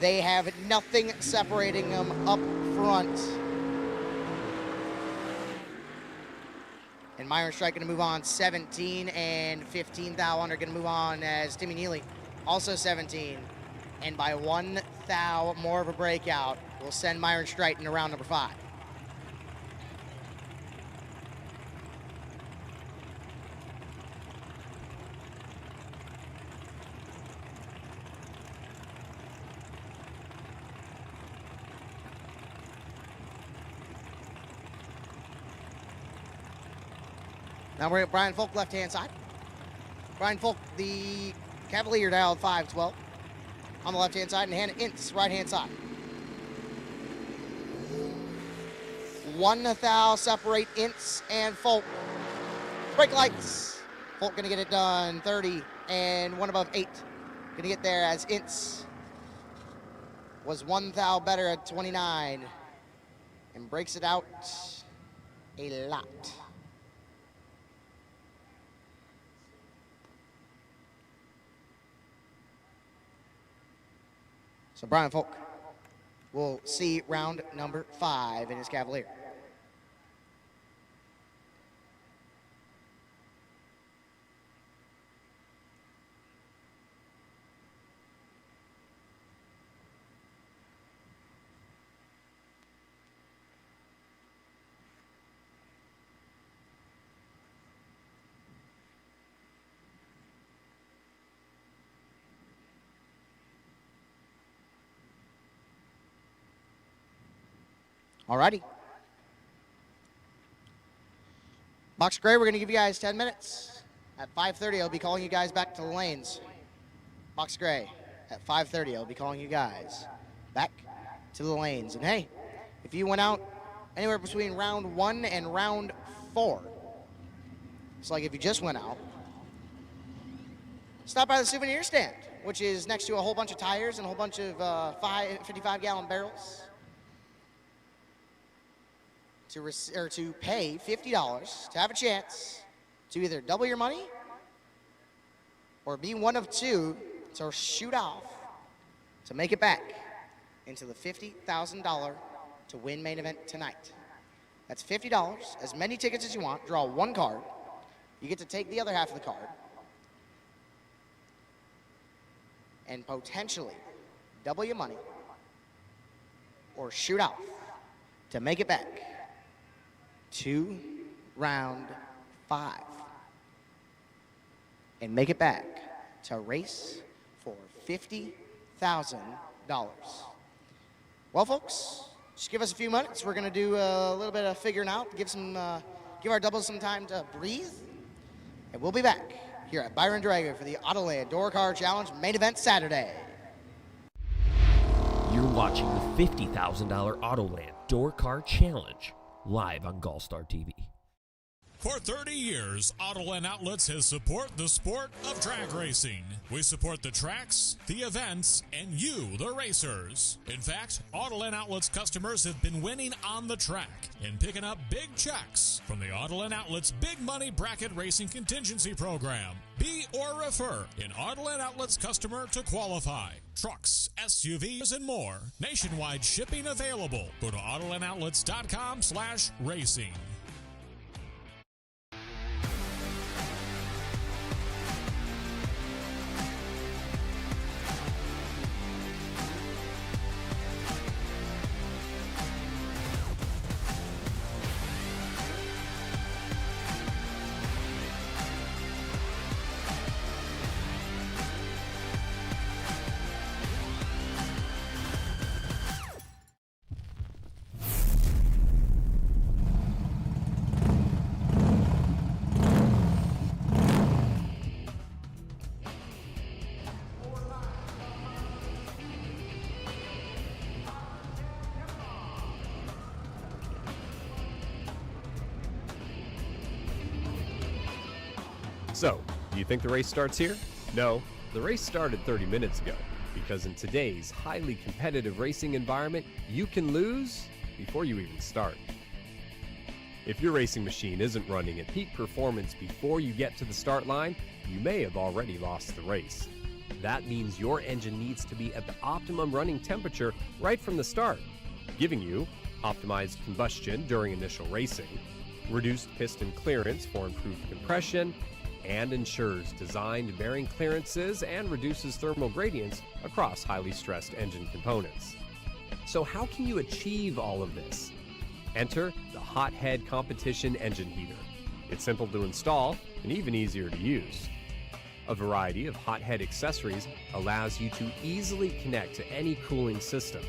They have nothing separating them up front. And Myron Strike going to move on 17, and 15 thou under going to move on as Timmy Neely, also 17. And by 1 thou more of a breakout, will send Myron Strike into round number 5. Now we're at Brian Folk, left-hand side. Brian Folk, the Cavalier, dialed 512 on the left-hand side, and Hannah Ince, right-hand side. 1 thou separate Ince and Folk. Brake lights. Folk gonna get it done 30, and 1 above 8. Gonna get there as Ince was 1 thou better at 29 and breaks it out a lot. So Brian Folk will see round number 5 in his Cavalier. Alrighty. Box Gray, we're going to give you guys 10 minutes. At 5:30, I'll be calling you guys back to the lanes. Box Gray, at 5:30, I'll be calling you guys back to the lanes. And hey, if you went out anywhere between round 1 and round 4, it's like if you just went out, stop by the souvenir stand, which is next to a whole bunch of tires and a whole bunch of 55-gallon barrels. To pay $50 to have a chance to either double your money or be one of 2 to shoot off to make it back into the $50,000 to win main event tonight. That's $50, as many tickets as you want, draw 1 card. You get to take the other half of the card and potentially double your money or shoot off to make it back to round 5 and make it back to race for $50,000. Well, folks, just give us a few minutes. We're going to do a little bit of figuring out, give our doubles some time to breathe, and we'll be back here at Byron Dragway for the Autoland Door Car Challenge main event Saturday. You're watching the $50,000 Autoland Door Car Challenge live on GallStar TV. For 30 years, Autoland Outlets has supported the sport of drag racing. We support the tracks, the events, and you, the racers. In fact, Autoland Outlets customers have been winning on the track and picking up big checks from the Autoland Outlets Big Money Bracket Racing Contingency Program. Be or refer an Autoland Outlets customer to qualify. Trucks, SUVs, and more. Nationwide shipping available. Go to AutolandOutlets.com/racing. So, do you think the race starts here? No, the race started 30 minutes ago, because in today's highly competitive racing environment, you can lose before you even start. If your racing machine isn't running at peak performance before you get to the start line, you may have already lost the race. That means your engine needs to be at the optimum running temperature right from the start, giving you optimized combustion during initial racing, reduced piston clearance for improved compression, and ensures designed bearing clearances and reduces thermal gradients across highly stressed engine components. So how can you achieve all of this? Enter the Hothead Competition Engine Heater. It's simple to install and even easier to use. A variety of Hothead accessories allows you to easily connect to any cooling system.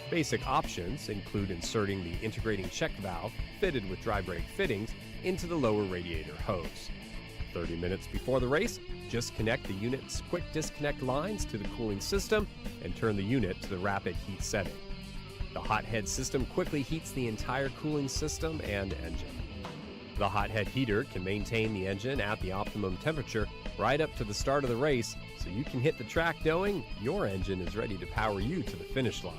Basic options include inserting the integrating check valve fitted with dry brake fittings into the lower radiator hose. 30 minutes before the race, just connect the unit's quick disconnect lines to the cooling system and turn the unit to the rapid heat setting. The Hothead system quickly heats the entire cooling system and engine. The Hothead heater can maintain the engine at the optimum temperature right up to the start of the race, so you can hit the track knowing your engine is ready to power you to the finish line.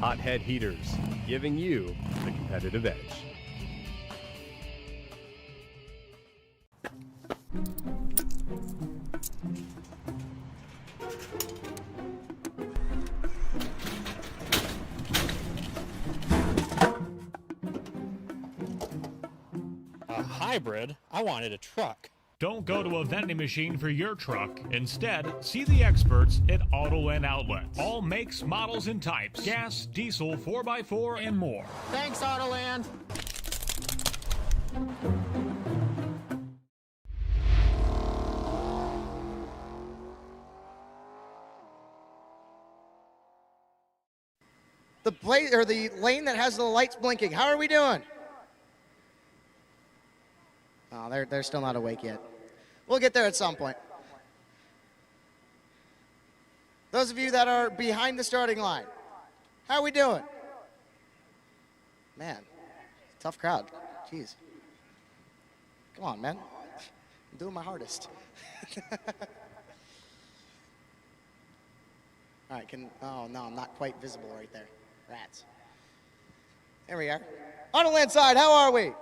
Hothead heaters, giving you the competitive edge. A hybrid? I wanted a truck. Don't go to a vending machine for your truck. Instead, see the experts at Autoland Outlets. All makes, models, and types. Gas, diesel, 4x4, and more. Thanks, Autoland. The lane that has the lights blinking. How are we doing? Oh, they're still not awake yet. We'll get there at some point. Those of you that are behind the starting line, how are we doing? Man, tough crowd. Jeez. Come on, man. I'm doing my hardest. All right, oh no, I'm not quite visible right there. Rats. There we are. Autoland side, how are we?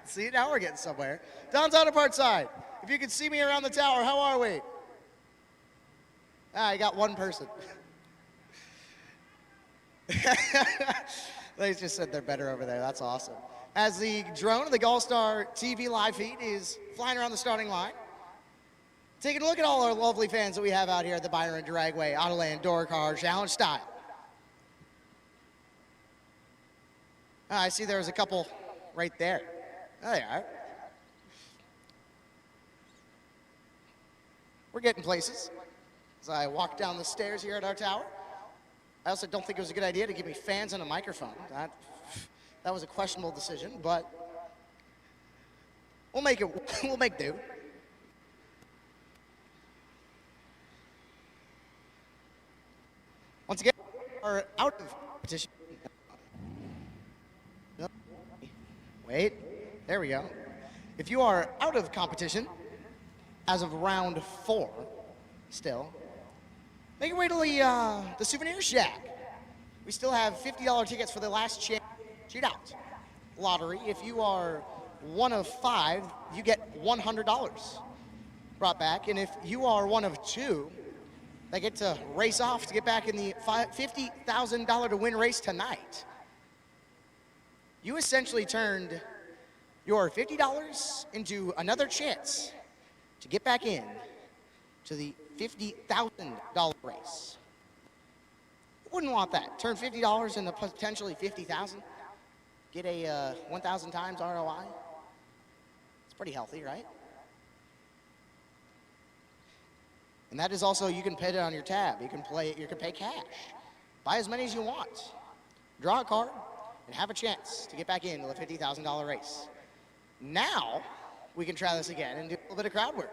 See, now we're getting somewhere. Don's Auto Parts side. If you can see me around the tower, how are we? I got one person. They just said they're better over there. That's awesome. As the drone of the GallStar TV live feed is flying around the starting line, taking a look at all our lovely fans that we have out here at the Byron Dragway Autoland Door Car Challenge style. I see there's a couple right there. There they are. We're getting places. As I walk down the stairs here at our tower, I also don't think it was a good idea to give me fans and a microphone. That was a questionable decision, but we'll make do. Once again, we're out of competition. Wait, there we go. If you are out of competition, as of round 4, still, make your way to the souvenir shack. We still have $50 tickets for the last cheat out lottery. If you are one of 5, you get $100 brought back. And if you are one of 2, they get to race off to get back in the $50,000 to win race tonight. You essentially turned your $50 into another chance to get back in to the $50,000 race. Who wouldn't want that? Turn $50 into potentially $50,000. Get a 1,000 times ROI. It's pretty healthy, right? And that is also, you can pay it on your tab. You can pay cash. Buy as many as you want. Draw a card and have a chance to get back into the $50,000 race. Now, we can try this again and do a little bit of crowd work.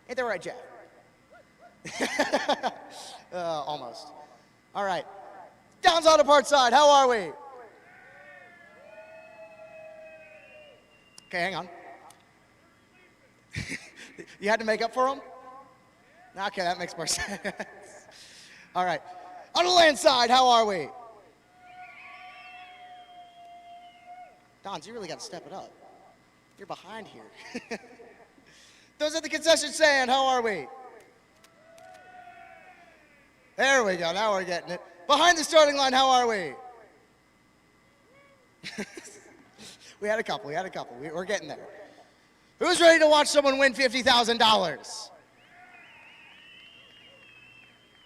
Ain't that right, Jeff? Almost. All right. Don's Auto Parts side, how are we? Okay, hang on. You had to make up for him? Okay, that makes more sense. All right. Autoland side, how are we? Don, you really got to step it up. You're behind here. Those at the concession stand, how are we? There we go. Now we're getting it. Behind the starting line, how are we? We had a couple. We're getting there. Who's ready to watch someone win $50,000?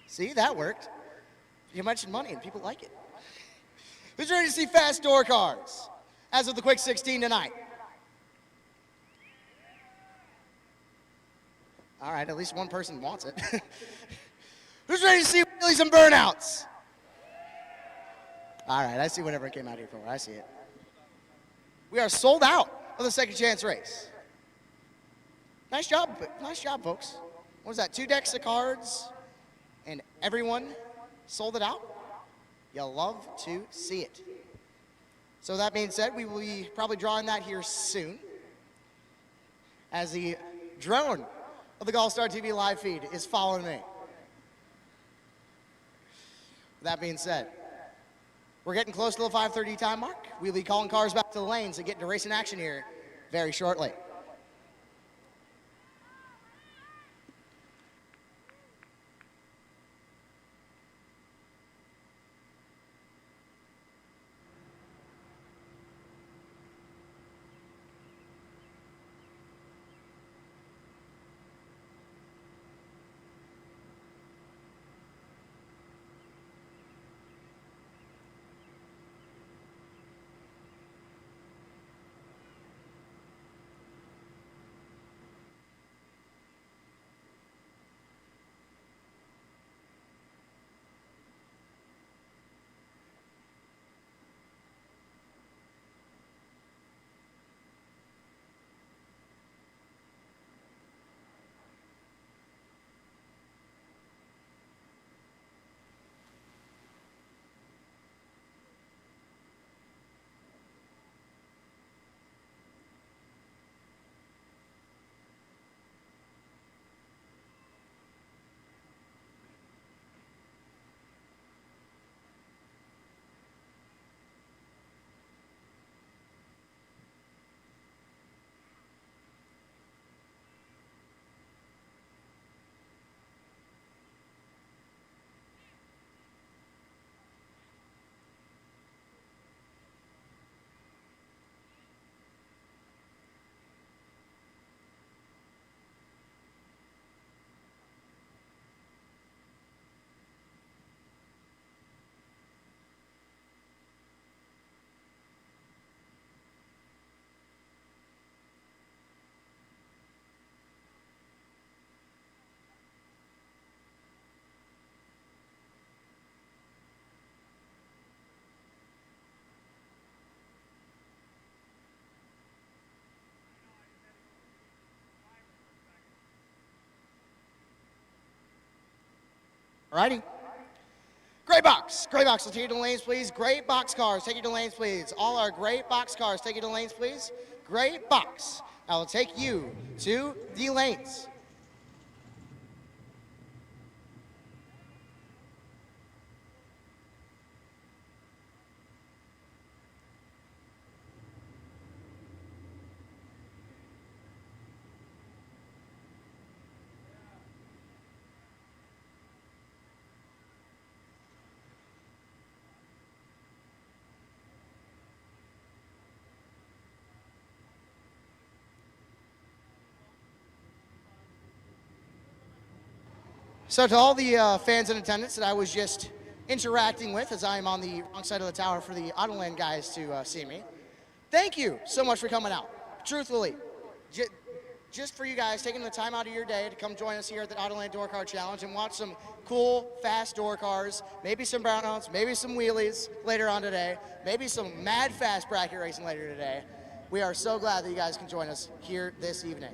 See, that worked. You mentioned money and people like it. Who's ready to see fast door cars as of the Quick 16 tonight? All right, at least one person wants it. Who's ready to see wheelies and burnouts? All right, I see what everyone came out here for. I see it. We are sold out of the second chance race. Nice job, folks. What was that, 2 decks of cards, and everyone sold it out? You'll love to see it. So that being said, we will be probably drawing that here soon, as the drone of the GallStar TV live feed is following me. That being said, we're getting close to the 5:30 time mark. We'll be calling cars back to the lanes and getting to racing action here very shortly. Alrighty. Gray box, will take you to the lanes, please. Gray box cars, take you to the lanes, please. All our gray box cars, take you to the lanes, please. Gray box, I will take you to the lanes. So to all the fans in attendance that I was just interacting with, as I am on the wrong side of the tower for the Autoland guys to see me, thank you so much for coming out. Truthfully, just for you guys taking the time out of your day to come join us here at the Autoland Door Car Challenge and watch some cool, fast door cars, maybe some brownouts, maybe some wheelies later on today, maybe some mad fast bracket racing later today. We are so glad that you guys can join us here this evening.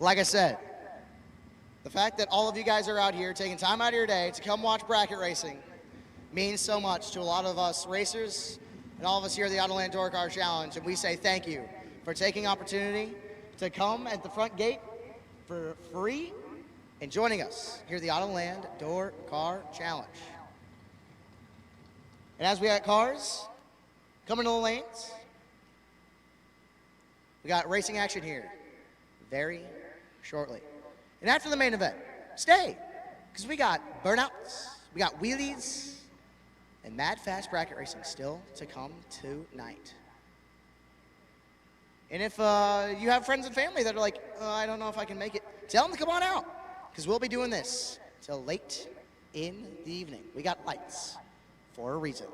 Like I said, The fact that all of you guys are out here taking time out of your day to come watch bracket racing means so much to a lot of us racers and all of us here at the Autoland Door Car Challenge, and we say thank you for taking opportunity to come at the front gate for free and joining us here at the Autoland Door Car Challenge. And as we got cars coming to the lanes, we got racing action here very shortly. And after the main event, stay, because we got burnouts, we got wheelies, and mad fast bracket racing still to come tonight. And if you have friends and family that are like, I don't know if I can make it, tell them to come on out, because we'll be doing this till late in the evening. We got lights for a reason.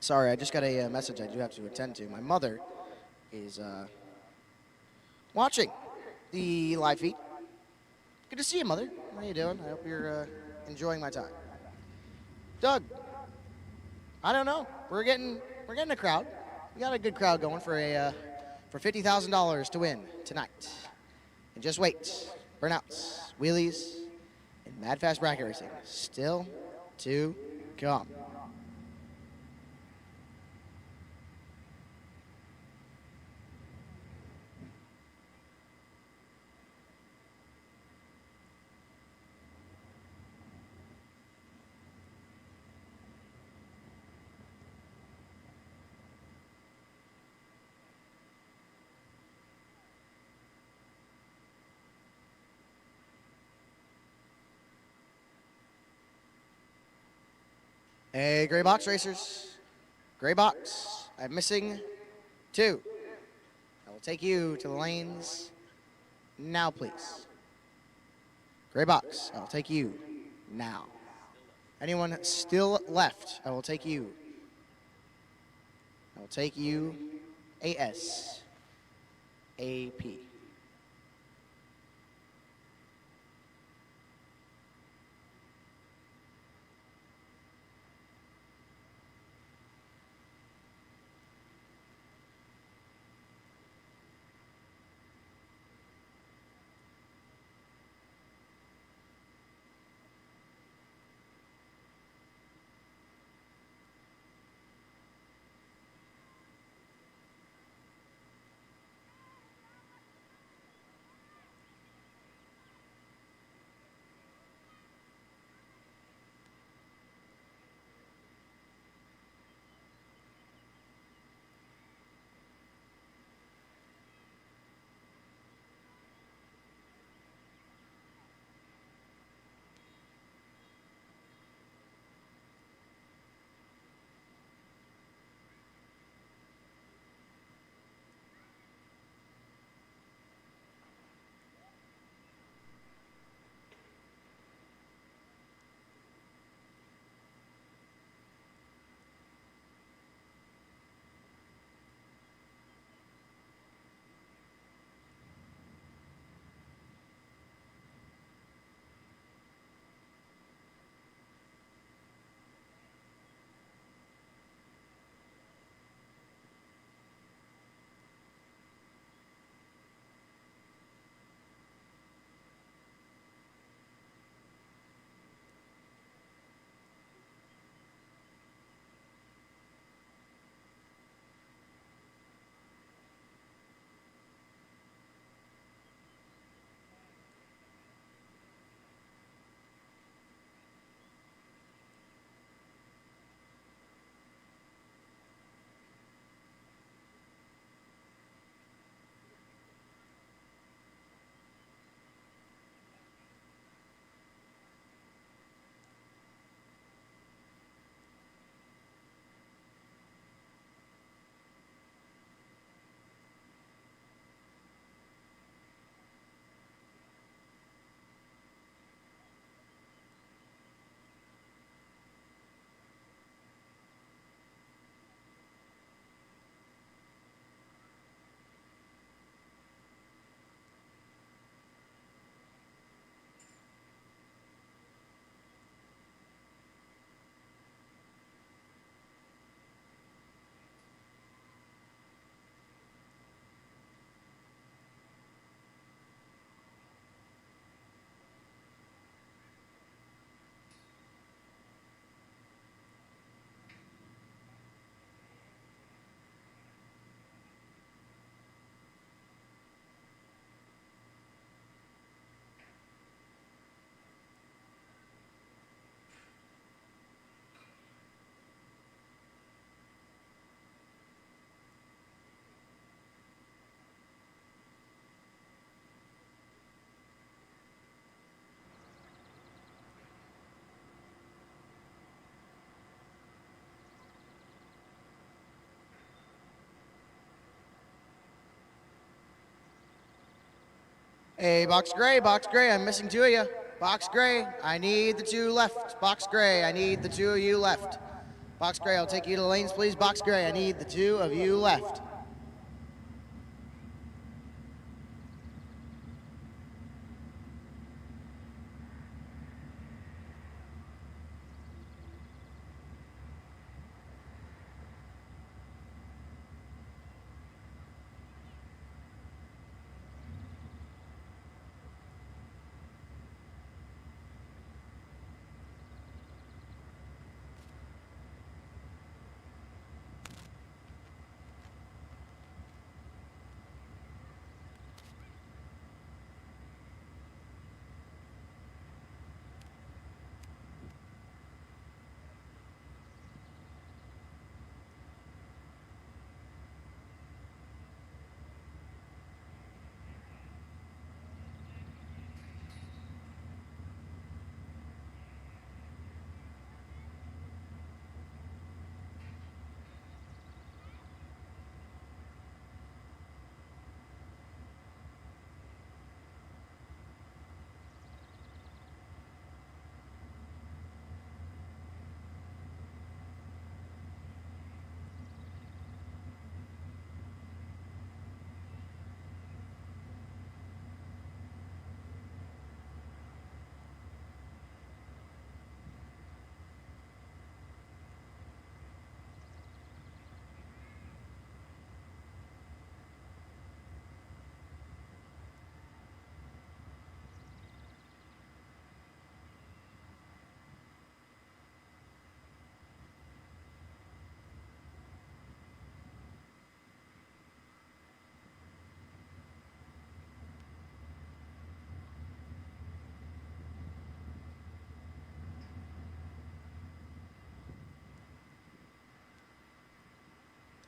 Sorry, I just got a message I do have to attend to. My mother is watching the live feed. Good to see you, Mother. How you doing? I hope you're enjoying my time. Doug, I don't know. We're getting a crowd. We got a good crowd going for $50,000 to win tonight. And just wait. Burnouts, wheelies, and Mad Fast bracket racing still to come. Hey, gray box racers. Gray box. I'm missing 2. I will take you to the lanes now, please. Gray box. I'll take you now. Anyone still left? I will take you. I will take you ASAP. Hey, Box Gray, I'm missing 2 of you. Box Gray, I need the 2 left. Box Gray, I need the 2 of you left. Box Gray, I'll take you to the lanes, please. Box Gray, I need the two of you left.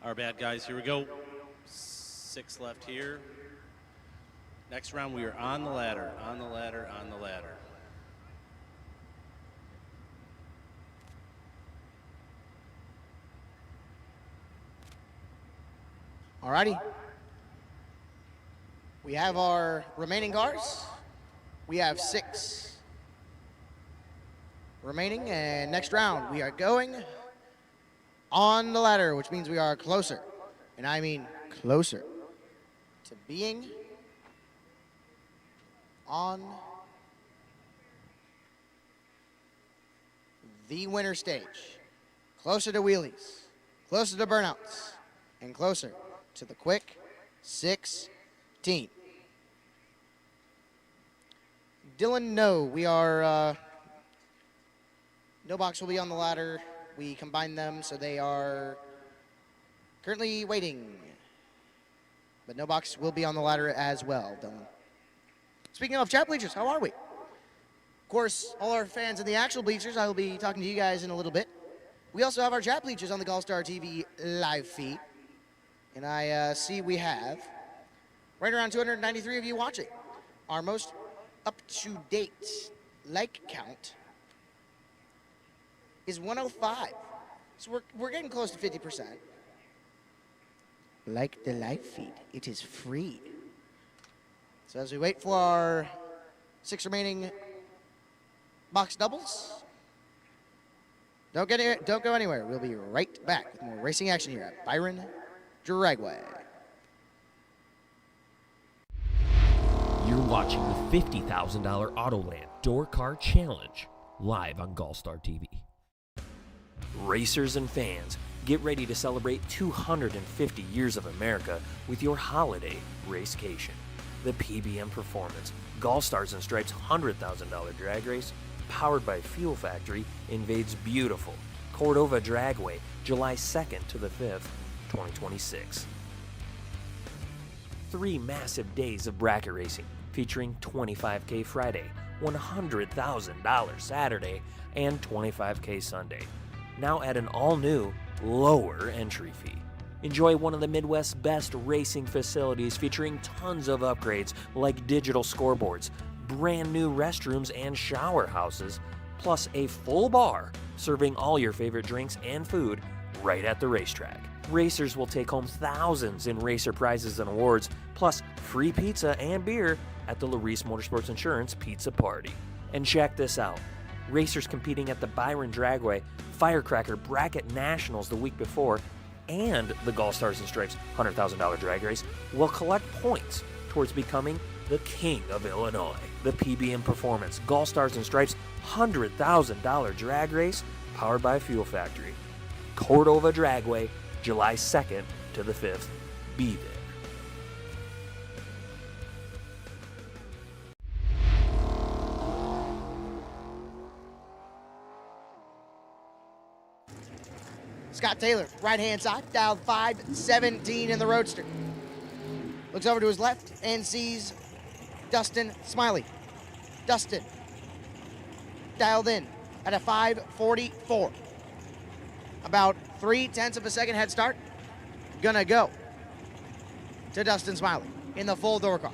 Our bad guys, here we go. 6 left here. Next round, we are on the ladder, on the ladder, on the ladder. Alrighty. We have our remaining cars. We have 6 remaining, and next round we are going on the ladder, which means we are closer, and I mean closer, to being on the winner stage. Closer to wheelies, closer to burnouts, and closer to the quick 16. Dylan, no, we are, no box will be on the ladder. We combined them, so they are currently waiting. But no box will be on the ladder as well, Dylan. Speaking of chat bleachers, how are we? Of course, all our fans in the actual bleachers, I will be talking to you guys in a little bit. We also have our chat bleachers on the GallStar TV live feed. And I see we have right around 293 of you watching. Our most up-to-date like count is 105. So we're getting close to 50%. Like the live feed, it is free. So as we wait for our 6 remaining box doubles, don't go anywhere. We'll be right back with more racing action here at Byron Dragway. You're watching the $50,000 Autoland Door Car Challenge live on GallStar TV. Racers and fans, get ready to celebrate 250 years of America with your holiday racecation. The PBM Performance, GallStars and Stripes $100,000 drag race, powered by Fuel Factory, invades beautiful Cordova Dragway, July 2nd to the 5th, 2026. 3 massive days of bracket racing, featuring $25K Friday, $100,000 Saturday, and $25K Sunday. Now at an all-new, lower entry fee. Enjoy one of the Midwest's best racing facilities featuring tons of upgrades like digital scoreboards, brand new restrooms and shower houses, plus a full bar serving all your favorite drinks and food right at the racetrack. Racers will take home thousands in racer prizes and awards, plus free pizza and beer at the Larice Motorsports Insurance Pizza Party. And check this out. Racers competing at the Byron Dragway Firecracker Bracket Nationals the week before and the GallStars and Stripes $100,000 drag race will collect points towards becoming the King of Illinois. The PBM Performance GallStars and Stripes $100,000 drag race powered by Fuel Factory. Cordova Dragway, July 2nd to the 5th. Be there. Scott Taylor, right-hand side, dialed 517 in the Roadster. Looks over to his left and sees Dustin Smiley. Dustin, dialed in at a 5:44. About 0.3 of a second head start. Gonna go to Dustin Smiley in the full door car.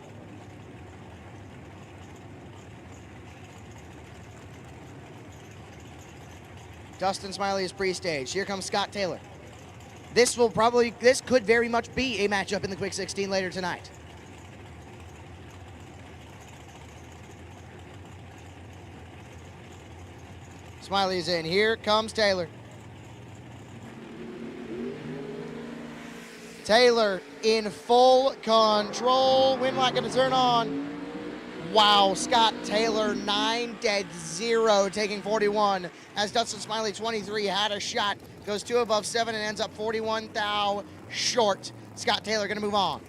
Dustin Smiley is pre-staged. Here comes Scott Taylor. This could very much be a matchup in the Quick 16 later tonight. Smiley is in. Here comes Taylor. Taylor in full control. Wind light going to turn on. Wow, Scott Taylor 9-0 taking 41 as Dustin Smiley 23 had a shot, goes 2 above 7 and ends up 41 thou short. Scott Taylor going to move on.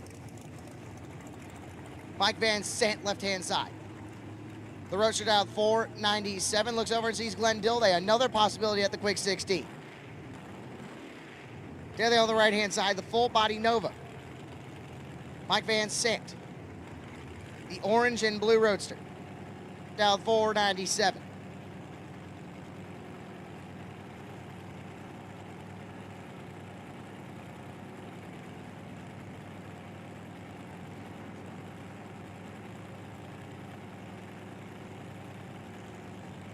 Mike Van Sant left-hand side. The Roadster dialed 497, looks over and sees Glenn Dilday, another possibility at the Quick 16. There on the right-hand side, the full-body Nova. Mike Van Sant. The orange and blue Roadster. Dialed 497.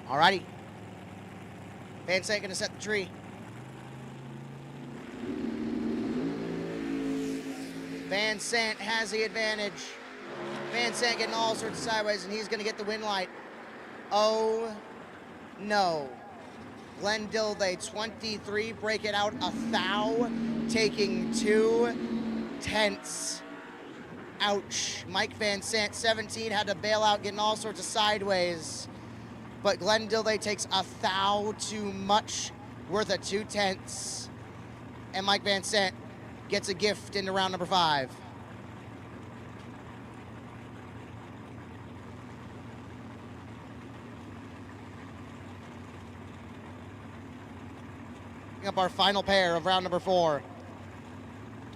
Alrighty. Van Sant gonna set the tree. Van Sant has the advantage. Van Sant getting all sorts of sideways, and he's going to get the win light. Oh, no. Glenn Dilday, 23, break it out a thou, taking 2/10. Ouch. Mike Van Sant, 17, had to bail out, getting all sorts of sideways. But Glenn Dilday takes a thou too much, worth of 2/10. And Mike Van Sant gets a gift into round number 5. Up our final pair of round number 4.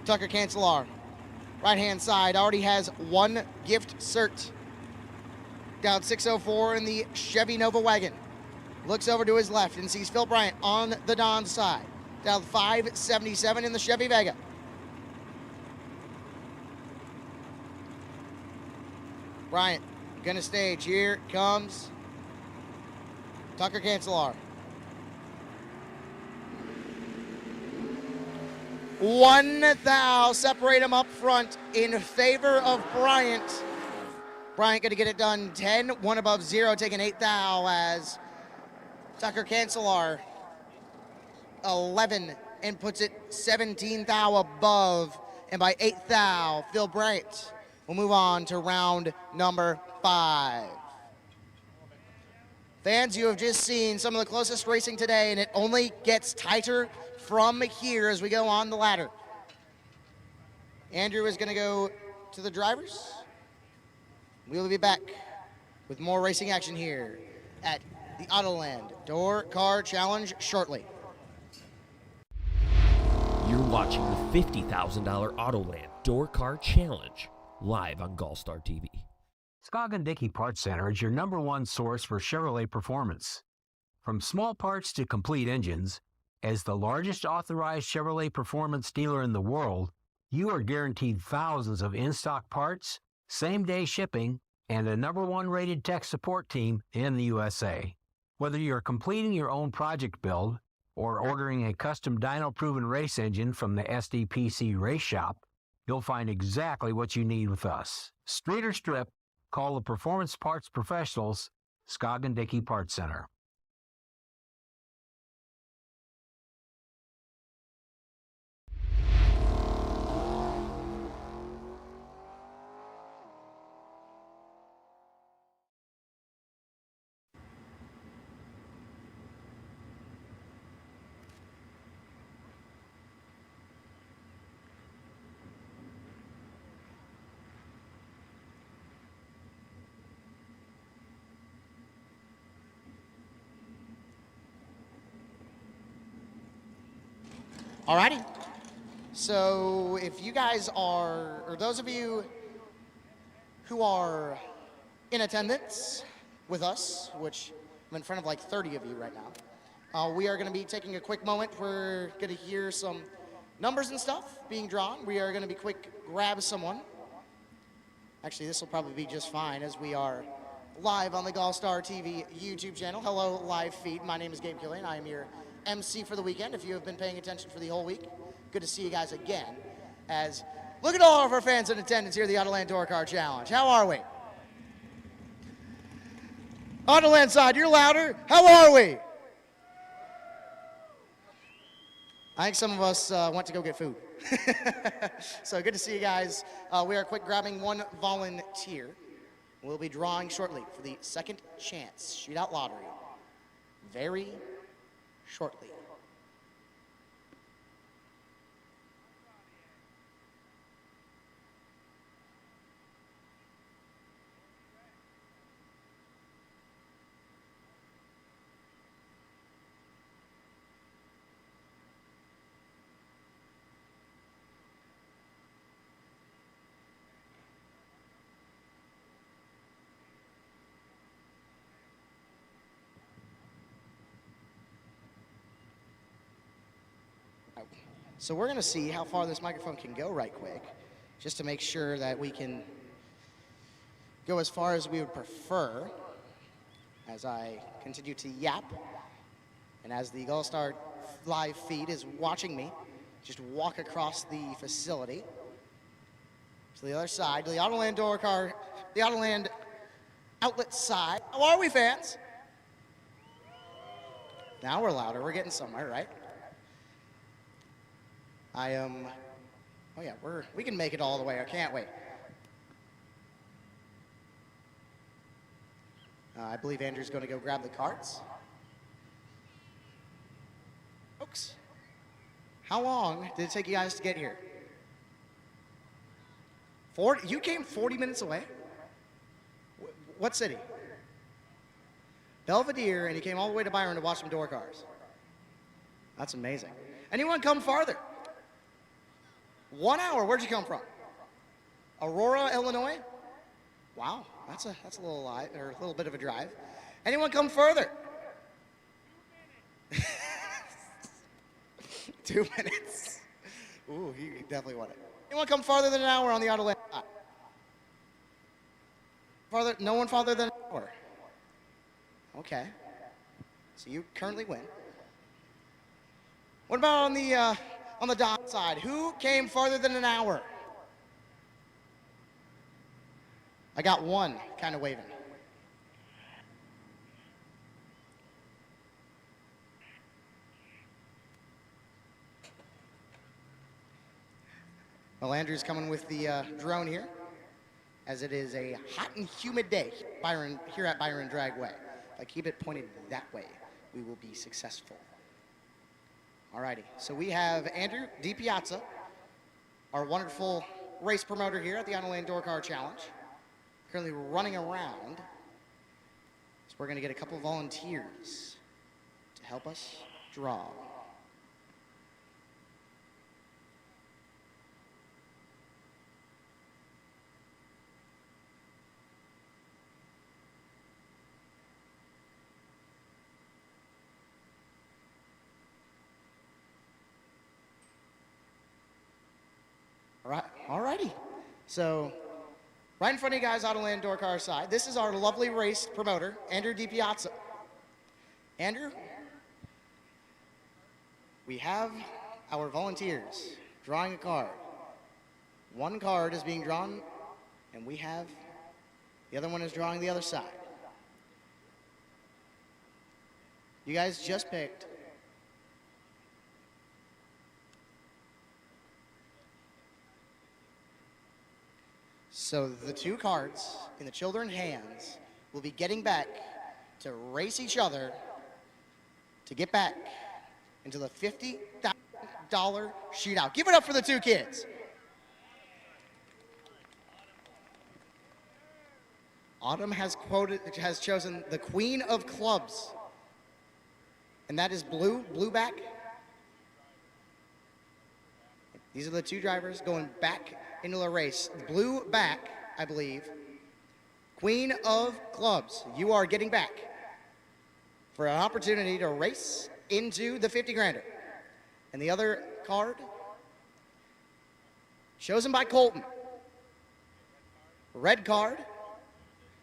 Tucker Cancelar, right-hand side, already has 1 gift cert. Down 604 in the Chevy Nova wagon. Looks over to his left and sees Phil Bryant on the Don's side. Down 577 in the Chevy Vega. Bryant gonna stage. Here comes Tucker Cancelar. 1 thou, separate him up front in favor of Bryant. Bryant gonna get it done 10, 1 above 0, taking 8 thou as Tucker Cancelar 11 and puts it 17 thou above. And by 8 thou, Phil Bryant will move on to round number 5. Fans, you have just seen some of the closest racing today, and it only gets tighter from here as we go on the ladder. Andrew is going to go to the drivers. We will be back with more racing action here at the Autoland Door Car Challenge shortly. You're watching the $50,000 Autoland Door Car Challenge live on GallStar TV. Scoggin Dickey Parts Center is your #1 source for Chevrolet performance. From small parts to complete engines, as the largest authorized Chevrolet performance dealer in the world, you are guaranteed thousands of in-stock parts, same-day shipping, and a #1 rated tech support team in the USA. Whether you're completing your own project build or ordering a custom dyno-proven race engine from the SDPC Race Shop, you'll find exactly what you need with us. Street or strip, call the Performance Parts Professionals, Scoggin Dickey Parts Center. Alrighty. So if you guys are, or those of you who are in attendance with us, which I'm in front of like 30 of you right now, we are going to be taking a quick moment. We're going to hear some numbers and stuff being drawn. We are going to be quick grab someone. Actually, this will probably be just fine as we are live on the GallStar TV YouTube channel. Hello, live feed. My name is Gabe Killian. I am your MC for the weekend. If you have been paying attention for the whole week, good to see you guys again. As look at all of our fans in attendance here at the Autoland Door Car Challenge. How are we? Autoland side, you're louder. How are we? I think some of us went to go get food. So good to see you guys. We are quick grabbing one volunteer. We'll be drawing shortly for the second chance shootout lottery. Very shortly. So we're going to see how far this microphone can go right quick, just to make sure that we can go as far as we would prefer. As I continue to yap, and as the GallStar live feed is watching me just walk across the facility to the other side, to the Autoland Door Car, the Autoland Outlets side. How are we, fans? Now we're louder. We're getting somewhere, right? I am, oh yeah, we can make it all the way. I can't wait. I believe Andrew's going to go grab the cards. Folks, how long did it take you guys to get here? 40, you came 40 minutes away? What city? Belvedere, and you came all the way to Byron to watch some door cars. That's amazing. Anyone come farther? 1 hour, where'd you come from? Aurora, Illinois? Wow, that's a little bit of a drive. Anyone come further? 2 minutes. Ooh, you definitely want it. Anyone come farther than an hour on the Autoland? Farther? No one farther than an hour. Okay. So you currently win. What about on the dot side? Who came farther than an hour? I got one kind of waving. Well, Andrew's coming with the drone here, as it is a hot and humid day here at Byron Dragway. If I keep it pointed that way, we will be successful. Alrighty, so we have Andrew DiPiazza, our wonderful race promoter here at the Autoland Door Car Challenge, currently running around. So we're going to get a couple volunteers to help us draw. Alrighty. So, right in front of you guys, Autoland Door Car side, this is our lovely race promoter, Andrew DiPiazza. Andrew, we have our volunteers drawing a card. One card is being drawn, and the other one is drawing the other side. You guys just picked so the two cards in the children's hands will be getting back to race each other to get back into the $50,000 shootout. Give it up for the two kids. Autumn has chosen the Queen of Clubs, and that is blue back. These are the two drivers going back into the race. Blue back, I believe. Queen of Clubs, you are getting back for an opportunity to race into the 50 grander. And the other card, chosen by Colton. Red card,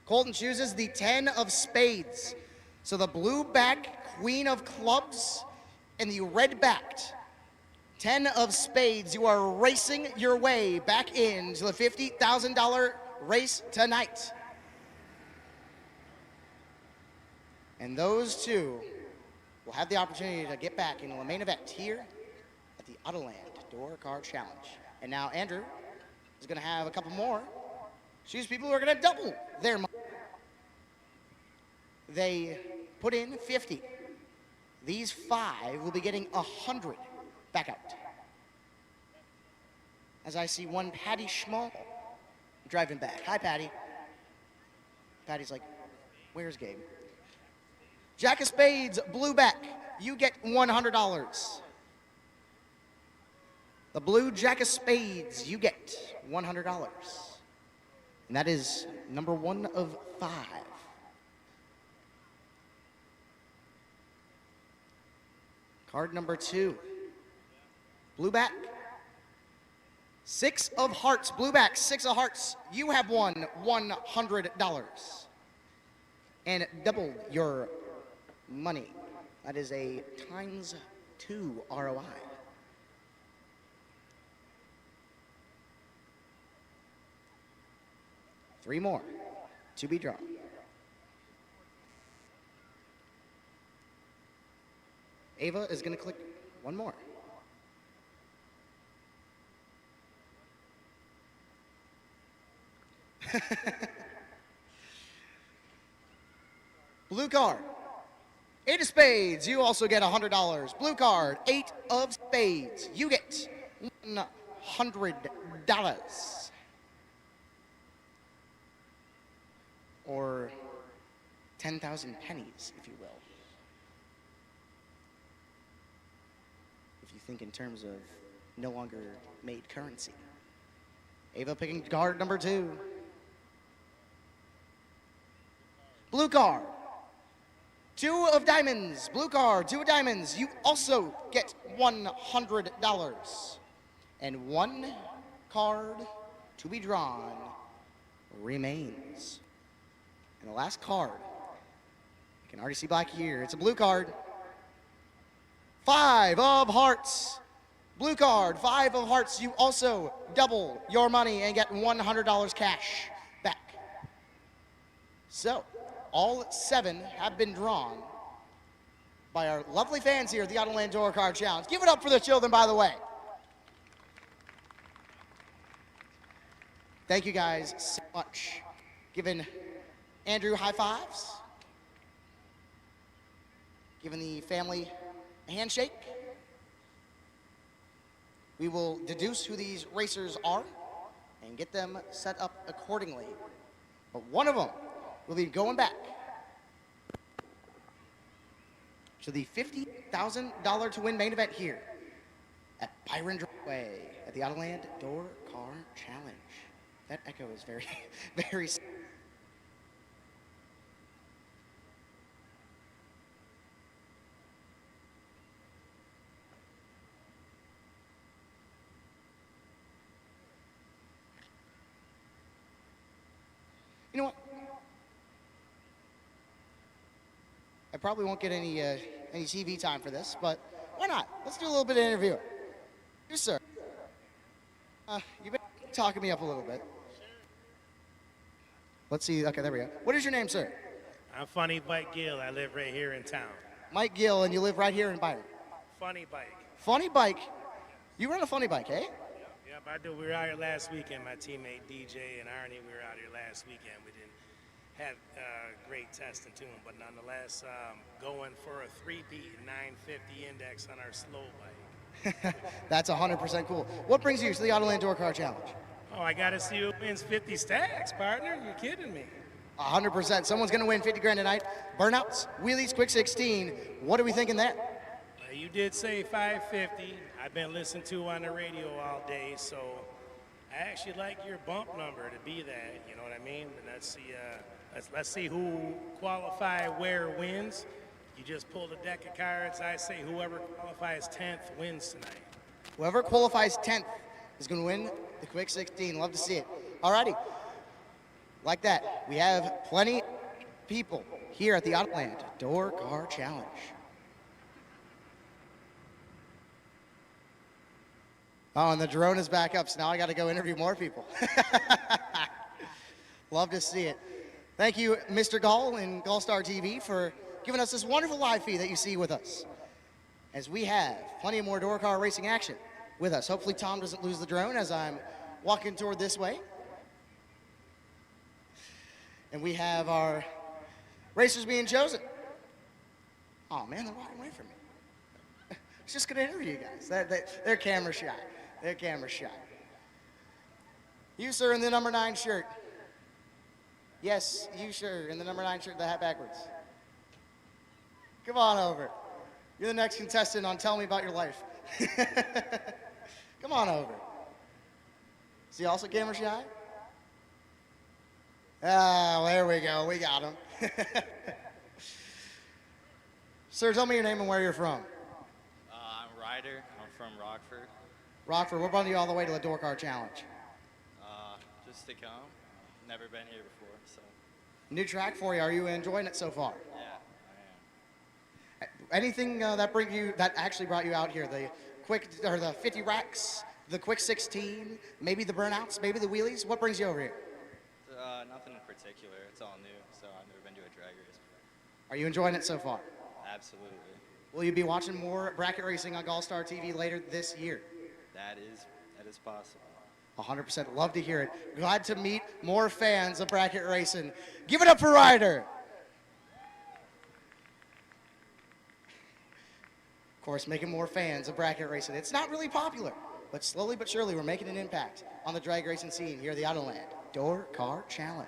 Colton chooses the 10 of spades. So the blue back Queen of Clubs and the red backed 10 of spades. You are racing your way back into the $50,000 race tonight. And those two will have the opportunity to get back into the main event here at the Autoland Door Car Challenge. And now Andrew is going to have a couple more. Choose people who are going to double their money. They put in 50. These 5 will be getting 100 back out. As I see one Patty Schmall driving back. Hi, Patty. Patty's like, where's Gabe? Jack of Spades, blue back. You get $100. The blue Jack of Spades, you get $100. And that is number 1 of 5. Card number 2. Blue back. 6 of hearts. Blue back, 6 of hearts. You have won $100. And doubled your money. That is a ×2 ROI. Three more to be drawn. Ava is going to click one more. Blue card, 8 of spades, you also get $100. Blue card, 8 of spades, you get $100. Or 10,000 pennies, if you will. If you think in terms of no longer made currency. Ava picking card number 2. Blue card, 2 of diamonds. Blue card, 2 of diamonds. You also get $100. And 1 card to be drawn remains. And the last card, you can already see black here. It's a blue card. 5 of hearts. Blue card, 5 of hearts. You also double your money and get $100 cash back. So, all 7 have been drawn by our lovely fans here at the Autoland Door Car Challenge. Give it up for the children, by the way. Thank you guys so much. Giving Andrew high fives. Giving the family a handshake. We will deduce who these racers are and get them set up accordingly. But one of them will be going back to the $50,000 to win main event here at Byron Dragway at the Autoland Door Car Challenge. That echo is very, very... You know what? I probably won't get any TV time for this, but why not? Let's do a little bit of interviewing. You, sir. You've been talking me up a little bit. Let's see. Okay, there we go. What is your name, sir? I'm Funny Bike Gill. I live right here in town. Mike Gill, and you live right here in Byron. Funny Bike. Funny Bike. You run a funny bike, eh? Yep, I do. We were out here last weekend. My teammate DJ and Arnie, we were out here last weekend. We didn't have great testing to them, but nonetheless, going for a 3-beat 950 index on our slow bike. That's 100% cool. What brings you to the Autoland Door Car Challenge? Oh, I got to see who wins 50 stacks, partner. You're kidding me. 100%. Someone's going to win 50 grand tonight. Burnouts, wheelies, quick 16. What are we thinking there? You did say 550. I've been listening to on the radio all day, so I actually like your bump number to be that. You know what I mean? And let's see who qualify where wins. You just pull the deck of cards. I say whoever qualifies 10th wins tonight. Whoever qualifies 10th is going to win the Quick 16. Love to see it. Alrighty. Like that, we have plenty of people here at the Autoland Door Car Challenge. Oh, and the drone is back up, so now I got to go interview more people. Love to see it. Thank you, Mr. Gall and GallStar TV, for giving us this wonderful live feed that you see with us. As we have plenty of more door car racing action with us. Hopefully Tom doesn't lose the drone as I'm walking toward this way. And we have our racers being chosen. Oh man, they're walking away from me. I was just gonna interview you guys. They're camera shy. They're camera shy. You, sir, in the number 9 shirt. Yes, you, sir, in the number 9 shirt, the hat backwards. Come on over. You're the next contestant on Tell Me About Your Life. Come on over. Is he also camera shy? Ah, there we go. We got him. Sir, tell me your name and where you're from. I'm Ryder. I'm from Rockford. Rockford, what brought you all the way to the Door Car Challenge? Just to come. Never been here before, so. New track for you. Are you enjoying it so far? Yeah, I am. Anything that actually brought you out here? The the 50 racks, the Quick 16, maybe the burnouts, maybe the wheelies. What brings you over here? Nothing in particular. It's all new, so I've never been to a drag race before. Are you enjoying it so far? Absolutely. Will you be watching more bracket racing on GallStar TV later this year? That is possible. 100%. Love to hear it. Glad to meet more fans of bracket racing. Give it up for Ryder. Of course, making more fans of bracket racing. It's not really popular, but slowly but surely we're making an impact on the drag racing scene here at the Autoland Door Car Challenge.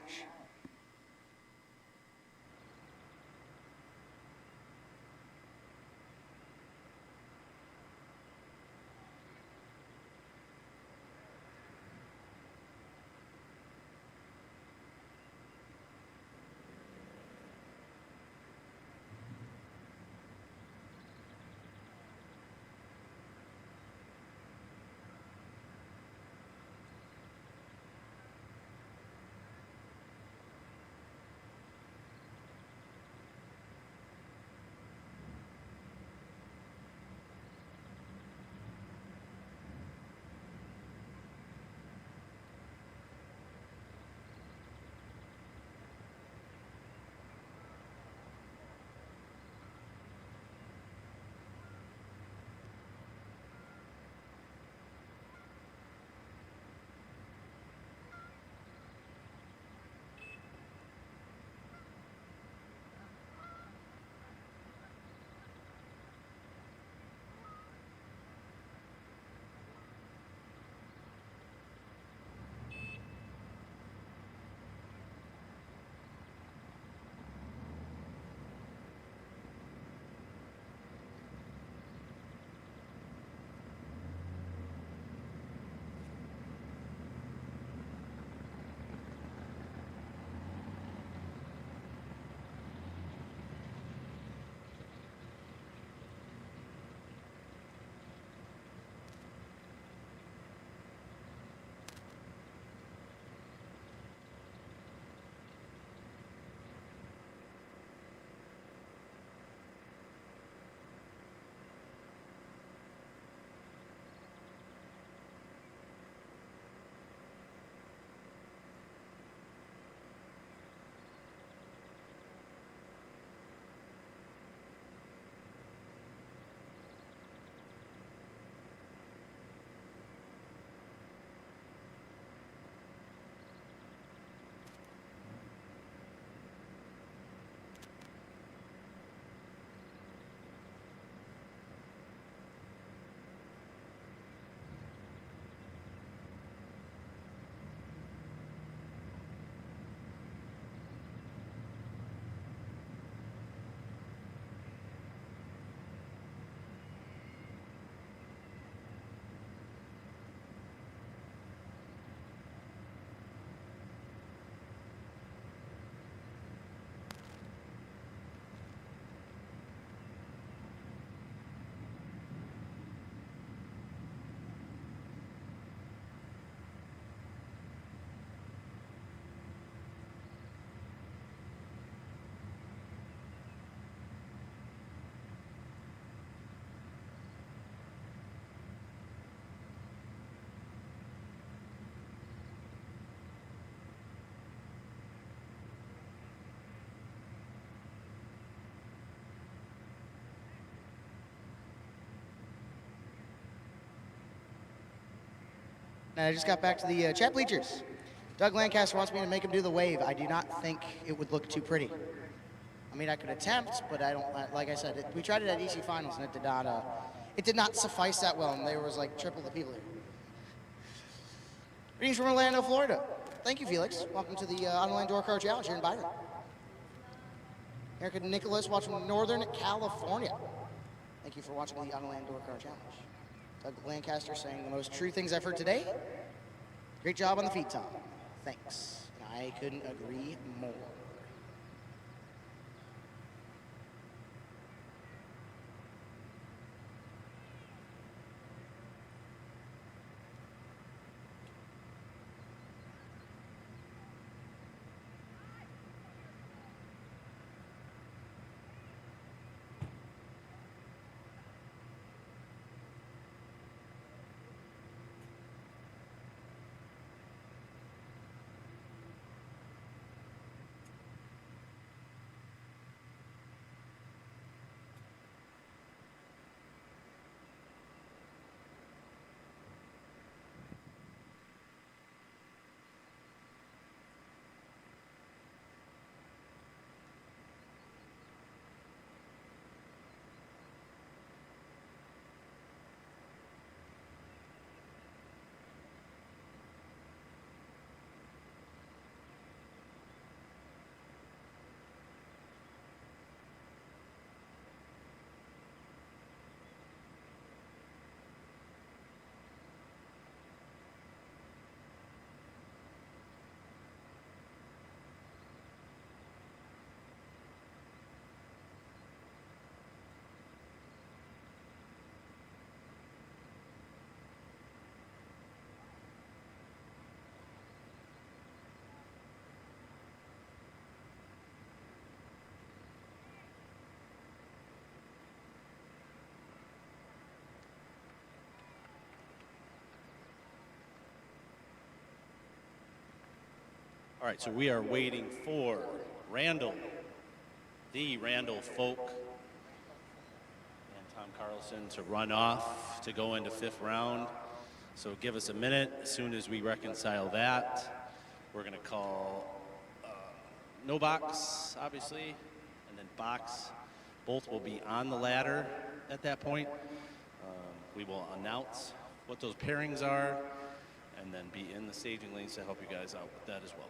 And I just got back to the chat bleachers. Doug Lancaster wants me to make him do the wave. I do not think it would look too pretty. I mean, I could attempt, but I don't, like I said, we tried it at EC Finals and it did not suffice that well, and there was like triple the people here. Greetings from Orlando, Florida. Thank you, Felix. Welcome to the Autoland Door Car Challenge here in Byron. Erica Nicholas watching from Northern California. Thank you for watching the Autoland Door Car Challenge. Doug Lancaster saying the most true things I've heard today. Great job on the feet, Tom. Thanks. I couldn't agree more. All right, so we are waiting for Randall, the Randall Folk, and Tom Carlson to run off to go into 5th round. So give us a minute. As soon as we reconcile that, we're going to call no box, obviously, and then box. Both will be on the ladder at that point. We will announce what those pairings are and then be in the staging lanes to help you guys out with that as well.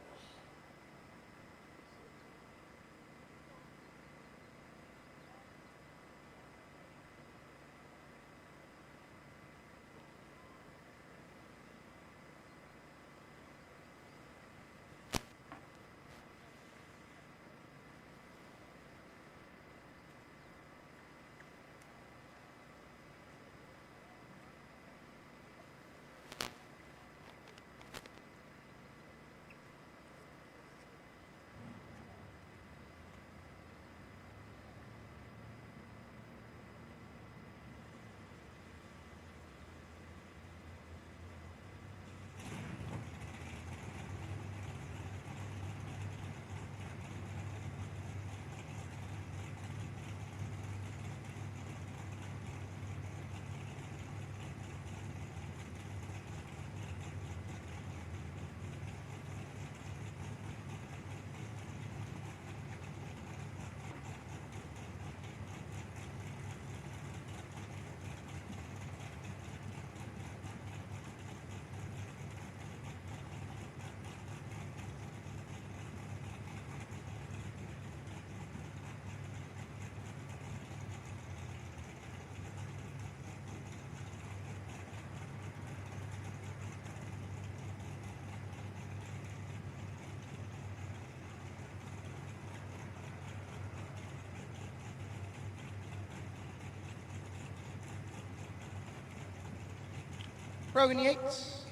Brogan Yates,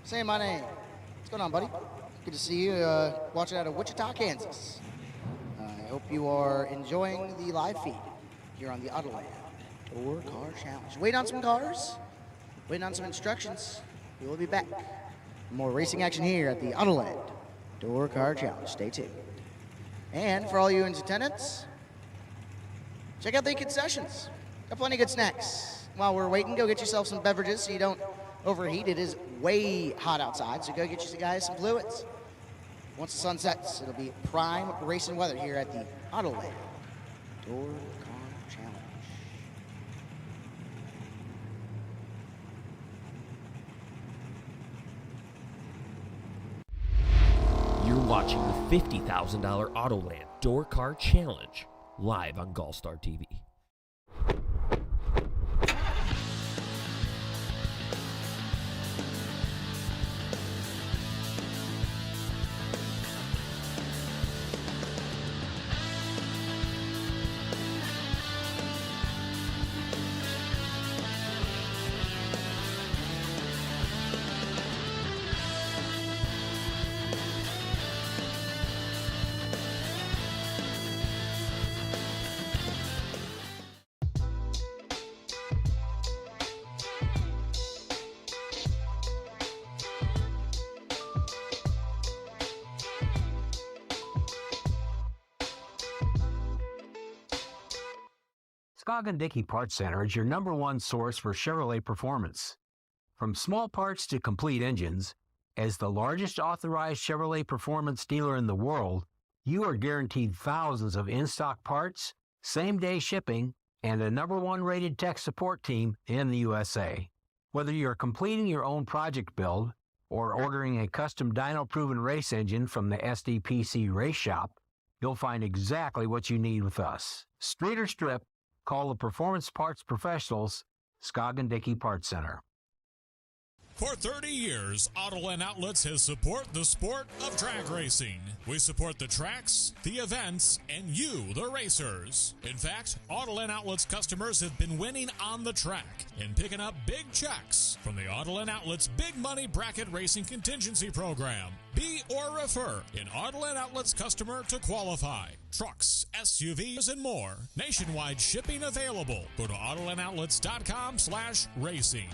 saying my name. What's going on, buddy? Good to see you watching out of Wichita, Kansas. I hope you are enjoying the live feed here on the Autoland Door Car Challenge. Waiting on some cars, waiting on some instructions. We will be back. More racing action here at the Autoland Door Car Challenge. Stay tuned. And for all you in attendance, check out the concessions. Got plenty of good snacks. While we're waiting, go get yourself some beverages so you don't overheat. It is way hot outside, so go get you guys some fluids. Once the sun sets, it'll be prime racing weather here at the Autoland Door Car Challenge. You're watching the $50,000 Autoland Door Car Challenge live on GallStar TV. Scoggin Dickey Parts Center is your #1 source for Chevrolet performance. From small parts to complete engines, as the largest authorized Chevrolet performance dealer in the world, you are guaranteed thousands of in-stock parts, same-day shipping, and a #1 rated tech support team in the USA. Whether you're completing your own project build or ordering a custom dyno-proven race engine from the SDPC Race Shop, you'll find exactly what you need with us. Street or strip, call the Performance Parts Professionals, Scoggin Dickey Parts Center. For 30 years, Autoland Outlets has supported the sport of drag racing. We support the tracks, the events, and you, the racers. In fact, Autoland Outlets customers have been winning on the track and picking up big checks from the Autoland Outlets Big Money Bracket Racing Contingency Program. Be or refer an Autoland Outlets customer to qualify. Trucks, SUVs, and more. Nationwide shipping available. Go to AutolandOutlets.com/racing.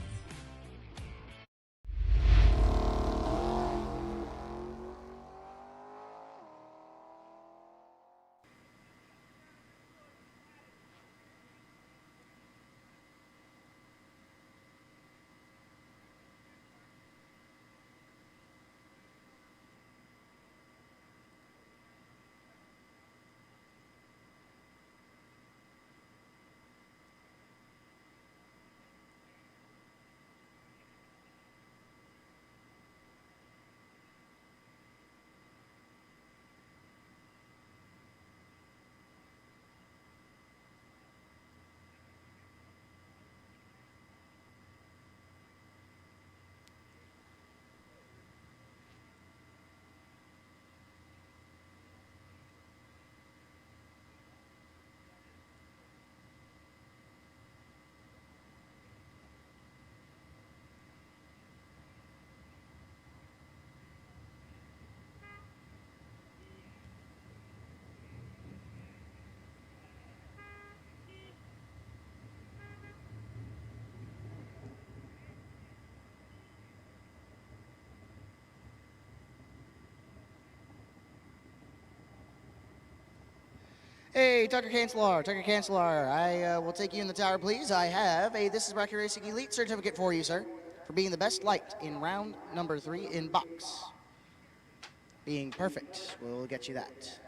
Hey, Tucker Cancelar. I will take you in the tower, please. I have a This is Bracket Racing Elite certificate for you, sir, for being the best light in round number 3 in box. Being perfect will get you that.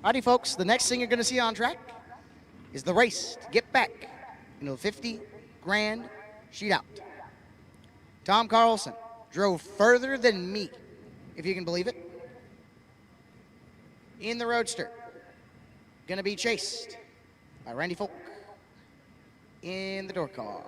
Alrighty, folks, the next thing you're going to see on track is the race to get back into the 50 grand shootout. Tom Carlson drove further than me, if you can believe it, in the Roadster. Going to be chased by Randy Folk in the door car.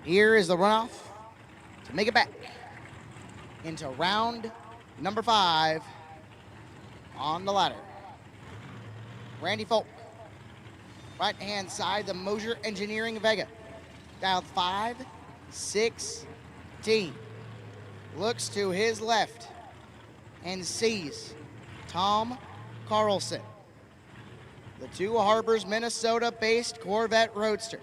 Here is the runoff to make it back into round number 5 on the ladder. Randy Folk, right-hand side, the Mosier Engineering Vega. Dialed 516. Looks to his left and sees Tom Carlson, the Two Harbors, Minnesota-based Corvette Roadster.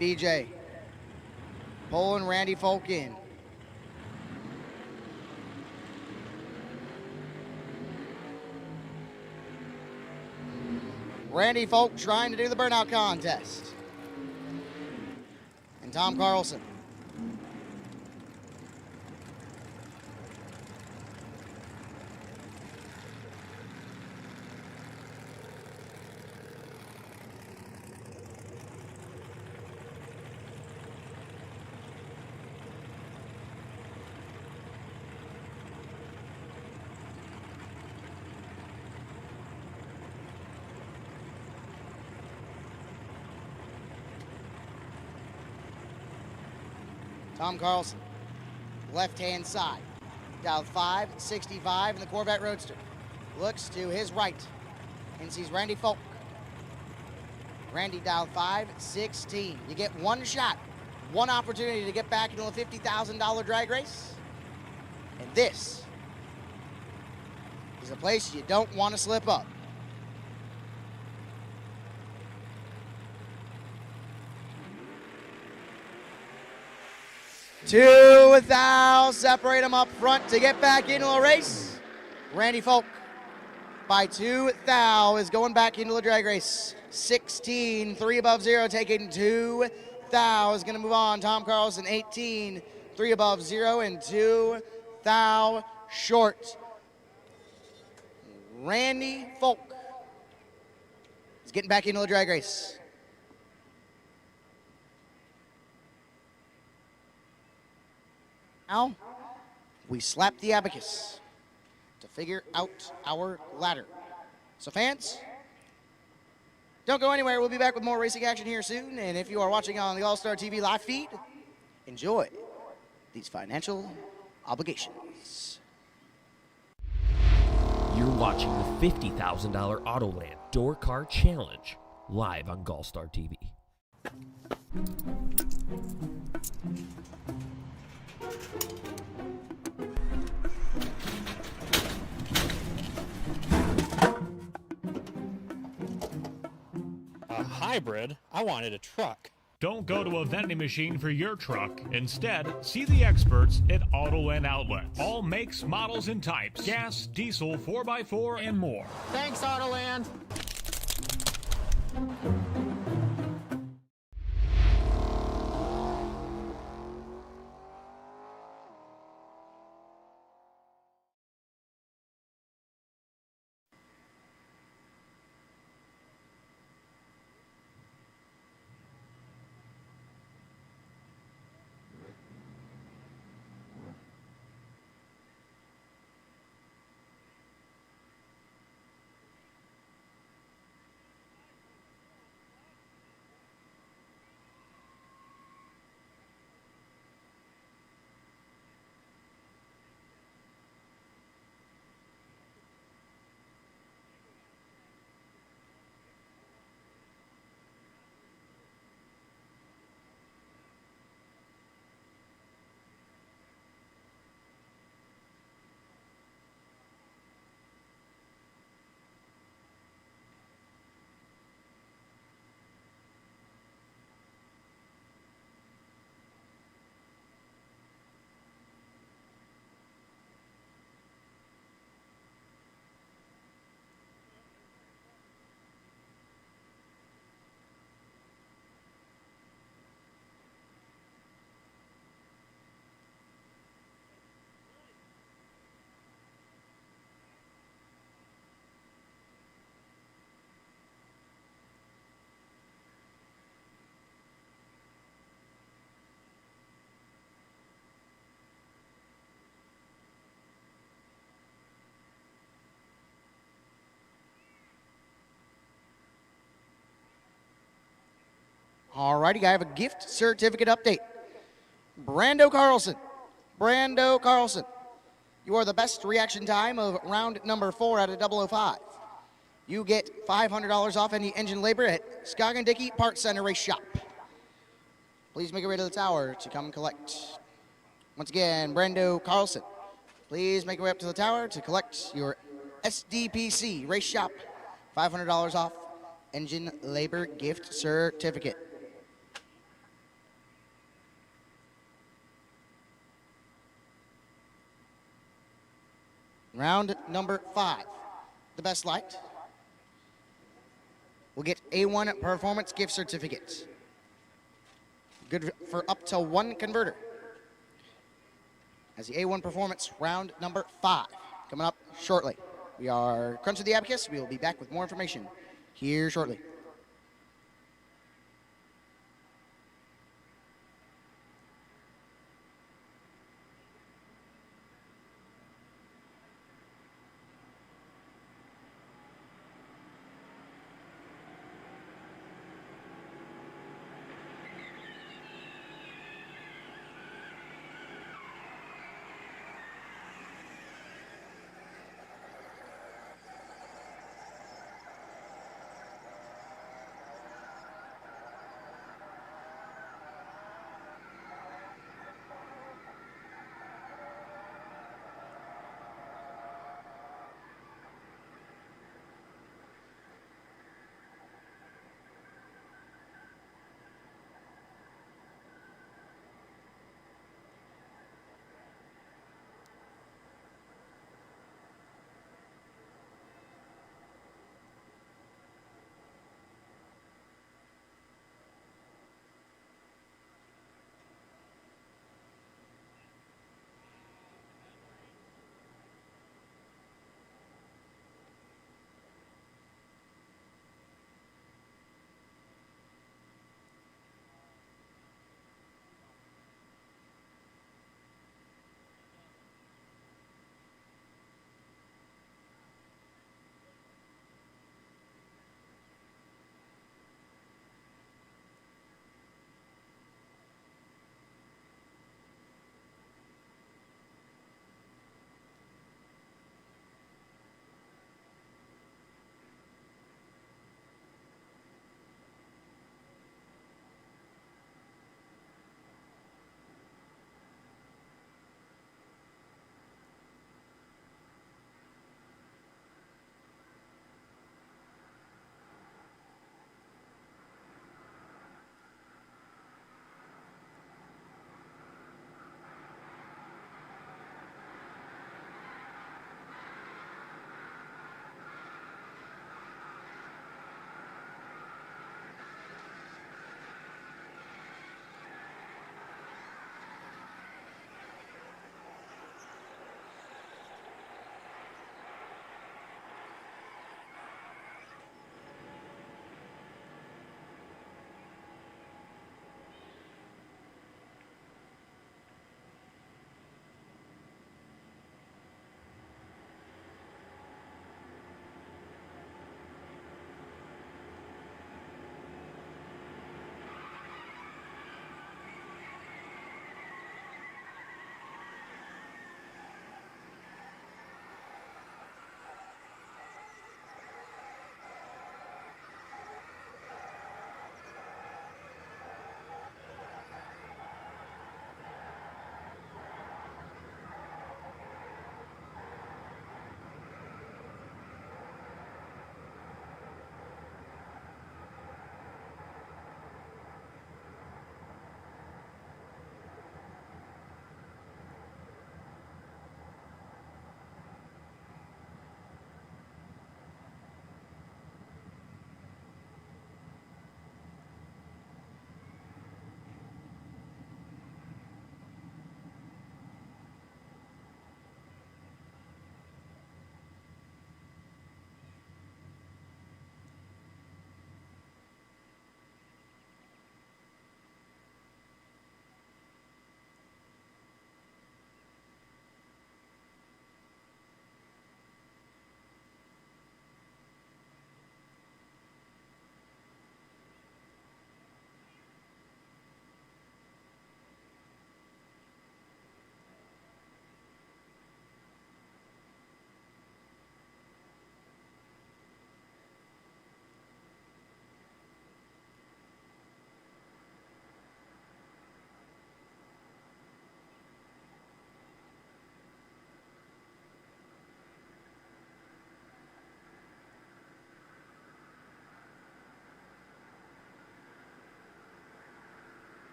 BJ pulling Randy Folk in. Randy Folk trying to do the burnout contest. And Tom Carlson. Tom Carlson, left-hand side, dialed 565 in the Corvette Roadster. Looks to his right and sees Randy Folk. Randy dialed 516. You get one shot, one opportunity to get back into a $50,000 drag race. And this is a place you don't want to slip up. Two thou separate them up front to get back into a race. Randy Folk by 2 thou is going back into the drag race. 16, 3 above 0, taking 2 thou is going to move on. Tom Carlson, 18, 3 above 0, and 2 thou short. Randy Folk is getting back into the drag race. Now, we slap the abacus to figure out our ladder. So fans, don't go anywhere. We'll be back with more racing action here soon. And if you are watching on the GallStar TV live feed, enjoy these financial obligations. You're watching the $50,000 Autoland Door Car Challenge live on GallStar TV. A hybrid? I wanted a truck. Don't go to a vending machine for your truck. Instead, see the experts at Autoland Outlets. All makes, models, and types. Gas, diesel, 4x4, and more. Thanks, Autoland. All righty, I have a gift certificate update. Brando Carlson, you are the best reaction time of round number 4 out of 005. You get $500 off any engine labor at Scoggin Dickey Parts Center Race Shop. Please make your way to the tower to come collect. Once again, Brando Carlson, please make your way up to the tower to collect your SDPC Race Shop $500 off engine labor gift certificate. Round number 5, the best light will get A1 Performance gift certificate. Good for up to 1 converter. As the A1 Performance round number 5 coming up shortly. We are crunching the abacus. We will be back with more information here shortly.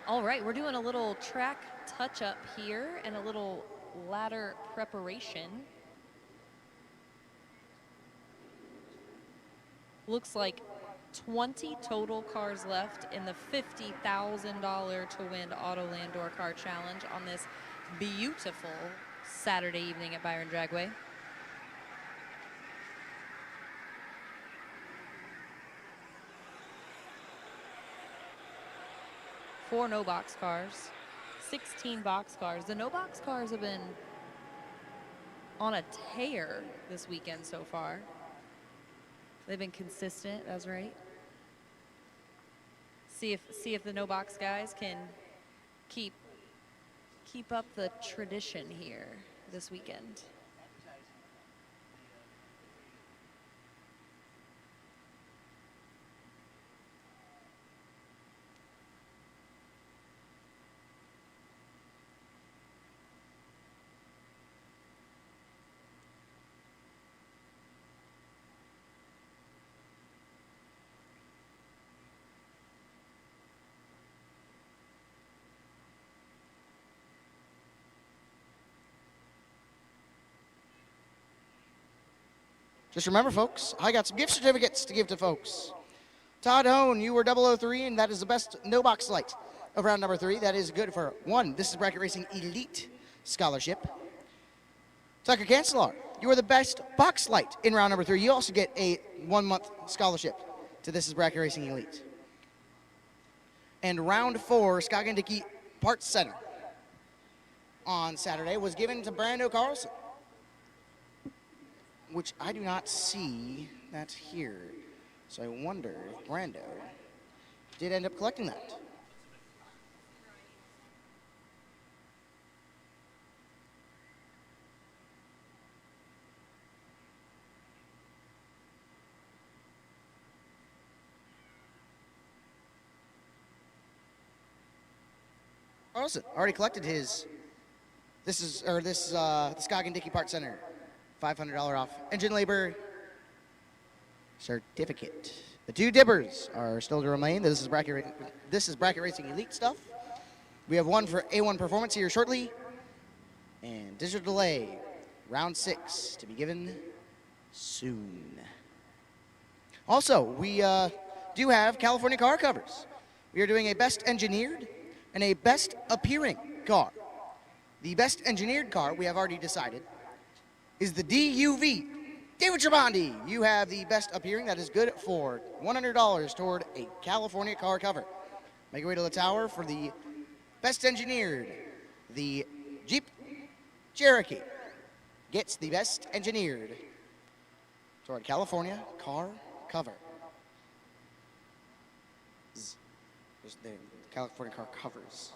All right, we're doing a little track touch-up here and a little ladder preparation. Looks like 20 total cars left in the $50,000 to win Autoland Door Car Challenge on this beautiful Saturday evening at Byron Dragway. Four no box cars, 16 box cars. The no box cars have been on a tear this weekend so far. They've been consistent, that's right. See if the no box guys can keep up the tradition here this weekend. Just remember, folks, I got some gift certificates to give to folks. Todd Hone, you were 003, and that is the best no-box light of round number 3. That is good for 1 This is Bracket Racing Elite Scholarship. Tucker Cancelar, you are the best box light in round number 3. You also get a 1-month scholarship to This is Bracket Racing Elite. And round 4, Scoggin Dickey Parts Center on Saturday was given to Brando Carlson, which I do not see that here. So I wonder if Brando did end up collecting that. Carlson already collected his, the Scoggin Dickey Parts Center $500 off engine labor certificate. The 2 dibbers are still to remain. This is bracket racing elite stuff. We have one for A1 performance here shortly, and digital delay round 6 to be given soon. Also, we do have California car covers. We are doing a best engineered and a best appearing car. The best engineered car we have already decided is the DUV. David Trabandi, you have the best appearing. That is good for $100 toward a California car cover. Make your way to the tower for the best engineered. The Jeep Cherokee gets the best engineered toward California car cover. There's the California car covers.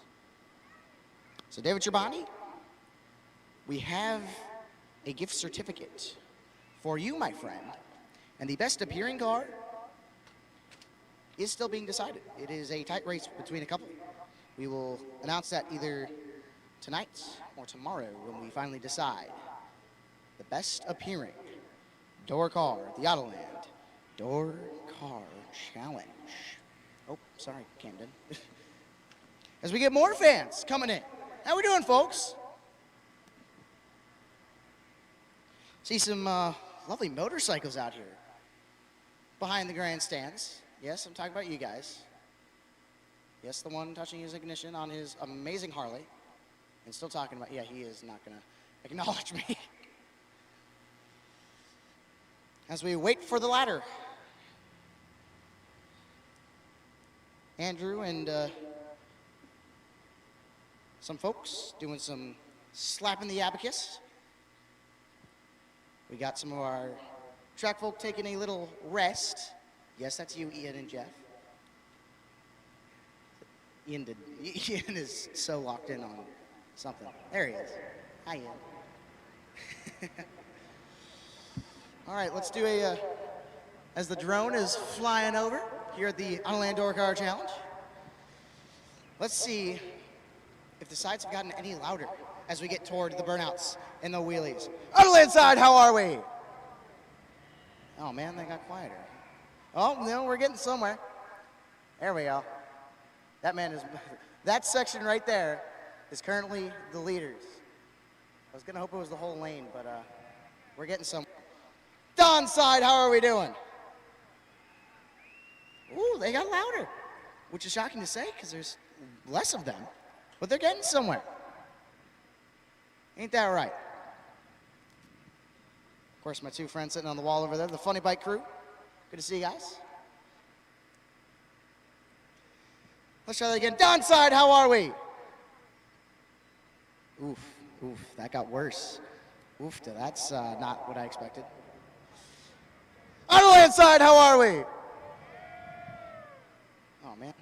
So David Trabandi, we have a gift certificate for you, my friend. And the best appearing car is still being decided. It is a tight race between a couple. We will announce that either tonight or tomorrow when we finally decide the best appearing door car, the Autoland Door Car Challenge. Oh, sorry, Camden. As we get more fans coming in. How we doing, folks? See some lovely motorcycles out here behind the grandstands. Yes, I'm talking about you guys. Yes, the one touching his ignition on his amazing Harley. And still talking about, yeah, he is not going to acknowledge me. As we wait for the ladder. Andrew and some folks doing some slapping the abacus. We got some of our track folk taking a little rest. Yes, that's you, Ian and Jeff. Ian is so locked in on something. There he is. Hi, Ian. All right, let's do a, as the drone is flying over here at the Autoland Door Car Challenge. Let's see if the sides have gotten any louder as we get toward the burnouts and the wheelies. Autoland side, how are we? Oh man, they got quieter. Oh, no, we're getting somewhere. There we go. That man is That section right there is currently the leaders. I was gonna hope it was the whole lane, but we're getting some. Don side, how are we doing? Ooh, they got louder, which is shocking to say because there's less of them, but they're getting somewhere. Ain't that right? Of course, my two friends sitting on the wall over there, the Funny Bike crew. Good to see you guys. Let's try that again. Don side, how are we? Oof, that got worse. Oof, that's not what I expected. Autoland side, how are we? Oh, man.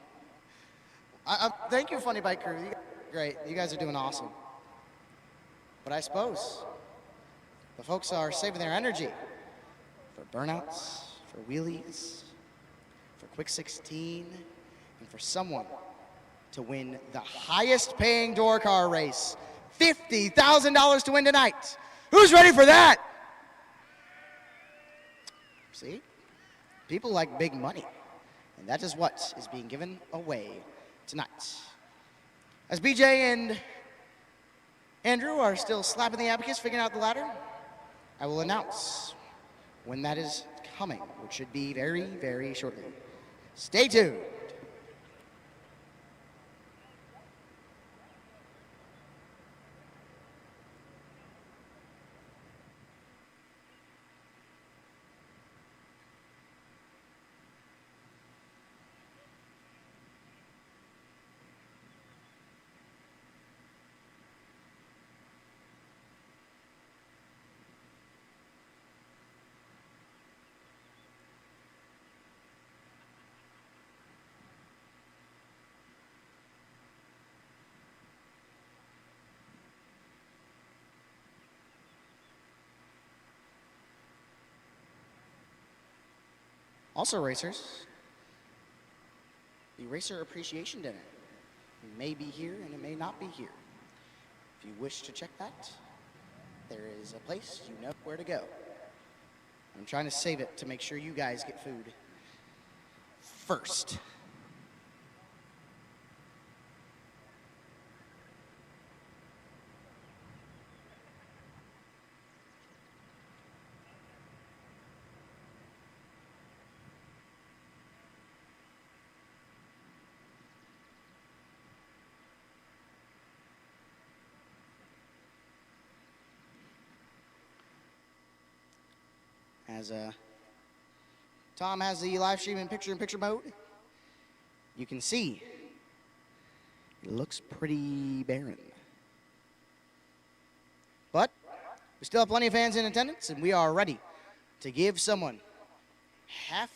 Thank you, Funny Bike crew. You guys are great. You guys are doing awesome. But I suppose the folks are saving their energy for burnouts, for wheelies, for quick 16, and for someone to win the highest paying door car race. $50,000 to win tonight. Who's ready for that? See? People like big money. And that is what is being given away tonight. As BJ and Andrew are still slapping the abacus, figuring out the ladder, I will announce when that is coming, which should be very, very shortly. Stay tuned. Also, racers, the Racer Appreciation Dinner. It may be here and it may not be here. If you wish to check that, there is a place you know where to go. I'm trying to save it to make sure you guys get food first. As Tom has the live stream in picture-in-picture mode, you can see it looks pretty barren. But we still have plenty of fans in attendance, and we are ready to give someone half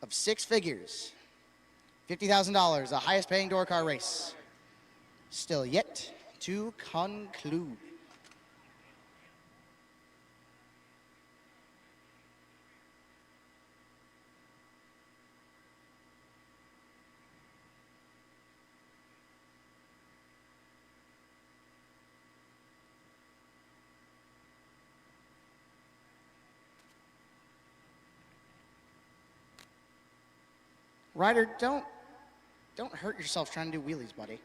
of six figures, $50,000, the highest paying door car race, still yet to conclude. Ryder, don't hurt yourself trying to do wheelies, buddy.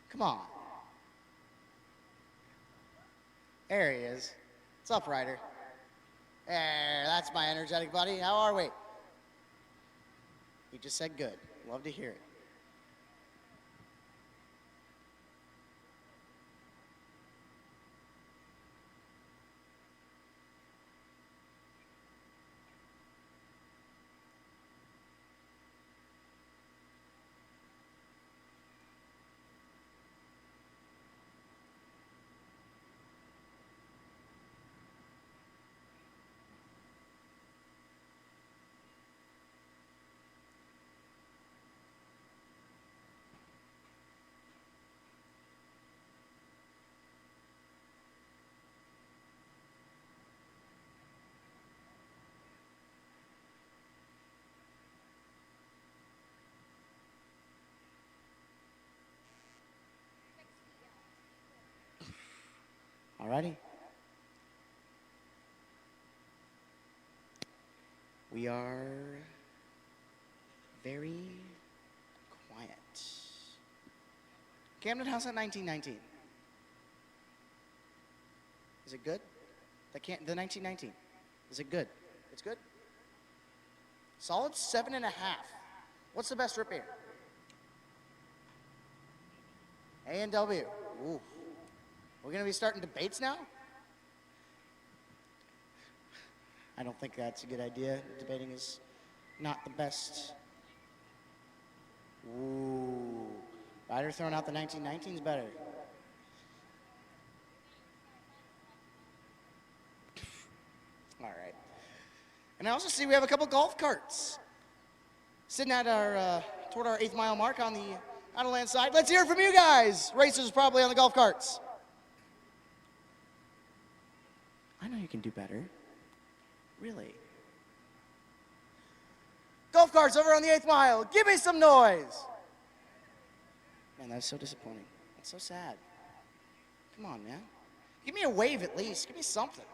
Come on. There he is. What's up, Ryder? There, that's my energetic buddy. How are we? He just said good. Love to hear it. Alrighty. We are very quiet. Camden, how's that 1919? Is it good? The 1919. Is it good? It's good? Solid 7.5. What's the best root beer? A&W. Ooh. We're going to be starting debates now? I don't think that's a good idea. Debating is not the best. Ooh. Ryder throwing out the 1919's better. All right. And I also see we have a couple golf carts sitting at our, toward our 8th mile mark on the Autoland side. Let's hear it from you guys. Racers probably on the golf carts. I know you can do better. Really? Golf carts over on the 8th mile. Give me some noise. Man, that's so disappointing. That's so sad. Come on, man. Give me a wave at least. Give me something.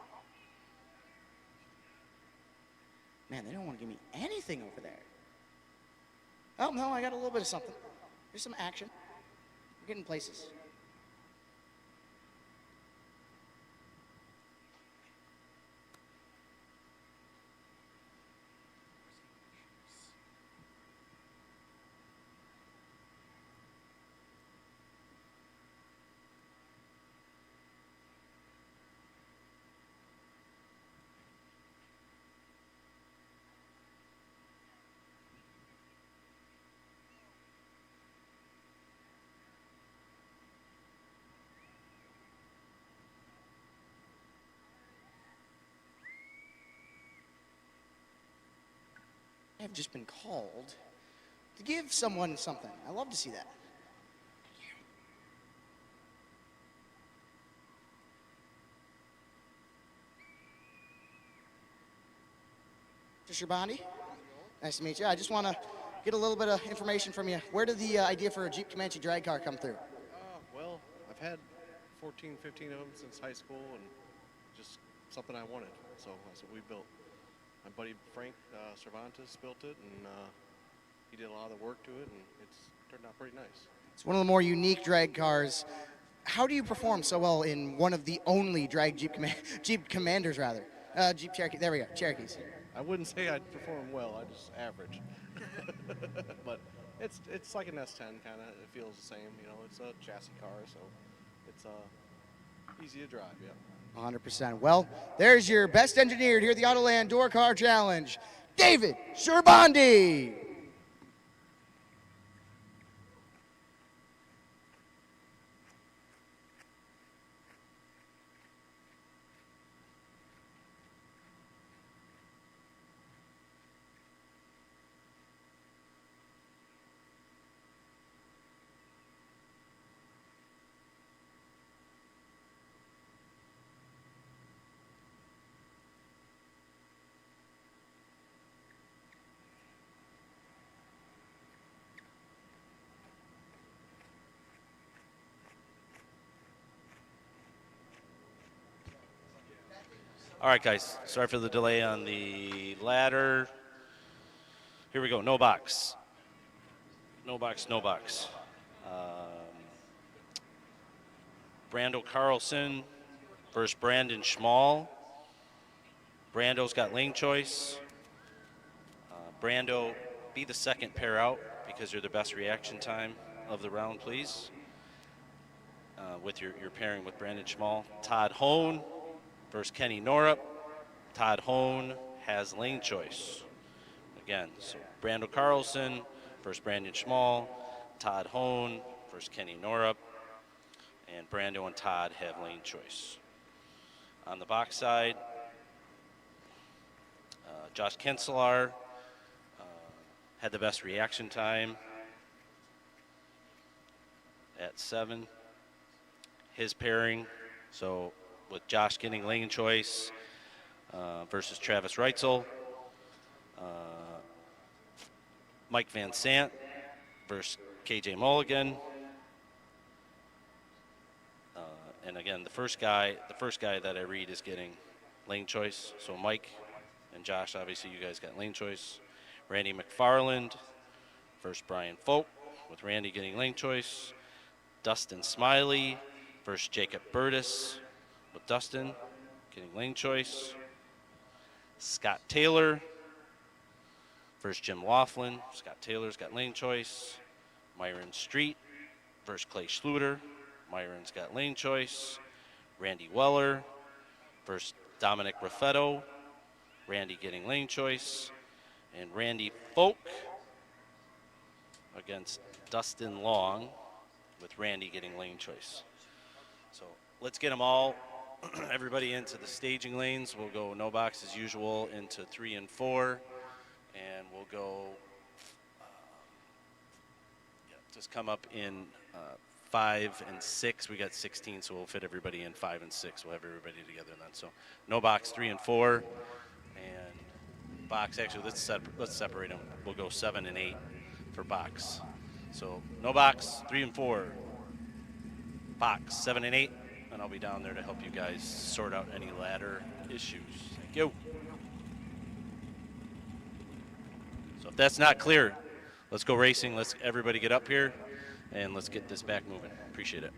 Man, they don't want to give me anything over there. Oh, no, I got a little bit of something. Here's some action. We're getting places. I've just been called to give someone something. I love to see that. Mr. Bondi, nice to meet you. I just want to get a little bit of information from you. Where did the idea for a Jeep Comanche drag car come through? Well, I've had 14, 15 of them since high school, and just something I wanted, so that's what we built. My buddy Frank Cervantes built it, and he did a lot of the work to it, and it's turned out pretty nice. It's one of the more unique drag cars. How do you perform so well in one of the only drag Jeep Commanders, rather? Jeep Cherokee. There we go, Cherokees. I wouldn't say I'd perform well. I just average. But it's like an S10 kind of. It feels the same. You know, it's a chassis car, so it's easy to drive. Yeah. 100%. Well, there's your best engineered here at the Autoland Door Car Challenge, David Sherbandi. All right, guys, sorry for the delay on the ladder. Here we go, no box. No box, no box. Brando Carlson versus Brandon Schmall. Brando's got lane choice. Brando, be the second pair out because you're the best reaction time of the round, please. With your pairing with Brandon Schmall. Todd Hone versus Kenny Norup. Todd Hone has lane choice. Again, so Brando Carlson versus Brandon Schmall. Todd Hone versus Kenny Norup. And Brando and Todd have lane choice. On the box side, Josh Kinselar had the best reaction time at 7. His pairing, so with Josh getting lane choice versus Travis Reitzel. Mike Van Sant versus KJ Mulligan. And again, the first guy that I read is getting lane choice. So Mike and Josh, obviously you guys got lane choice. Randy McFarland versus Brian Folk. with Randy getting lane choice. Dustin Smiley versus Jacob Burtis with Dustin getting lane choice. Scott Taylor versus Jim Laughlin. Scott Taylor's got lane choice. Myron Street versus Clay Schluter. Myron's got lane choice. Randy Weller versus Dominic Raffetto. Randy getting lane choice. And Randy Folk against Dustin Long with Randy getting lane choice. So let's get them all, everybody into the staging lanes. We'll go no box as usual into 3 and 4. And we'll go, just come up in 5 and 6. We got 16, so we'll fit everybody in 5 and 6. We'll have everybody together then. So no box 3 and 4. And box, actually, let's separate them. We'll go 7 and 8 for box. So no box 3 and 4. Box 7 and 8. And I'll be down there to help you guys sort out any ladder issues. Thank you. So if that's not clear, let's go racing. Let's everybody get up here, and let's get this back moving. Appreciate it.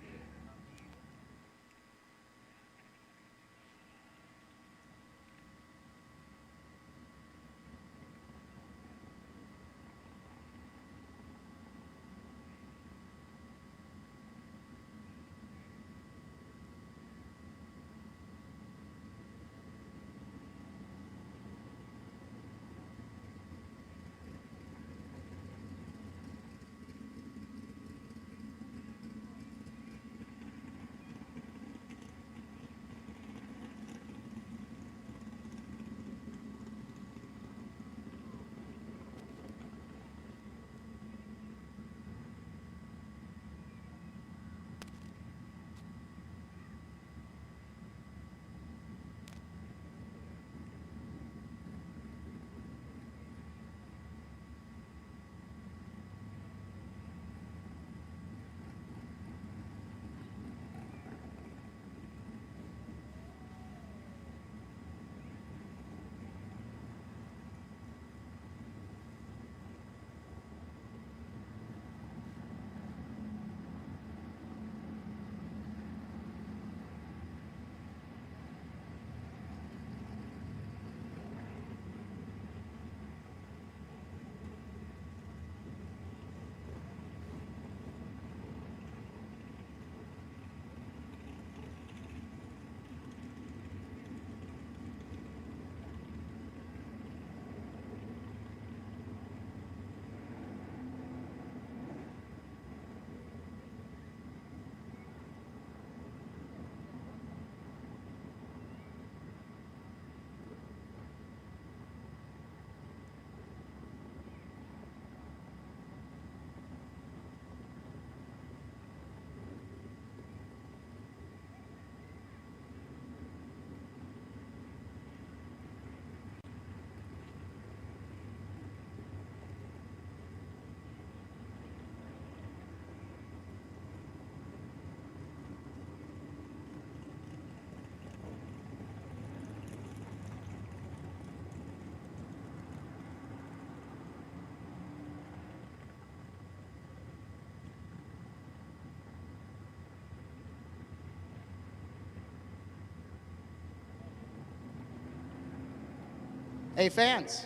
Hey fans,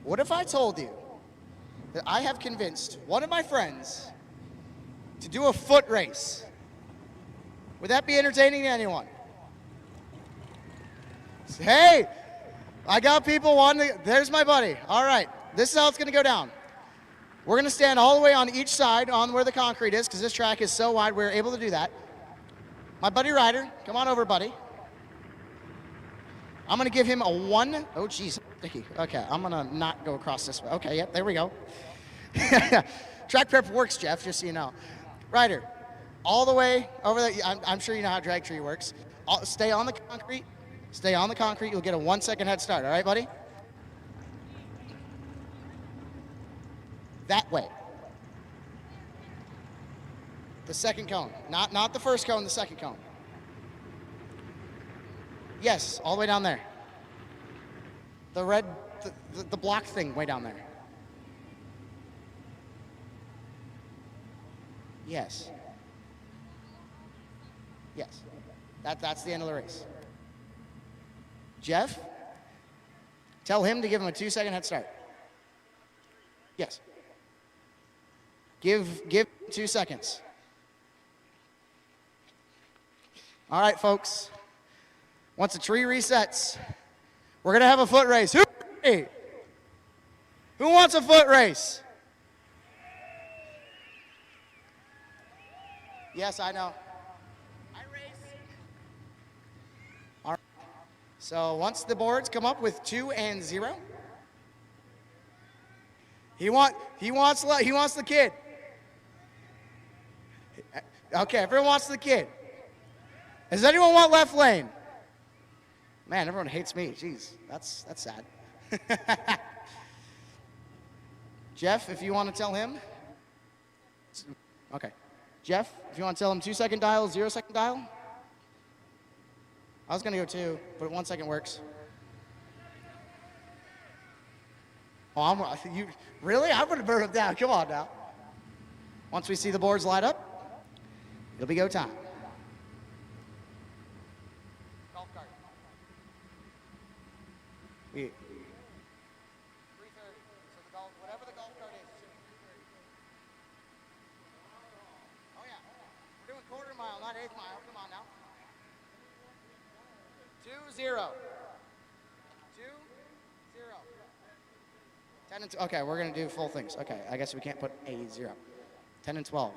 what if I told you that I have convinced one of my friends to do a foot race? Would that be entertaining to anyone? Hey, I got people wanting to, there's my buddy. All right, this is how it's gonna go down. We're gonna stand all the way on each side on where the concrete is, because this track is so wide, we're able to do that. My buddy Ryder, come on over, buddy. I'm gonna give him a 1. Oh, geez, Dickie. Okay, I'm gonna not go across this way. Okay, yep, there we go. Track prep works, Jeff, just so you know. Ryder, all the way over there. I'm sure you know how drag tree works. Stay on the concrete. Stay on the concrete. You'll get a 1-second head start. All right, buddy? That way. The second cone. Not the first cone, the second cone. Yes, all the way down there. The red, the block thing way down there. Yes. Yes. That's the end of the race. Jeff, tell him to give him a 2-second head start. Yes. Give 2 seconds. All right, folks. Once the tree resets, we're going to have a foot race. Who wants a foot race? Yes, I know. I race. All right. So once the boards come up with 2 and 0, he wants the kid. Okay, everyone wants the kid. Does anyone want left lane? Man, everyone hates me. Jeez, that's sad. Jeff, if you want to tell him. Okay. Jeff, if you want to tell him 2-second dial, 0-second dial. I was going to go 2, but 1 second works. Oh, you really? I'm going to burn him down. Come on now. Once we see the boards light up, it'll be go time. Golf cart. 3:30. So whatever the golf cart is, it should be 3:30. Oh yeah. We're doing quarter mile, not eighth mile. Come on now. 2-0. 2-0. 10 and okay, we're gonna do full things. Okay, I guess we can't put a 0. 10 and 12.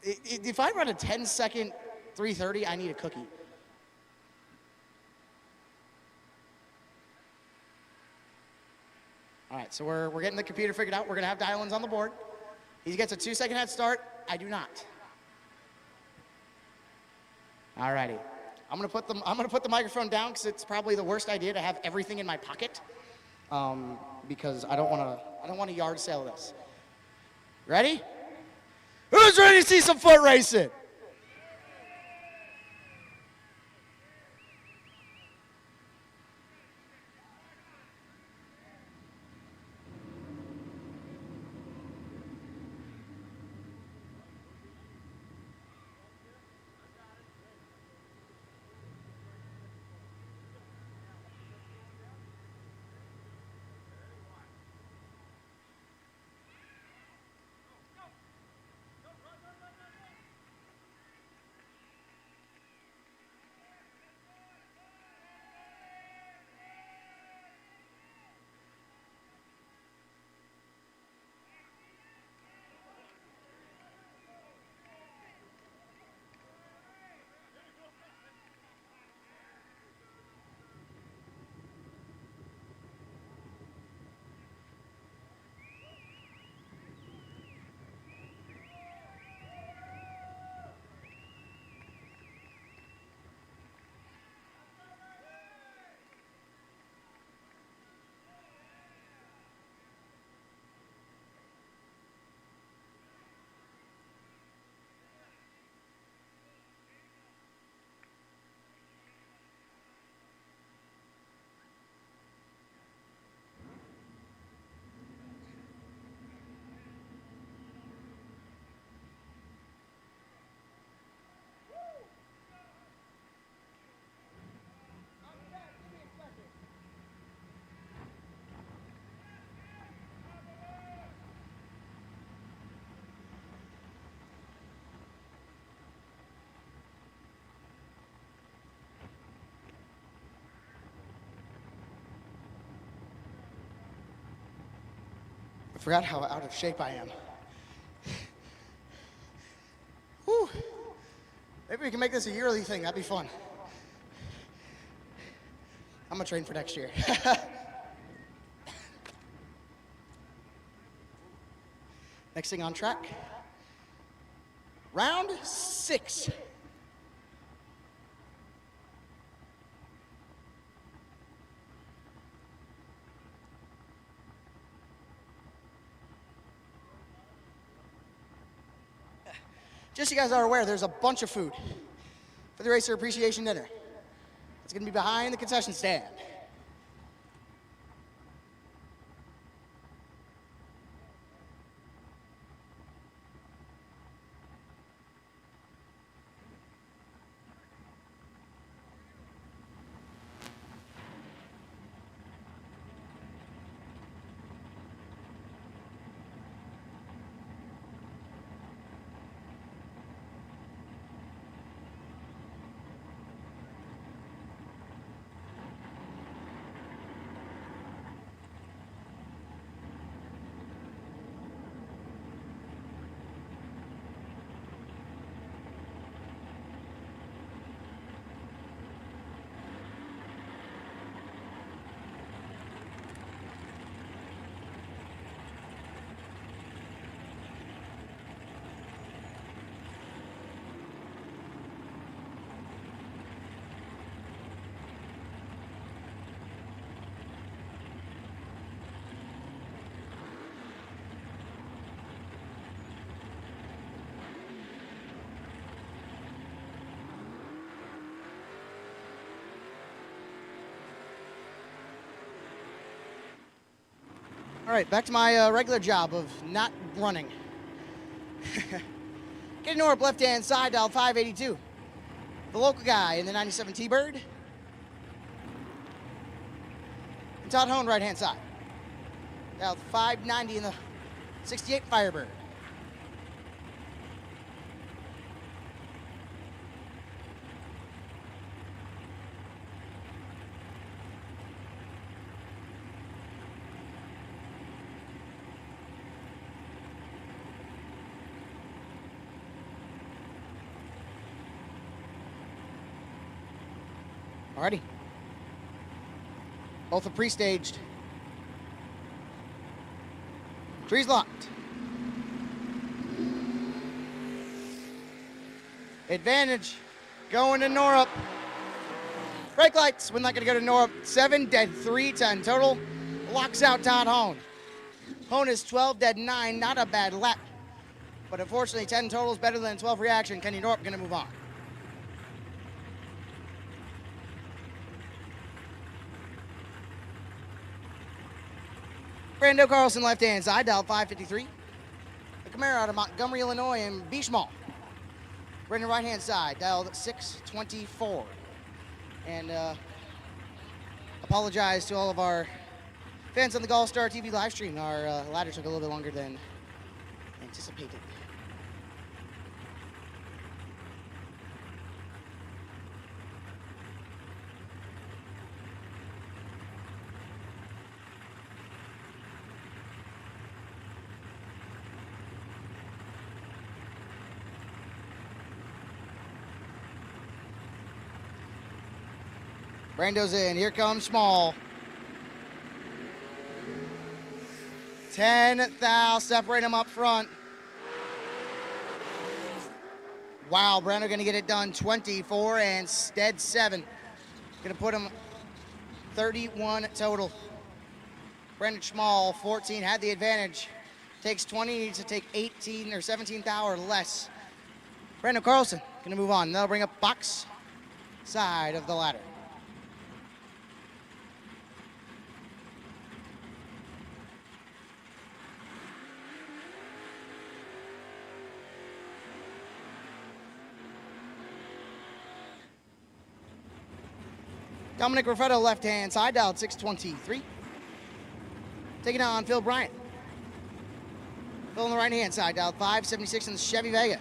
If I run a 10-second 3:30, I need a cookie. All right, so we're getting the computer figured out. We're gonna have dial-ins on the board. He gets a 2-second head start. I do not. All righty. I'm gonna put the microphone down because it's probably the worst idea to have everything in my pocket. Because I don't want to yard sale this. Ready? Who's ready to see some foot racing? I forgot how out of shape I am. Whew. Maybe we can make this a yearly thing. That'd be fun. I'm gonna train for next year. Next thing on track. Round 6. Just so you guys are aware, there's a bunch of food for the Racer Appreciation Dinner. It's going to be behind the concession stand. All right, back to my regular job of not running. Getting North left-hand side, dial 582. The local guy in the 97 T-Bird. And Todd Hone, right-hand side. Dial 590 in the 68 Firebird. Alrighty. Both are pre-staged. Trees locked. Advantage going to Norup. Brake lights, we're not going to go to Norup. 7 dead, 3 10 total. Locks out Todd Hone. Hone is 12 dead, 9, not a bad lap. But unfortunately, 10 total is better than 12 reaction. Kenny Norup going to move on. Brando Carlson, left-hand side, dial 553. The Camaro out of Montgomery, Illinois, and Beachmall. Brandon, right-hand side, dialed 624. And apologize to all of our fans on the GallStar TV live stream. Our ladder took a little bit longer than anticipated. Brando's in. Here comes Small. 10 thou. Separate him up front. Wow, Brando going to get it done. 24 and Stead 7. Going to put him 31 total. Brandon Small, 14, had the advantage. Takes 20, needs to take 18 or 17 thou or less. Brandon Carlson going to move on. That'll bring up box side of the ladder. Dominic Raffetto, left-hand side, dialed 623. Taking on Phil Bryant. Phil on the right-hand side, dialed 576 in the Chevy Vega.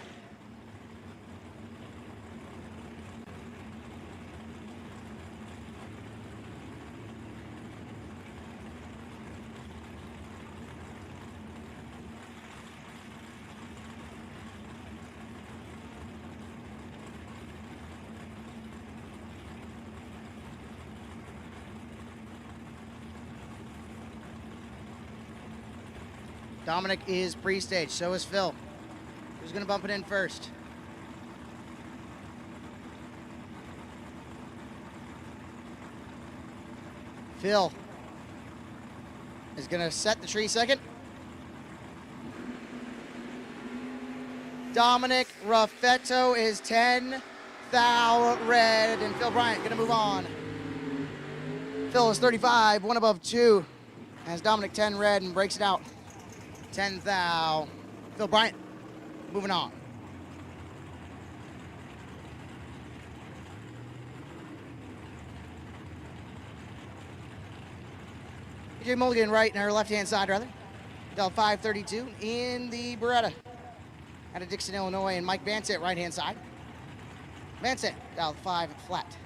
Dominic is pre-stage, so is Phil. Who's going to bump it in first? Phil is going to set the tree second. Dominic Raffetto is 10 thou red, and Phil Bryant going to move on. Phil is 35, one above 2, has Dominic 10 red and breaks it out. 10 thou. Phil Bryant moving on. AJ Mulligan right and her left-hand side, rather. Dial 532 in the Beretta. Out of Dixon, Illinois, and Mike Vansett, right-hand side. Vansett, dial 5 flat.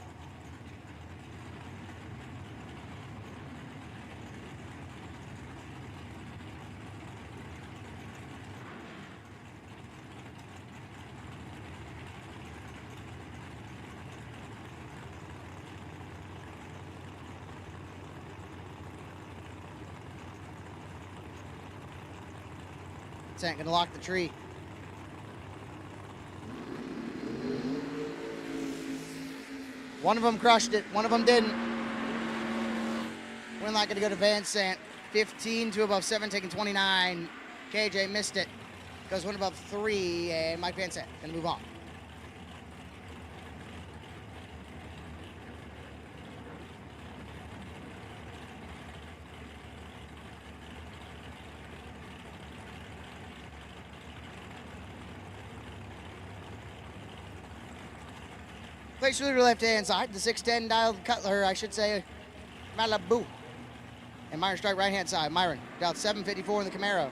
Going to lock the tree. One of them crushed it. One of them didn't. We're not going to go to Van Sant. 15 to above 7, taking 29. KJ missed it. Goes one above 3, and Mike Van Sant going to move on. Clay Schluter left-hand side. The 610 dialed Cutler, I should say, Malibu. And Myron Strike right-hand side. Myron dialed 754 in the Camaro.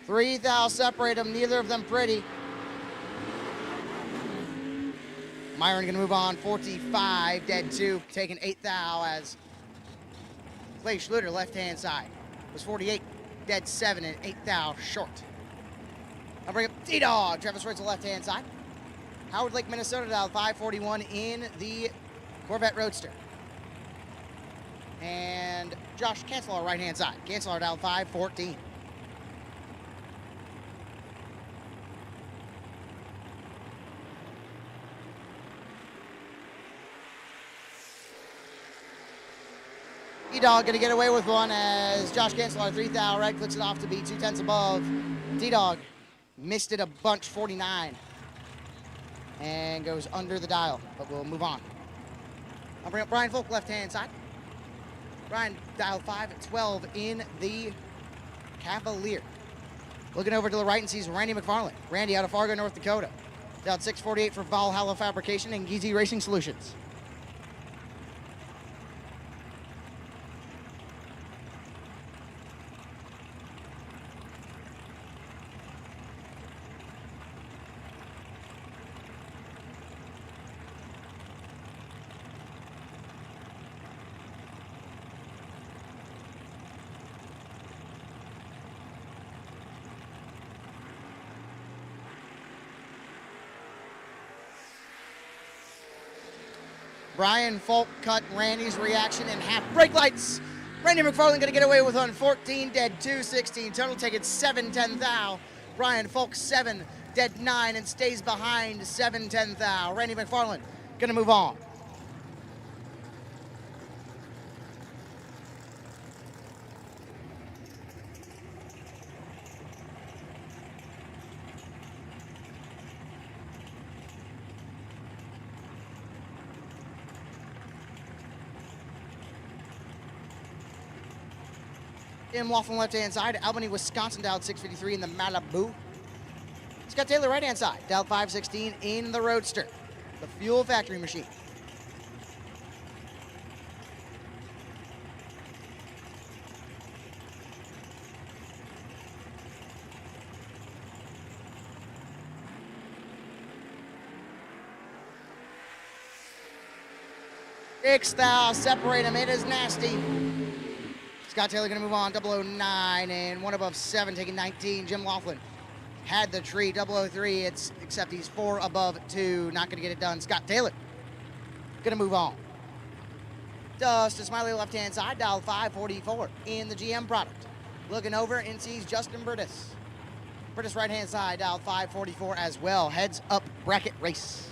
3 thou separate them, neither of them pretty. Myron gonna move on, 45, dead 2, taking 8 thou as Clay Schluter left-hand side was 48, dead 7, and 8 thou short. I'll bring up D-Dog, Travis Wright's left-hand side. Howard Lake, Minnesota, dialed 541 in the Corvette Roadster. And Josh Cancelar right-hand side. Cancelar dialed 514. D-Dog gonna get away with one as Josh Cancelar, 3 thou right, clicks it off to be 2/10 above. D-Dog missed it a bunch, 49. And goes under the dial, but we'll move on. I'll bring up Brian Folk, left-hand side. Brian dialed 512 in the Cavalier. Looking over to the right and sees Randy McFarland. Randy out of Fargo, North Dakota. Dialed 648 for Valhalla Fabrication and Geezy Racing Solutions. Brian Folk cut Randy's reaction in half. Brake lights. Randy McFarland gonna get away with one. 14, dead 2, 16. Total taking 7/10 thou. Brian Folk 7, dead 9, and stays behind 7/10 thou. Randy McFarland gonna move on. Tim Laughlin left-hand side. Albany, Wisconsin, dialed 653 in the Malibu. Scott Taylor right-hand side. Dialed 516 in the Roadster. The Fuel Factory machine. Six thou, separate them. It is nasty. Scott Taylor gonna move on, 009 and one above 7, taking 19. Jim Laughlin had the tree, 003, except he's 4 above 2, not gonna get it done. Scott Taylor gonna move on. Dustin Smiley left-hand side, dial 544 in the GM product. Looking over and sees Justin Burtis. Burtis right-hand side, dial 544 as well. Heads up bracket race.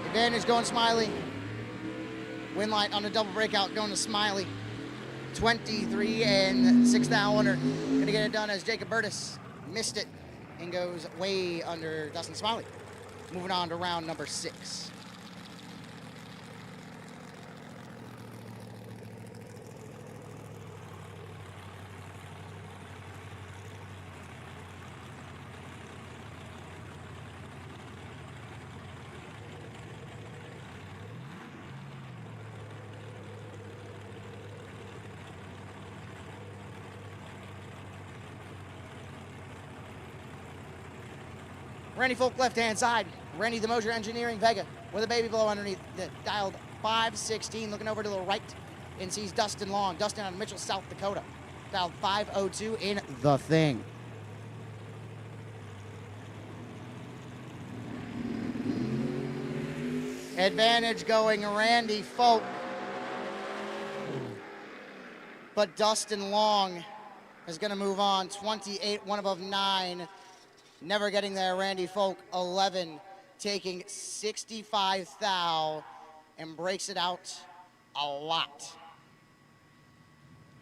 Advantage going Smiley. Win light on a double breakout going to Smiley. 23 and 6 thou under. Gonna get it done as Jacob Burtis missed it and goes way under Dustin Smiley. Moving on to round number 6. Randy Folk left-hand side. Randy the Mosier Engineering Vega with a baby blow underneath. Dialed 516, looking over to the right and sees Dustin Long. Dustin out of Mitchell, South Dakota. Dialed 502 in the thing. Advantage going Randy Folk. But Dustin Long is going to move on. 28, 1 above 9. Never getting there. Randy Folk, 11. taking 65 thou and breaks it out a lot.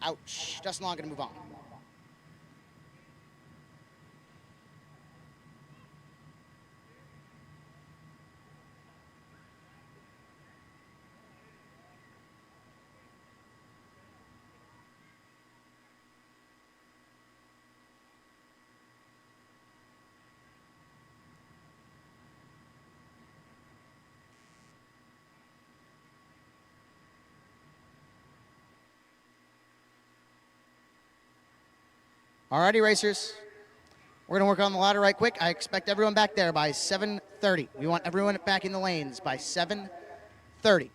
Ouch. Dustin Long going to move on. Alrighty, racers. We're going to work on the ladder right quick. I expect everyone back there by 7:30. We want everyone back in the lanes by 7:30.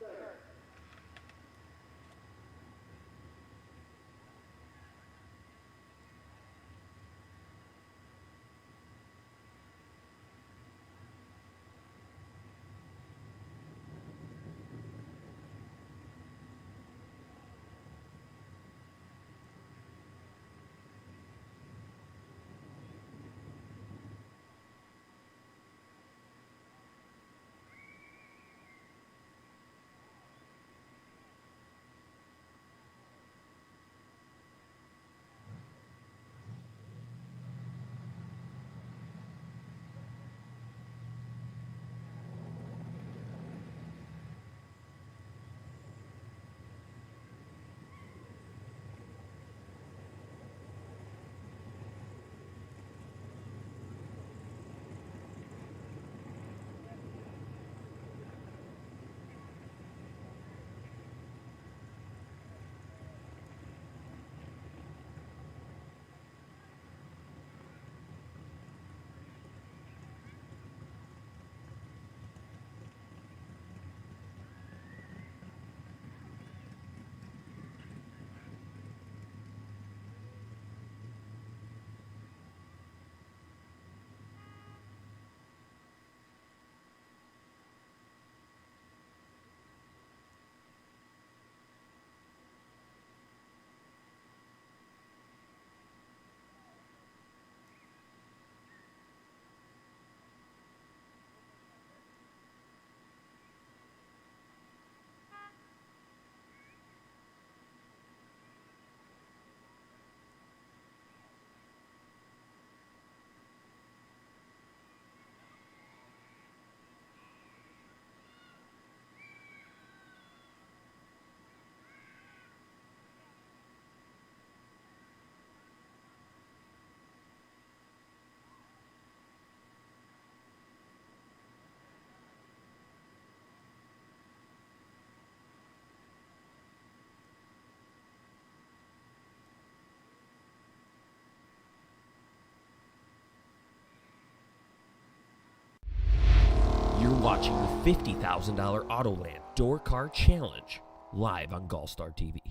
You're watching the $50,000 Autoland Door Car Challenge live on GallStar TV.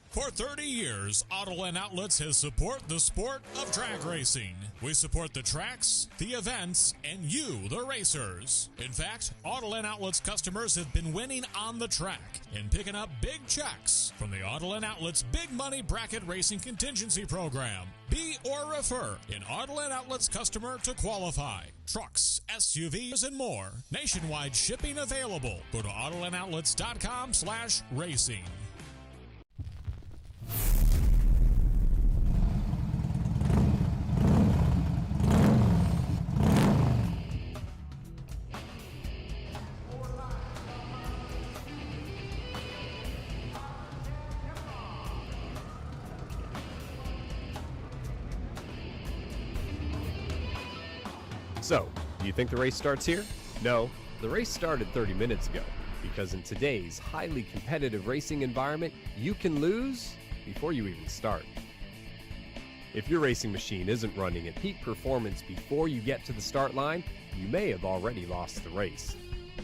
For 30 years, Autoland Outlets has supported the sport of drag racing. We support the tracks, the events, and you, the racers. In fact, Autoland Outlets customers have been winning on the track and picking up big checks from the Autoland Outlets Big Money Bracket Racing Contingency Program. Be or refer an Autoland Outlets customer to qualify. Trucks, SUVs, and more. Nationwide shipping available. Go to AutolandOutlets.com/racing. So, do you think the race starts here? No, the race started 30 minutes ago, because in today's highly competitive racing environment, you can lose before you even start. If your racing machine isn't running at peak performance before you get to the start line, you may have already lost the race.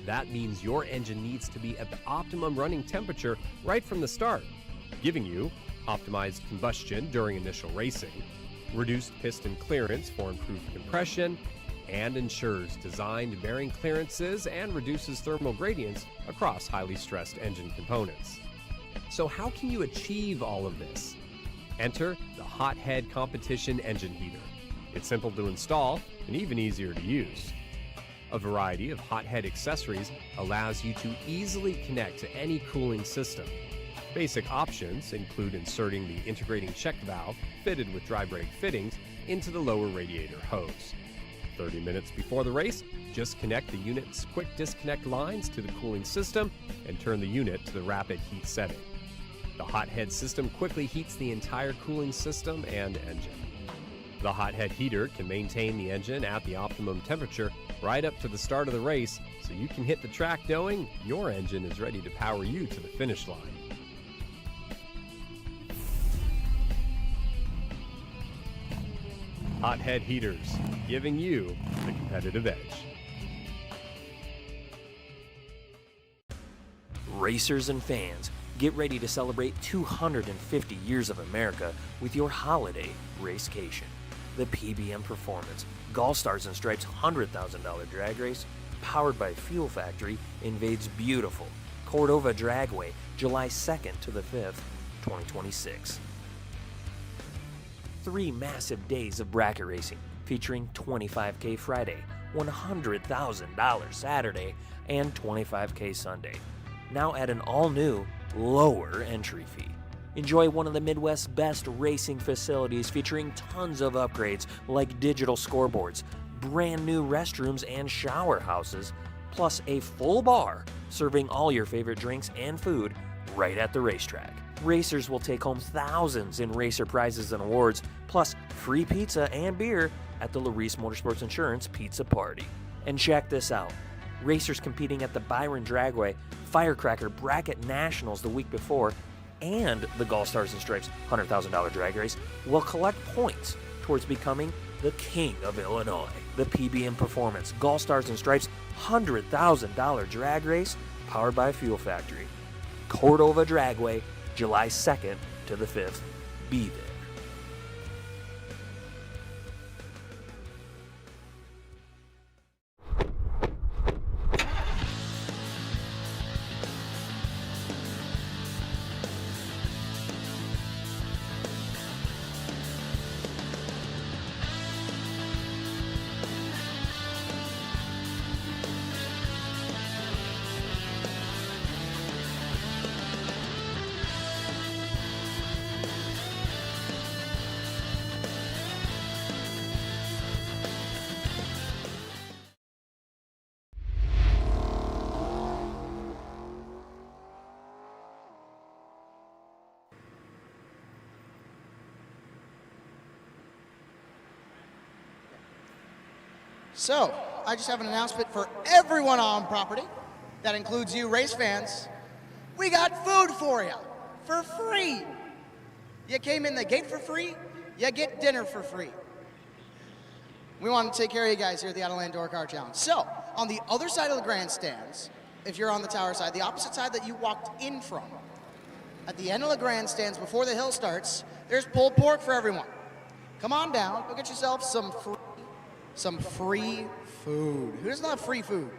That means your engine needs to be at the optimum running temperature right from the start, giving you optimized combustion during initial racing, reduced piston clearance for improved compression, and ensures designed bearing clearances and reduces thermal gradients across highly stressed engine components. So how can you achieve all of this? Enter the Hothead Competition Engine Heater. It's simple to install and even easier to use. A variety of hothead accessories allows you to easily connect to any cooling system. Basic options include inserting the integrating check valve fitted with dry brake fittings into the lower radiator hose. 30 minutes before the race, just connect the unit's quick disconnect lines to the cooling system and turn the unit to the rapid heat setting. The hothead system quickly heats the entire cooling system and engine. The hothead heater can maintain the engine at the optimum temperature right up to the start of the race, so you can hit the track knowing your engine is ready to power you to the finish line. Hothead heaters, giving you the competitive edge. Racers and fans, get ready to celebrate 250 years of America with your holiday racecation. The PBM Performance GallStars and Stripes $100,000 drag race, powered by Fuel Factory, invades beautiful Cordova Dragway July 2nd to the 5th, 2026. 3 massive days of bracket racing featuring $25K Friday, $100,000 Saturday, and $25K Sunday. Now at an all-new, lower entry fee. Enjoy one of the Midwest's best racing facilities featuring tons of upgrades like digital scoreboards, brand new restrooms and shower houses, plus a full bar serving all your favorite drinks and food right at the racetrack. Racers will take home thousands in racer prizes and awards, plus free pizza and beer at the Larice Motorsports Insurance Pizza Party. And check this out. Racers competing at the Byron Dragway Firecracker Bracket Nationals the week before and the GallStars and Stripes $100,000 drag race will collect points towards becoming the King of Illinois. The PBM Performance GallStars and Stripes $100,000 drag race powered by Fuel Factory. Cordova Dragway, July 2nd to the 5th. Be there. So, I just have an announcement for everyone on property. That includes you race fans. We got food for you, for free. You came in the gate for free, you get dinner for free. We want to take care of you guys here at the Autoland Door Car Challenge. So, on the other side of the grandstands, if you're on the tower side, the opposite side that you walked in from, at the end of the grandstands before the hill starts, there's pulled pork for everyone. Come on down, go get yourself some free food. Who doesn't love free food?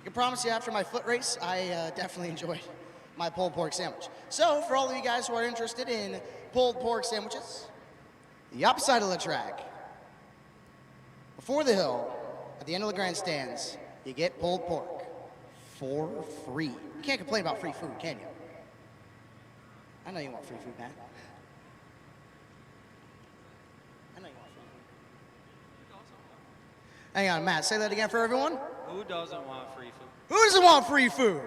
I can promise you after my foot race, I definitely enjoyed my pulled pork sandwich. So for all of you guys who are interested in pulled pork sandwiches, the opposite side of the track, before the hill, at the end of the grandstands, you get pulled pork for free. You can't complain about free food, can you? I know you want free food, Matt. Hang on, Matt, say that again for everyone. Who doesn't want free food? Who doesn't want free food?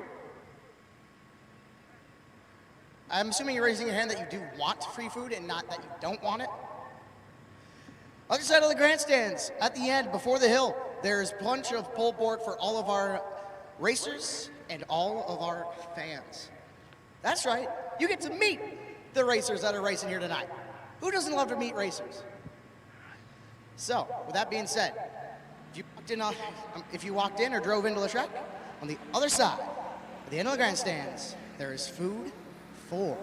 I'm assuming you're raising your hand that you do want free food and not that you don't want it. Other side of the grandstands, at the end, before the hill, there's a bunch of pulled pork for all of our racers and all of our fans. That's right, you get to meet the racers that are racing here tonight. Who doesn't love to meet racers? So, with that being said, if you walked in or drove into the track, on the other side, at the end of the grandstands, there is food for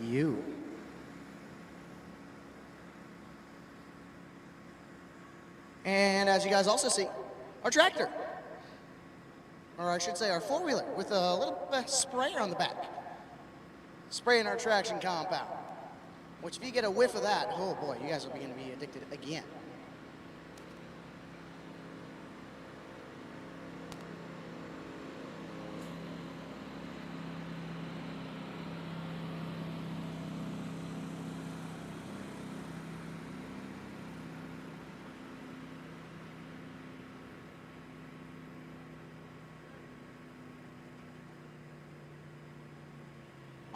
you. And as you guys also see, our tractor, or I should say our four-wheeler, with a little bit of sprayer on the back, spraying our traction compound, which if you get a whiff of that, oh boy, you guys are going to be addicted again.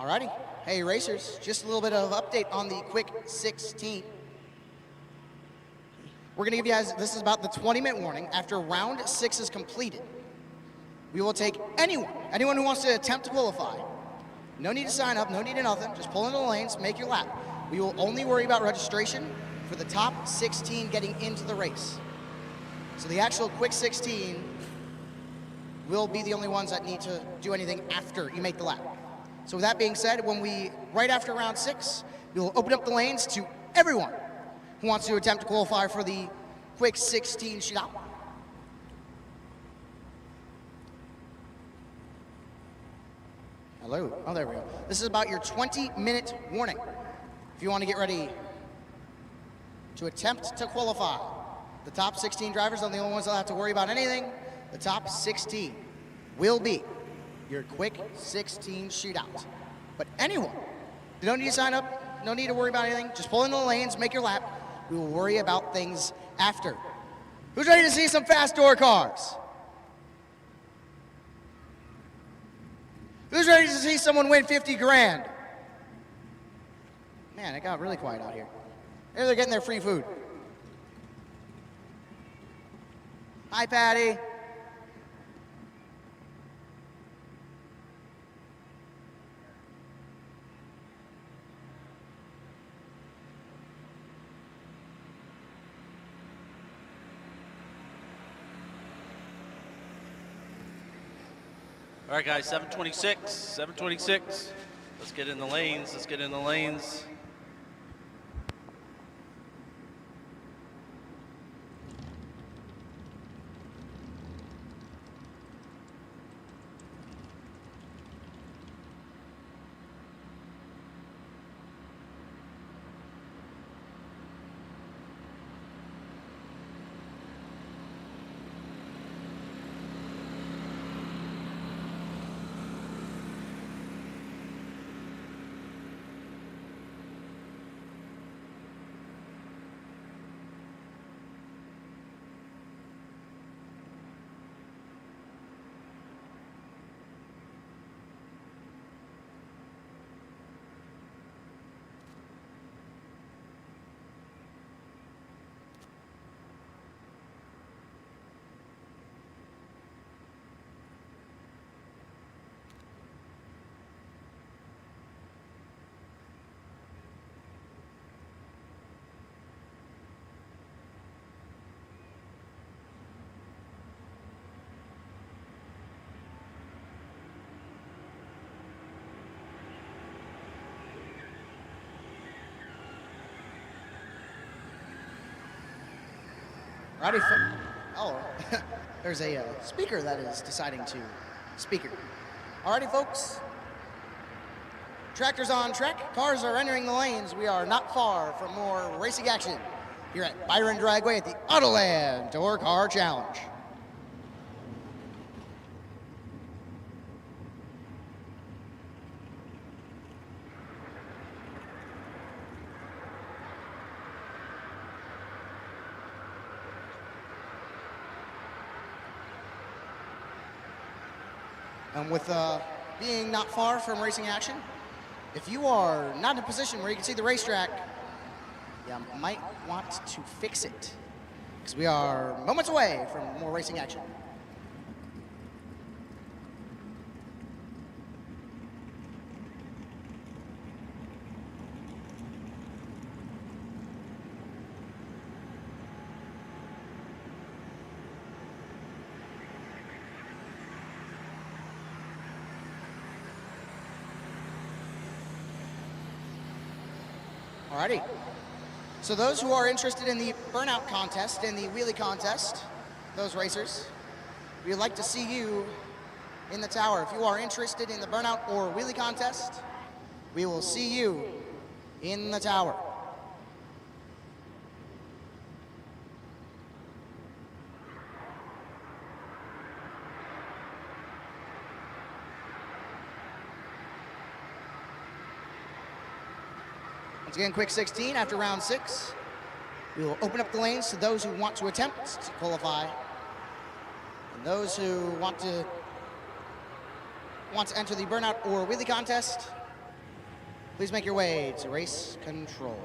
Alrighty. Hey, racers, just a little bit of update on the quick 16. We're going to give you guys, this is about the 20-minute warning. After round 6 is completed, we will take anyone who wants to attempt to qualify. No need to sign up, no need to nothing. Just pull into the lanes, make your lap. We will only worry about registration for the top 16 getting into the race. So the actual quick 16 will be the only ones that need to do anything after you make the lap. So with that being said, right after round 6, we will open up the lanes to everyone who wants to attempt to qualify for the quick 16 shootout. Hello. Oh, there we go. This is about your 20-minute warning. If you want to get ready to attempt to qualify, the top 16 drivers are the only ones that have to worry about anything. The top 16 will be your quick 16 shootout. But anyone, you don't need to sign up, no need to worry about anything. Just pull into the lanes, make your lap. We will worry about things after. Who's ready to see some fast door cars? Who's ready to see someone win 50 grand? Man, it got really quiet out here. Maybe they're getting their free food. Hi, Patty. All right, guys, 726. Let's get in the lanes. Ready for, oh, there's a speaker that is deciding to speaker. Alrighty, folks. Tractor's on track. Cars are entering the lanes. We are not far from more racing action here at Byron Dragway at the Autoland Door Car Challenge. And with being not far from racing action, if you are not in a position where you can see the racetrack, you might want to fix it, because we are moments away from more racing action. Alrighty. So those who are interested in the burnout contest and the wheelie contest, those racers, we would like to see you in the tower. If you are interested in the burnout or wheelie contest, we will see you in the tower. Once again, quick 16 after round 6. We will open up the lanes to those who want to attempt to qualify, and those who want to enter the burnout or wheelie contest. Please make your way to race control.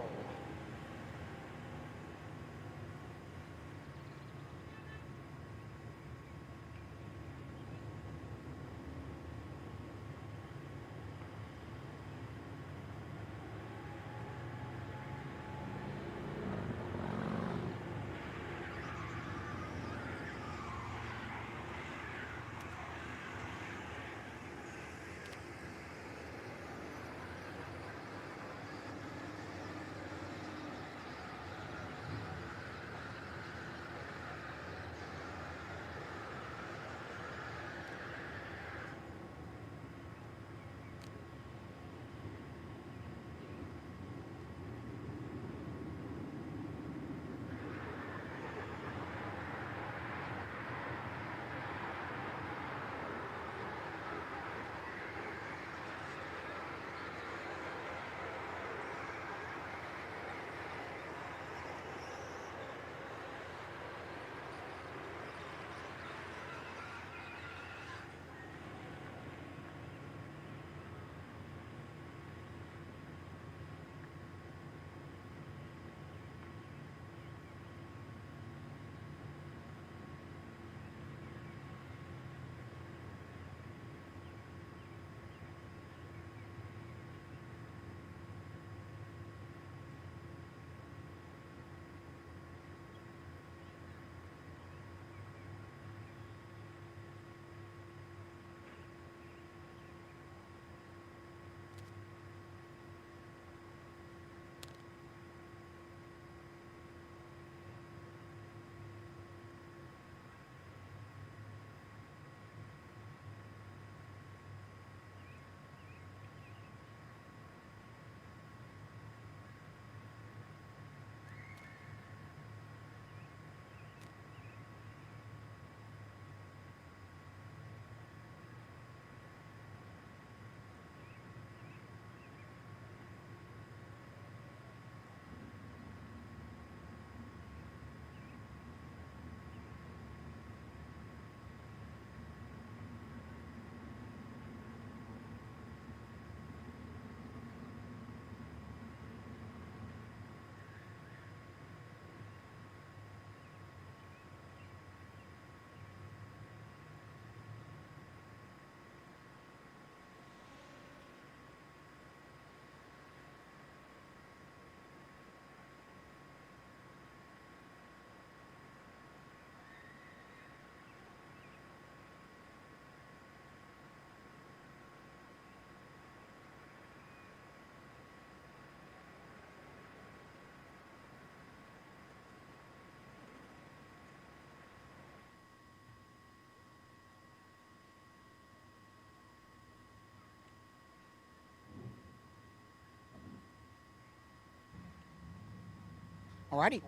Alrighty.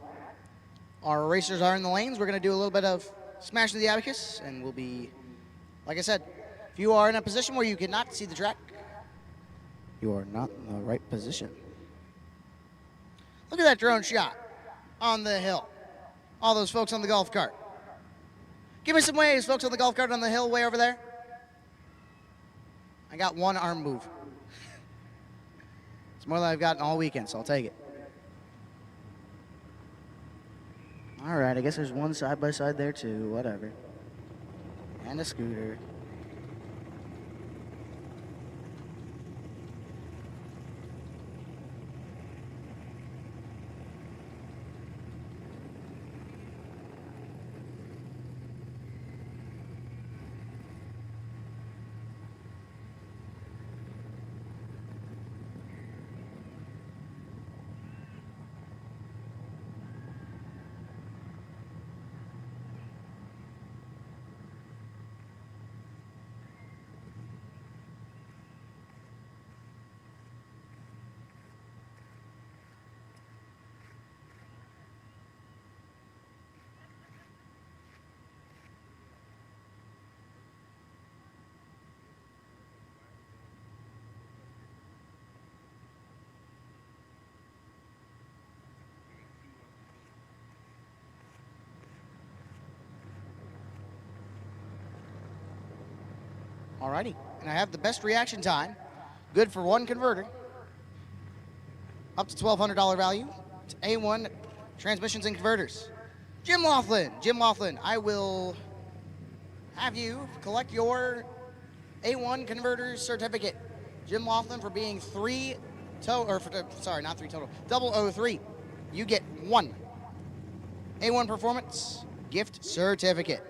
Our racers are in the lanes. We're going to do a little bit of smashing the abacus, and we'll be, like I said, if you are in a position where you cannot see the track, you are not in the right position. Look at that drone shot on the hill. All those folks on the golf cart. Give me some waves, folks on the golf cart on the hill way over there. I got one arm move. It's more than I've gotten all weekend, so I'll take it. All right, I guess there's one side-by-side there too, whatever. And a scooter. Alrighty, and I have the best reaction time. Good for one converter. up to $1,200 value to A1 transmissions and converters. Jim Laughlin, I will have you collect your A1 converter certificate. Jim Laughlin for being 003. You get one A1 Performance gift certificate.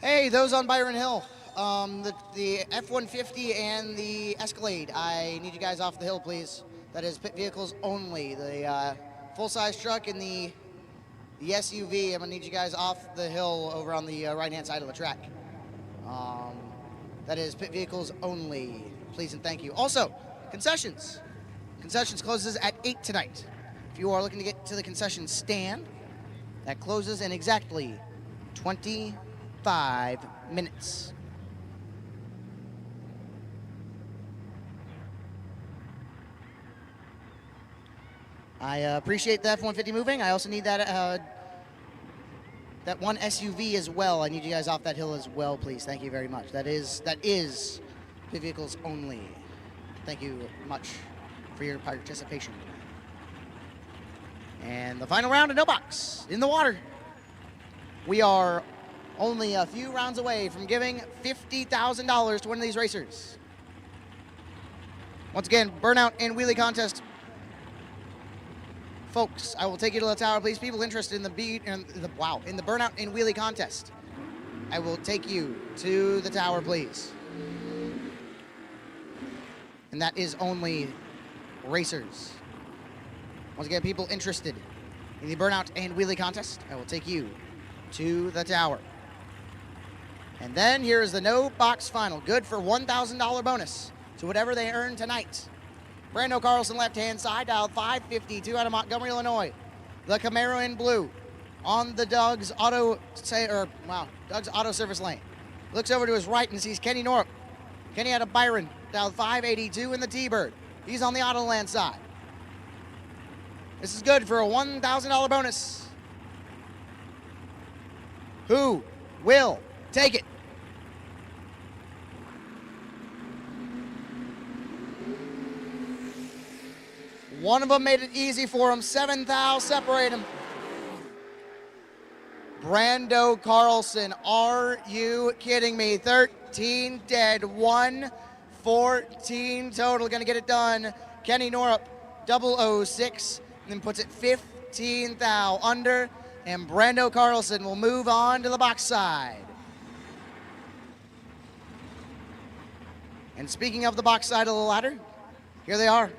Hey, those on Byron Hill, the F-150 and the Escalade, I need you guys off the hill, please. That is pit vehicles only. The full-size truck and the SUV, I'm gonna need you guys off the hill over on the right-hand side of the track. That is pit vehicles only. Please and thank you. Also, concessions. Concessions closes at 8 tonight. If you are looking to get to the concession stand, that closes in exactly 25 minutes. I appreciate the F-150 moving. I also need that that one SUV as well. I need you guys off that hill as well, please. Thank you very much. That is pit vehicles only. Thank you much for your participation. And the final round of no box in the water. We are only a few rounds away from giving $50,000 to one of these racers. Once again, burnout and wheelie contest. Folks, I will take you to the tower, please. People interested in the burnout and wheelie contest, I will take you to the tower, please. And that is only racers. Once again, people interested in the burnout and wheelie contest, I will take you to the tower. And then here is the no box final, good for $1,000 bonus to whatever they earn tonight. Brando Carlson, left-hand side, dialed 552 out of Montgomery, Illinois. The Camaro in blue on the Doug's Auto Service lane. Looks over to his right and sees Kenny Norp. Kenny out of Byron, dialed 582 in the T-Bird. He's on the Autoland side. This is good for a $1,000 bonus. Who will take it? One of them made it easy for him. 7 thou separate him. Brando Carlson, are you kidding me? 13 dead, 114 total. Gonna get it done. Kenny Norup, 006, and then puts it 15 thou under, and Brando Carlson will move on to the box side. And speaking of the box side of the ladder, here they are.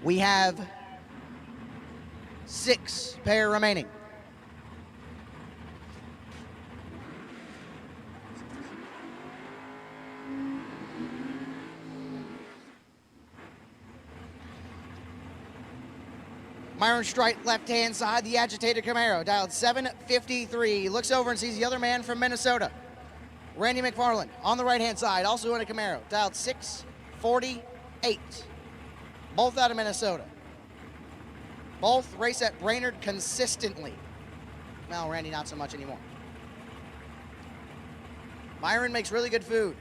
We have 6 pair remaining. Myron Strite, left-hand side, the agitated Camaro, dialed 753. Looks over and sees the other man from Minnesota, Randy McFarland, on the right-hand side, also in a Camaro, dialed 648. Both out of Minnesota. Both race at Brainerd consistently. Well, Randy, not so much anymore. Myron makes really good food.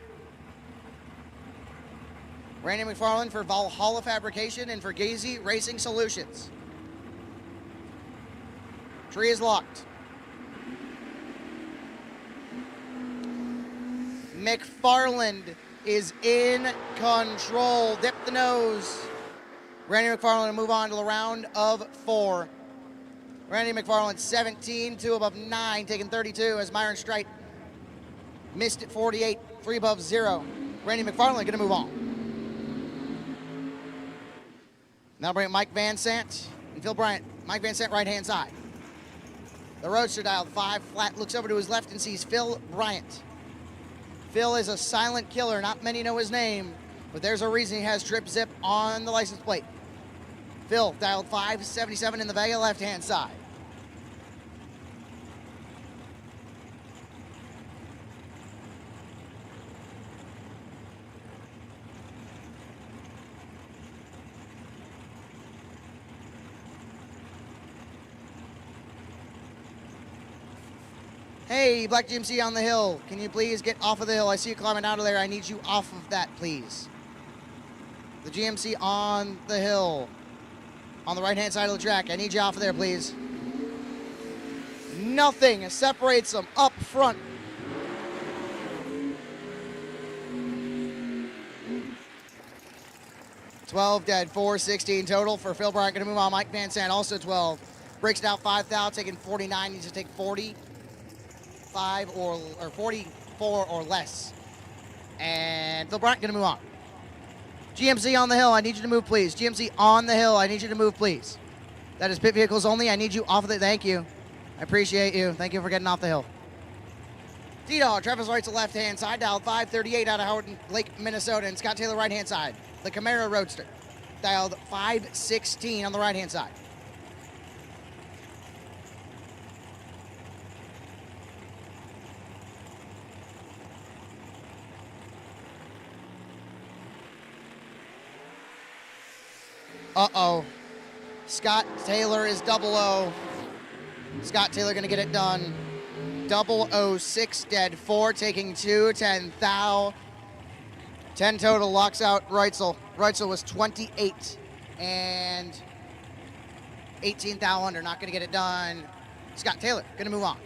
Randy McFarland for Valhalla Fabrication and for Gazy Racing Solutions. Tree is locked. McFarland is in control. Dip the nose. Randy McFarland will move on to the round of 4. Randy McFarland 17, 2 above 9, taking 32 as Myron Strite Missed at 48, 3 above 0. Randy McFarland gonna move on. Now bring Mike Van Sant and Phil Bryant. Mike Van Sant right-hand side. The Roadster dialed 5 flat, looks over to his left and sees Phil Bryant. Phil is a silent killer, not many know his name, but there's a reason he has Drip Zip on the license plate. Phil dialed 577 in the Vega left-hand side. Hey, Black GMC on the hill. Can you please get off of the hill? I see you climbing out of there. I need you off of that, please. The GMC on the hill. On the right-hand side of the track. I need you off of there, please. Nothing separates them up front. $12 dead, 416 total for Phil Bryant. Gonna move on. Mike Van Sant, also 12. Breaks it out 5,000, taking 49. Needs to take 45 or 44 or less. And Phil Bryant gonna move on. GMC on the hill, I need you to move, please. GMC on the hill, I need you to move, please. That is pit vehicles only. I need you off of it. Thank you. I appreciate you. Thank you for getting off the hill. T-Dog, Travis Wright's the left-hand side, dialed 538 out of Howard Lake, Minnesota, and Scott Taylor right-hand side. The Camaro Roadster, dialed 516 on the right-hand side. Uh-oh. Scott Taylor is 00. Scott Taylor gonna get it done. 006 dead, 4 taking 2, 10 thou. 10 total, locks out Reitzel. Reitzel was 28 and 18 thou under, not gonna get it done. Scott Taylor gonna move on.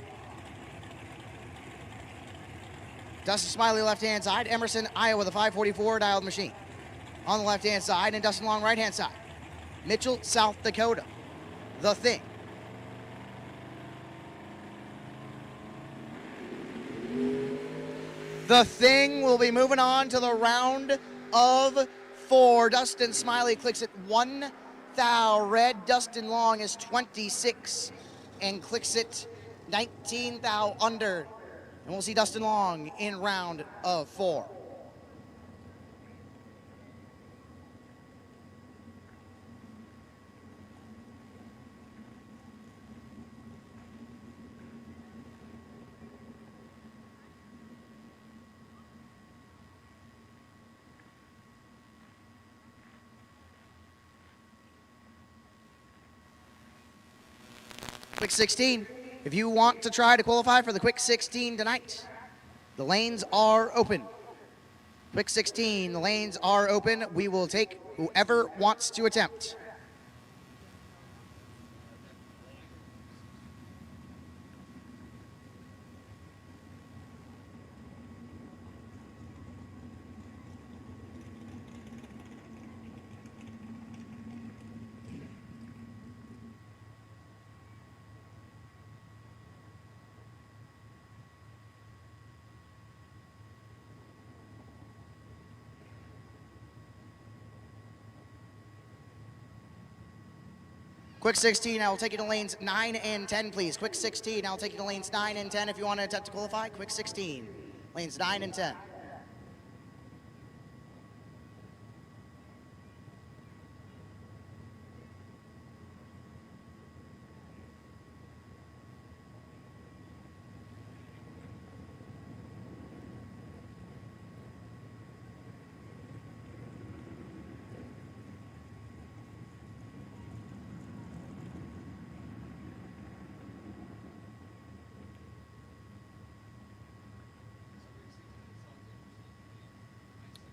Dustin Smiley left-hand side, Emerson, Iowa, the 544 dialed machine. On the left-hand side, and Dustin Long right-hand side. Mitchell, South Dakota, The Thing. The Thing will be moving on to the round of 4. Dustin Smiley clicks at 1 thou red. Dustin Long is 26 and clicks it 19 thou under. And we'll see Dustin Long in round of 4. Quick 16, if you want to try to qualify for the Quick 16 tonight, the lanes are open. Quick 16, the lanes are open. We will take whoever wants to attempt. Quick 16, I will take you to lanes 9 and 10, please. Quick 16, I'll take you to lanes 9 and 10 if you want to attempt to qualify. Quick 16, lanes 9 and 10.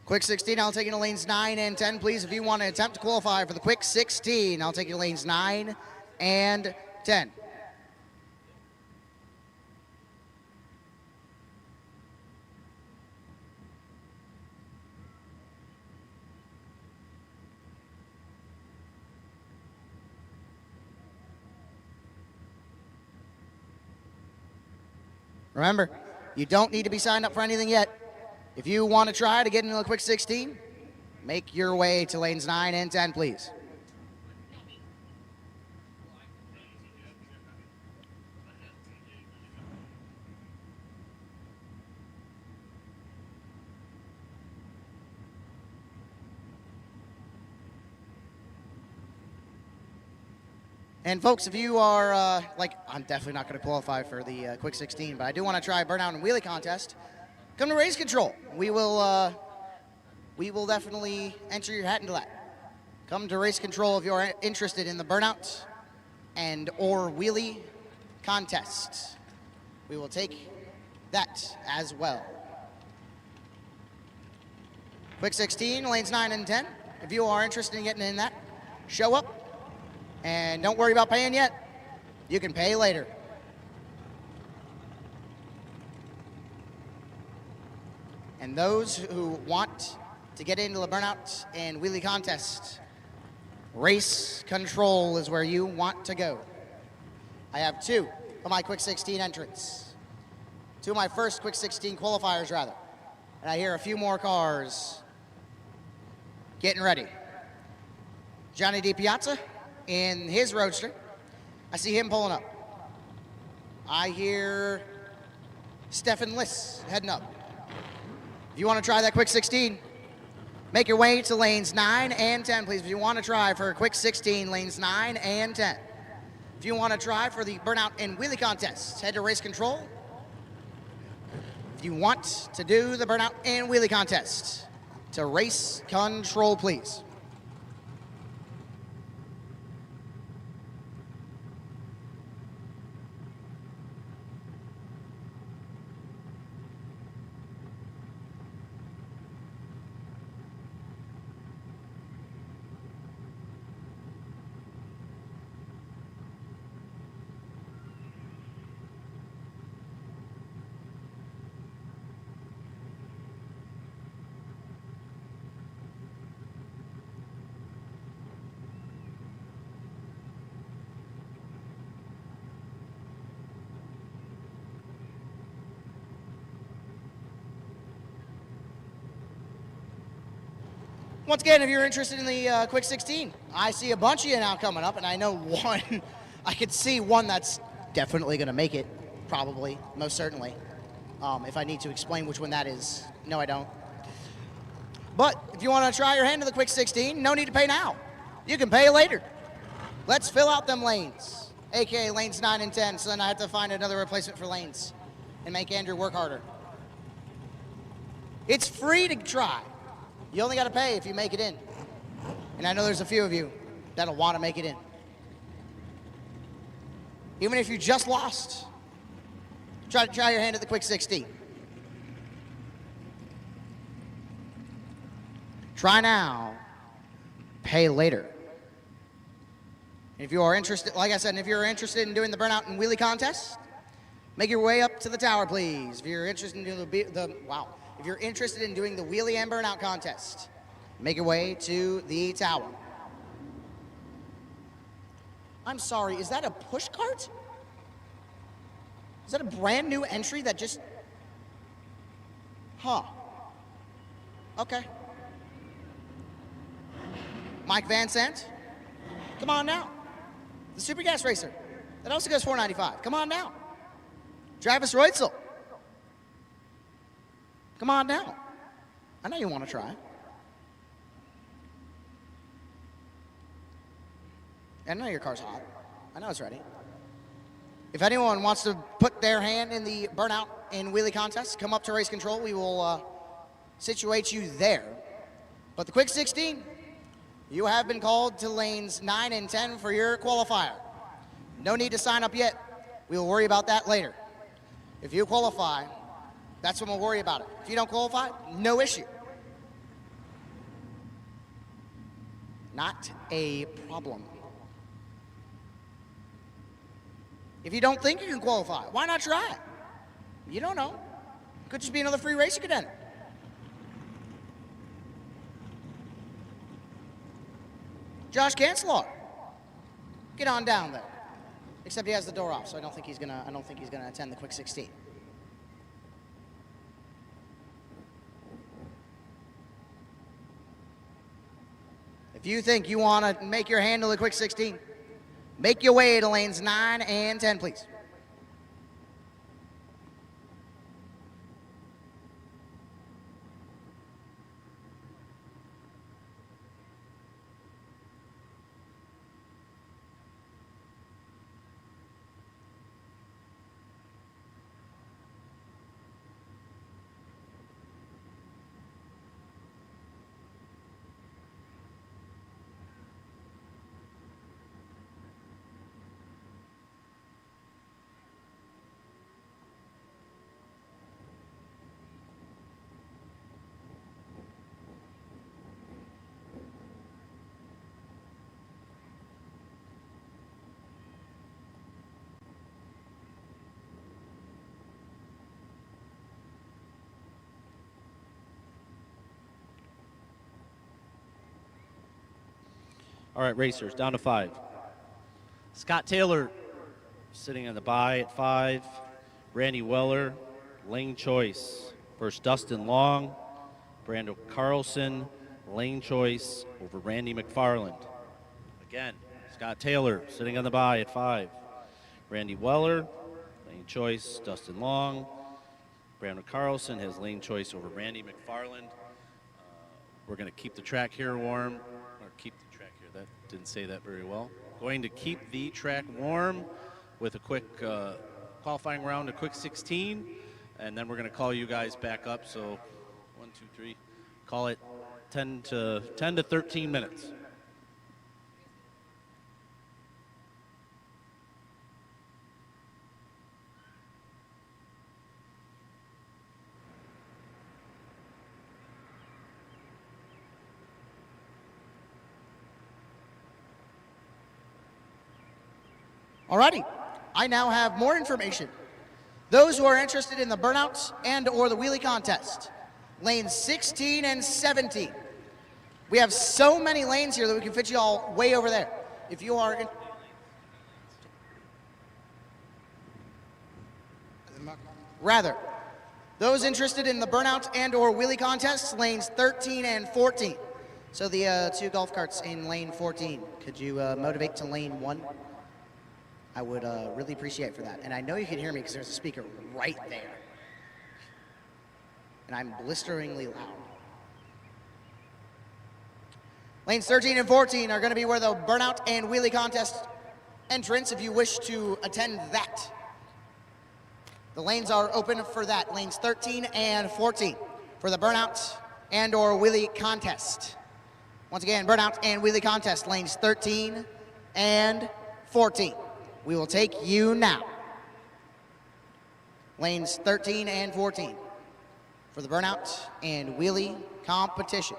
Quick 16, I'll take you to lanes 9 and 10, please. If you want to attempt to qualify for the Quick 16, I'll take you to lanes 9 and 10. Remember, You don't need to be signed up for anything yet. If you want to try to get into the quick 16, make your way to lanes 9 and 10, please. And folks, if you are, I'm definitely not going to qualify for the quick 16, but I do want to try burnout and wheelie contest, come to Race Control. We will definitely enter your hat into that. Come to Race Control if you're interested in the burnout and or wheelie contest. We will take that as well. Quick 16, lanes 9 and 10. If you are interested in getting in that, show up. And don't worry about paying yet. You can pay later. And those who want to get into the burnout and wheelie contest, Race Control is where you want to go. I have 2 of my quick 16 entrants. 2 of my first quick 16 qualifiers, rather. And I hear a few more cars getting ready. Johnny DiPiazza in his roadster. I see him pulling up. I hear Stefan Liss heading up. If you want to try that quick 16, make your way to lanes 9 and 10, please. If you want to try for a quick 16, lanes 9 and 10. If you want to try for the burnout and wheelie contest, head to Race Control. If you want to do the burnout and wheelie contest, to Race Control, please. Once again, if you're interested in the quick 16, I see a bunch of you now coming up, and I know one, I could see one that's definitely going to make it, probably, most certainly. If I need to explain which one that is, no, I don't. But if you want to try your hand in the quick 16, no need to pay now. You can pay later. Let's fill out them lanes, aka lanes 9 and 10, so then I have to find another replacement for lanes and make Andrew work harder. It's free to try. You only got to pay if you make it in. And I know there's a few of you that'll want to make it in. Even if you just lost, try your hand at the quick 16. Try now, pay later. If you are interested, like I said, if you're interested in doing the burnout and wheelie contest, make your way up to the tower, please. If you're interested in doing if you're interested in doing the wheelie and burnout contest, make your way to the tower. I'm sorry, is that a push cart? Is that a brand new entry that just... Huh. Okay. Mike Van Sant, come on now. The Super Gas Racer. That also goes $4.95. Come on now. Travis Reutzel. Come on now. I know you want to try. I know your car's hot. I know it's ready. If anyone wants to put their hand in the burnout and wheelie contest, come up to Race Control. We will situate you there. But the quick 16, you have been called to lanes 9 and 10 for your qualifier. No need to sign up yet. We will worry about that later. If you qualify, that's when we'll worry about it. If you don't qualify, no issue. Not a problem. If you don't think you can qualify, why not try it? You don't know. Could just be another free race you could enter. Josh Kanselar, get on down there. Except he has the door off, so I don't think he's gonna attend the quick 16. If you think you want to make your handle a quick 16, make your way to lanes 9 and 10, please. All right, racers, down to 5. Scott Taylor sitting on the bye at 5. Randy Weller, lane choice. First, Dustin Long, Brando Carlson, lane choice over Randy McFarland. Again, Scott Taylor sitting on the bye at 5. Randy Weller, lane choice. Dustin Long, Brando Carlson has lane choice over Randy McFarland. We're going to keep the track here warm, or keep the track here. That didn't say that very well. Going to keep the track warm with a quick qualifying round, a quick 16, and then we're going to call you guys back up. So 1, 2, 3, call it 10 to 13 minutes. Alrighty, I now have more information. Those who are interested in the burnouts and or the wheelie contest, lanes 16 and 17. We have so many lanes here that we can fit you all way over there. If you are in, rather, those interested in the burnout and or wheelie contests, lanes 13 and 14. So the 2 golf carts in lane 14, could you motivate to lane 1? I would really appreciate for that. And I know you can hear me because there's a speaker right there. And I'm blisteringly loud. Lanes 13 and 14 are going to be where the burnout and wheelie contest entrance, if you wish to attend that. The lanes are open for that. Lanes 13 and 14 for the burnout and or wheelie contest. Once again, burnout and wheelie contest, lanes 13 and 14. We will take you now. Lanes 13 and 14 for the burnout and wheelie competition.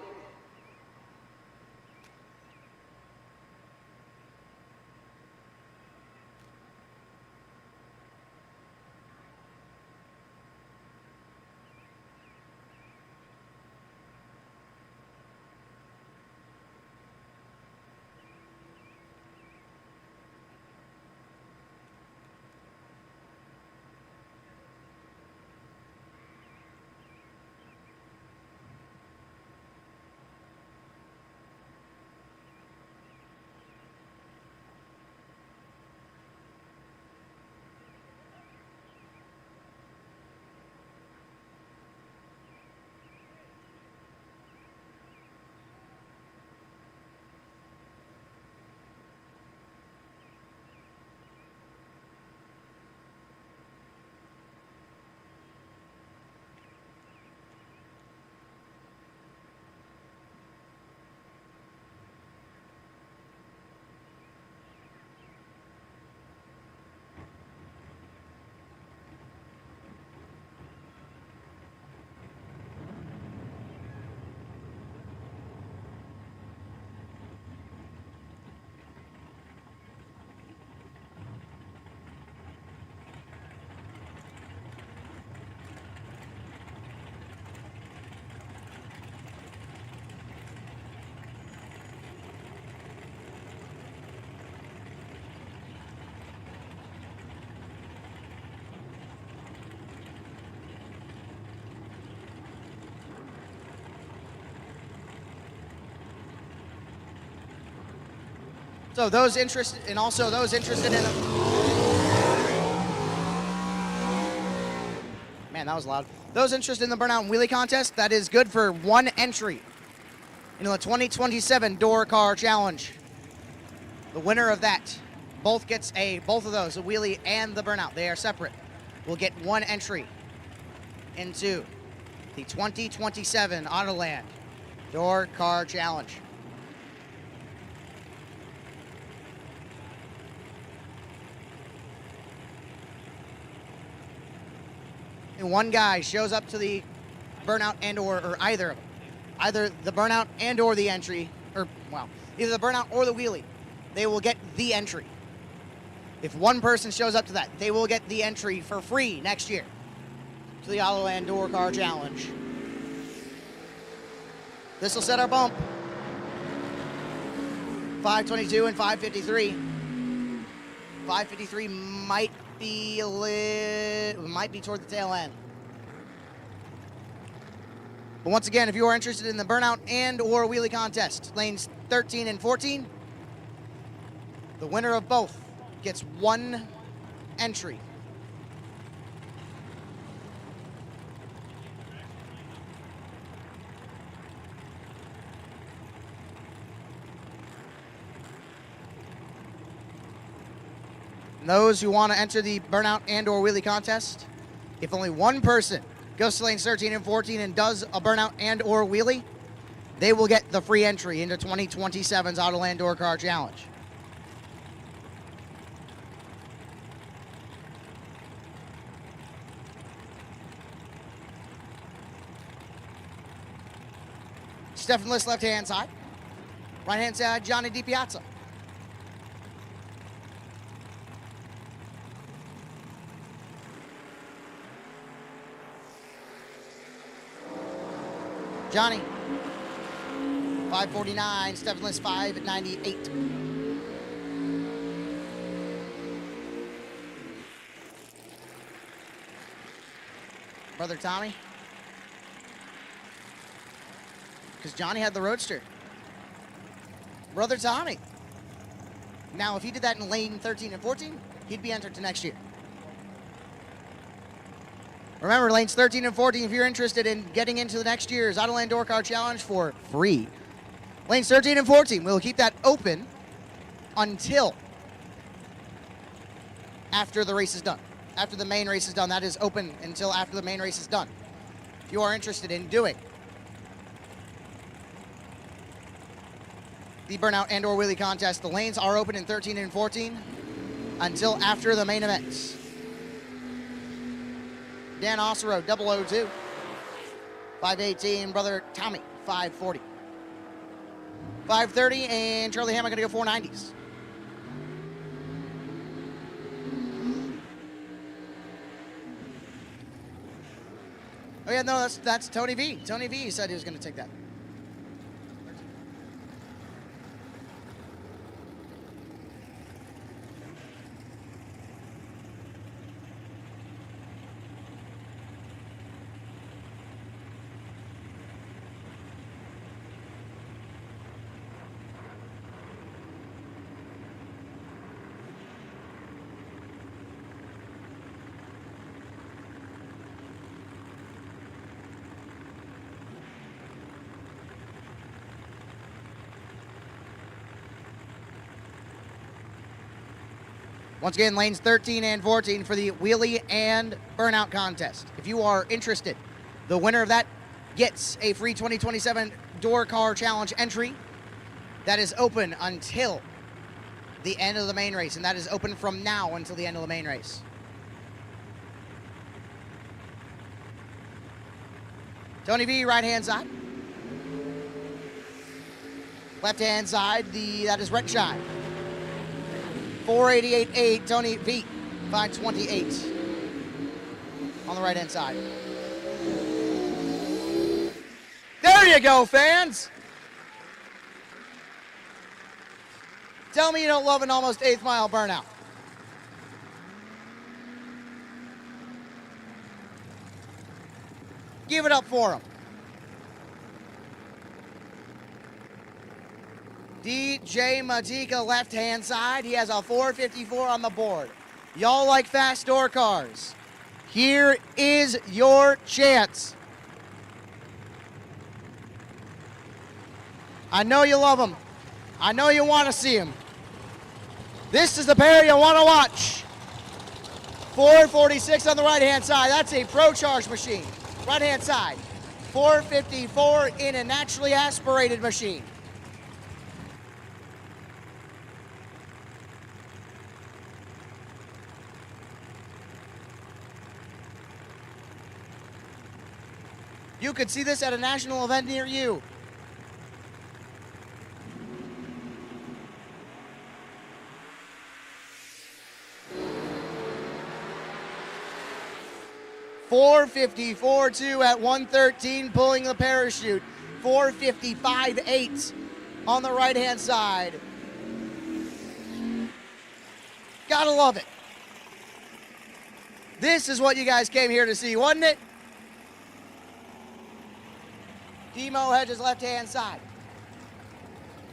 So those interested, and also those interested in man, that was loud. Those interested in the burnout and wheelie contest, that is good for one entry into the 2027 Door Car Challenge. The winner of that both of those, the wheelie and the burnout, they are separate, will get one entry into the 2027 Autoland Door Car Challenge. And one guy shows up to the burnout and or either of them. Either the burnout and or the entry, either the burnout or the wheelie, they will get the entry. If one person shows up to that, they will get the entry for free next year to the Autoland Door Car Challenge. This will set our bump. 522 and 553. 553 might be toward the tail end. But once again, if you are interested in the burnout and or wheelie contest, lanes 13 and 14, the winner of both gets one entry. And those who want to enter the burnout and or wheelie contest, if only one person goes to lanes 13 and 14 and does a burnout and or wheelie, they will get the free entry into 2027's Autoland Door Car Challenge. Stefan List, left-hand side. Right-hand side, Johnny DiPiazza. Johnny, 549, Stefan List, 598. Brother Tommy. Because Johnny had the Roadster. Brother Tommy. Now, if he did that in lane 13 and 14, he'd be entered to next year. Remember, lanes 13 and 14, if you're interested in getting into the next year's Autoland Door Car Challenge for free. Lanes 13 and 14, we'll keep that open until after the race is done. After the main race is done, that is open until after the main race is done. If you are interested in doing the burnout and or wheelie contest, the lanes are open in 13 and 14 until after the main events. Dan Osero, 002. 518, brother Tommy, 540. 530, and Charlie Ham are going to go 490s. Oh yeah, no, that's Tony V. Tony V said he was going to take that. Once again, lanes 13 and 14 for the wheelie and burnout contest. If you are interested, the winner of that gets a free 2027 Door Car Challenge entry. That is open until the end of the main race, and that is open from now until the end of the main race. Tony V, right-hand side. Left-hand side, that is Rhett Shine. 488.8, Tony V, 528 on the right-hand side. There you go, fans. Tell me you don't love an almost eighth mile burnout. Give it up for them. DJ Matika left-hand side. He has a 4:54 on the board. Y'all like fast door cars. Here is your chance. I know you love them. I know you want to see them. This is the pair you want to watch. 446 on the right-hand side. That's a Pro Charge machine. Right-hand side. 454 in a naturally aspirated machine. You could see this at a national event near you. $454.2 at 113, pulling the parachute. 455.8 on the right-hand side. Gotta love it. This is what you guys came here to see, wasn't it? Demo Hedges left-hand side.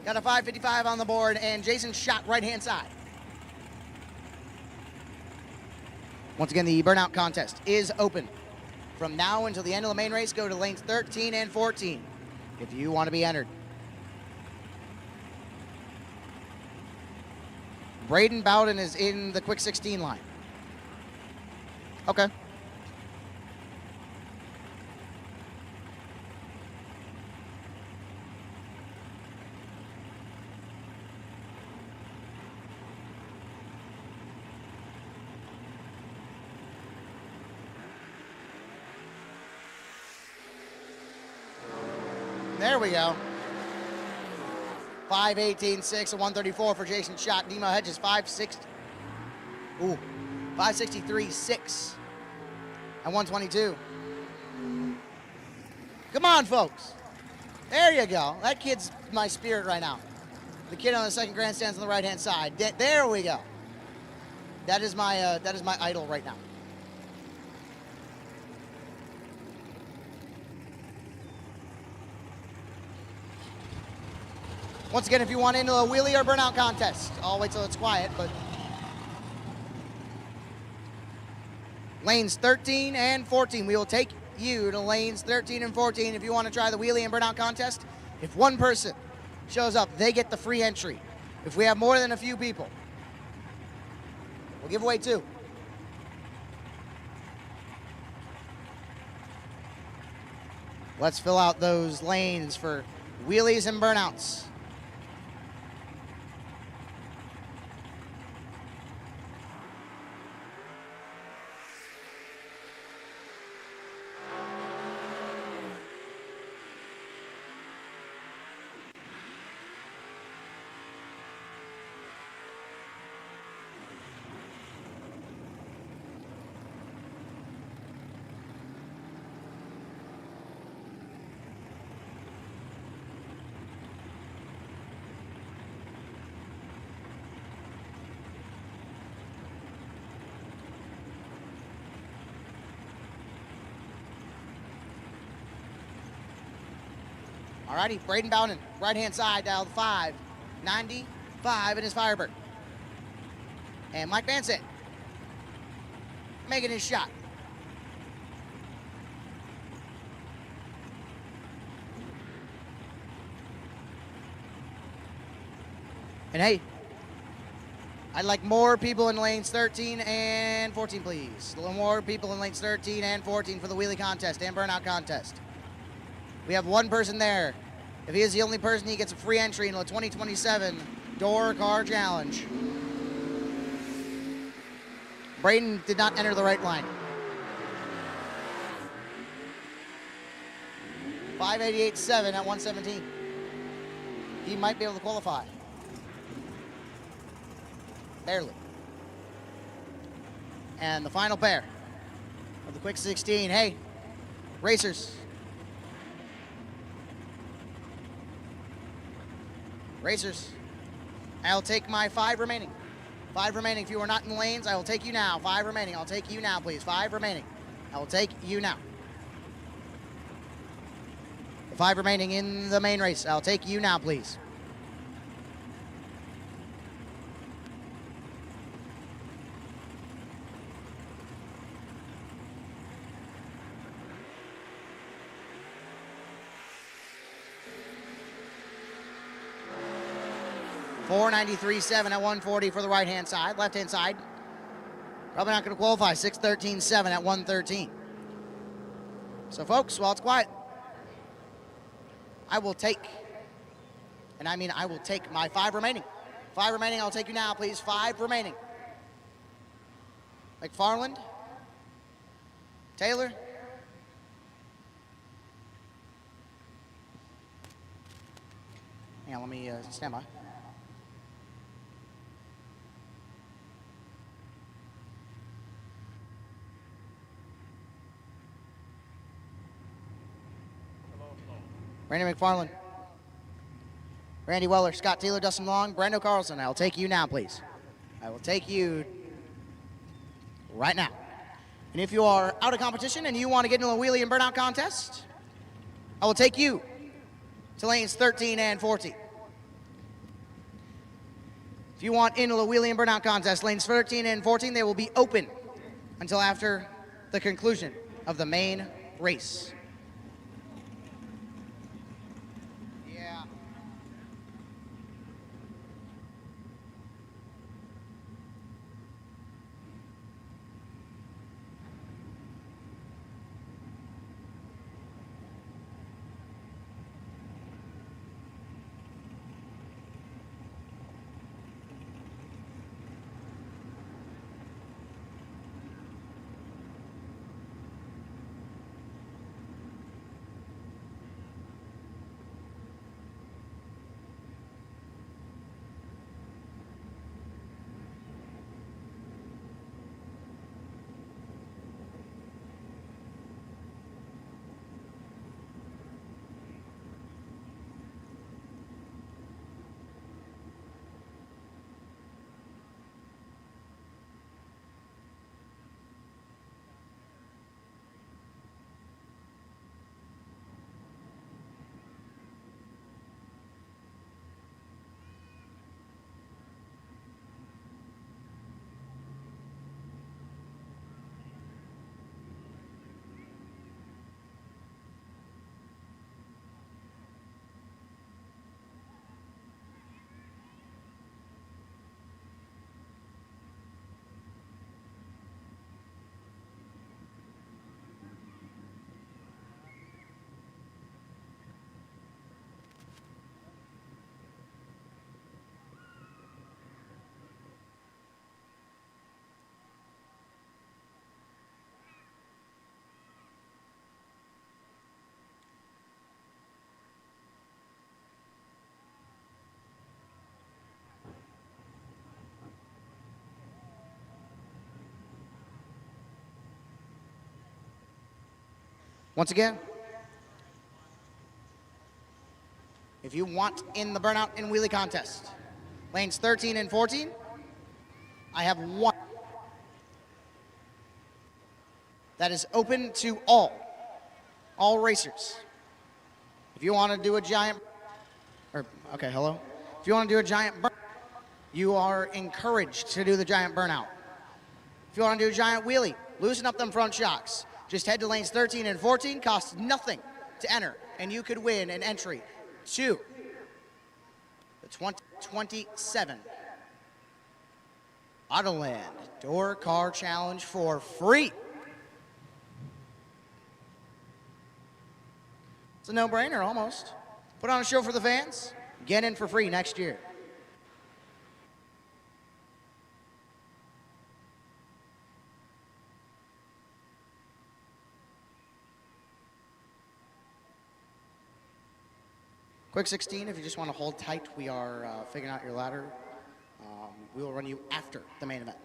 Got a 555 on the board, and Jason Schott right-hand side. Once again, the burnout contest is open. From now until the end of the main race, go to lanes 13 and 14 if you want to be entered. Braden Bowden is in the quick 16 line. Okay. There we go. 5:18.6 and 134 for Jason Schott. Demo Hedges 563.6 and 122. Come on, folks. There you go. That kid's my spirit right now. The kid on the second grandstand's on the right-hand side. There we go. That is my idol right now. Once again, if you want into a wheelie or burnout contest, I'll wait till it's quiet, but lanes 13 and 14. We will take you to lanes 13 and 14 if you want to try the wheelie and burnout contest. If one person shows up, they get the free entry. If we have more than a few people, we'll give away 2. Let's fill out those lanes for wheelies and burnouts. Alrighty, Braden Bowden, right-hand side, dial 595 in his Firebird. And Mike Vincent making his shot. And hey, I'd like more people in lanes 13 and 14, please. A little more people in lanes 13 and 14 for the wheelie contest and burnout contest. We have one person there. If he is the only person, he gets a free entry into the 2027 Door Car Challenge. Braden did not enter the right line. 588.7 at 117. He might be able to qualify. Barely. And the final pair of the quick 16. Hey, racers. Racers, I'll take my 5 remaining. 5 remaining. If you are not in lanes, I will take you now. 5 remaining. I'll take you now, please. 5 remaining. I will take you now. 5 remaining in the main race. I'll take you now, please. 493.7 at 140 for the right-hand side. Left-hand side, probably not going to qualify. 613.7 at 113. So, folks, while it's quiet, I will take, and I mean I will take my 5 remaining. 5 remaining, I'll take you now, please. 5 remaining. McFarland, Taylor, hang on, let me stand by. Randy McFarland, Randy Weller, Scott Taylor, Dustin Long, Brando Carlson. I'll take you now, please. I will take you right now. And if you are out of competition and you want to get into a wheelie and burnout contest, I will take you to lanes 13 and 14. If you want into the wheelie and burnout contest, lanes 13 and 14, they will be open until after the conclusion of the main race. Once again, if you want in the burnout and wheelie contest, lanes 13 and 14, I have one that is open to all racers. If you want to do a giant, okay, hello? If you want to do a giant burnout, you are encouraged to do the giant burnout. If you want to do a giant wheelie, loosen up them front shocks. Just head to lanes 13 and 14, costs nothing to enter, and you could win an entry to the 2027 Autoland Door Car Challenge for free. It's a no-brainer, almost. Put on a show for the fans, get in for free next year. Quick 16, if you just want to hold tight, we are figuring out your ladder. We will run you after the main event.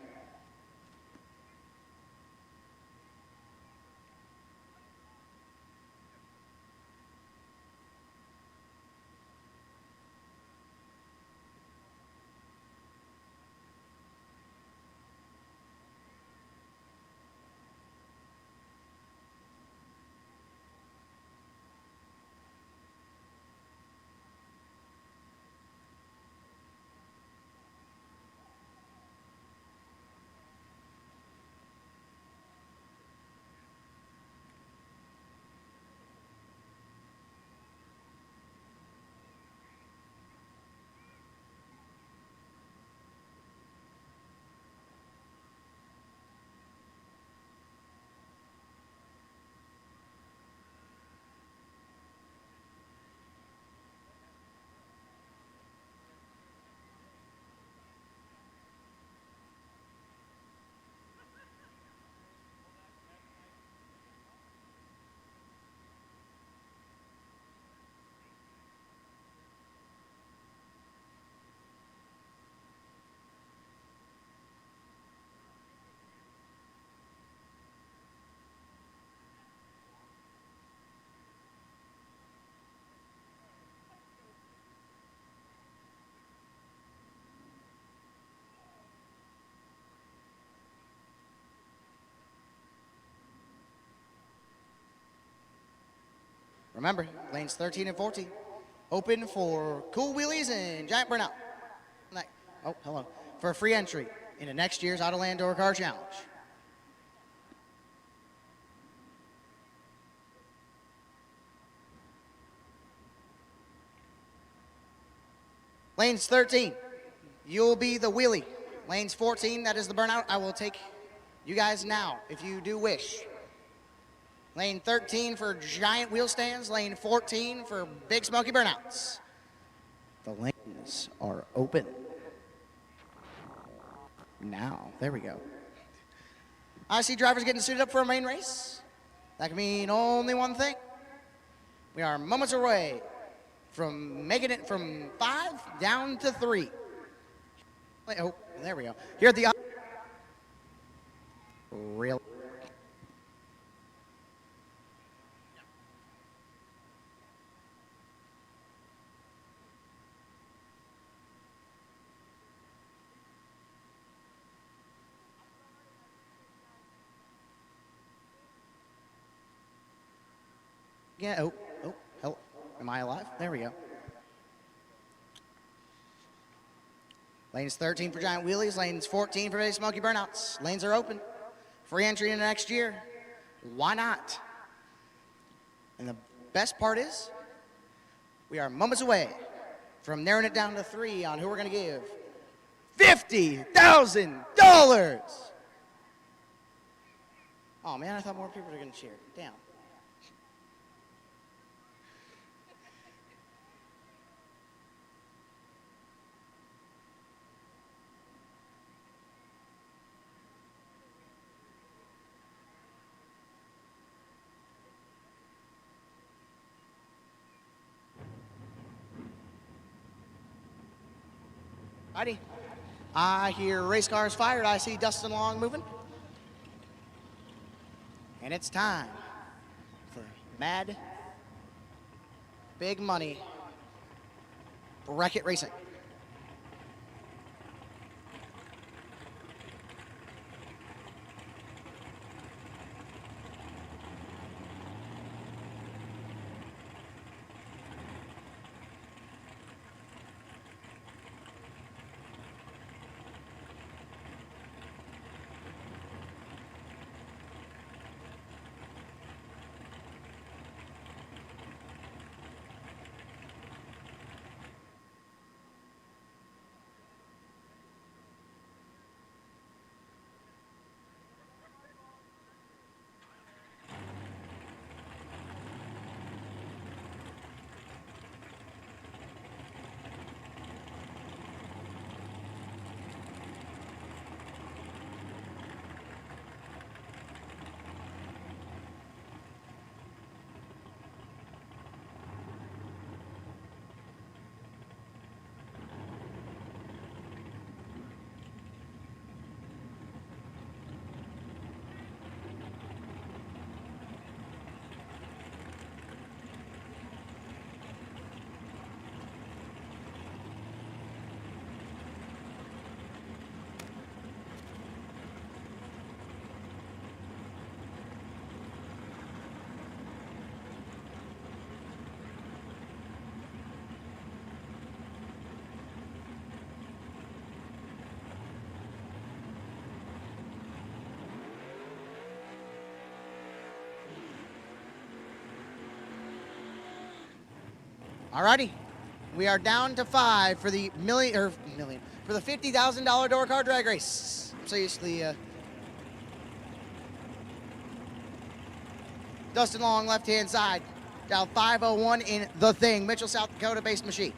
Remember, lanes 13 and 14 open for cool wheelies and giant burnout. Oh, hello. For free entry into next year's Autoland Door Car Challenge. Lanes 13, you'll be the wheelie. Lanes 14, that is the burnout. I will take you guys now, if you do wish. Lane 13 for giant wheel stands. Lane 14 for big smoky burnouts. The lanes are open. Now, there we go. I see drivers getting suited up for a main race. That can mean only one thing. We are moments away from making it from 5 down to 3. Oh, there we go. Here at the real. Yeah, oh, hello. Am I alive? There we go. Lanes 13 for giant wheelies, lanes 14 for big smoky burnouts. Lanes are open. Free entry into next year. Why not? And the best part is, we are moments away from narrowing it down to 3 on who we're going to give $50,000. Oh man, I thought more people were going to cheer. Damn. Alrighty. I hear race cars fired. I see Dustin Long moving. And it's time for Mad Big Money Bracket Racing. Alrighty, we are down to 5 for the for the $50,000 door car drag race. I'm so used to the Dustin Long left-hand side, dial 501 in the thing, Mitchell, South Dakota-based machine.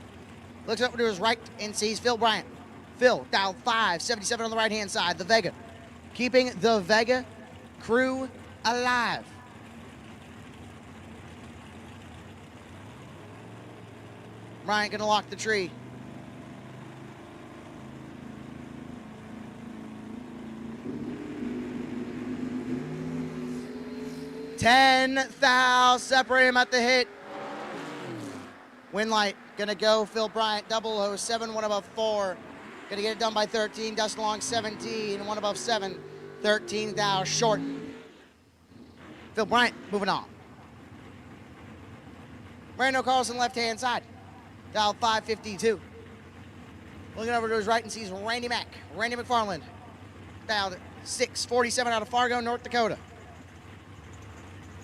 Looks up to his right and sees Phil Bryant. Phil, dial 577 on the right-hand side, the Vega, keeping the Vega crew alive. Bryant gonna lock the tree. $10,000 separate him at the hit. Win light gonna go. Phil Bryant 007, one above 4. Gonna get it done by 13. Dustin Long 17, one above 7. 13,000 short. Phil Bryant moving on. Brando Carlson, left-hand side, dialed 552. Looking over to his right and sees Randy Mack. Randy McFarland, dialed 647 out of Fargo, North Dakota.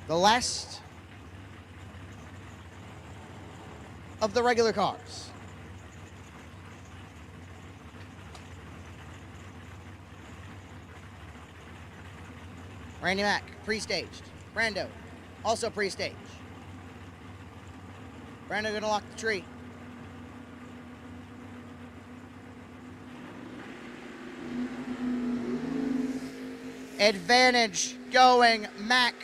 The last of the regular cars. Randy Mack, pre-staged. Brando, also pre-staged. Brando gonna lock the tree. Advantage going Mack.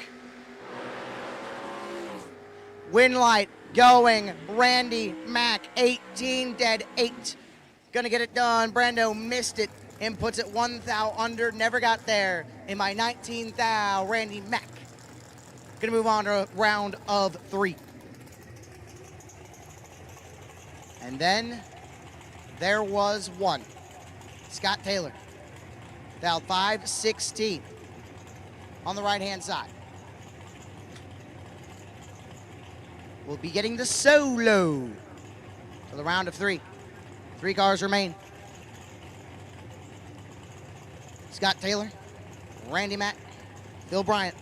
Win light going Randy Mack. 18 dead 8. Gonna get it done. Brando missed it and puts it 1 thou under. Never got there in my 19 thou. Randy Mack. Gonna move on to round of 3. And then there was one. Scott Taylor. Dialed 516 on the right-hand side. We'll be getting the solo for the round of 3. 3 cars remain. Scott Taylor, Randy Mack, Phil Bryant.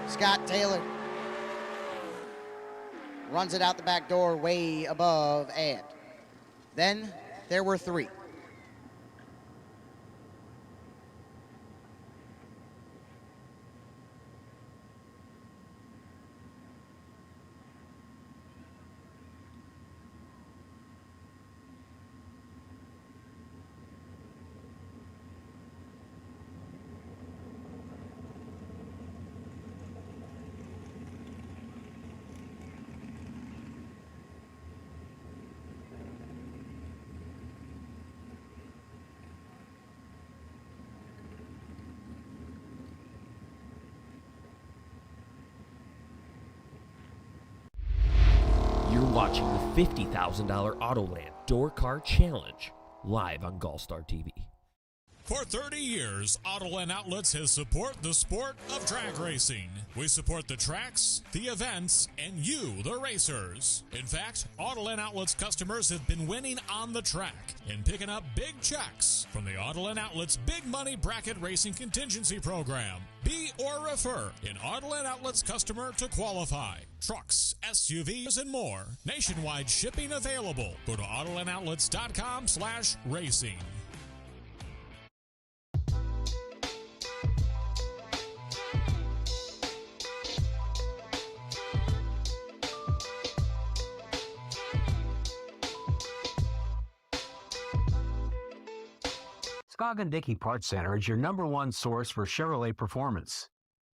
Scott Taylor runs it out the back door way above and then there were 3. You're watching the $50,000 Autoland Door Car Challenge live on GallStar TV. For 30 years, Autoland Outlets has supported the sport of drag racing. We support the tracks, the events, and you, the racers. In fact, Autoland Outlets customers have been winning on the track and picking up big checks from the Autoland Outlets Big Money Bracket Racing Contingency Program. Be or refer an Autoland Outlets customer to qualify. Trucks, SUVs, and more. Nationwide shipping available. Go to AutolandOutlets.com/racing. Scoggin Dickey Parts Center is your #1 source for Chevrolet performance.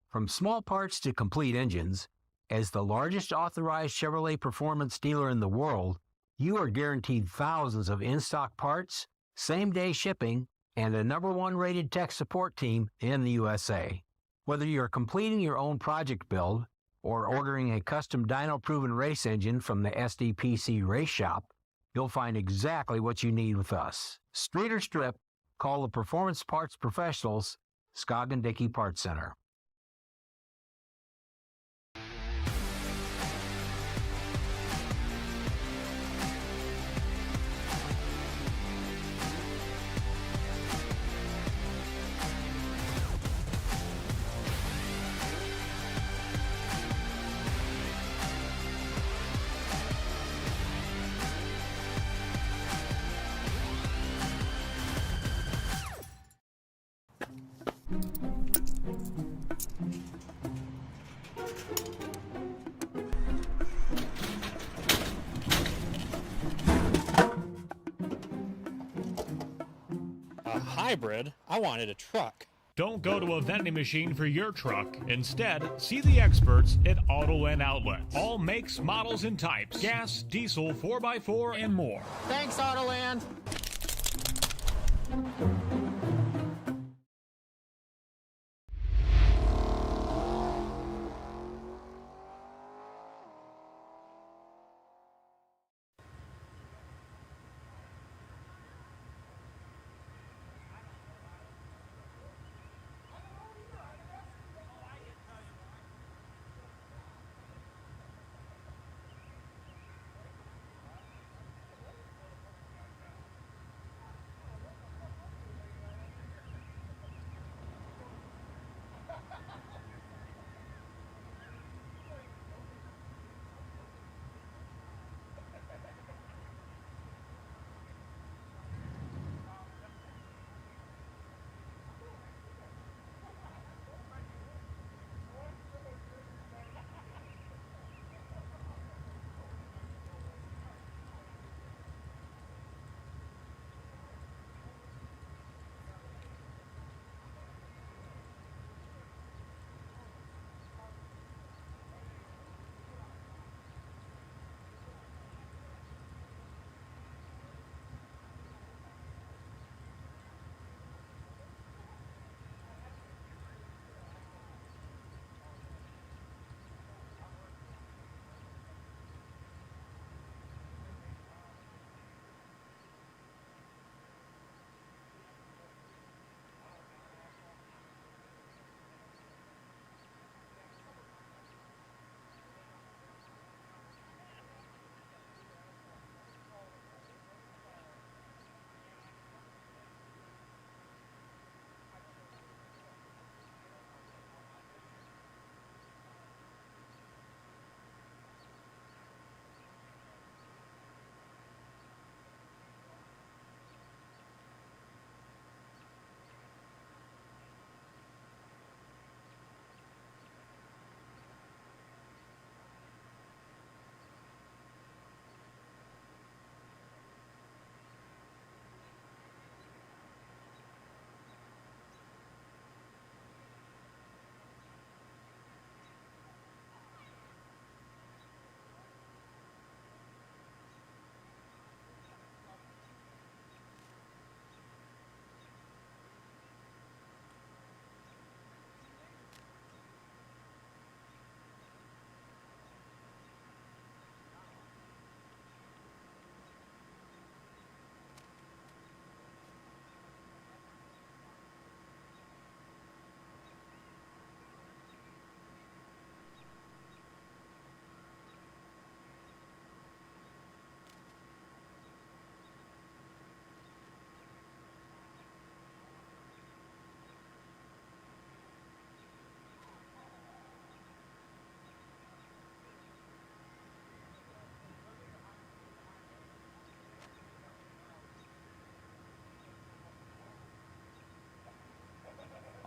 From small parts to complete engines, as the largest authorized Chevrolet performance dealer in the world, you are guaranteed thousands of in-stock parts, same-day shipping, and a #1 rated tech support team in the USA. Whether you're completing your own project build or ordering a custom dyno-proven race engine from the SDPC Race Shop, you'll find exactly what you need with us. Street or strip, call the Performance Parts Professionals, Scoggin Dickey Parts Center. A hybrid? I wanted a truck. Don't go to a vending machine for your truck. Instead, see the experts at Autoland Outlets. All makes, models, and types. Gas, diesel, 4x4, and more. Thanks, Autoland.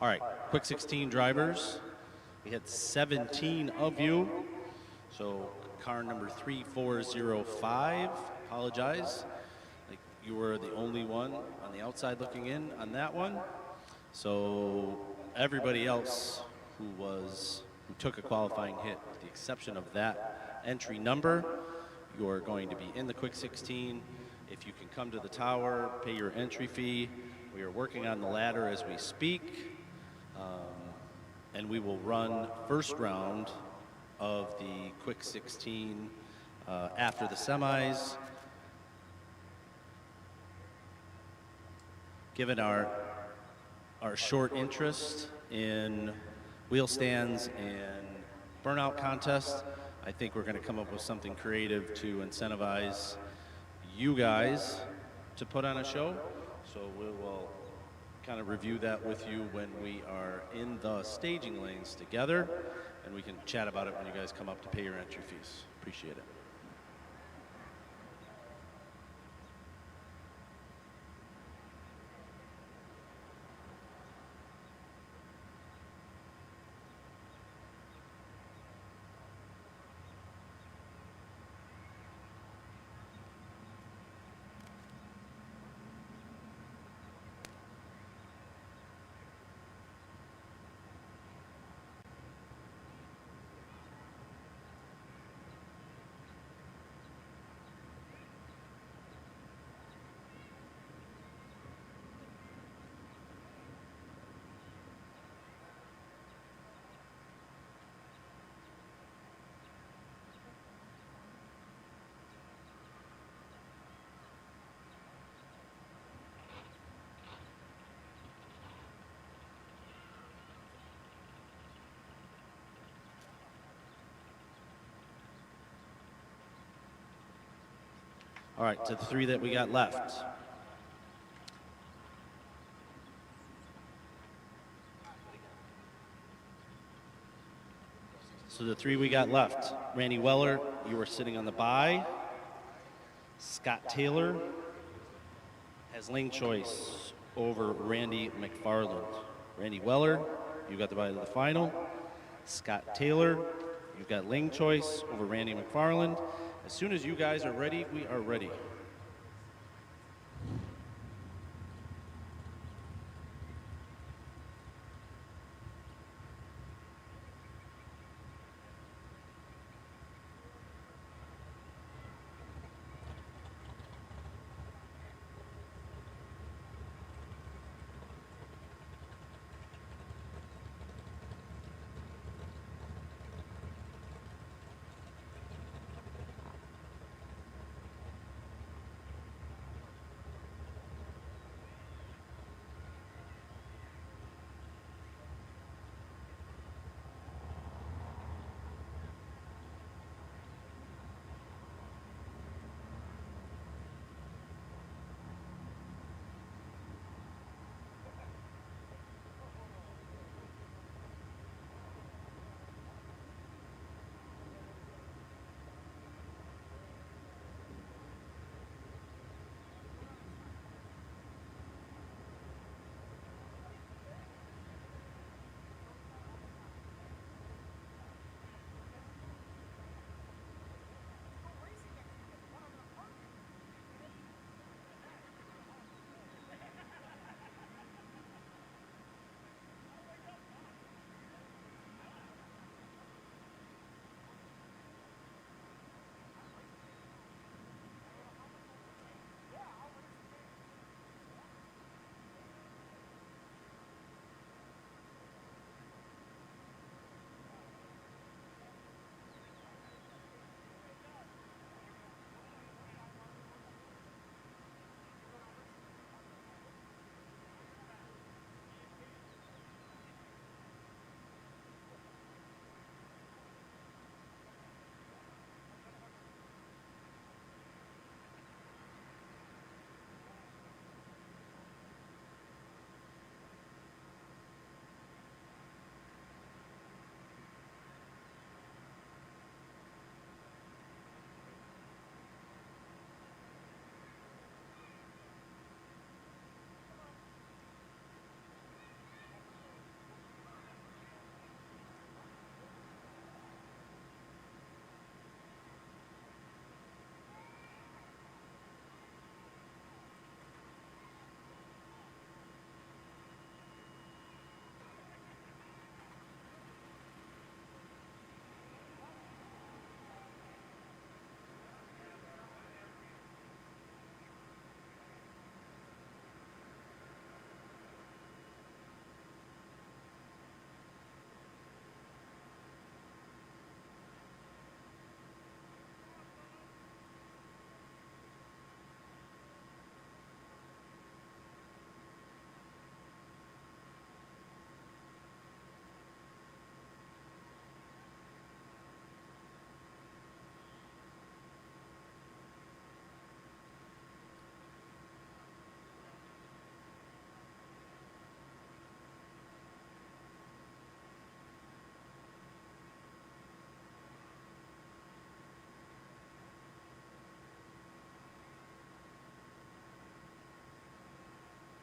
All right, quick 16 drivers. We had 17 of you. So car number 3405, apologize. Like you were the only one on the outside looking in on that one. So everybody else who took a qualifying hit, with the exception of that entry number, you're going to be in the quick 16. If you can come to the tower, pay your entry fee. We are working on the ladder as we speak. And we will run first round of the quick 16 after the semis. Given our short interest in wheel stands and burnout contests, I think we're going to come up with something creative to incentivize you guys to put on a show. So we will kind of review that with you when we are in the staging lanes together, and we can chat about it when you guys come up to pay your entry fees. Appreciate it. All right, to the three that we got left. So the three we got left. Randy Weller, you were sitting on the bye. Scott Taylor has lane choice over Randy McFarland. Randy Weller, you got the bye to the final. Scott Taylor, you've got lane choice over Randy McFarland. As soon as you guys are ready, we are ready.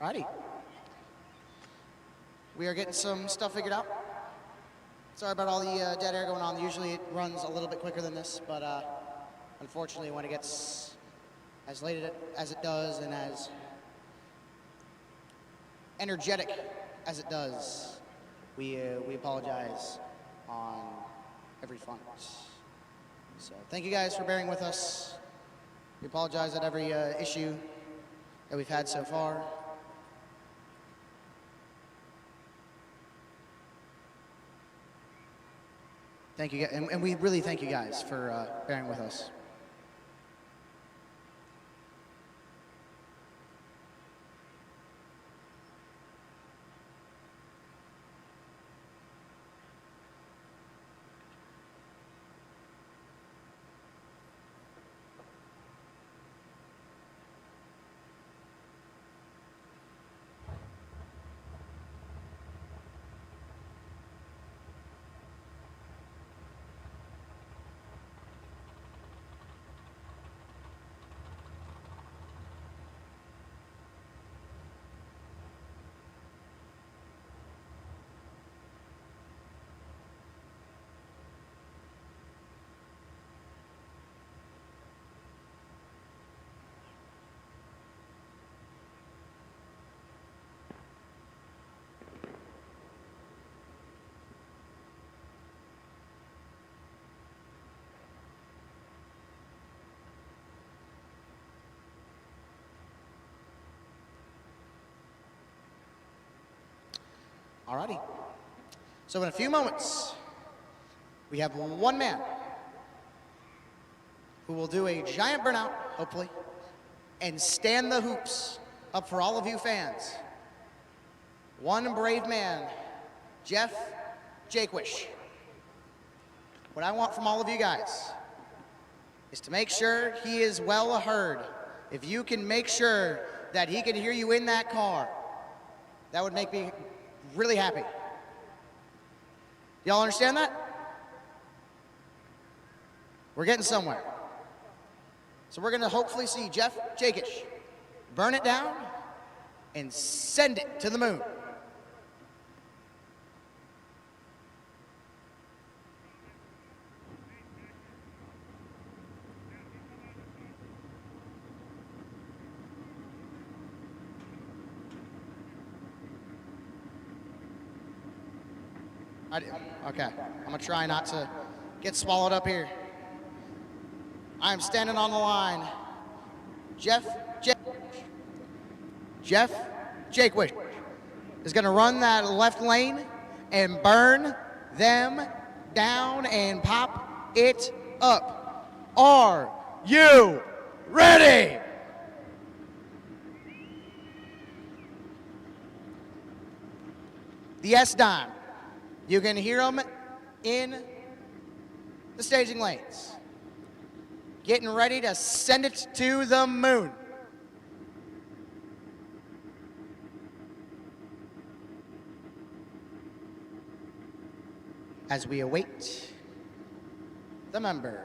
Alrighty. We are getting some stuff figured out. Sorry about all the dead air going on. Usually it runs a little bit quicker than this, but unfortunately when it gets as late as it does and as energetic as it does, we apologize on every front. So thank you guys for bearing with us. We apologize at every issue that we've had so far. Thank you, and we really thank you guys for bearing with us. Alrighty. So in a few moments, we have one man who will do a giant burnout, hopefully, and stand the hoops up for all of you fans. One brave man, Jeff Jakewish. What I want from all of you guys is to make sure he is well heard. If you can make sure that he can hear you in that car, that would make me really happy. Y'all understand that? We're getting somewhere. So we're gonna hopefully see Jeff Jakish burn it down and send it to the moon. Okay, I'm gonna try not to get swallowed up here. I am standing on the line. Jeff Jakewish is gonna run that left lane and burn them down and pop it up. Are you ready? The S-Dime. You can hear them in the staging lanes. Getting ready to send it to the moon. As we await the member.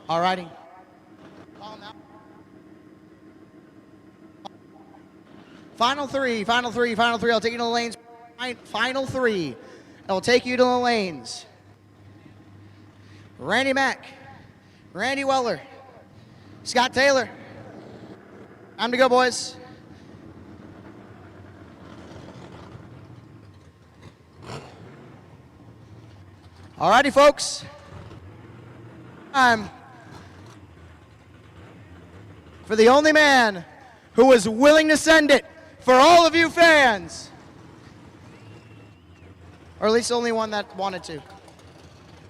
All righty. Final three. I'll take you to the lanes. Final three. I'll take you to the lanes. Randy Mack, Randy Weller, Scott Taylor. Time to go, boys. All righty, folks. Time for the only man who was willing to send it for all of you fans. Or at least the only one that wanted to.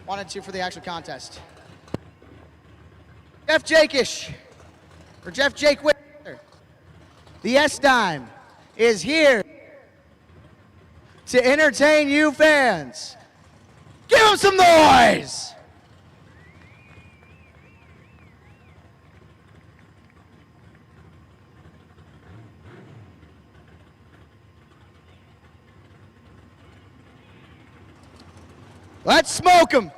Wanted to for the actual contest. Jeff Jakish, or Jeff Jakewish, the S-Dime, is here to entertain you fans. Give him some noise! Let's smoke him.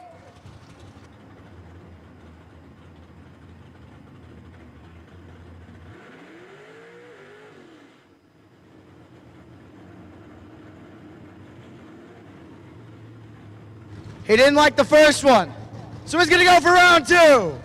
He didn't like the first one, so he's going to go for round two.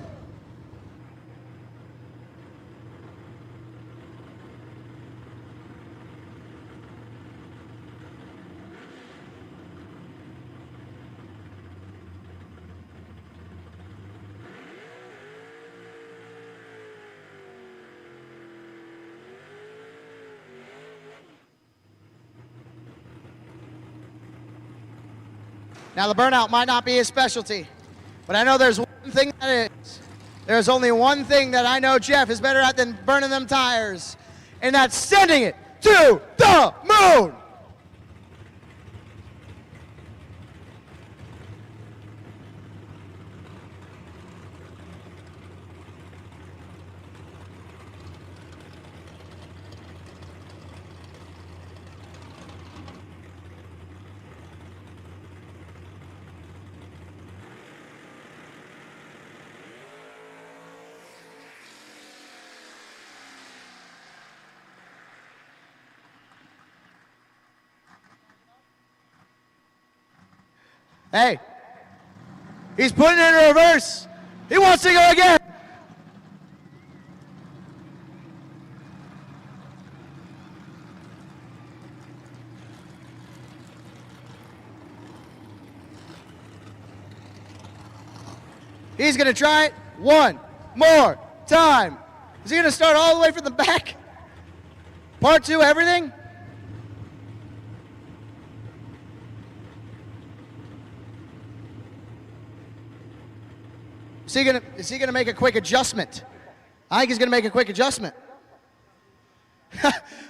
Now, the burnout might not be his specialty, but I know there's one thing that is. There's only one thing that I know Jeff is better at than burning them tires, and that's sending it to the moon. Hey, he's putting it in reverse. He wants to go again. He's going to try it one more time. Is he going to start all the way from the back? Part two, everything? Is he gonna make a quick adjustment? I think he's gonna make a quick adjustment.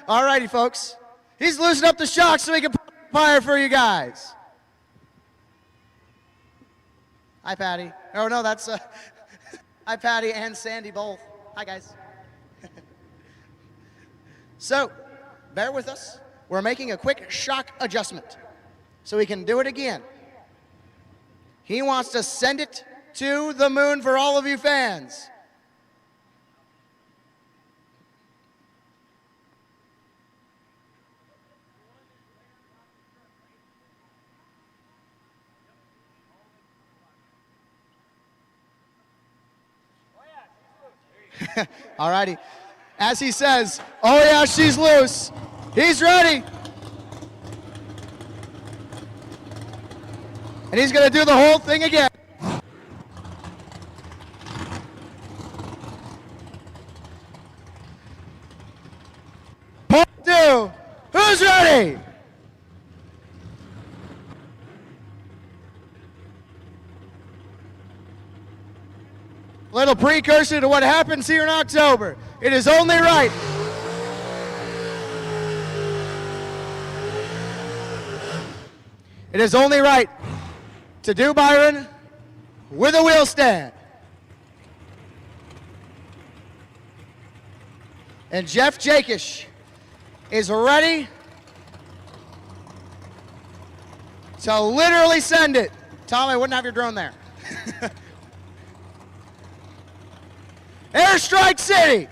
All righty, folks. He's loosening up the shocks so he can fire for you guys. Hi, Patty. Oh no, that's hi, Patty and Sandy both. Hi, guys. So, bear with us. We're making a quick shock adjustment so we can do it again. He wants to send it to the moon for all of you fans. All righty. As he says, oh yeah, she's loose. He's ready. And he's going to do the whole thing again. Part two. Who's ready? Little precursor to what happens here in October. It is only right. It is only right to do Byron with a wheel stand. And Jeff Jakish is ready to literally send it. Tom, I wouldn't have your drone there. Airstrike City.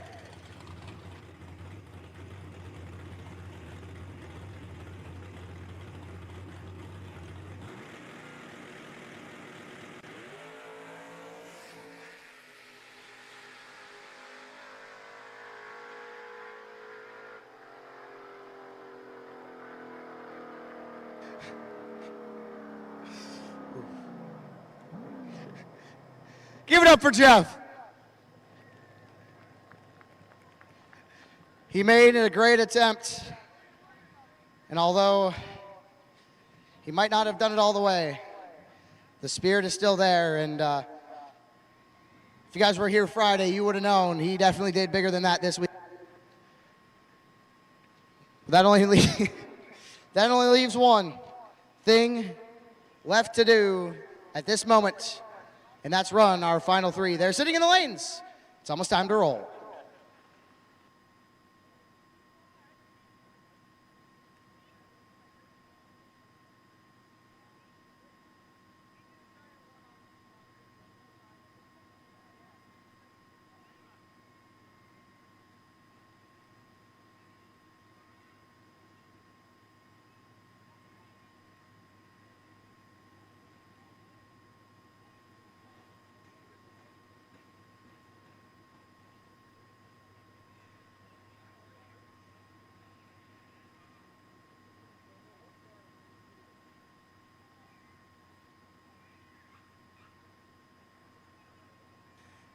Give it up for Jeff. He made a great attempt, and although he might not have done it all the way, the spirit is still there, and if you guys were here Friday, you would have known he definitely did bigger than that this week. That only leaves one thing left to do at this moment, and that's run our final three. They're sitting in the lanes. It's almost time to roll.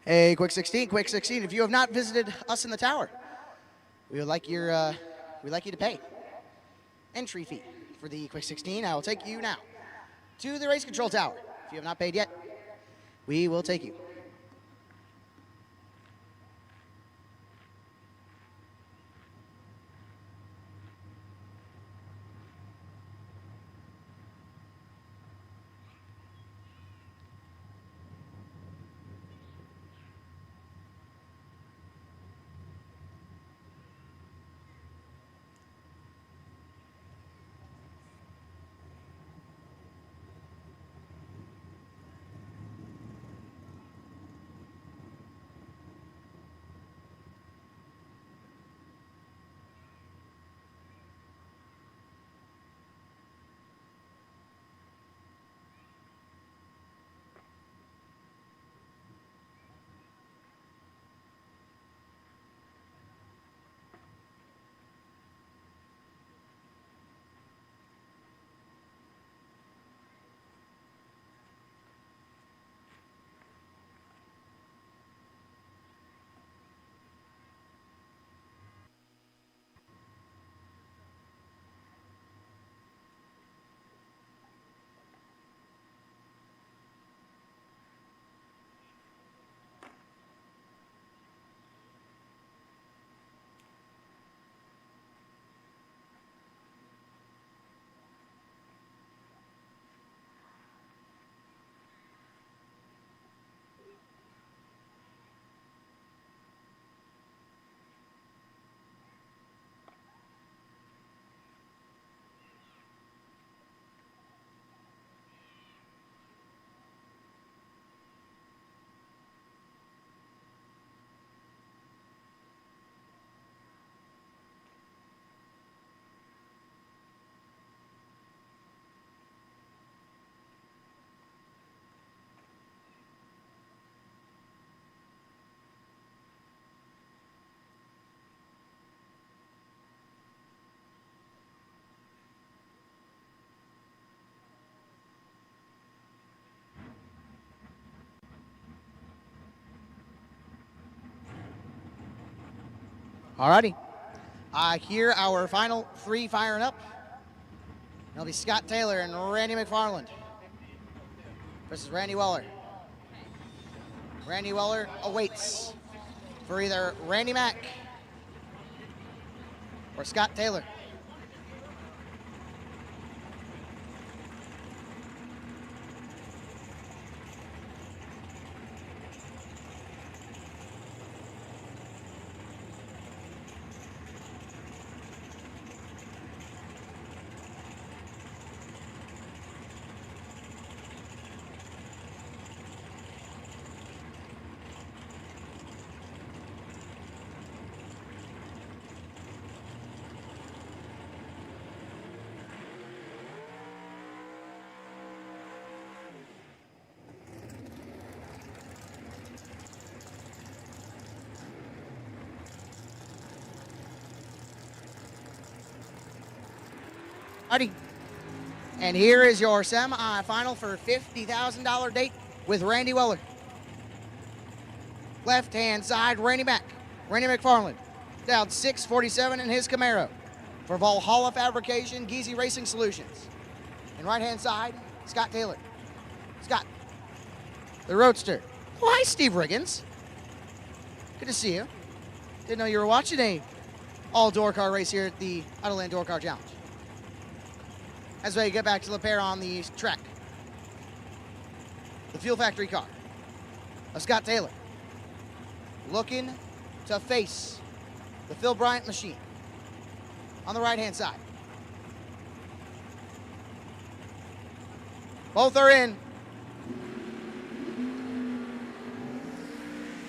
Hey, Quick 16, if you have not visited us in the tower, we'd like you to pay entry fee for the Quick 16. I will take you now to the race control tower. If you have not paid yet, we will take you. Alrighty. Here our final three firing up. It'll be Scott Taylor and Randy McFarland versus Randy Weller. Randy Weller awaits for either Randy Mack or Scott Taylor. Alrighty. And here is your semi-final for $50,000 date with Randy Weller. Left-hand side, Randy Mack. Randy McFarland, down 647 in his Camaro for Valhalla Fabrication, Geezy Racing Solutions. And right-hand side, Scott Taylor. Scott, the Roadster. Oh, hi, Steve Riggins. Good to see you. Didn't know you were watching a all-door car race here at the Autoland Door Car Challenge. As we get back to the pair on the track. The Fuel Factory car of Scott Taylor, looking to face the Phil Bryant machine on the right-hand side. Both are in.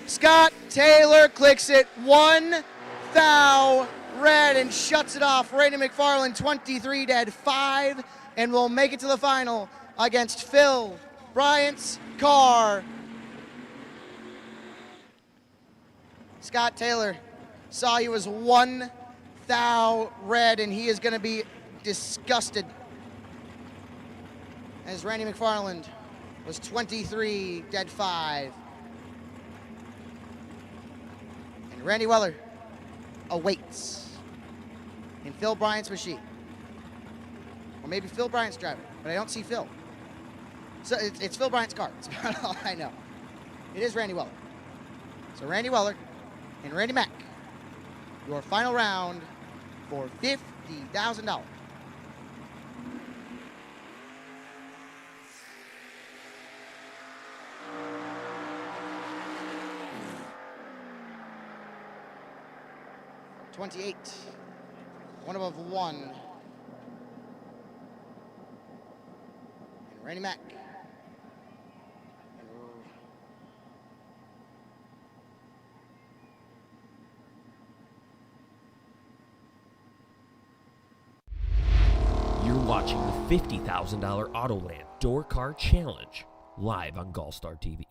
Scott Taylor clicks it 1 thou red and shuts it off. Randy McFarland 23 dead 5 and will make it to the final against Phil Bryant's car. Scott Taylor saw he was 1 thou red and he is going to be disgusted as Randy McFarland was 23 dead 5. Randy Weller awaits in Phil Bryant's machine. Or maybe Phil Bryant's driving, but I don't see Phil. So it's Phil Bryant's car. That's about all I know. It is Randy Weller. So Randy Weller and Randy Mack, your final round for $50,000. $28, one above one. And Randy Mack. You're watching the $50,000 Autoland Door Car Challenge live on GallStar TV.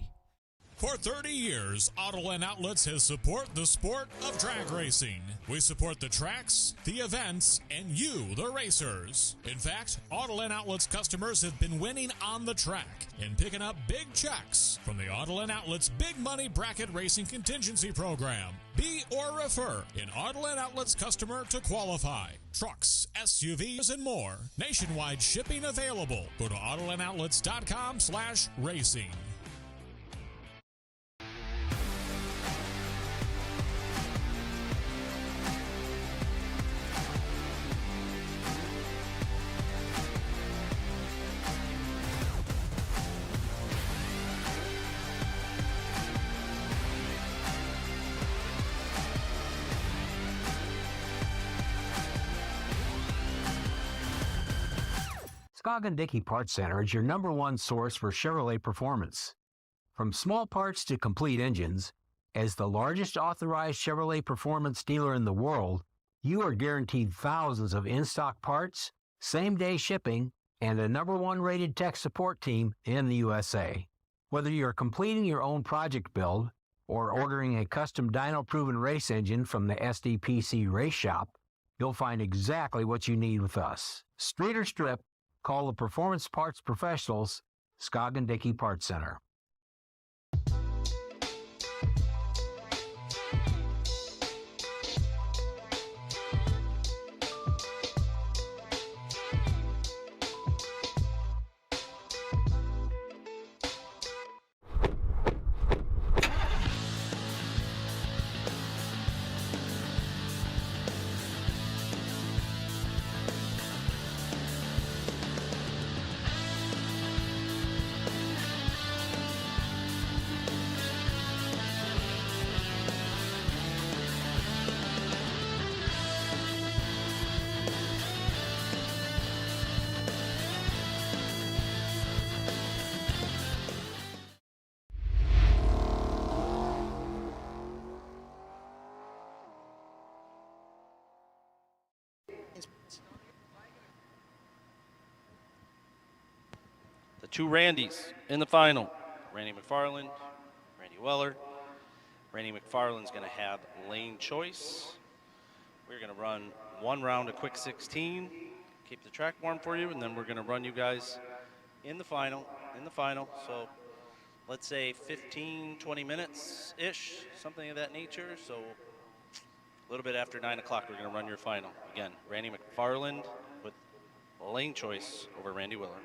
For 30 years, Autoland Outlets has supported the sport of drag racing. We support the tracks, the events, and you, the racers. In fact, Autoland Outlets customers have been winning on the track and picking up big checks from the Autoland Outlets Big Money Bracket Racing Contingency Program. Be or refer an Autoland Outlets customer to qualify. Trucks, SUVs, and more. Nationwide shipping available. Go to AutolandOutlets.com/racing. Scoggin-Dickey Parts Center is your #1 source for Chevrolet performance. From small parts to complete engines, as the largest authorized Chevrolet performance dealer in the world, you are guaranteed thousands of in-stock parts, same-day shipping, and a #1 rated tech support team in the USA. Whether you're completing your own project build or ordering a custom dyno-proven race engine from the SDPC Race Shop, you'll find exactly what you need with us. Street or strip, call the Performance Parts Professionals, Scoggin-Dickey Parts Center. The two Randys in the final. Randy McFarland, Randy Weller. Randy McFarland's going to have lane choice. We're going to run one round of quick 16, keep the track warm for you, and then we're going to run you guys in the final. So let's say 15, 20 minutes-ish, something of that nature. So a little bit after 9 o'clock, we're going to run your final. Again, Randy McFarland with lane choice over Randy Weller.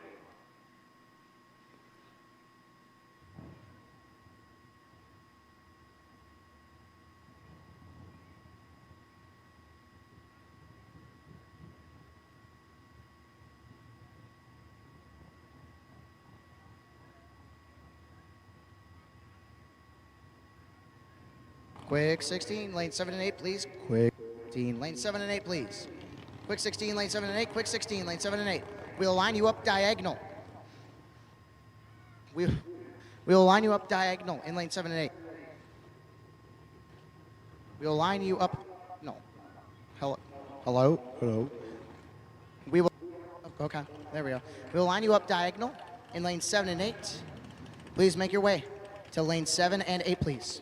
Quick 16, lane 7 and 8, please. Quick 16, lane 7 and 8, please. Quick 16, lane 7 and 8, quick 16, lane 7 and 8. We'll line you up diagonal. We'll line you up diagonal in lane 7 and 8. We'll line you up, no. Hello? We will, okay, there we go. We'll line you up diagonal in lane 7 and 8. Please make your way to lane 7 and 8, please.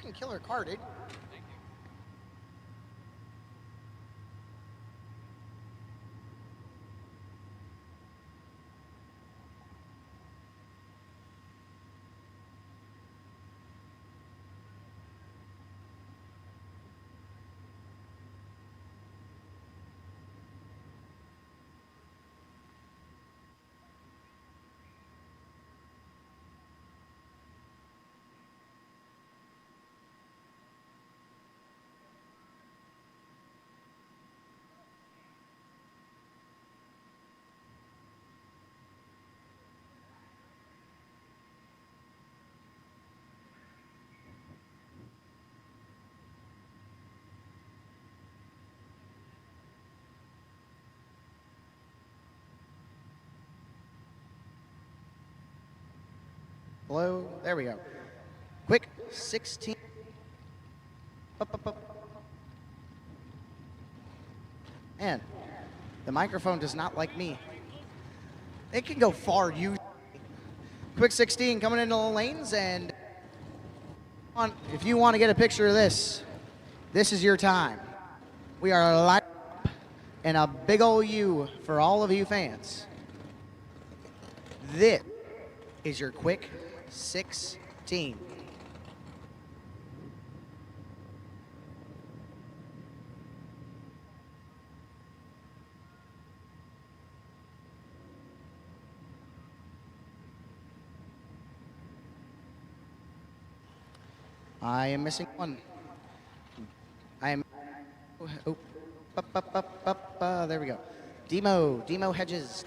Fucking killer car, dude. Hello, there we go. Quick 16. Up. Man, the microphone does not like me. It can go far usually. Quick 16 coming into the lanes, and if you want to get a picture of this is your time. We are live and a big old U for all of you fans. This is your quick 16. I am missing one. I am. Oh, up. There we go. Demo Hedges.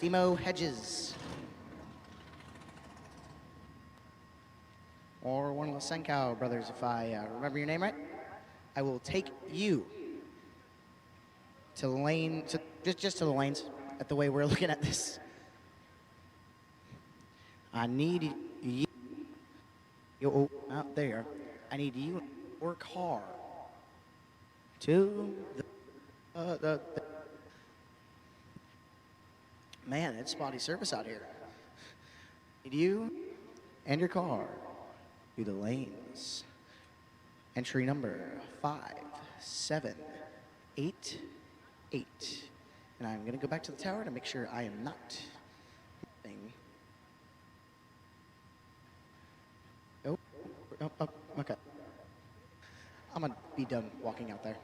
Or one of the Senkow brothers, if I remember your name right. I will take you to the lane, just to the lanes, at the way we're looking at this. I need you. Oh, there you are. I need you to work hard to the man, it's spotty service out here. Need you and your car through the lanes. Entry number 5788. And I'm gonna go back to the tower to make sure I am not moving. Oh, okay. I'm gonna be done walking out there.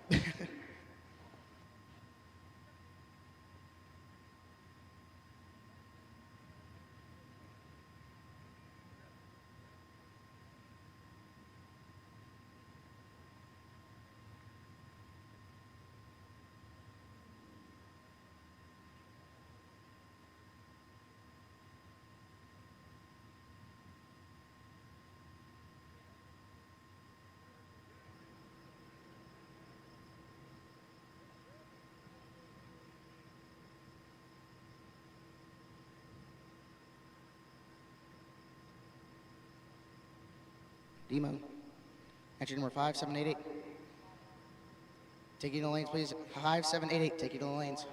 Demo. Entry number 5788. Take you to the lanes, please. 5788, take you to the lanes.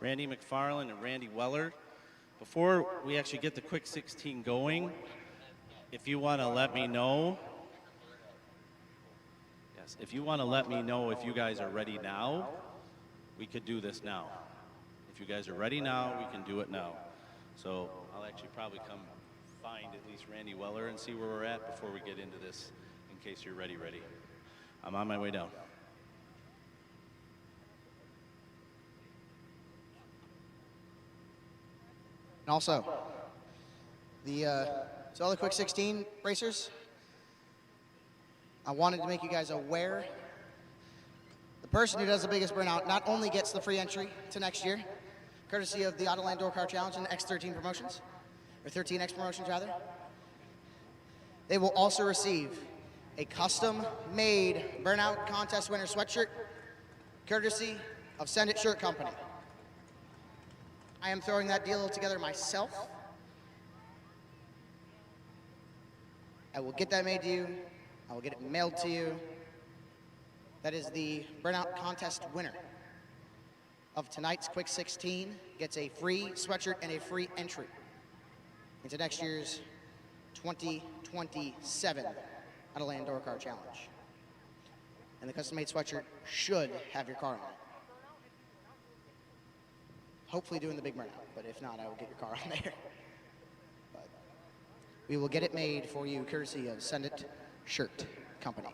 Randy McFarland and Randy Weller. Before we actually get the quick 16 going, if you want to let me know, yes, if you want to let me know if you guys are ready now, we could do this now. If you guys are ready now, we can do it now. So I'll actually probably come find at least Randy Weller and see where we're at before we get into this, in case you're ready. I'm on my way down. And also, so all the quick 16 racers, I wanted to make you guys aware, the person who does the biggest burnout not only gets the free entry to next year, courtesy of the Autoland Door Car Challenge and X13 promotions, or 13X promotions rather, they will also receive a custom-made Burnout Contest winner sweatshirt, courtesy of Send It Shirt Company. I am throwing that deal together myself. I will get that made to you. I will get it mailed to you. That is the Burnout Contest winner of tonight's Quick 16. Gets a free sweatshirt and a free entry into next year's 2027 Autoland Door Car Challenge. And the custom-made sweatshirt should have your car on it. Hopefully doing the big burnout, but if not, I will get your car on there. But we will get it made for you, courtesy of Send It Shirt Company.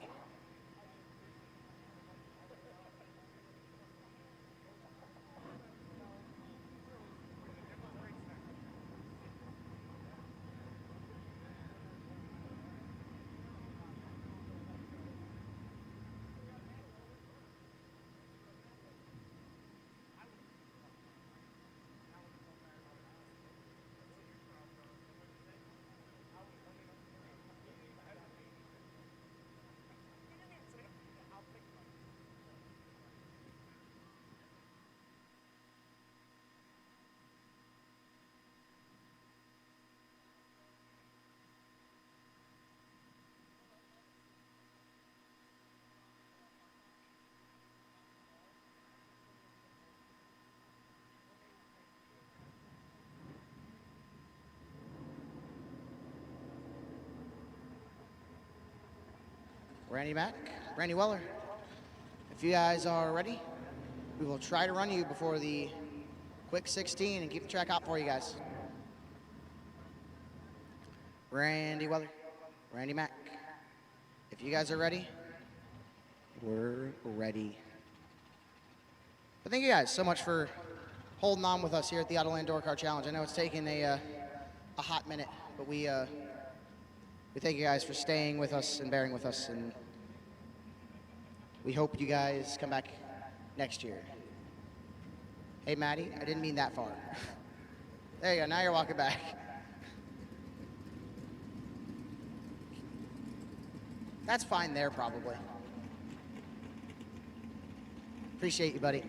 Randy Mack, Randy Weller, if you guys are ready, we will try to run you before the quick 16 and keep the track hot for you guys. Randy Weller, Randy Mack, if you guys are ready, we're ready. But thank you guys so much for holding on with us here at the Autoland Door Car Challenge. I know it's taken a hot minute, but we thank you guys for staying with us and bearing with us, and we hope you guys come back next year. Hey, Maddie, I didn't mean that far. There you go, now you're walking back. That's fine there, probably. Appreciate you, buddy.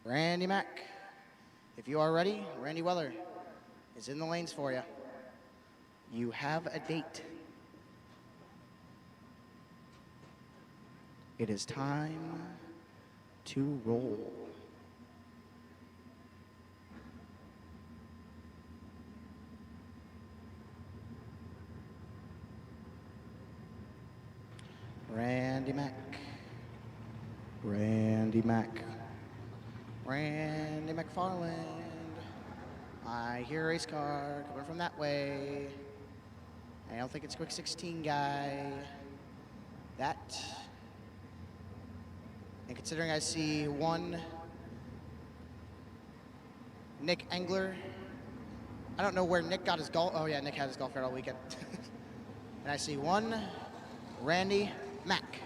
Randy Mack, if you are ready, Randy Weller is in the lanes for you. You have a date. It is time to roll. Randy Mack, Randy Mack, Randy McFarland. I hear a race car coming from that way. I don't think it's quick 16 guy. That. And considering I see one Nick Engler. I don't know where Nick got his golf. Oh yeah, Nick had his golf cart all weekend. And I see one Randy Mack.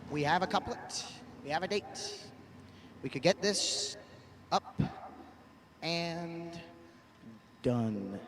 We have a couplet. We have a date. We could get this up and done.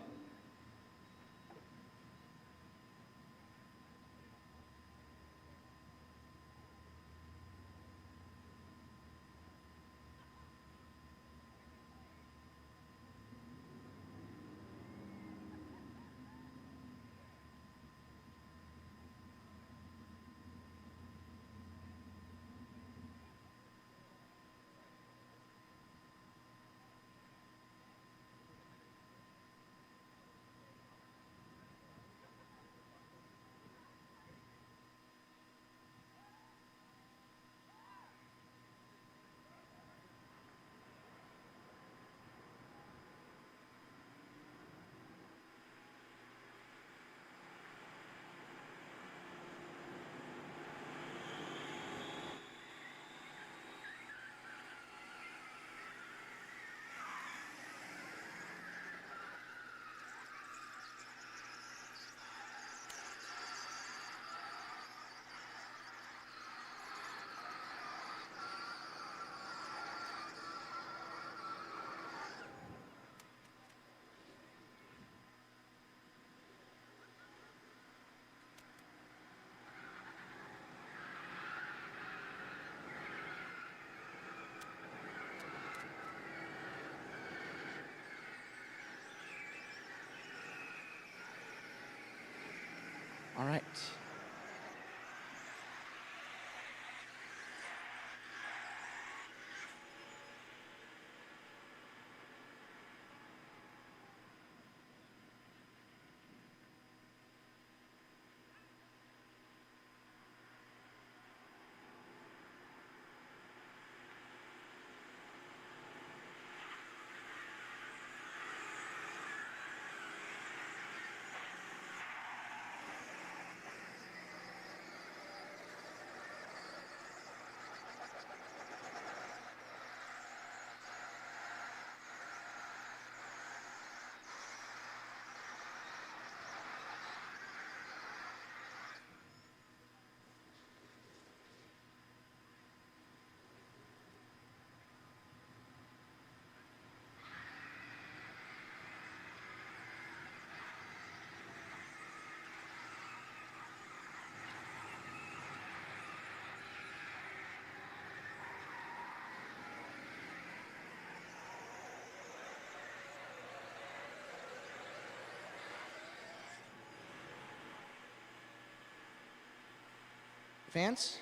Fans,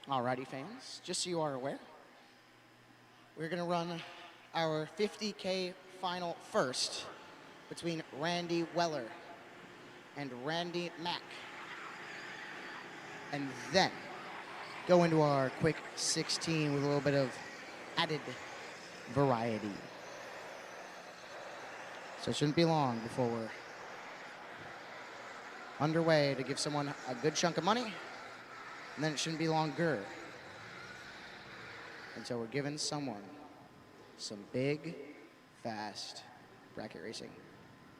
alrighty fans, just so you are aware, we're gonna run our 50K final first between Randy Weller and Randy Mack. And then go into our quick 16 with a little bit of added variety. So it shouldn't be long before we're underway to give someone a good chunk of money, and then it shouldn't be longer until we're giving someone some big, fast bracket racing.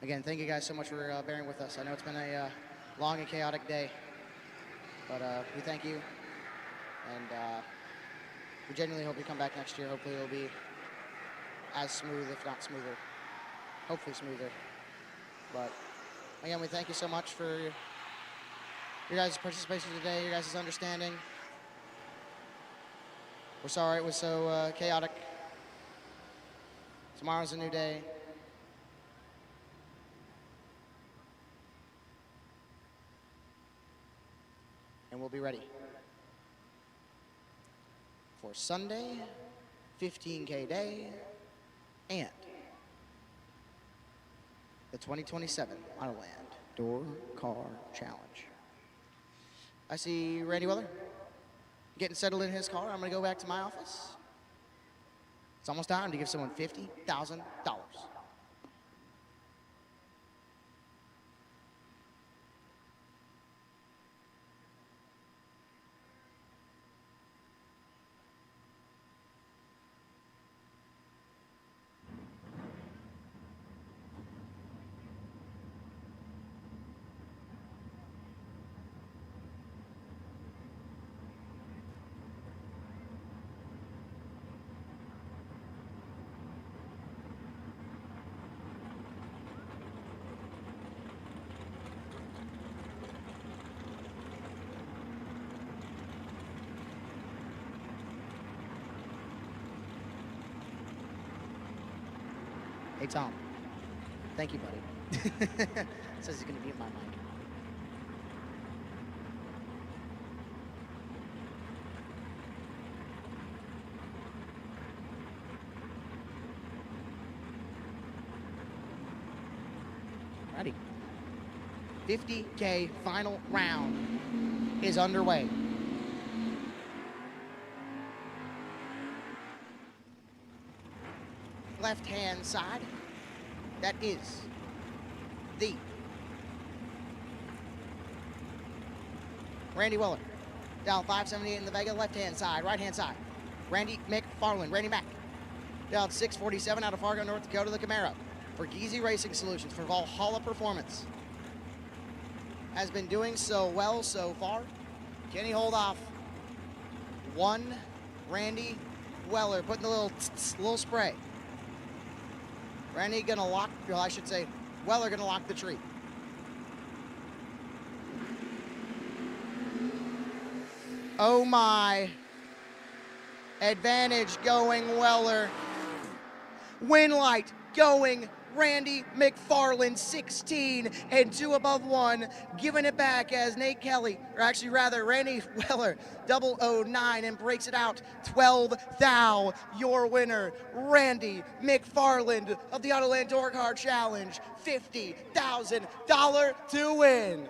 Again, thank you guys so much for bearing with us. I know it's been a long and chaotic day, but we thank you, and we genuinely hope you come back next year. Hopefully it'll be as smooth, if not smoother. Hopefully smoother. But again, we thank you so much for your guys' participation today, your guys' understanding. We're sorry it was so chaotic. Tomorrow's a new day. And we'll be ready for Sunday, 15K day, and the 2027 Autoland Door Car Challenge. I see Randy Weller getting settled in his car. I'm gonna go back to my office. It's almost time to give someone $50,000. Hey, Tom. Thank you, buddy. Says he's going to be in my mic. Ready. 50K final round is underway. Left-hand side, that is the Randy Weller. Down 578 in the Vega, left-hand side, right-hand side. Randy McFarland, Randy Mack. Down 647 out of Fargo, North Dakota, the Camaro. For Geezy Racing Solutions, for Valhalla Performance. Has been doing so well so far. Can he hold off one Randy Weller, putting the little spray. Randy gonna lock, well, I should say, Weller gonna lock the tree. Oh my. Advantage going Weller. Win light going Randy McFarland, 16 and 2 above 1, giving it back as Nate Kelly, or actually rather Randy Weller, 009 and breaks it out 12 thou. Your winner, Randy McFarland of the Autoland Door Car Challenge, $50,000 to win.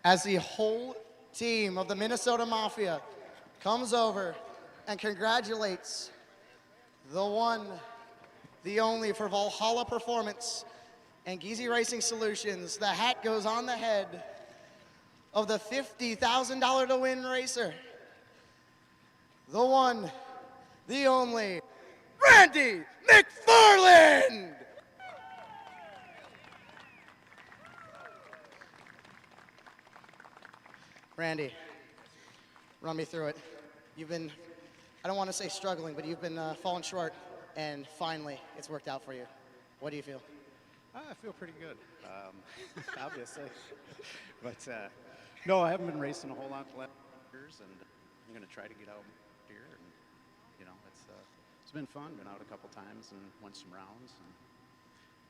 as the whole team of the Minnesota Mafia comes over and congratulates the one, the only for Valhalla Performance and Geezy Racing Solutions. The hat goes on the head of the $50,000 to win racer. The one, the only, Randy McFarland! Randy, run me through it. You've been, I don't want to say struggling, but you've been falling short, and finally it's worked out for you. What do you feel? I feel pretty good, obviously. But no, I haven't been racing a whole lot the last years, and I'm going to try to get out here. And you know, it's been fun. Been out a couple times and won some rounds, and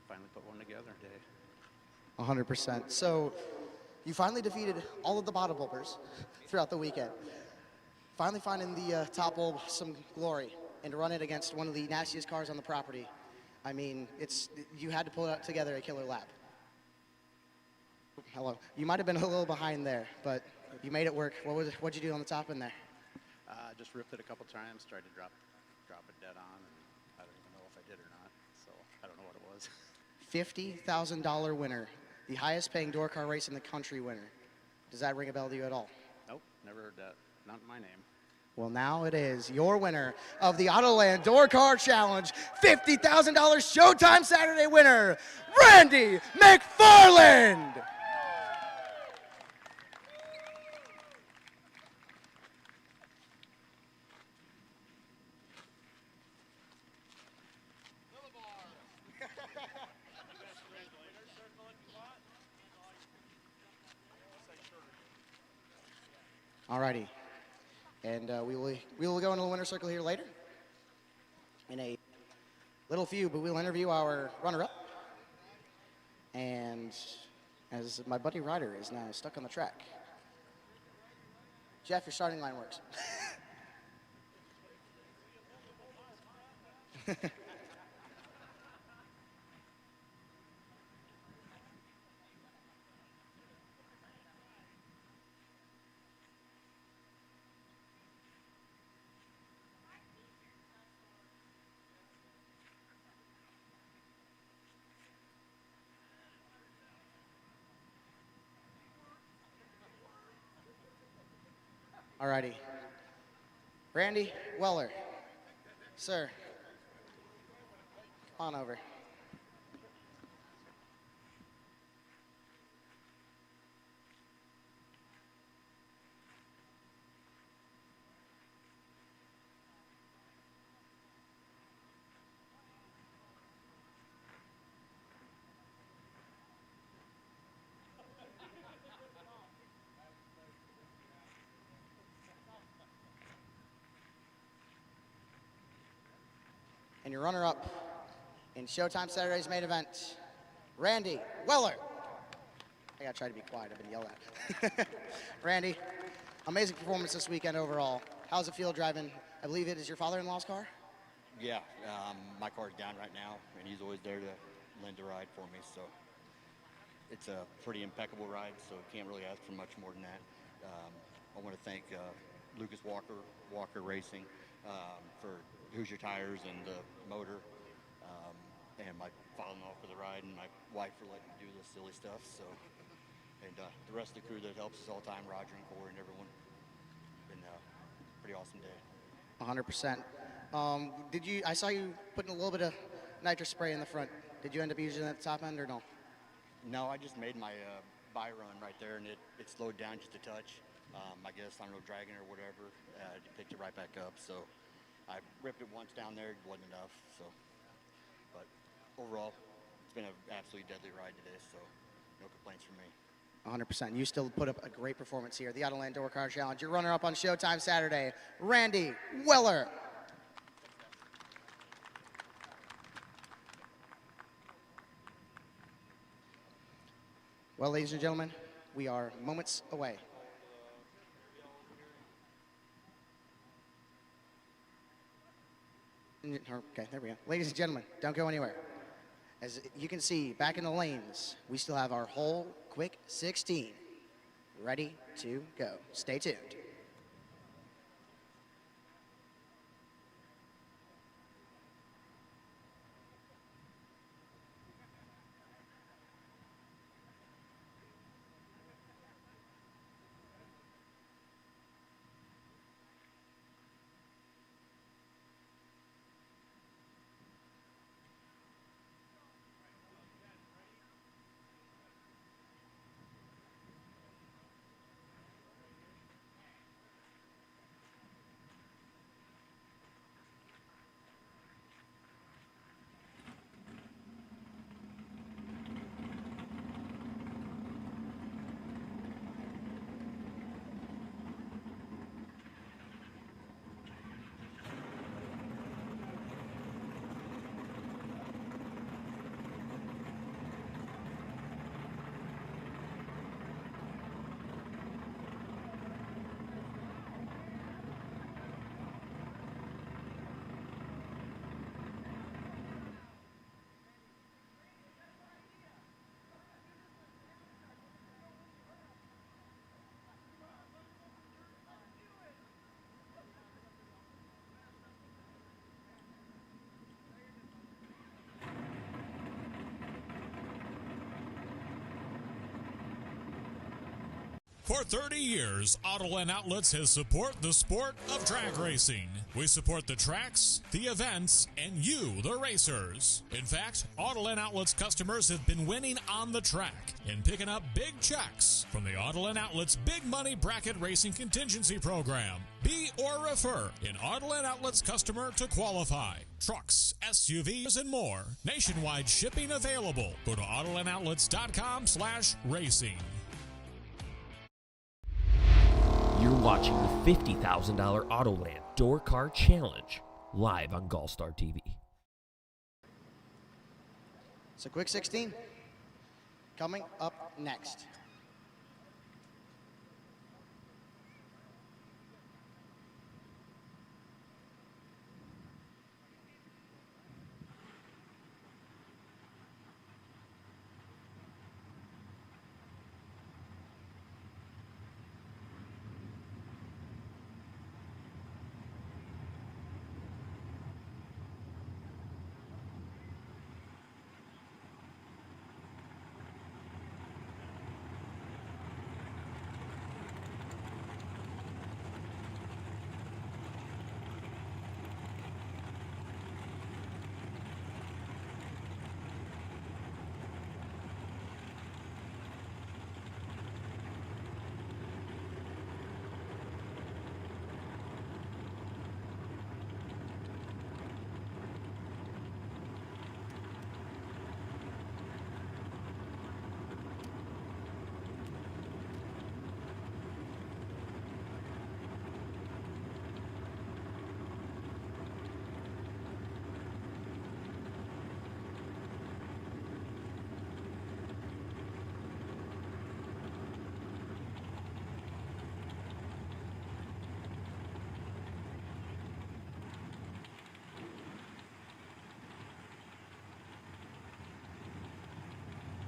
finally put one together today. 100%. So you finally defeated all of the bottom bulbers throughout the weekend. Finally finding the top bulb some glory and to run it against one of the nastiest cars on the property. I mean, you had to pull it together a killer lap. Hello. You might have been a little behind there, but you made it work. What'd you do on the top end there? Just ripped it a couple times, tried to drop it dead on, and I don't even know if I did or not, so I don't know what it was. $50,000 winner, the highest paying door car race in the country winner. Does that ring a bell to you at all? Nope, never heard that. Not in my name. Well, now it is your winner of the Autoland Door Car Challenge, $50,000 Showtime Saturday winner, Randy McFarland! Alrighty, and we will go into the winner's circle here later in a little few, but we'll interview our runner-up. And as my buddy Ryder is now stuck on the track, Jeff, your starting line works. Alrighty. Randy Weller, sir, come on over. And your runner-up in Showtime Saturday's main event, Randy Weller. I gotta try to be quiet, I've been yelled at. Randy, amazing performance this weekend overall. How's it feel driving, I believe it is your father-in-law's car? Yeah, my car's down right now, and he's always there to lend a ride for me, so it's a pretty impeccable ride, so can't really ask for much more than that. I want to thank Lucas Walker Racing for Hoosier Tires and the motor, and my father-in-law for the ride, and my wife for letting me do this silly stuff. So, and the rest of the crew that helps us all the time, Roger and Corey and everyone. Been a pretty awesome day. 100%. I saw you putting a little bit of nitrous spray in the front. Did you end up using it at the top end or no? No, I just made my by run right there, and it slowed down just a touch. I guess, I don't know, dragging or whatever, it picked it right back up. So I ripped it once down there, it wasn't enough. So, but overall, it's been an absolutely deadly ride today, so no complaints from me. 100%. You still put up a great performance here. The Autoland Door Car Challenge. Your runner-up on Showtime Saturday, Randy Weller. Well, ladies and gentlemen, we are moments away. Okay, there we go. Ladies and gentlemen, don't go anywhere. As you can see, back in the lanes, we still have our whole quick 16 ready to go. Stay tuned. For 30 years, Autoland Outlets has supported the sport of drag racing. We support the tracks, the events, and you, the racers. In fact, Autoland Outlets customers have been winning on the track and picking up big checks from the Autoland Outlets Big Money Bracket Racing Contingency Program. Be or refer an Autoland Outlets customer to qualify. Trucks, SUVs, and more. Nationwide shipping available. Go to AutolandOutlets.com/racing. You're watching the $50,000 Autoland Door Car Challenge live on GallStar TV. So quick 16 coming up next.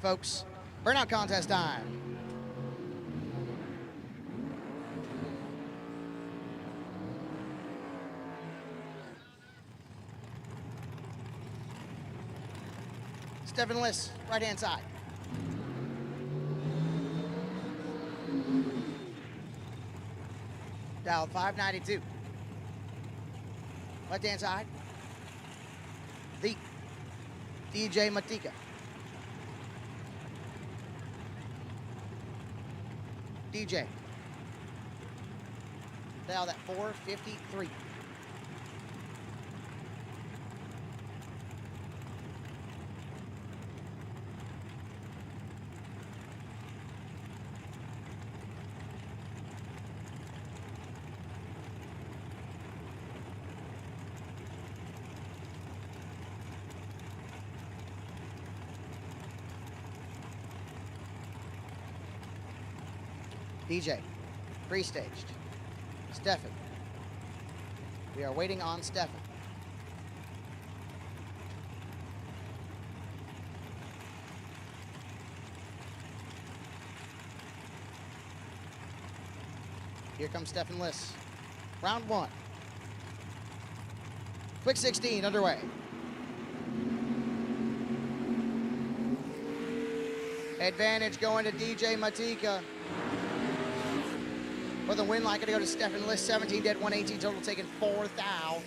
Folks, burnout contest time. Stephen Liss, right-hand side. Dial 592. Left-hand side. The DJ Matika. DJ. Dial that 453. DJ, pre-staged. Stefan. We are waiting on Stefan. Here comes Stefan Liss. Round 1. Quick 16 underway. Advantage going to DJ Matika. For the win line, going to go to Stefan Liss. 17 dead, 118 total, taking 4th thou.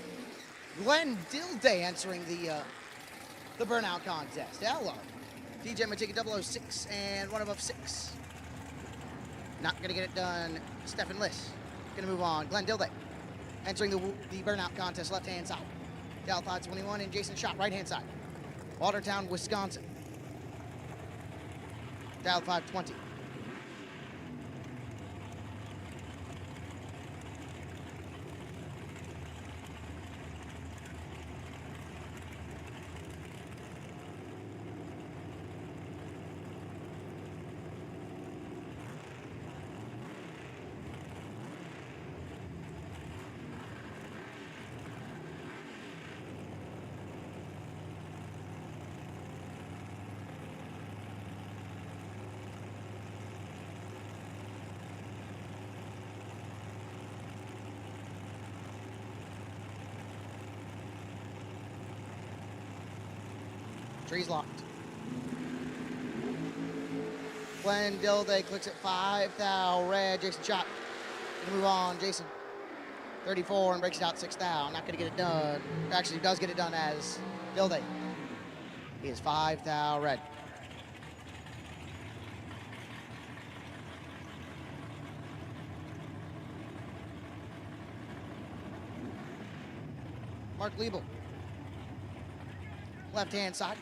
Glenn Dilday entering the burnout contest. Hello. DJ Matika 006 and 1 above 6. Not going to get it done. Stefan Liss. Going to move on. Glenn Dilday entering the burnout contest, left-hand side. Cal 521 and Jason Schott, right-hand side. Watertown, Wisconsin. Dial 520. Trees locked. Glenn Dilday clicks at 5 thou red. Jason Schott gonna move on. Jason 34 and breaks it out 6 thou. Not gonna get it done. Actually does get it done as Dilday. He is 5 thou red. Mark Liebel. Left hand side.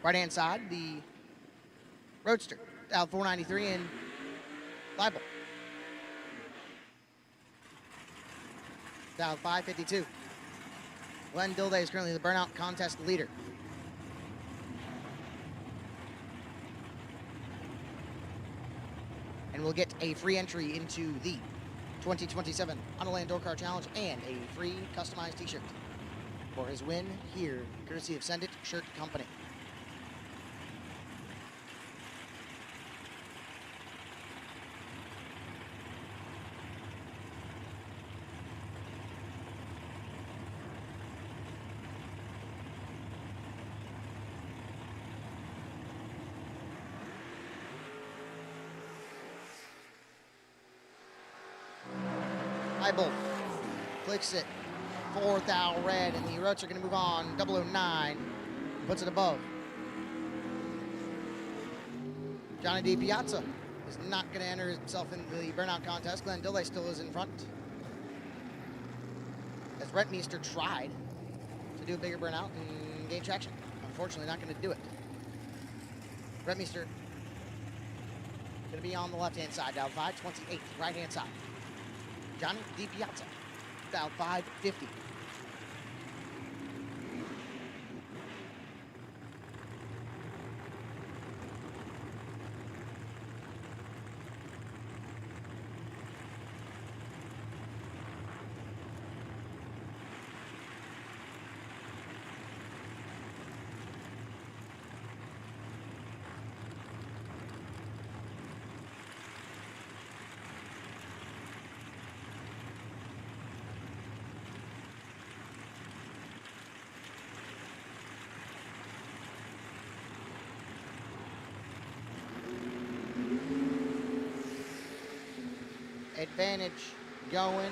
Right-hand side, the Roadster, out 493 in Leibel. Down 552. Glenn Dilday is currently the burnout contest leader. And we'll get a free entry into the 2027 Autoland Door Car Challenge and a free customized t-shirt for his win here, courtesy of Send It Shirt Company. Leibel clicks it 4 thou red, and the Roats are going to move on. 009 puts it above. Johnny D. Piazza is not going to enter himself in the burnout contest. Glenn Dilday still is in front. As Rentmeester tried to do a bigger burnout and gain traction. Unfortunately, not going to do it. Rentmeester going to be on the left-hand side, down 528, right-hand side. Johnny D. Piazza, down 550. Advantage going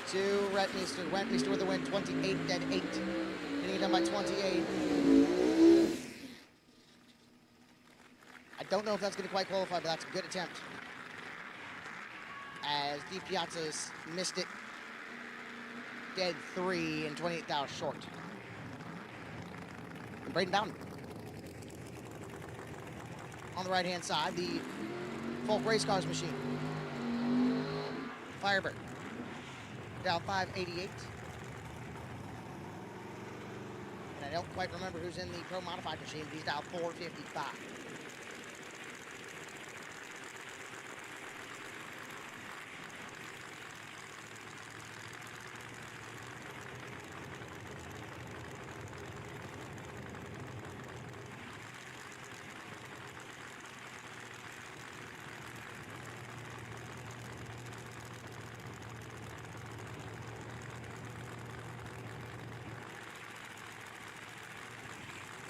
to Rentmeester. Rentmeester with the win, 28 dead 8. Getting it done by 28. I don't know if that's going to quite qualify, but that's a good attempt. As D. Piazza's missed it. Dead 3 and 28 thou short. And Braden Bowden. On the right-hand side, the Folk Race Cars machine. Firebird, down 588. I don't quite remember who's in the Pro Modified machine, but he's dialed 455.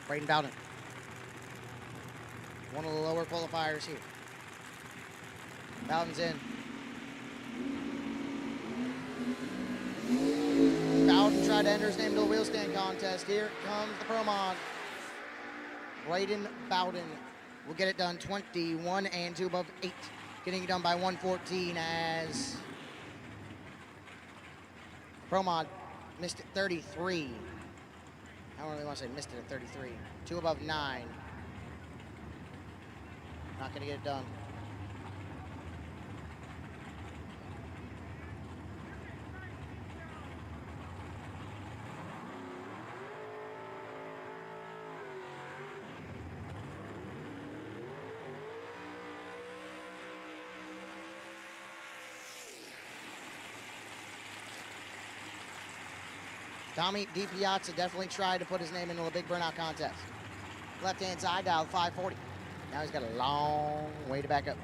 Braden Bowden, one of the lower qualifiers here. Bowden's in. Bowden tried to enter his name into a wheel stand contest. Here comes the Pro Mod. Braden Bowden will get it done 21 and 2 above 8. Getting it done by 114 as Pro Mod missed it 33. I don't really want to say missed it at 33. 2 above 9. Not going to get it done. Tommy DiPiazza definitely tried to put his name into a big burnout contest. Left-hand side, dialed 540. Now he's got a long way to back up.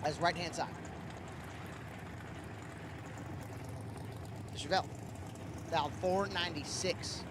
As right-hand side. Chevelle, dialed 496.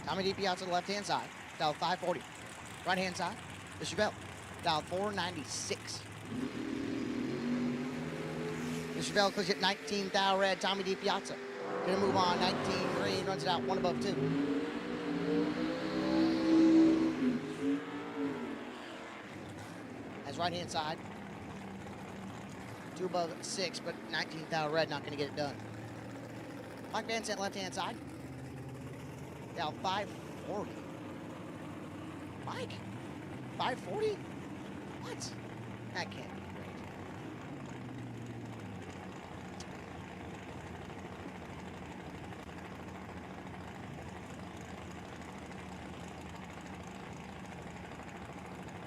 Tommy DiPiazza to the left-hand side, dialed 540. Right-hand side, the Chevelle, dialed 496. The Chevelle clicks at 19 thou red, Tommy DiPiazza. Gonna move on, 19 green, runs it out, 1 above 2. As right-hand side, 2 above 6, but 19 thou red, not gonna get it done. Mike Van Sant, left-hand side. Now 540. Mike, 540? What? That can't be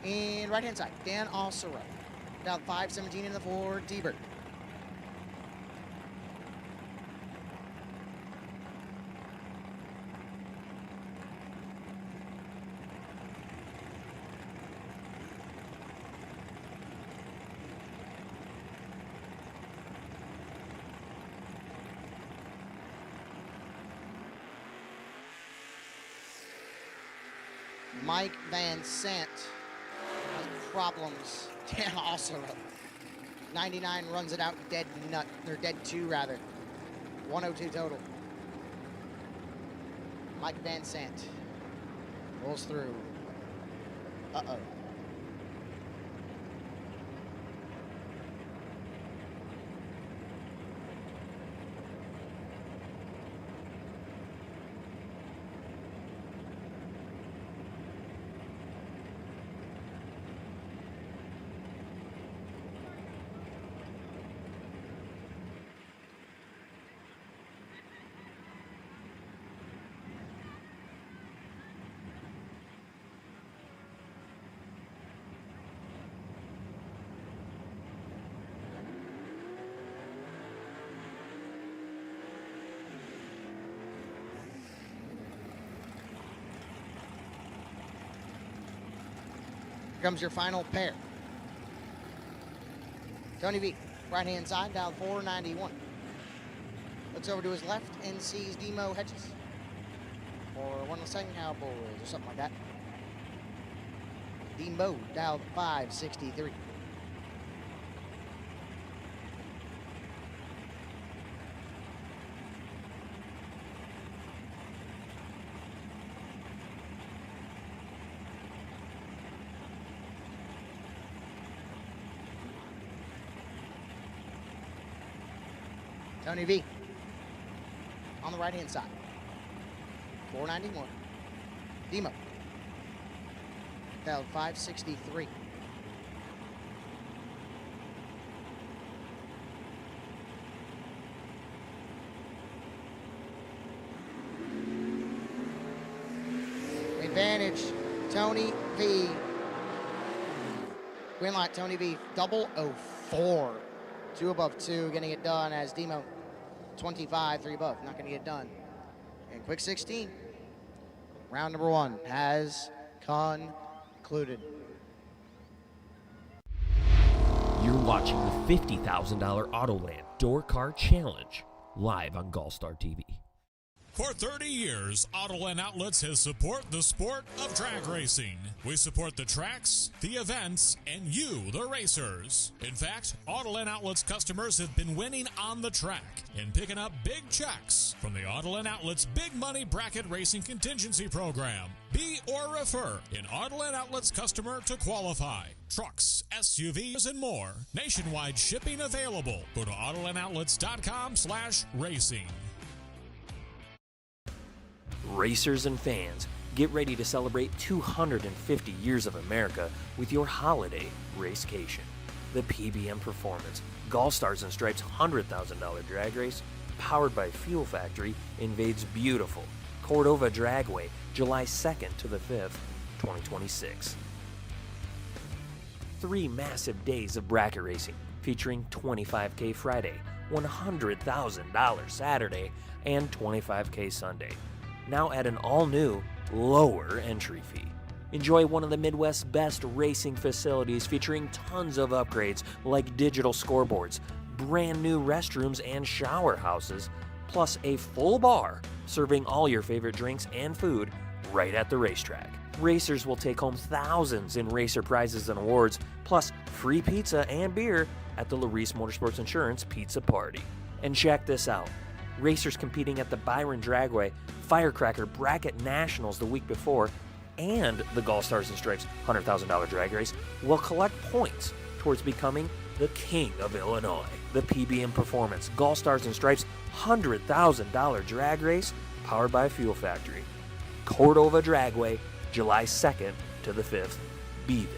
great. And right hand side, Dan Alsero. Down 517 in the 4, T-Bird. Mike Van Sant has problems. Dan Alsero. 99 runs it out dead nut, or dead 2 rather. 102 total. Mike Van Sant rolls through. Uh-oh. Here comes your final pair. Tony V, right-hand side, dialed 491. Looks over to his left and sees Demo Hedges. for one of the second Cowboys or something like that. Demo dialed 563. Tony V on the right-hand side. 491. Demo. Dialed 563. Advantage, Tony V. Green light, Tony V. 004. 2 above 2, getting it done as Demo 25, 3 above, not going to get done. And quick 16, round number 1 has concluded. You're watching the $50,000 Autoland Door Car Challenge live on GallStar TV. For 30 years, Autoland Outlets has supported the sport of drag racing. We support the tracks, the events, and you, the racers. In fact, Autoland Outlets customers have been winning on the track and picking up big checks from the Autoland Outlets Big Money Bracket Racing Contingency Program. Be or refer an Autoland Outlets customer to qualify. Trucks, SUVs, and more. Nationwide shipping available. Go to AutolandOutlets.com/racing. Racers and fans, get ready to celebrate 250 years of America with your holiday racecation. The PBM Performance, GallStars and Stripes $100,000 drag race, powered by Fuel Factory, invades beautiful Cordova Dragway, July 2nd to the 5th, 2026. 3 massive days of bracket racing featuring $25K Friday, $100,000 Saturday, and $25K Sunday. Now at an all-new, lower entry fee. Enjoy one of the Midwest's best racing facilities featuring tons of upgrades like digital scoreboards, brand new restrooms and shower houses, plus a full bar serving all your favorite drinks and food right at the racetrack. Racers will take home thousands in racer prizes and awards, plus free pizza and beer at the Larice Motorsports Insurance Pizza Party. And check this out. Racers competing at the Byron Dragway Firecracker Bracket Nationals the week before and the GallStars and Stripes $100,000 drag race will collect points towards becoming the King of Illinois. The PBM Performance GallStars and Stripes $100,000 drag race powered by Fuel Factory. Cordova Dragway, July 2nd to the 5th. Be there.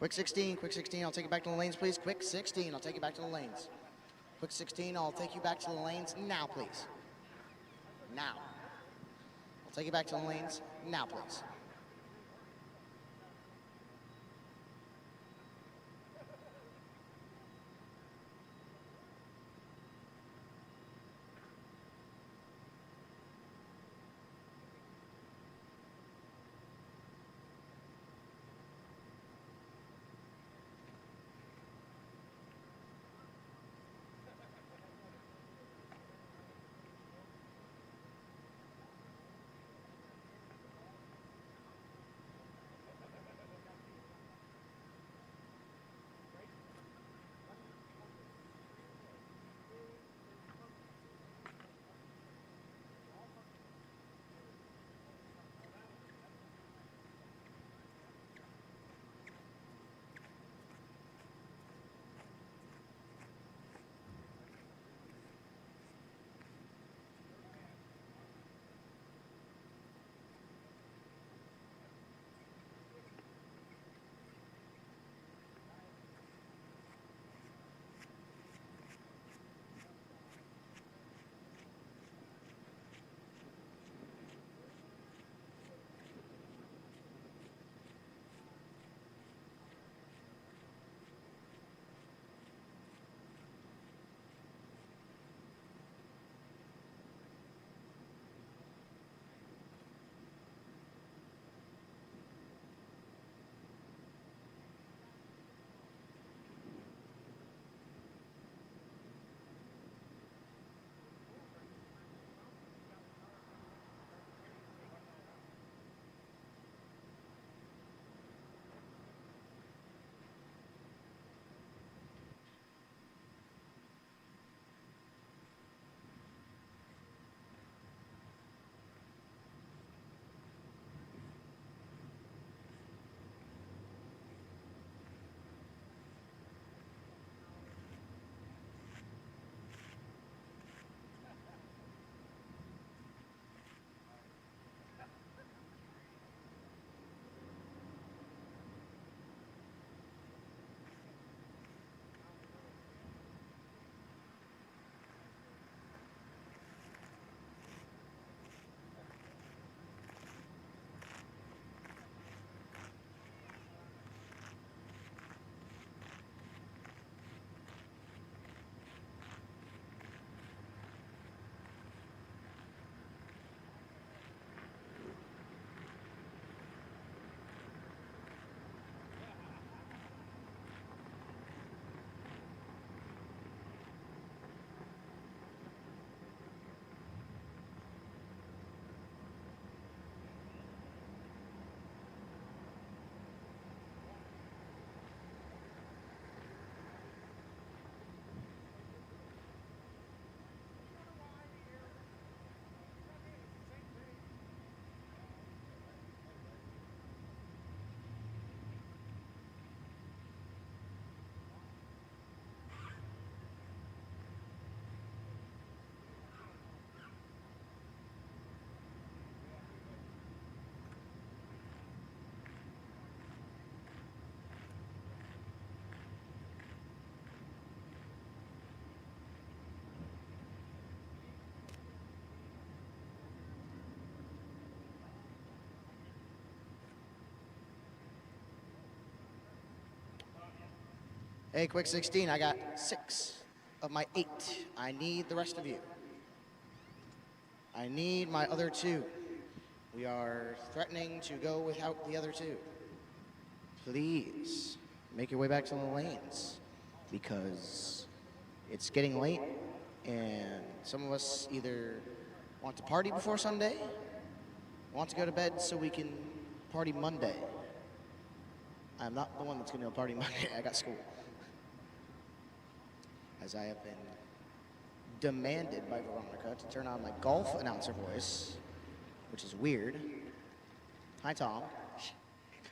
Quick 16, quick 16, I'll take it back to the lanes, please. Quick 16, I'll take it back to the lanes. Quick 16, I'll take you back to the lanes now, please. Now. I'll take you back to the lanes now, please. Hey, quick 16, I got 6 of my 8. I need the rest of you. I need my other 2. We are threatening to go without the other 2. Please make your way back to the lanes because it's getting late and some of us either want to party before Sunday, want to go to bed so we can party Monday. I'm not the one that's going to go party Monday. I got school. As I have been demanded by Veronica to turn on my golf announcer voice, which is weird. Hi, Tom.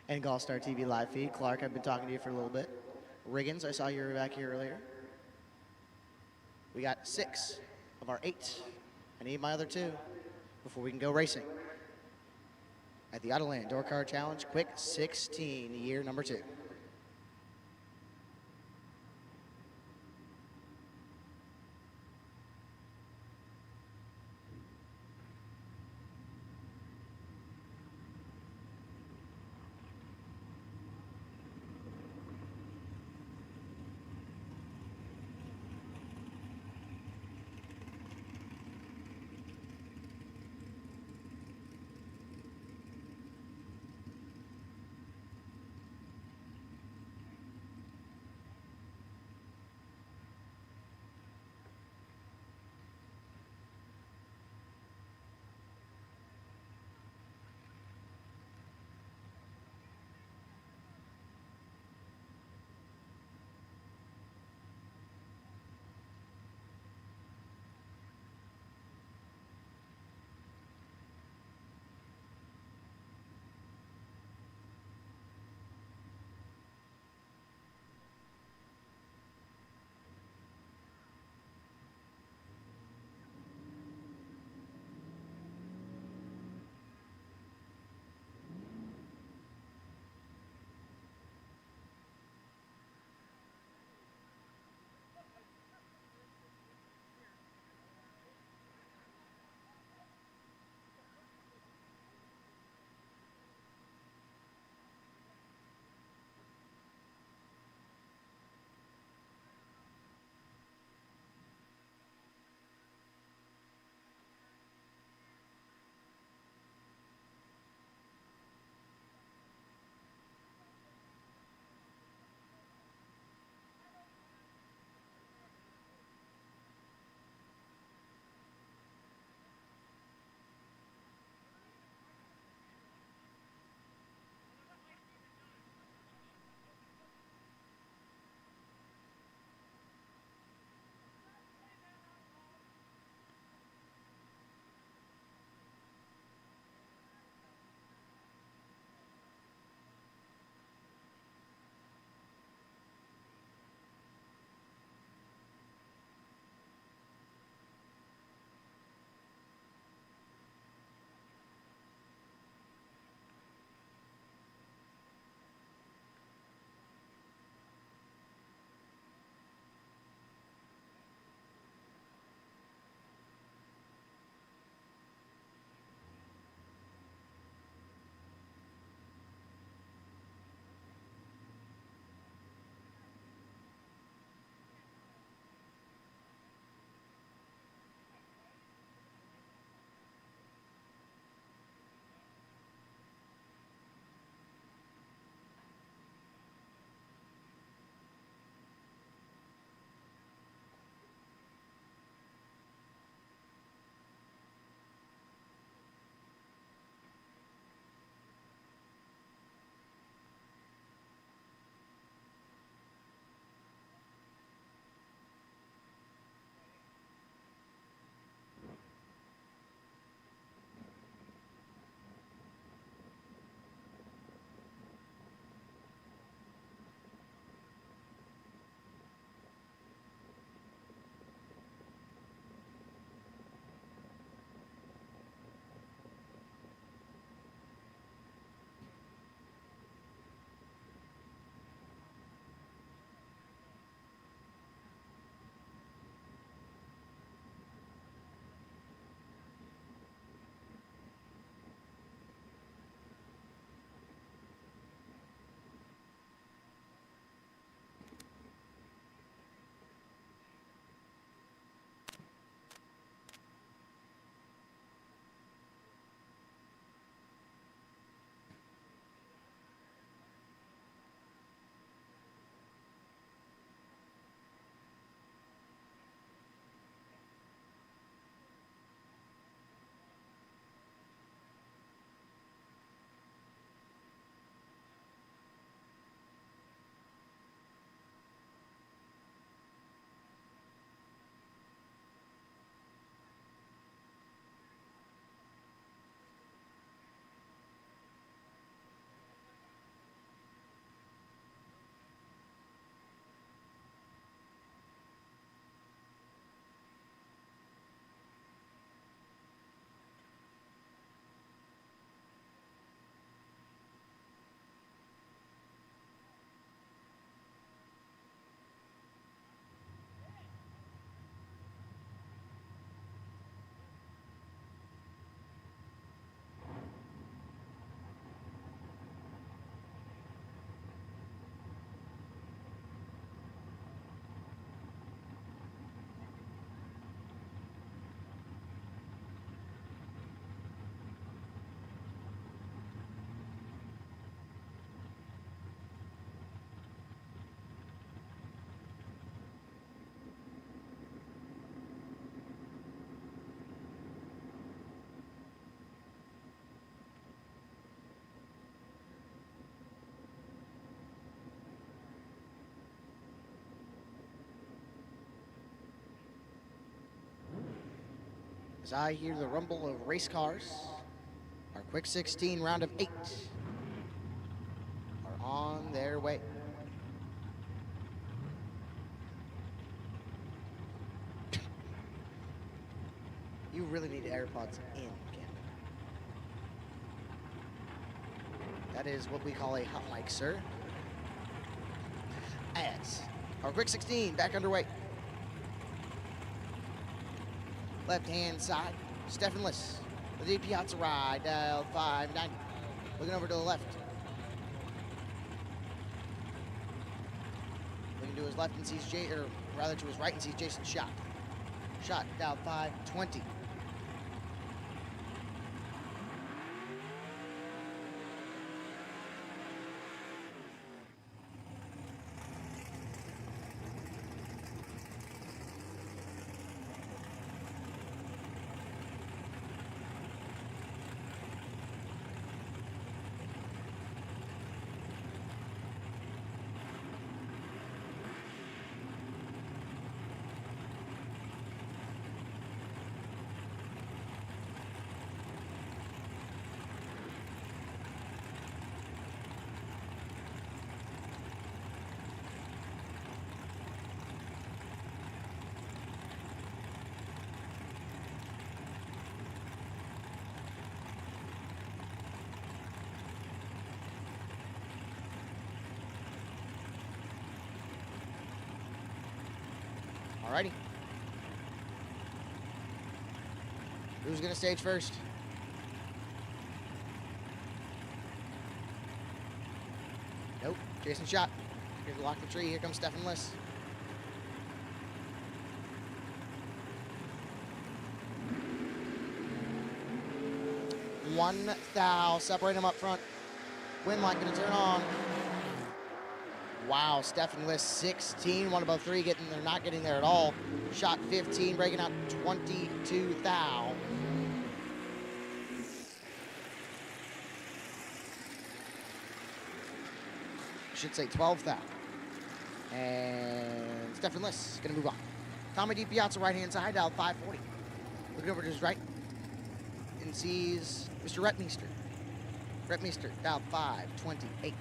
And GallStar TV live feed. Clark, I've been talking to you for a little bit. Riggins, I saw you were back here earlier. We got 6 of our 8. I need my other 2 before we can go racing. At the Autoland Door Car Challenge, quick 16, year number 2. as I hear the rumble of race cars. Our quick 16 round of 8 are on their way. You really need AirPods in, Ken. That is what we call a hot mic, sir. As our quick 16 back underway. Left-hand side, Stefan Liss with the Piazza ride, 590. Looking over to the left. Looking to his left and sees or rather to his right and sees Jason Schott. Schott down 520. Alrighty. Who's gonna stage first? Nope. Jason Schott. Here's the lock the tree. Here comes Stefan Liss. One thou. Separate him up front. Wind light gonna turn on. Wow, Stefan Liss 16, one above 3, they're not getting there at all. Shot 15, breaking out 22 thou. I should say 12 thou. And Stefan Liss gonna move on. Tommy DiPiazza right hand side, out 540. Looking over to his right and sees Mr. Rettmeister. Rettmeister, down 528.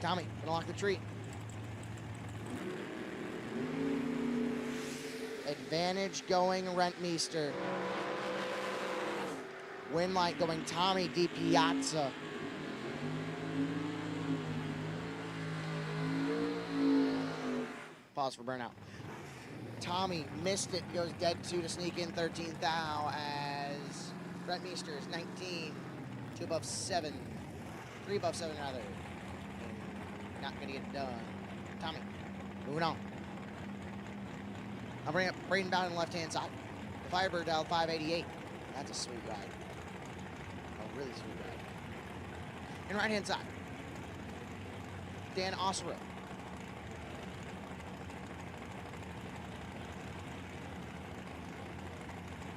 Tommy, gonna lock the tree. Advantage going Rettmeister. Win light going Tommy DiPiazza. Pause for burnout. Tommy missed it, goes dead 2 to sneak in 13 thou as Rettmeister is 19, 2 above 7, 3 above 7 rather. Not gonna get it done. Tommy, moving on. I'll bring up Braden Bowden left-hand side. The Firebird dialed 588. That's a sweet ride. A really sweet ride. And right-hand side, Dan Osero.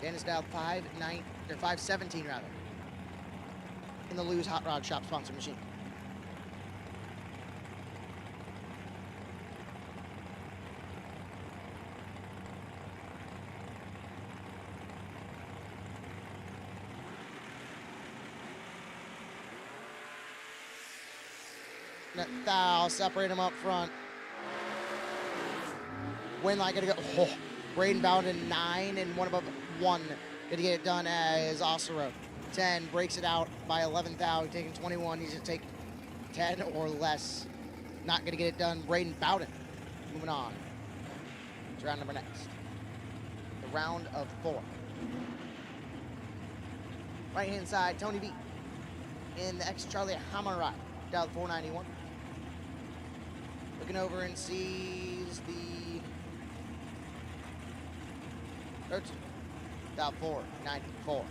Dan is dialed 517 rather. In the Lou's Hot Rod Shop sponsor machine. Thou, separate him up front. Win light gonna go. Oh, Braden Bowden 9 and 1 above 1. Gonna get it done as Osero. 10 breaks it out by 11 thou. Taking 21. He's gonna take 10 or less. Not gonna get it done. Braden Bowden. Moving on. It's round number next. The round of 4. Right hand side, Tony V. in the ex-Charlie Hammer ride down 491. Looking over and sees the Roadster down 494.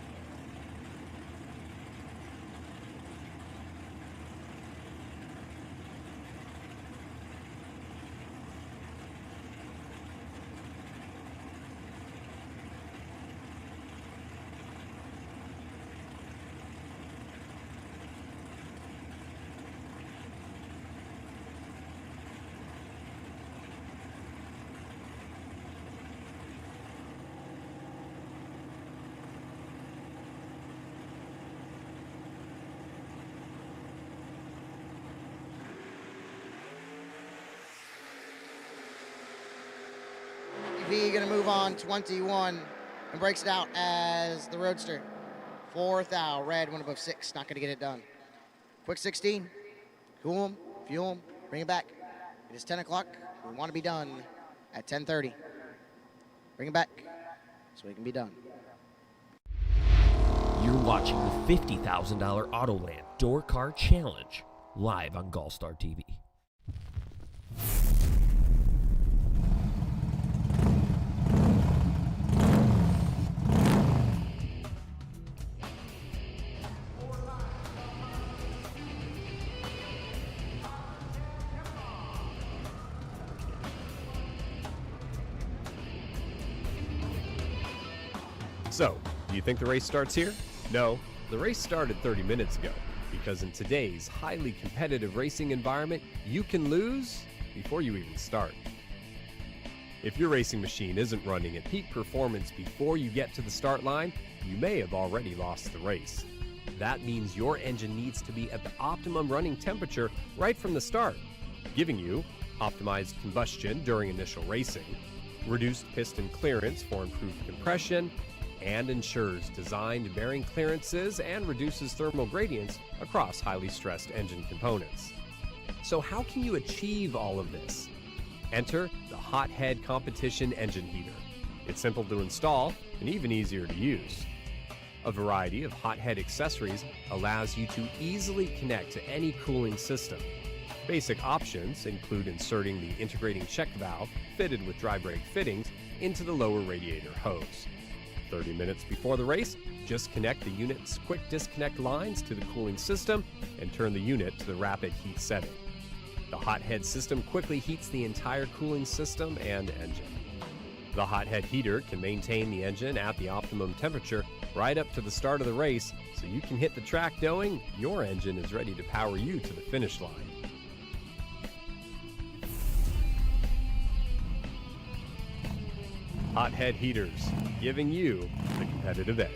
Going to move on 21 and breaks it out as the Roadster. Fourth out, red, one above 6, not going to get it done. Quick 16, cool them, fuel them, bring it back. It is 10 o'clock, we want to be done at 10:30. Bring it back so we can be done. You're watching the $50,000 Autoland Door Car Challenge live on GallStar TV. So, do you think the race starts here? No, the race started 30 minutes ago, because in today's highly competitive racing environment, you can lose before you even start. If your racing machine isn't running at peak performance before you get to the start line, you may have already lost the race. That means your engine needs to be at the optimum running temperature right from the start, giving you optimized combustion during initial racing, reduced piston clearance for improved compression, and ensures designed bearing clearances and reduces thermal gradients across highly stressed engine components. So how can you achieve all of this? Enter the Hothead Competition Engine Heater. It's simple to install and even easier to use. A variety of Hothead accessories allows you to easily connect to any cooling system. Basic options include inserting the integrating check valve fitted with dry brake fittings into the lower radiator hose. 30 minutes before the race, just connect the unit's quick disconnect lines to the cooling system and turn the unit to the rapid heat setting. The Hothead system quickly heats the entire cooling system and engine. The Hothead heater can maintain the engine at the optimum temperature right up to the start of the race, so you can hit the track knowing your engine is ready to power you to the finish line. Hothead heaters, giving you the competitive edge.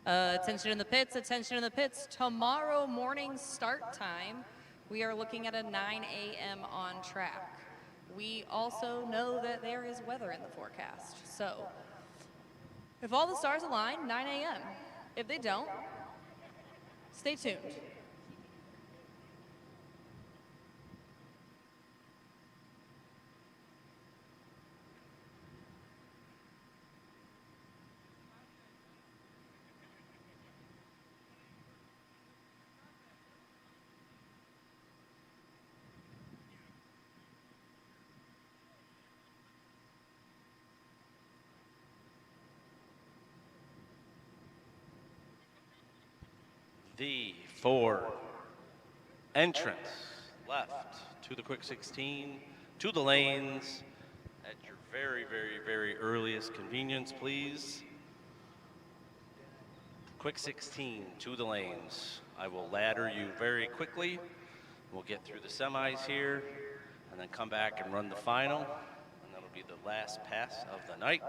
Attention in the pits, attention in the pits. Tomorrow morning start time, we are looking at a 9 a.m. on track. We also know that there is weather in the forecast. So if all the stars align, 9 a.m. If they don't, stay tuned. The 4 entrants left to the quick 16, to the lanes at your very, very, very earliest convenience, please. Quick 16 to the lanes. I will ladder you very quickly. We'll get through the semis here and then come back and run the final. And that'll be the last pass of the night.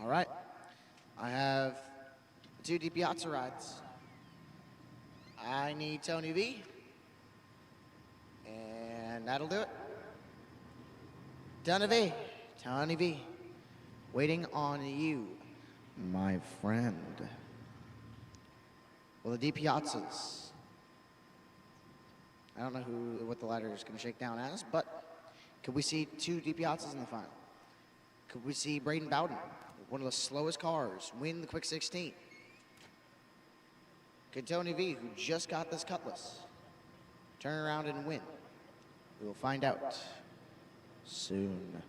All right. I have 2 DiPiazza rides. I need Tony V. And that'll do it. Tony V. Tony V. Waiting on you, my friend. Well, the DiPiazzas. I don't know what the ladder is going to shake down as, but could we see 2 DiPiazzas in the final? Could we see Braden Bowden, one of the slowest cars, win the Quick 16? Could Tony V, who just got this Cutlass, turn around and win? We will find out soon.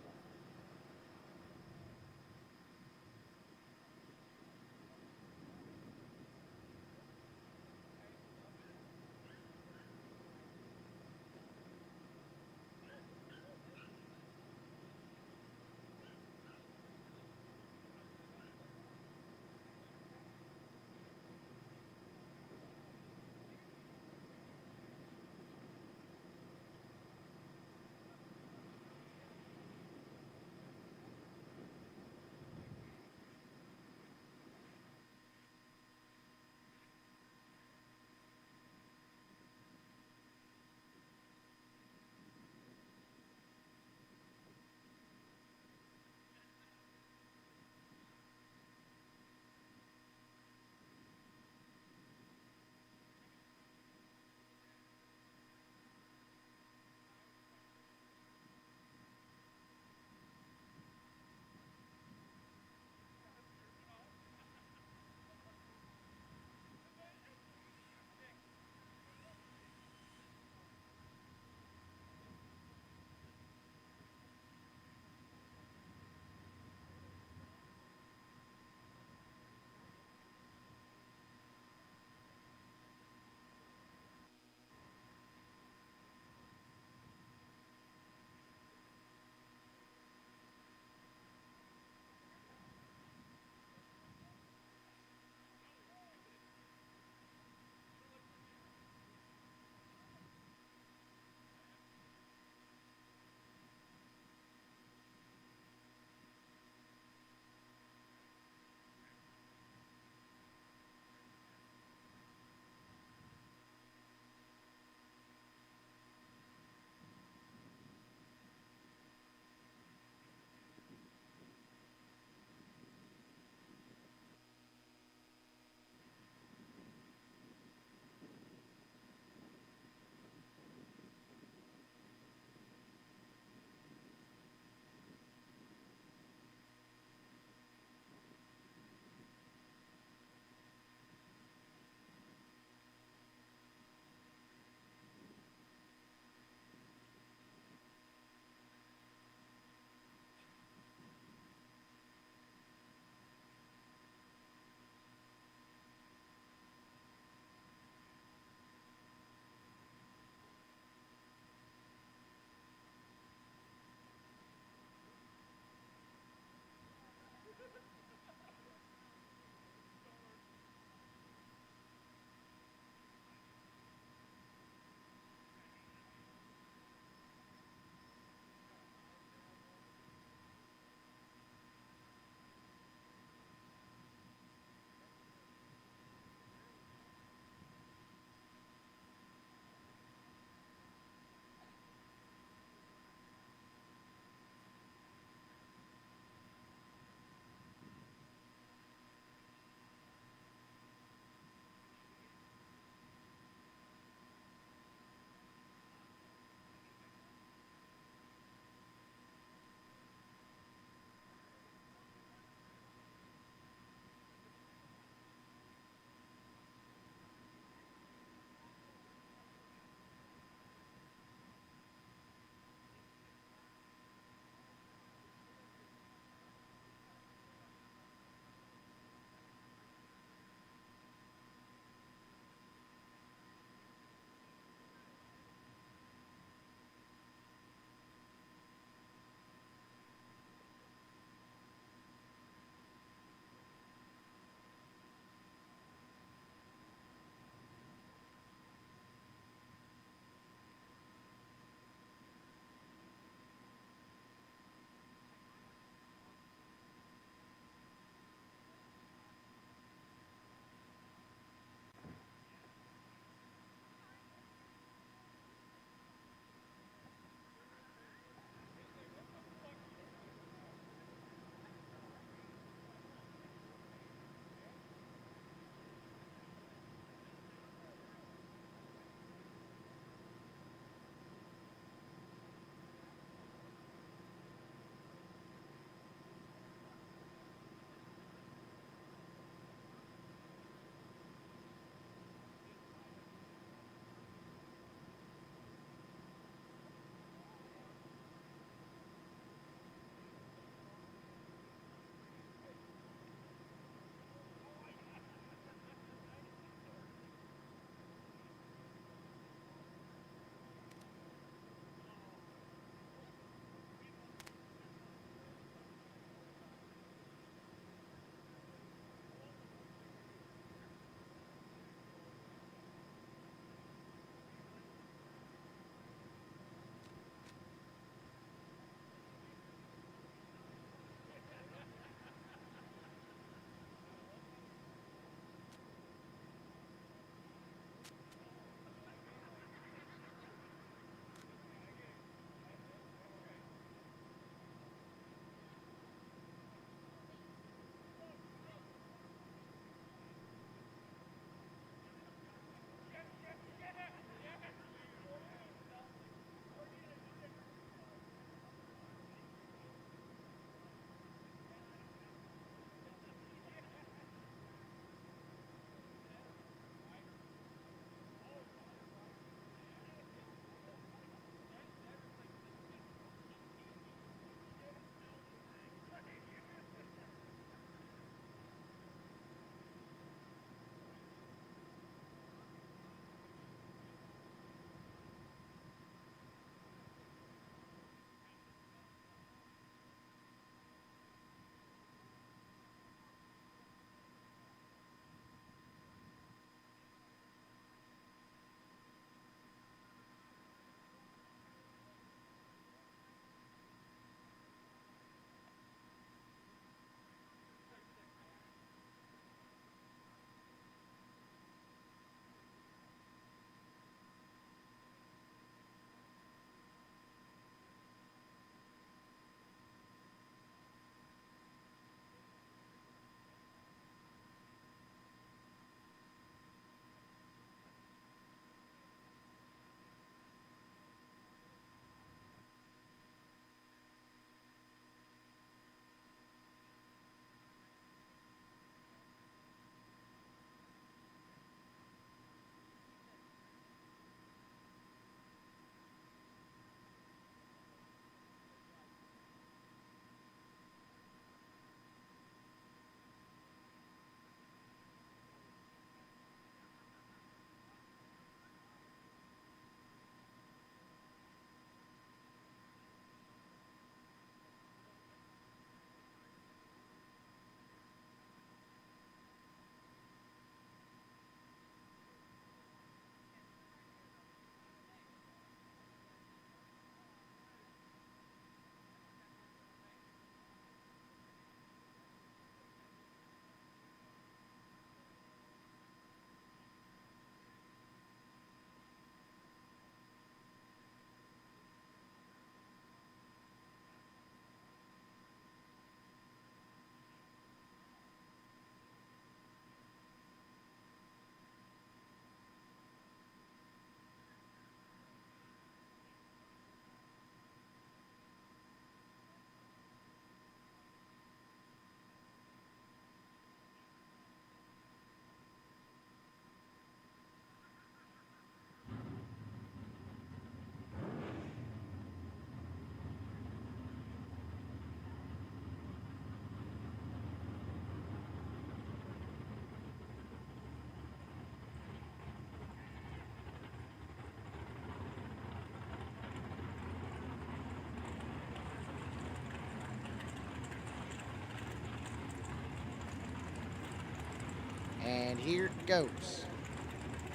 And here goes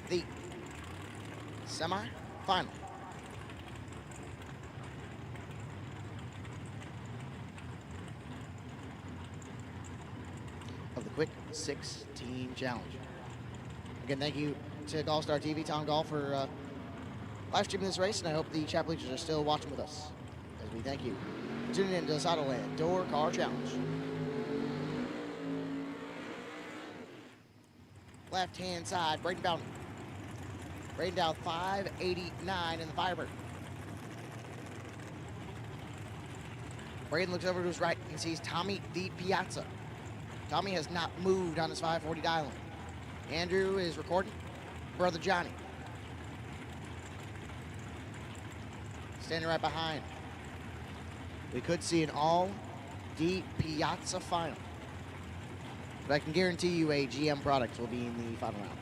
the semi-final. Of the Quick 16 Challenge. Again, thank you to GallStar TV, Tom Gall, for live streaming this race, and I hope the chat bleachers are still watching with us as we thank you for tuning in to this Autoland Door Car Challenge. Left-hand side, Braden Bowden. Braden down 589 in the Firebird. Braden looks over to his right and sees Tommy D. Piazza. Tommy has not moved on his 540 dialing. Andrew is recording. Brother Johnny. Standing right behind. We could see an all D. Piazza final. But I can guarantee you a GM product will be in the final round.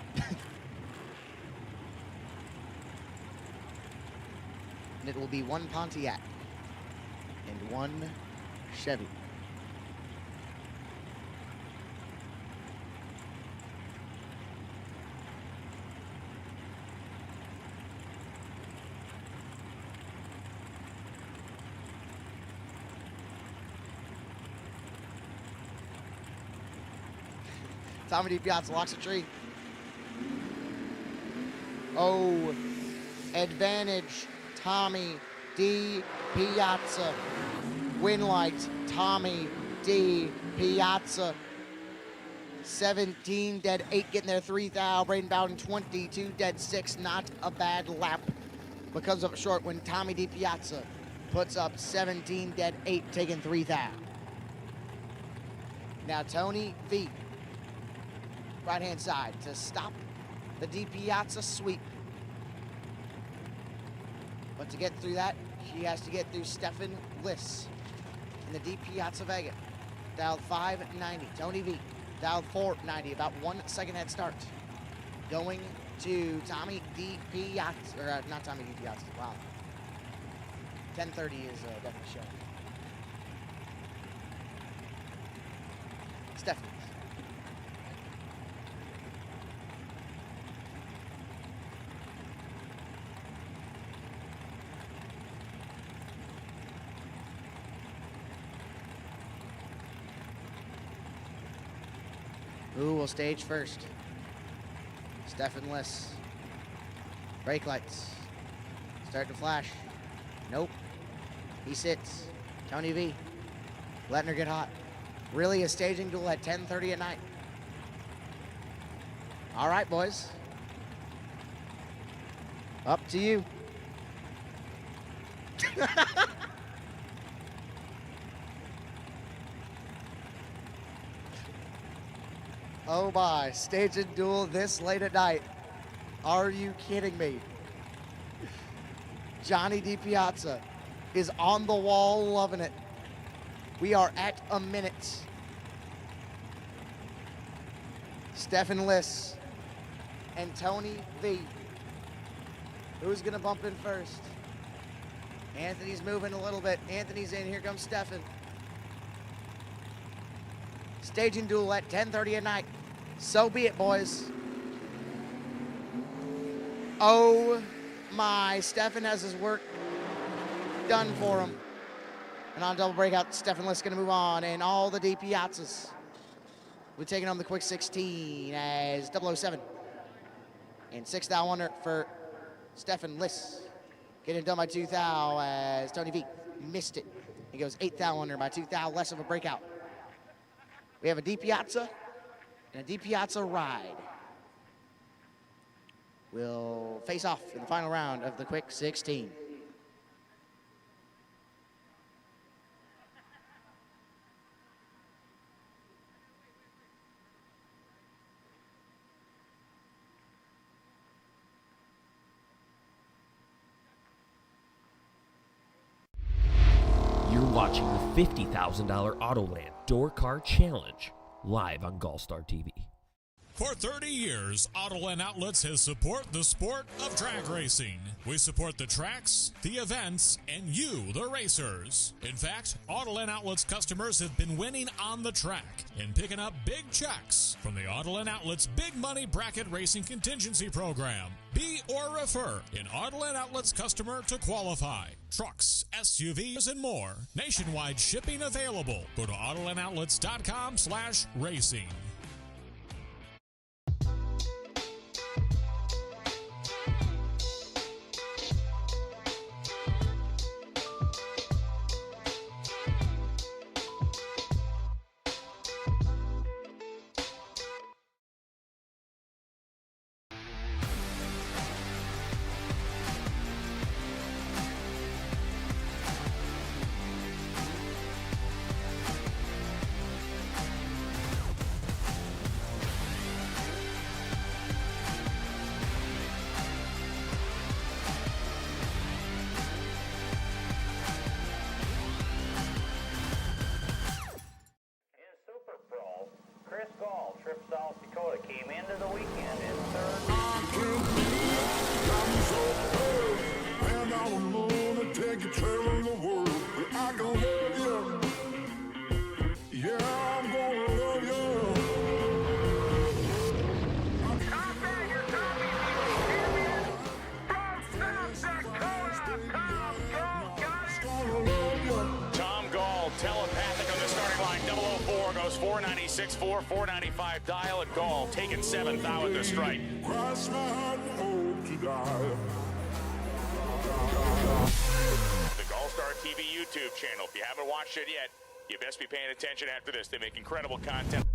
And it will be one Pontiac and one Chevy. Tommy D. Piazza locks a tree. Oh, advantage, Tommy D. Piazza. Win light, Tommy D. Piazza. 17 dead 8 getting there 3 thou. Braden Bowden 22 dead 6. Not a bad lap, but comes up short when Tommy D. Piazza puts up 17 dead 8 taking 3 thou. Now Tony V. Right-hand side to stop the D. Piazza sweep. But to get through that, he has to get through Stefan Liss in the D. Piazza Vega. Dialed 590. Tony V. Dialed 490. About 1 second head start. Going to Tommy D. Piazza. Or not Tommy D. Piazza. Wow. 10:30 is definitely showing. Stefan. Who will stage first? Stefan Liss. Brake lights. Start to flash. Nope. He sits. Tony V. Letting her get hot. Really a staging duel at 10:30 at night. All right, boys. Up to you. Oh my, stage and duel this late at night. Are you kidding me? Johnny D. Piazza is on the wall loving it. We are at a minute. Stefan Liss and Tony V. Who's gonna bump in first? Anthony's moving a little bit. Anthony's in, here comes Stefan. Staging duel at 10:30 at night. So be it, boys. Oh my, Stefan has his work done for him. And on double breakout, Stefan Liss gonna move on, and all the D. Piazzas. We're taking on the quick 16 as 007. And 6 thou under for Stefan Liss. Getting done by 2 thou as Tony V missed it. He goes 8 thou under by 2 thou, less of a breakout. We have a D. Piazza and a D. Piazza ride. Will face off in the final round of the quick 16. You're watching the $50,000 Autoland Door Car Challenge live on GallStar TV. For 30 years, Autoland Outlets has supported the sport of drag racing. We support the tracks, the events, and you, the racers. In fact, Autoland Outlets customers have been winning on the track and picking up big checks from the Autoland Outlets Big Money Bracket Racing Contingency Program. Be or refer an Autoland Outlets customer to qualify. Trucks, SUVs, and more. Nationwide shipping available. Go to AutolandOutlets.com/racing. Chris Gall, Trip South Dakota, came into the weekend in third. And I was gonna take you traveling the world, but I gonna love you. Yeah, I'm gonna love you. Tom Gall, telepathic on the starting line. 004 goes 496-4, 495 dial, and Gall taking 7th out at the strike. Cross my heart and hope to die. The GallStar TV YouTube channel. If you haven't watched it yet, you best be paying attention after this. They make incredible content.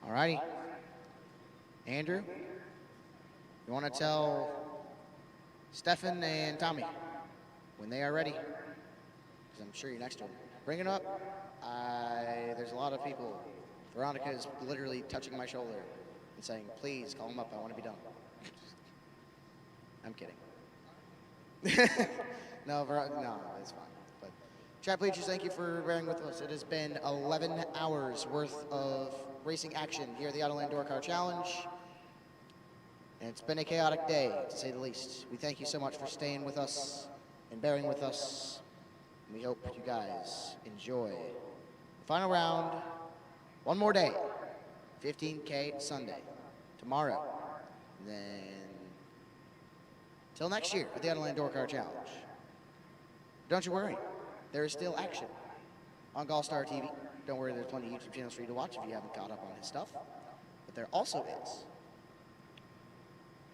All righty. Andrew, you want to tell Stefan and Tommy when they are ready? Because I'm sure you're next to them. Bring it up. There's a lot of people. Veronica is literally touching my shoulder and saying, please call him up. I want to be done. I'm kidding. No, it's fine. But chat bleachers, thank you for bearing with us. It has been 11 hours worth of racing action here at the Autoland Door Car Challenge. And it's been a chaotic day, to say the least. We thank you so much for staying with us and bearing with us. And we hope you guys enjoy the final round. One more day, 15K Sunday, tomorrow. And then, till next year at the Autoland Door Car Challenge. Don't you worry, there is still action on GallStar TV. Don't worry, there's plenty of YouTube channels for you to watch if you haven't caught up on his stuff. But there also is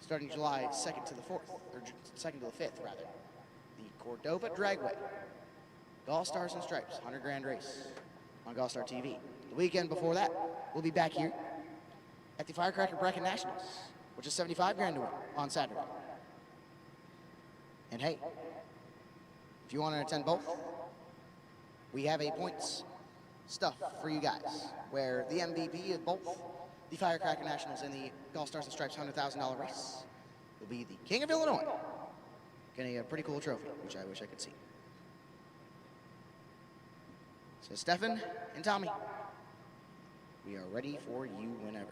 starting July 2nd to the 4th, or 2nd to the 5th, rather. The Cordova Dragway, GallStars and Stripes, 100 grand race on GallStar TV. The weekend before that, we'll be back here at the Firecracker Bracket Nationals, which is 75 grand to win on Saturday. And hey, if you want to attend both, we have a points stuff for you guys, where the MVP of both the Firecracker Nationals and the GallStars and Stripes $100,000 race will be the King of Illinois, getting a pretty cool trophy, which I wish I could see. So Stefan and Tommy, we are ready for you whenever.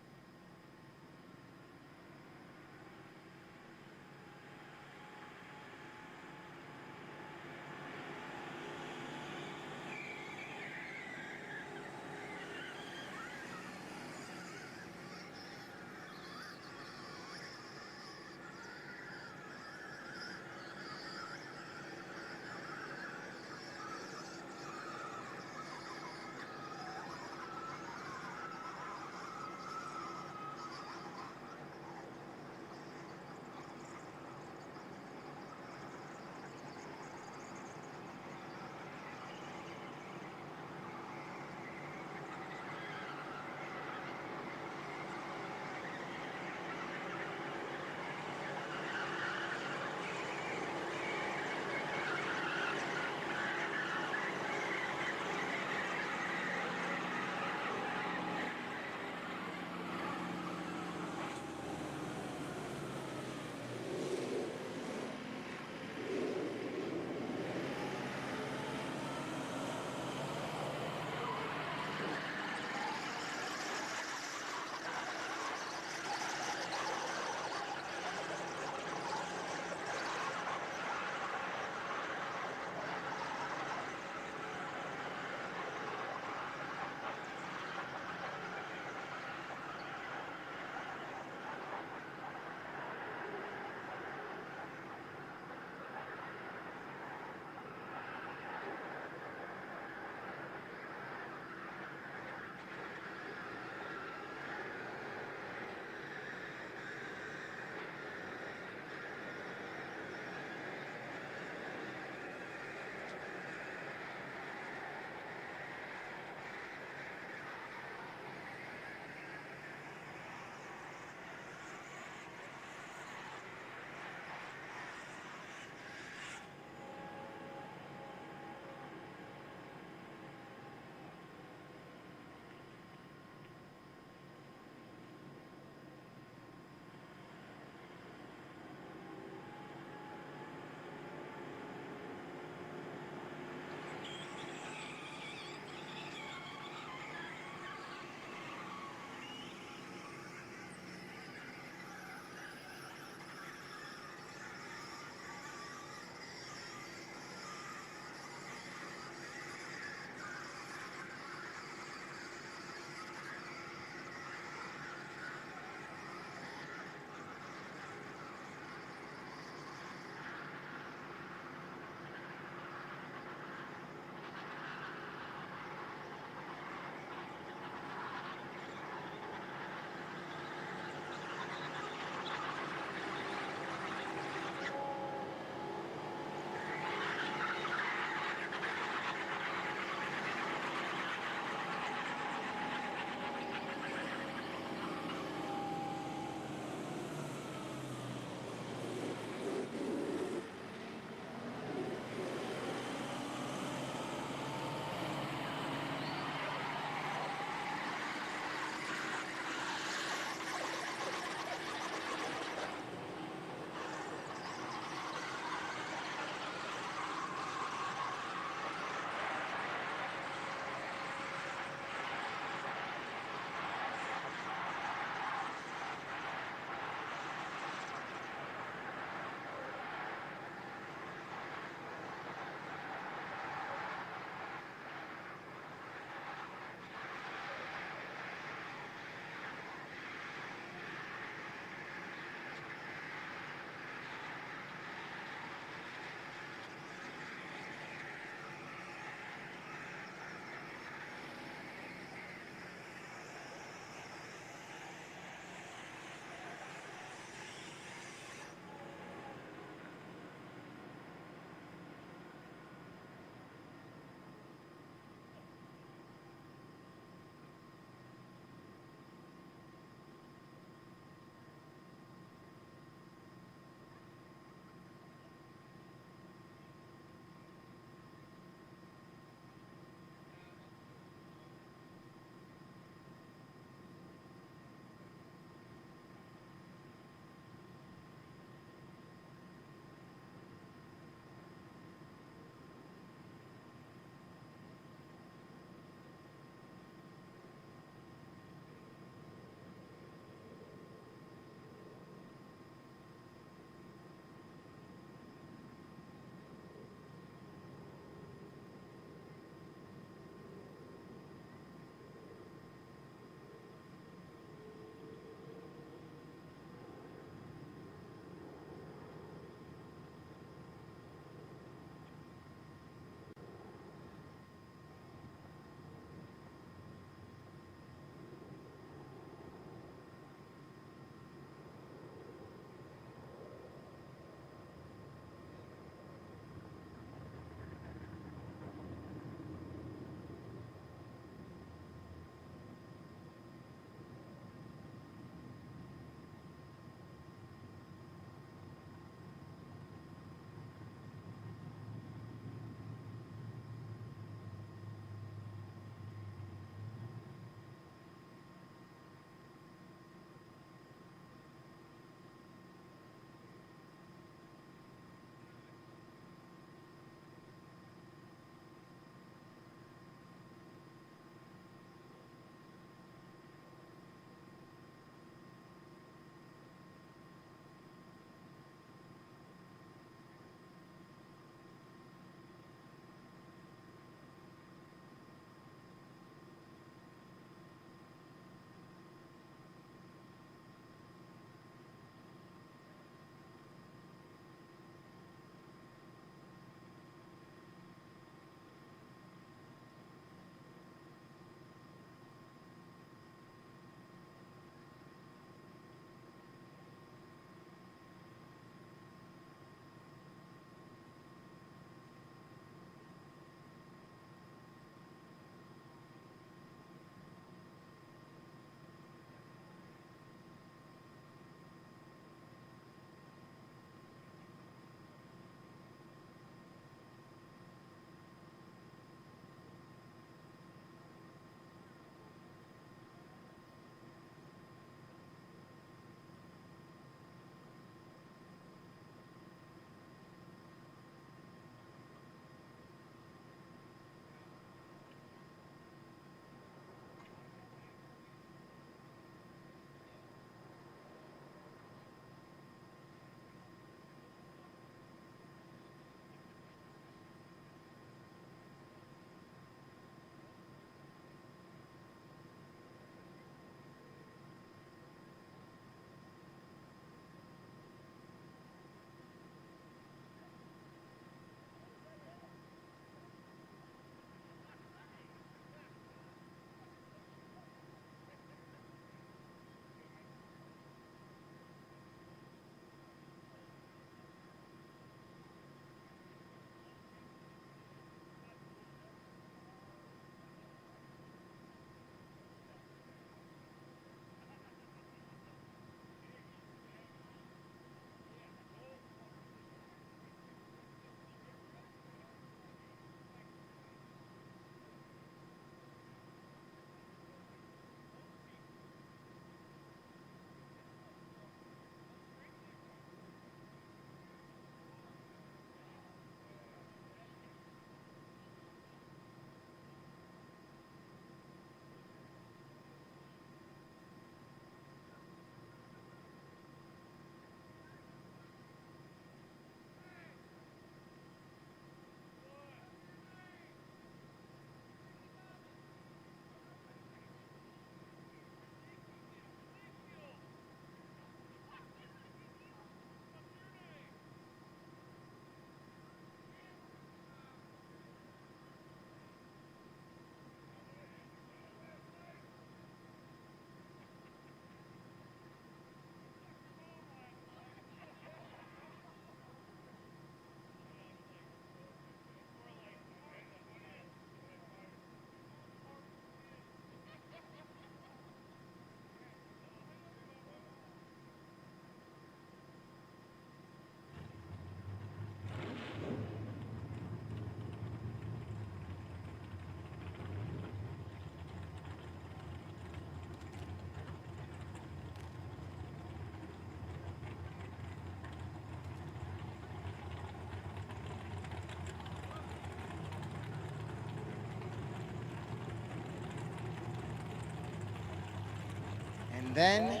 And then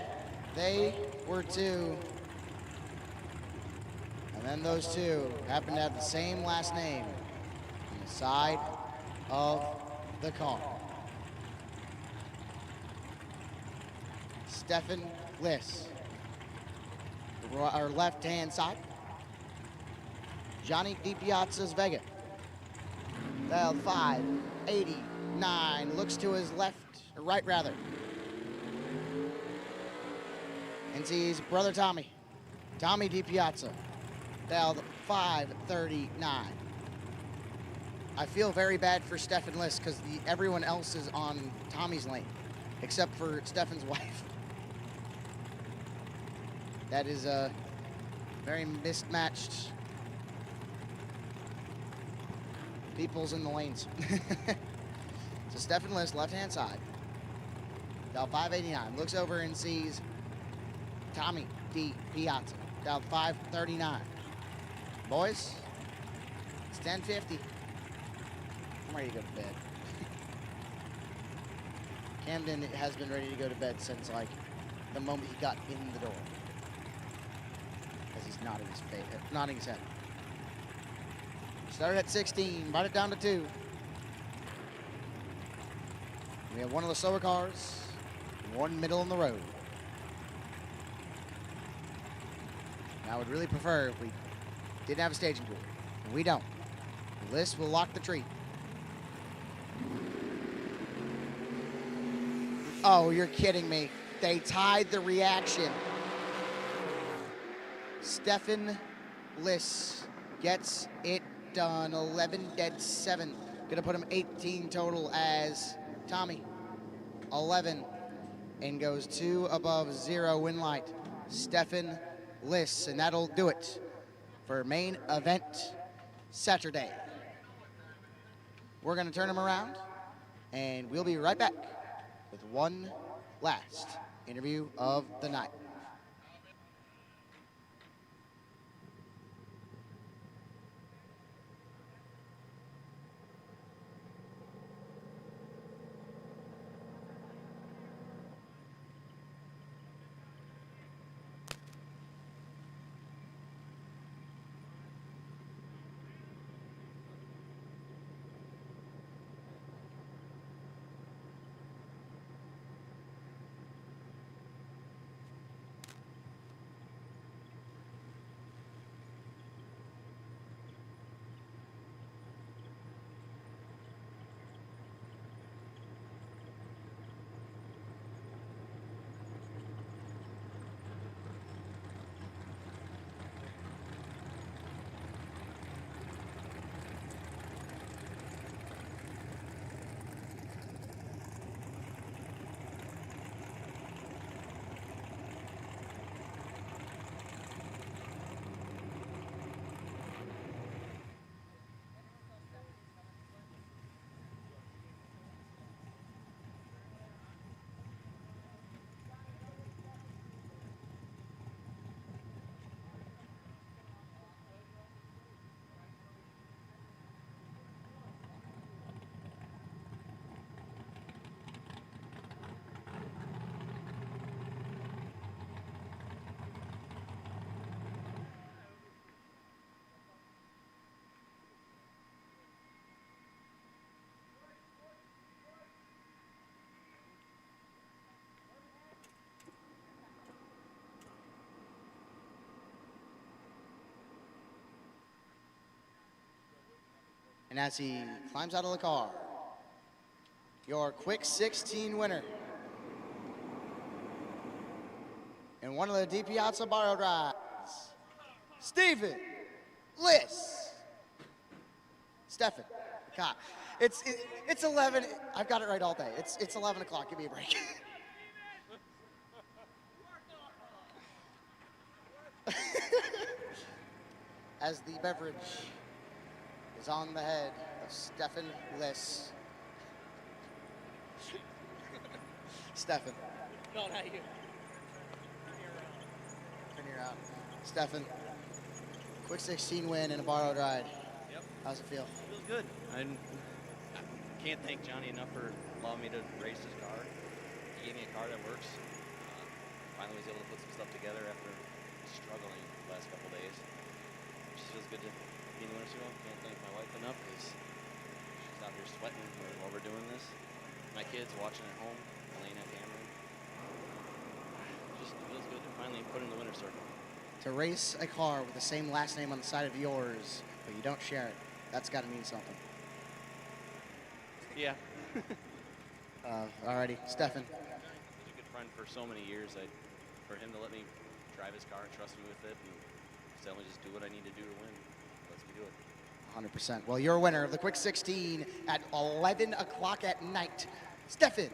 they were two. And then those two happened to have the same last name on the side of the car. Stefan Liss, our left-hand side. Johnny DiPiazza's Vega. Dial 589, looks to his left, or right rather, and sees brother Tommy DiPiazza, dialed 539. I feel very bad for Stefan Liss because everyone else is on Tommy's lane, except for Stefan's wife. That is a very mismatched people's in the lanes. So Stefan Liss, left-hand side, dial 589, looks over and sees Tommy DiPiazza, dial 539. Boys, it's 10:50. I'm ready to go to bed. Camden has been ready to go to bed since like the moment he got in the door. As he's nodding his head. Started at 16, brought it down to 2. We have one of the slower cars, one middle in the road. Now I would really prefer if we didn't have a staging pool. And we don't. Liss will lock the tree. Oh, you're kidding me. They tied the reaction. Stefan Liss gets it done. 11-7. Gonna put him 18 total as Tommy. 11 and goes 2 above 0 win light. Stefan Liss, and that'll do it for main event Saturday. We're gonna turn him around and we'll be right back with one last interview of the night. And as he climbs out of the car, your quick 16 winner and one of the DiPiazza borrowed rides, Stefan Liss. Stefan, God, it's 11. I've got it right all day. It's 11 o'clock. Give me a break. As the beverage is on the head of Stefan Liss. Stefan. No, not you. Turn you around. Stefan, quick 16 win and a borrowed ride. Yep. How's it feel? Feels good. I can't thank Johnny enough for allowing me to race his car. He gave me a car that works. finally was able to put some stuff together after struggling the last couple days. It just feels good to be in the winter circle. Can't thank my wife enough because she's out here sweating while we're doing this. My kids watching at home, Elena, Cameron. It just feels good to finally put in the winter circle. To race a car with the same last name on the side of yours, but you don't share it, that's got to mean something. Yeah. Alrighty, Stefan. He's a good friend for so many years. For him to let me drive his car and trust me with it and tell me just do what I need to do to win, lets me do it. 100%. Well, you're a winner of the Quick 16 at 11 o'clock at night. Stefan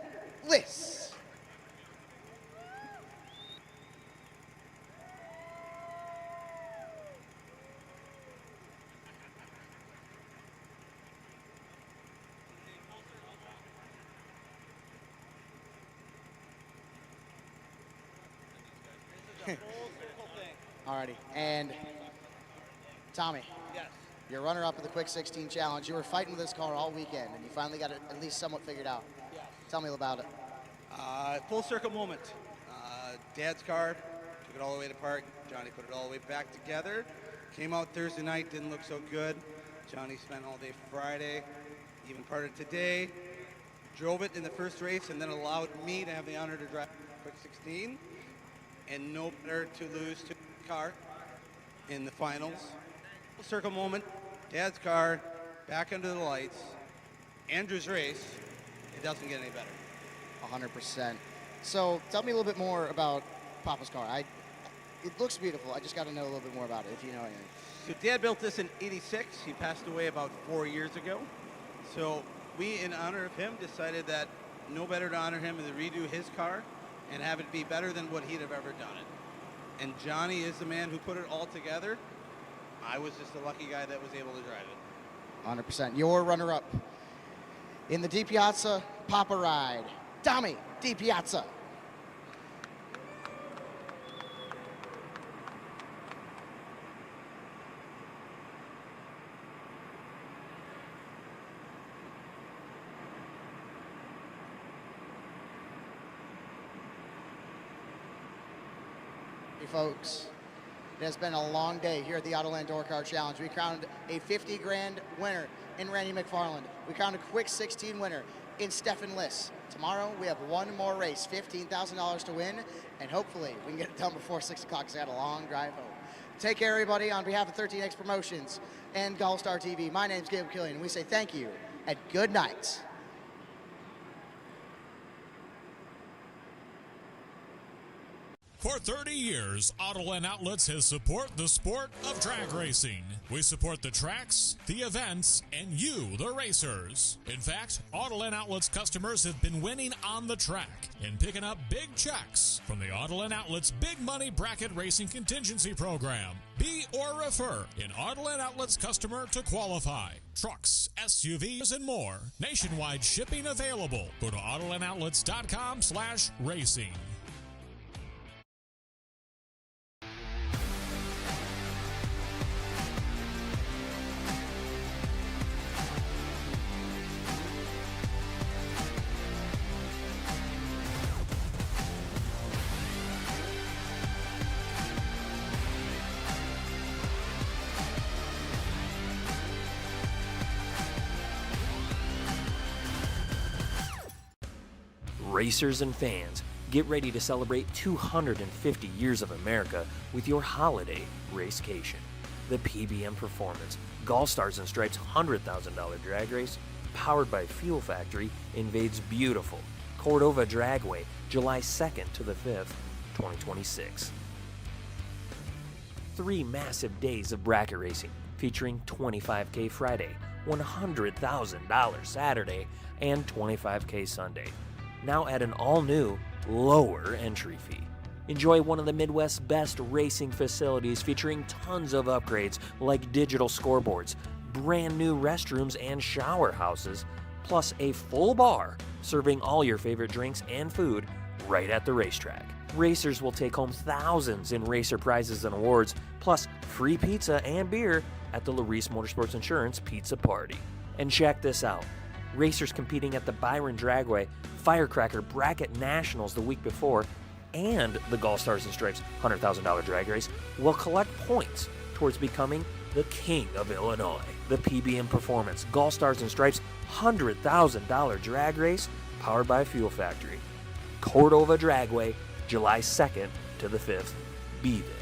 Liss. Alrighty, and Tommy. Yes. You're runner-up of the Quick 16 Challenge. You were fighting with this car all weekend, and you finally got it at least somewhat figured out. Yes. Tell me about it. Full circle moment. Dad's car, took it all the way to park. Johnny put it all the way back together. Came out Thursday night, didn't look so good. Johnny spent all day Friday, even part of today. Drove it in the first race and then allowed me to have the honor to drive Quick 16. And no better to lose to the car in the finals. Full circle moment, Dad's car, back under the lights. Andrew's race, it doesn't get any better. 100%. So tell me a little bit more about Papa's car. It looks beautiful. I just got to know a little bit more about it, if you know anything. So Dad built this in '86. He passed away about 4 years ago. So we, in honor of him, decided that no better to honor him than to redo his car and have it be better than what he'd have ever done it. And Johnny is the man who put it all together. I was just the lucky guy that was able to drive it. 100%. Your runner-up in the DiPiazza Papa Ride, Tommy DiPiazza. Hey folks, it has been a long day here at the Autoland Door Car Challenge. We crowned a 50 grand winner in Randy McFarland. We crowned a Quick 16 winner in Stefan Liss. Tomorrow we have one more race, $15,000 to win, and hopefully we can get it done before 6 o'clock because I had a long drive home. Take care, everybody. On behalf of 13X Promotions and GallStar TV, my name's Gabe Killian, and we say thank you and good night. For 30 years, Autoland Outlets has supported the sport of drag racing. We support the tracks, the events, and you, the racers. In fact, Autoland Outlets customers have been winning on the track and picking up big checks from the Autoland Outlets Big Money Bracket Racing Contingency Program. Be or refer an Autoland Outlets customer to qualify. Trucks, SUVs, and more. Nationwide shipping available. Go to AutolandOutlets.com/racing. Racers and fans, get ready to celebrate 250 years of America with your holiday racecation. The PBM Performance, GallStars and Stripes $100,000 drag race, powered by Fuel Factory, invades beautiful Cordova Dragway, July 2nd to the 5th, 2026. 3 massive days of bracket racing, featuring $25K Friday, $100,000 Saturday, and $25K Sunday. Now at an all-new, lower entry fee. Enjoy one of the Midwest's best racing facilities featuring tons of upgrades like digital scoreboards, brand new restrooms and shower houses, plus a full bar serving all your favorite drinks and food right at the racetrack. Racers will take home thousands in racer prizes and awards, plus free pizza and beer at the Larice Motorsports Insurance Pizza Party. And check this out. Racers competing at the Byron Dragway Firecracker Bracket Nationals the week before and the GallStars and Stripes $100,000 drag race will collect points towards becoming the king of Illinois. The PBM Performance GallStars and Stripes $100,000 drag race powered by Fuel Factory. Cordova Dragway, July 2nd to the 5th. Be there.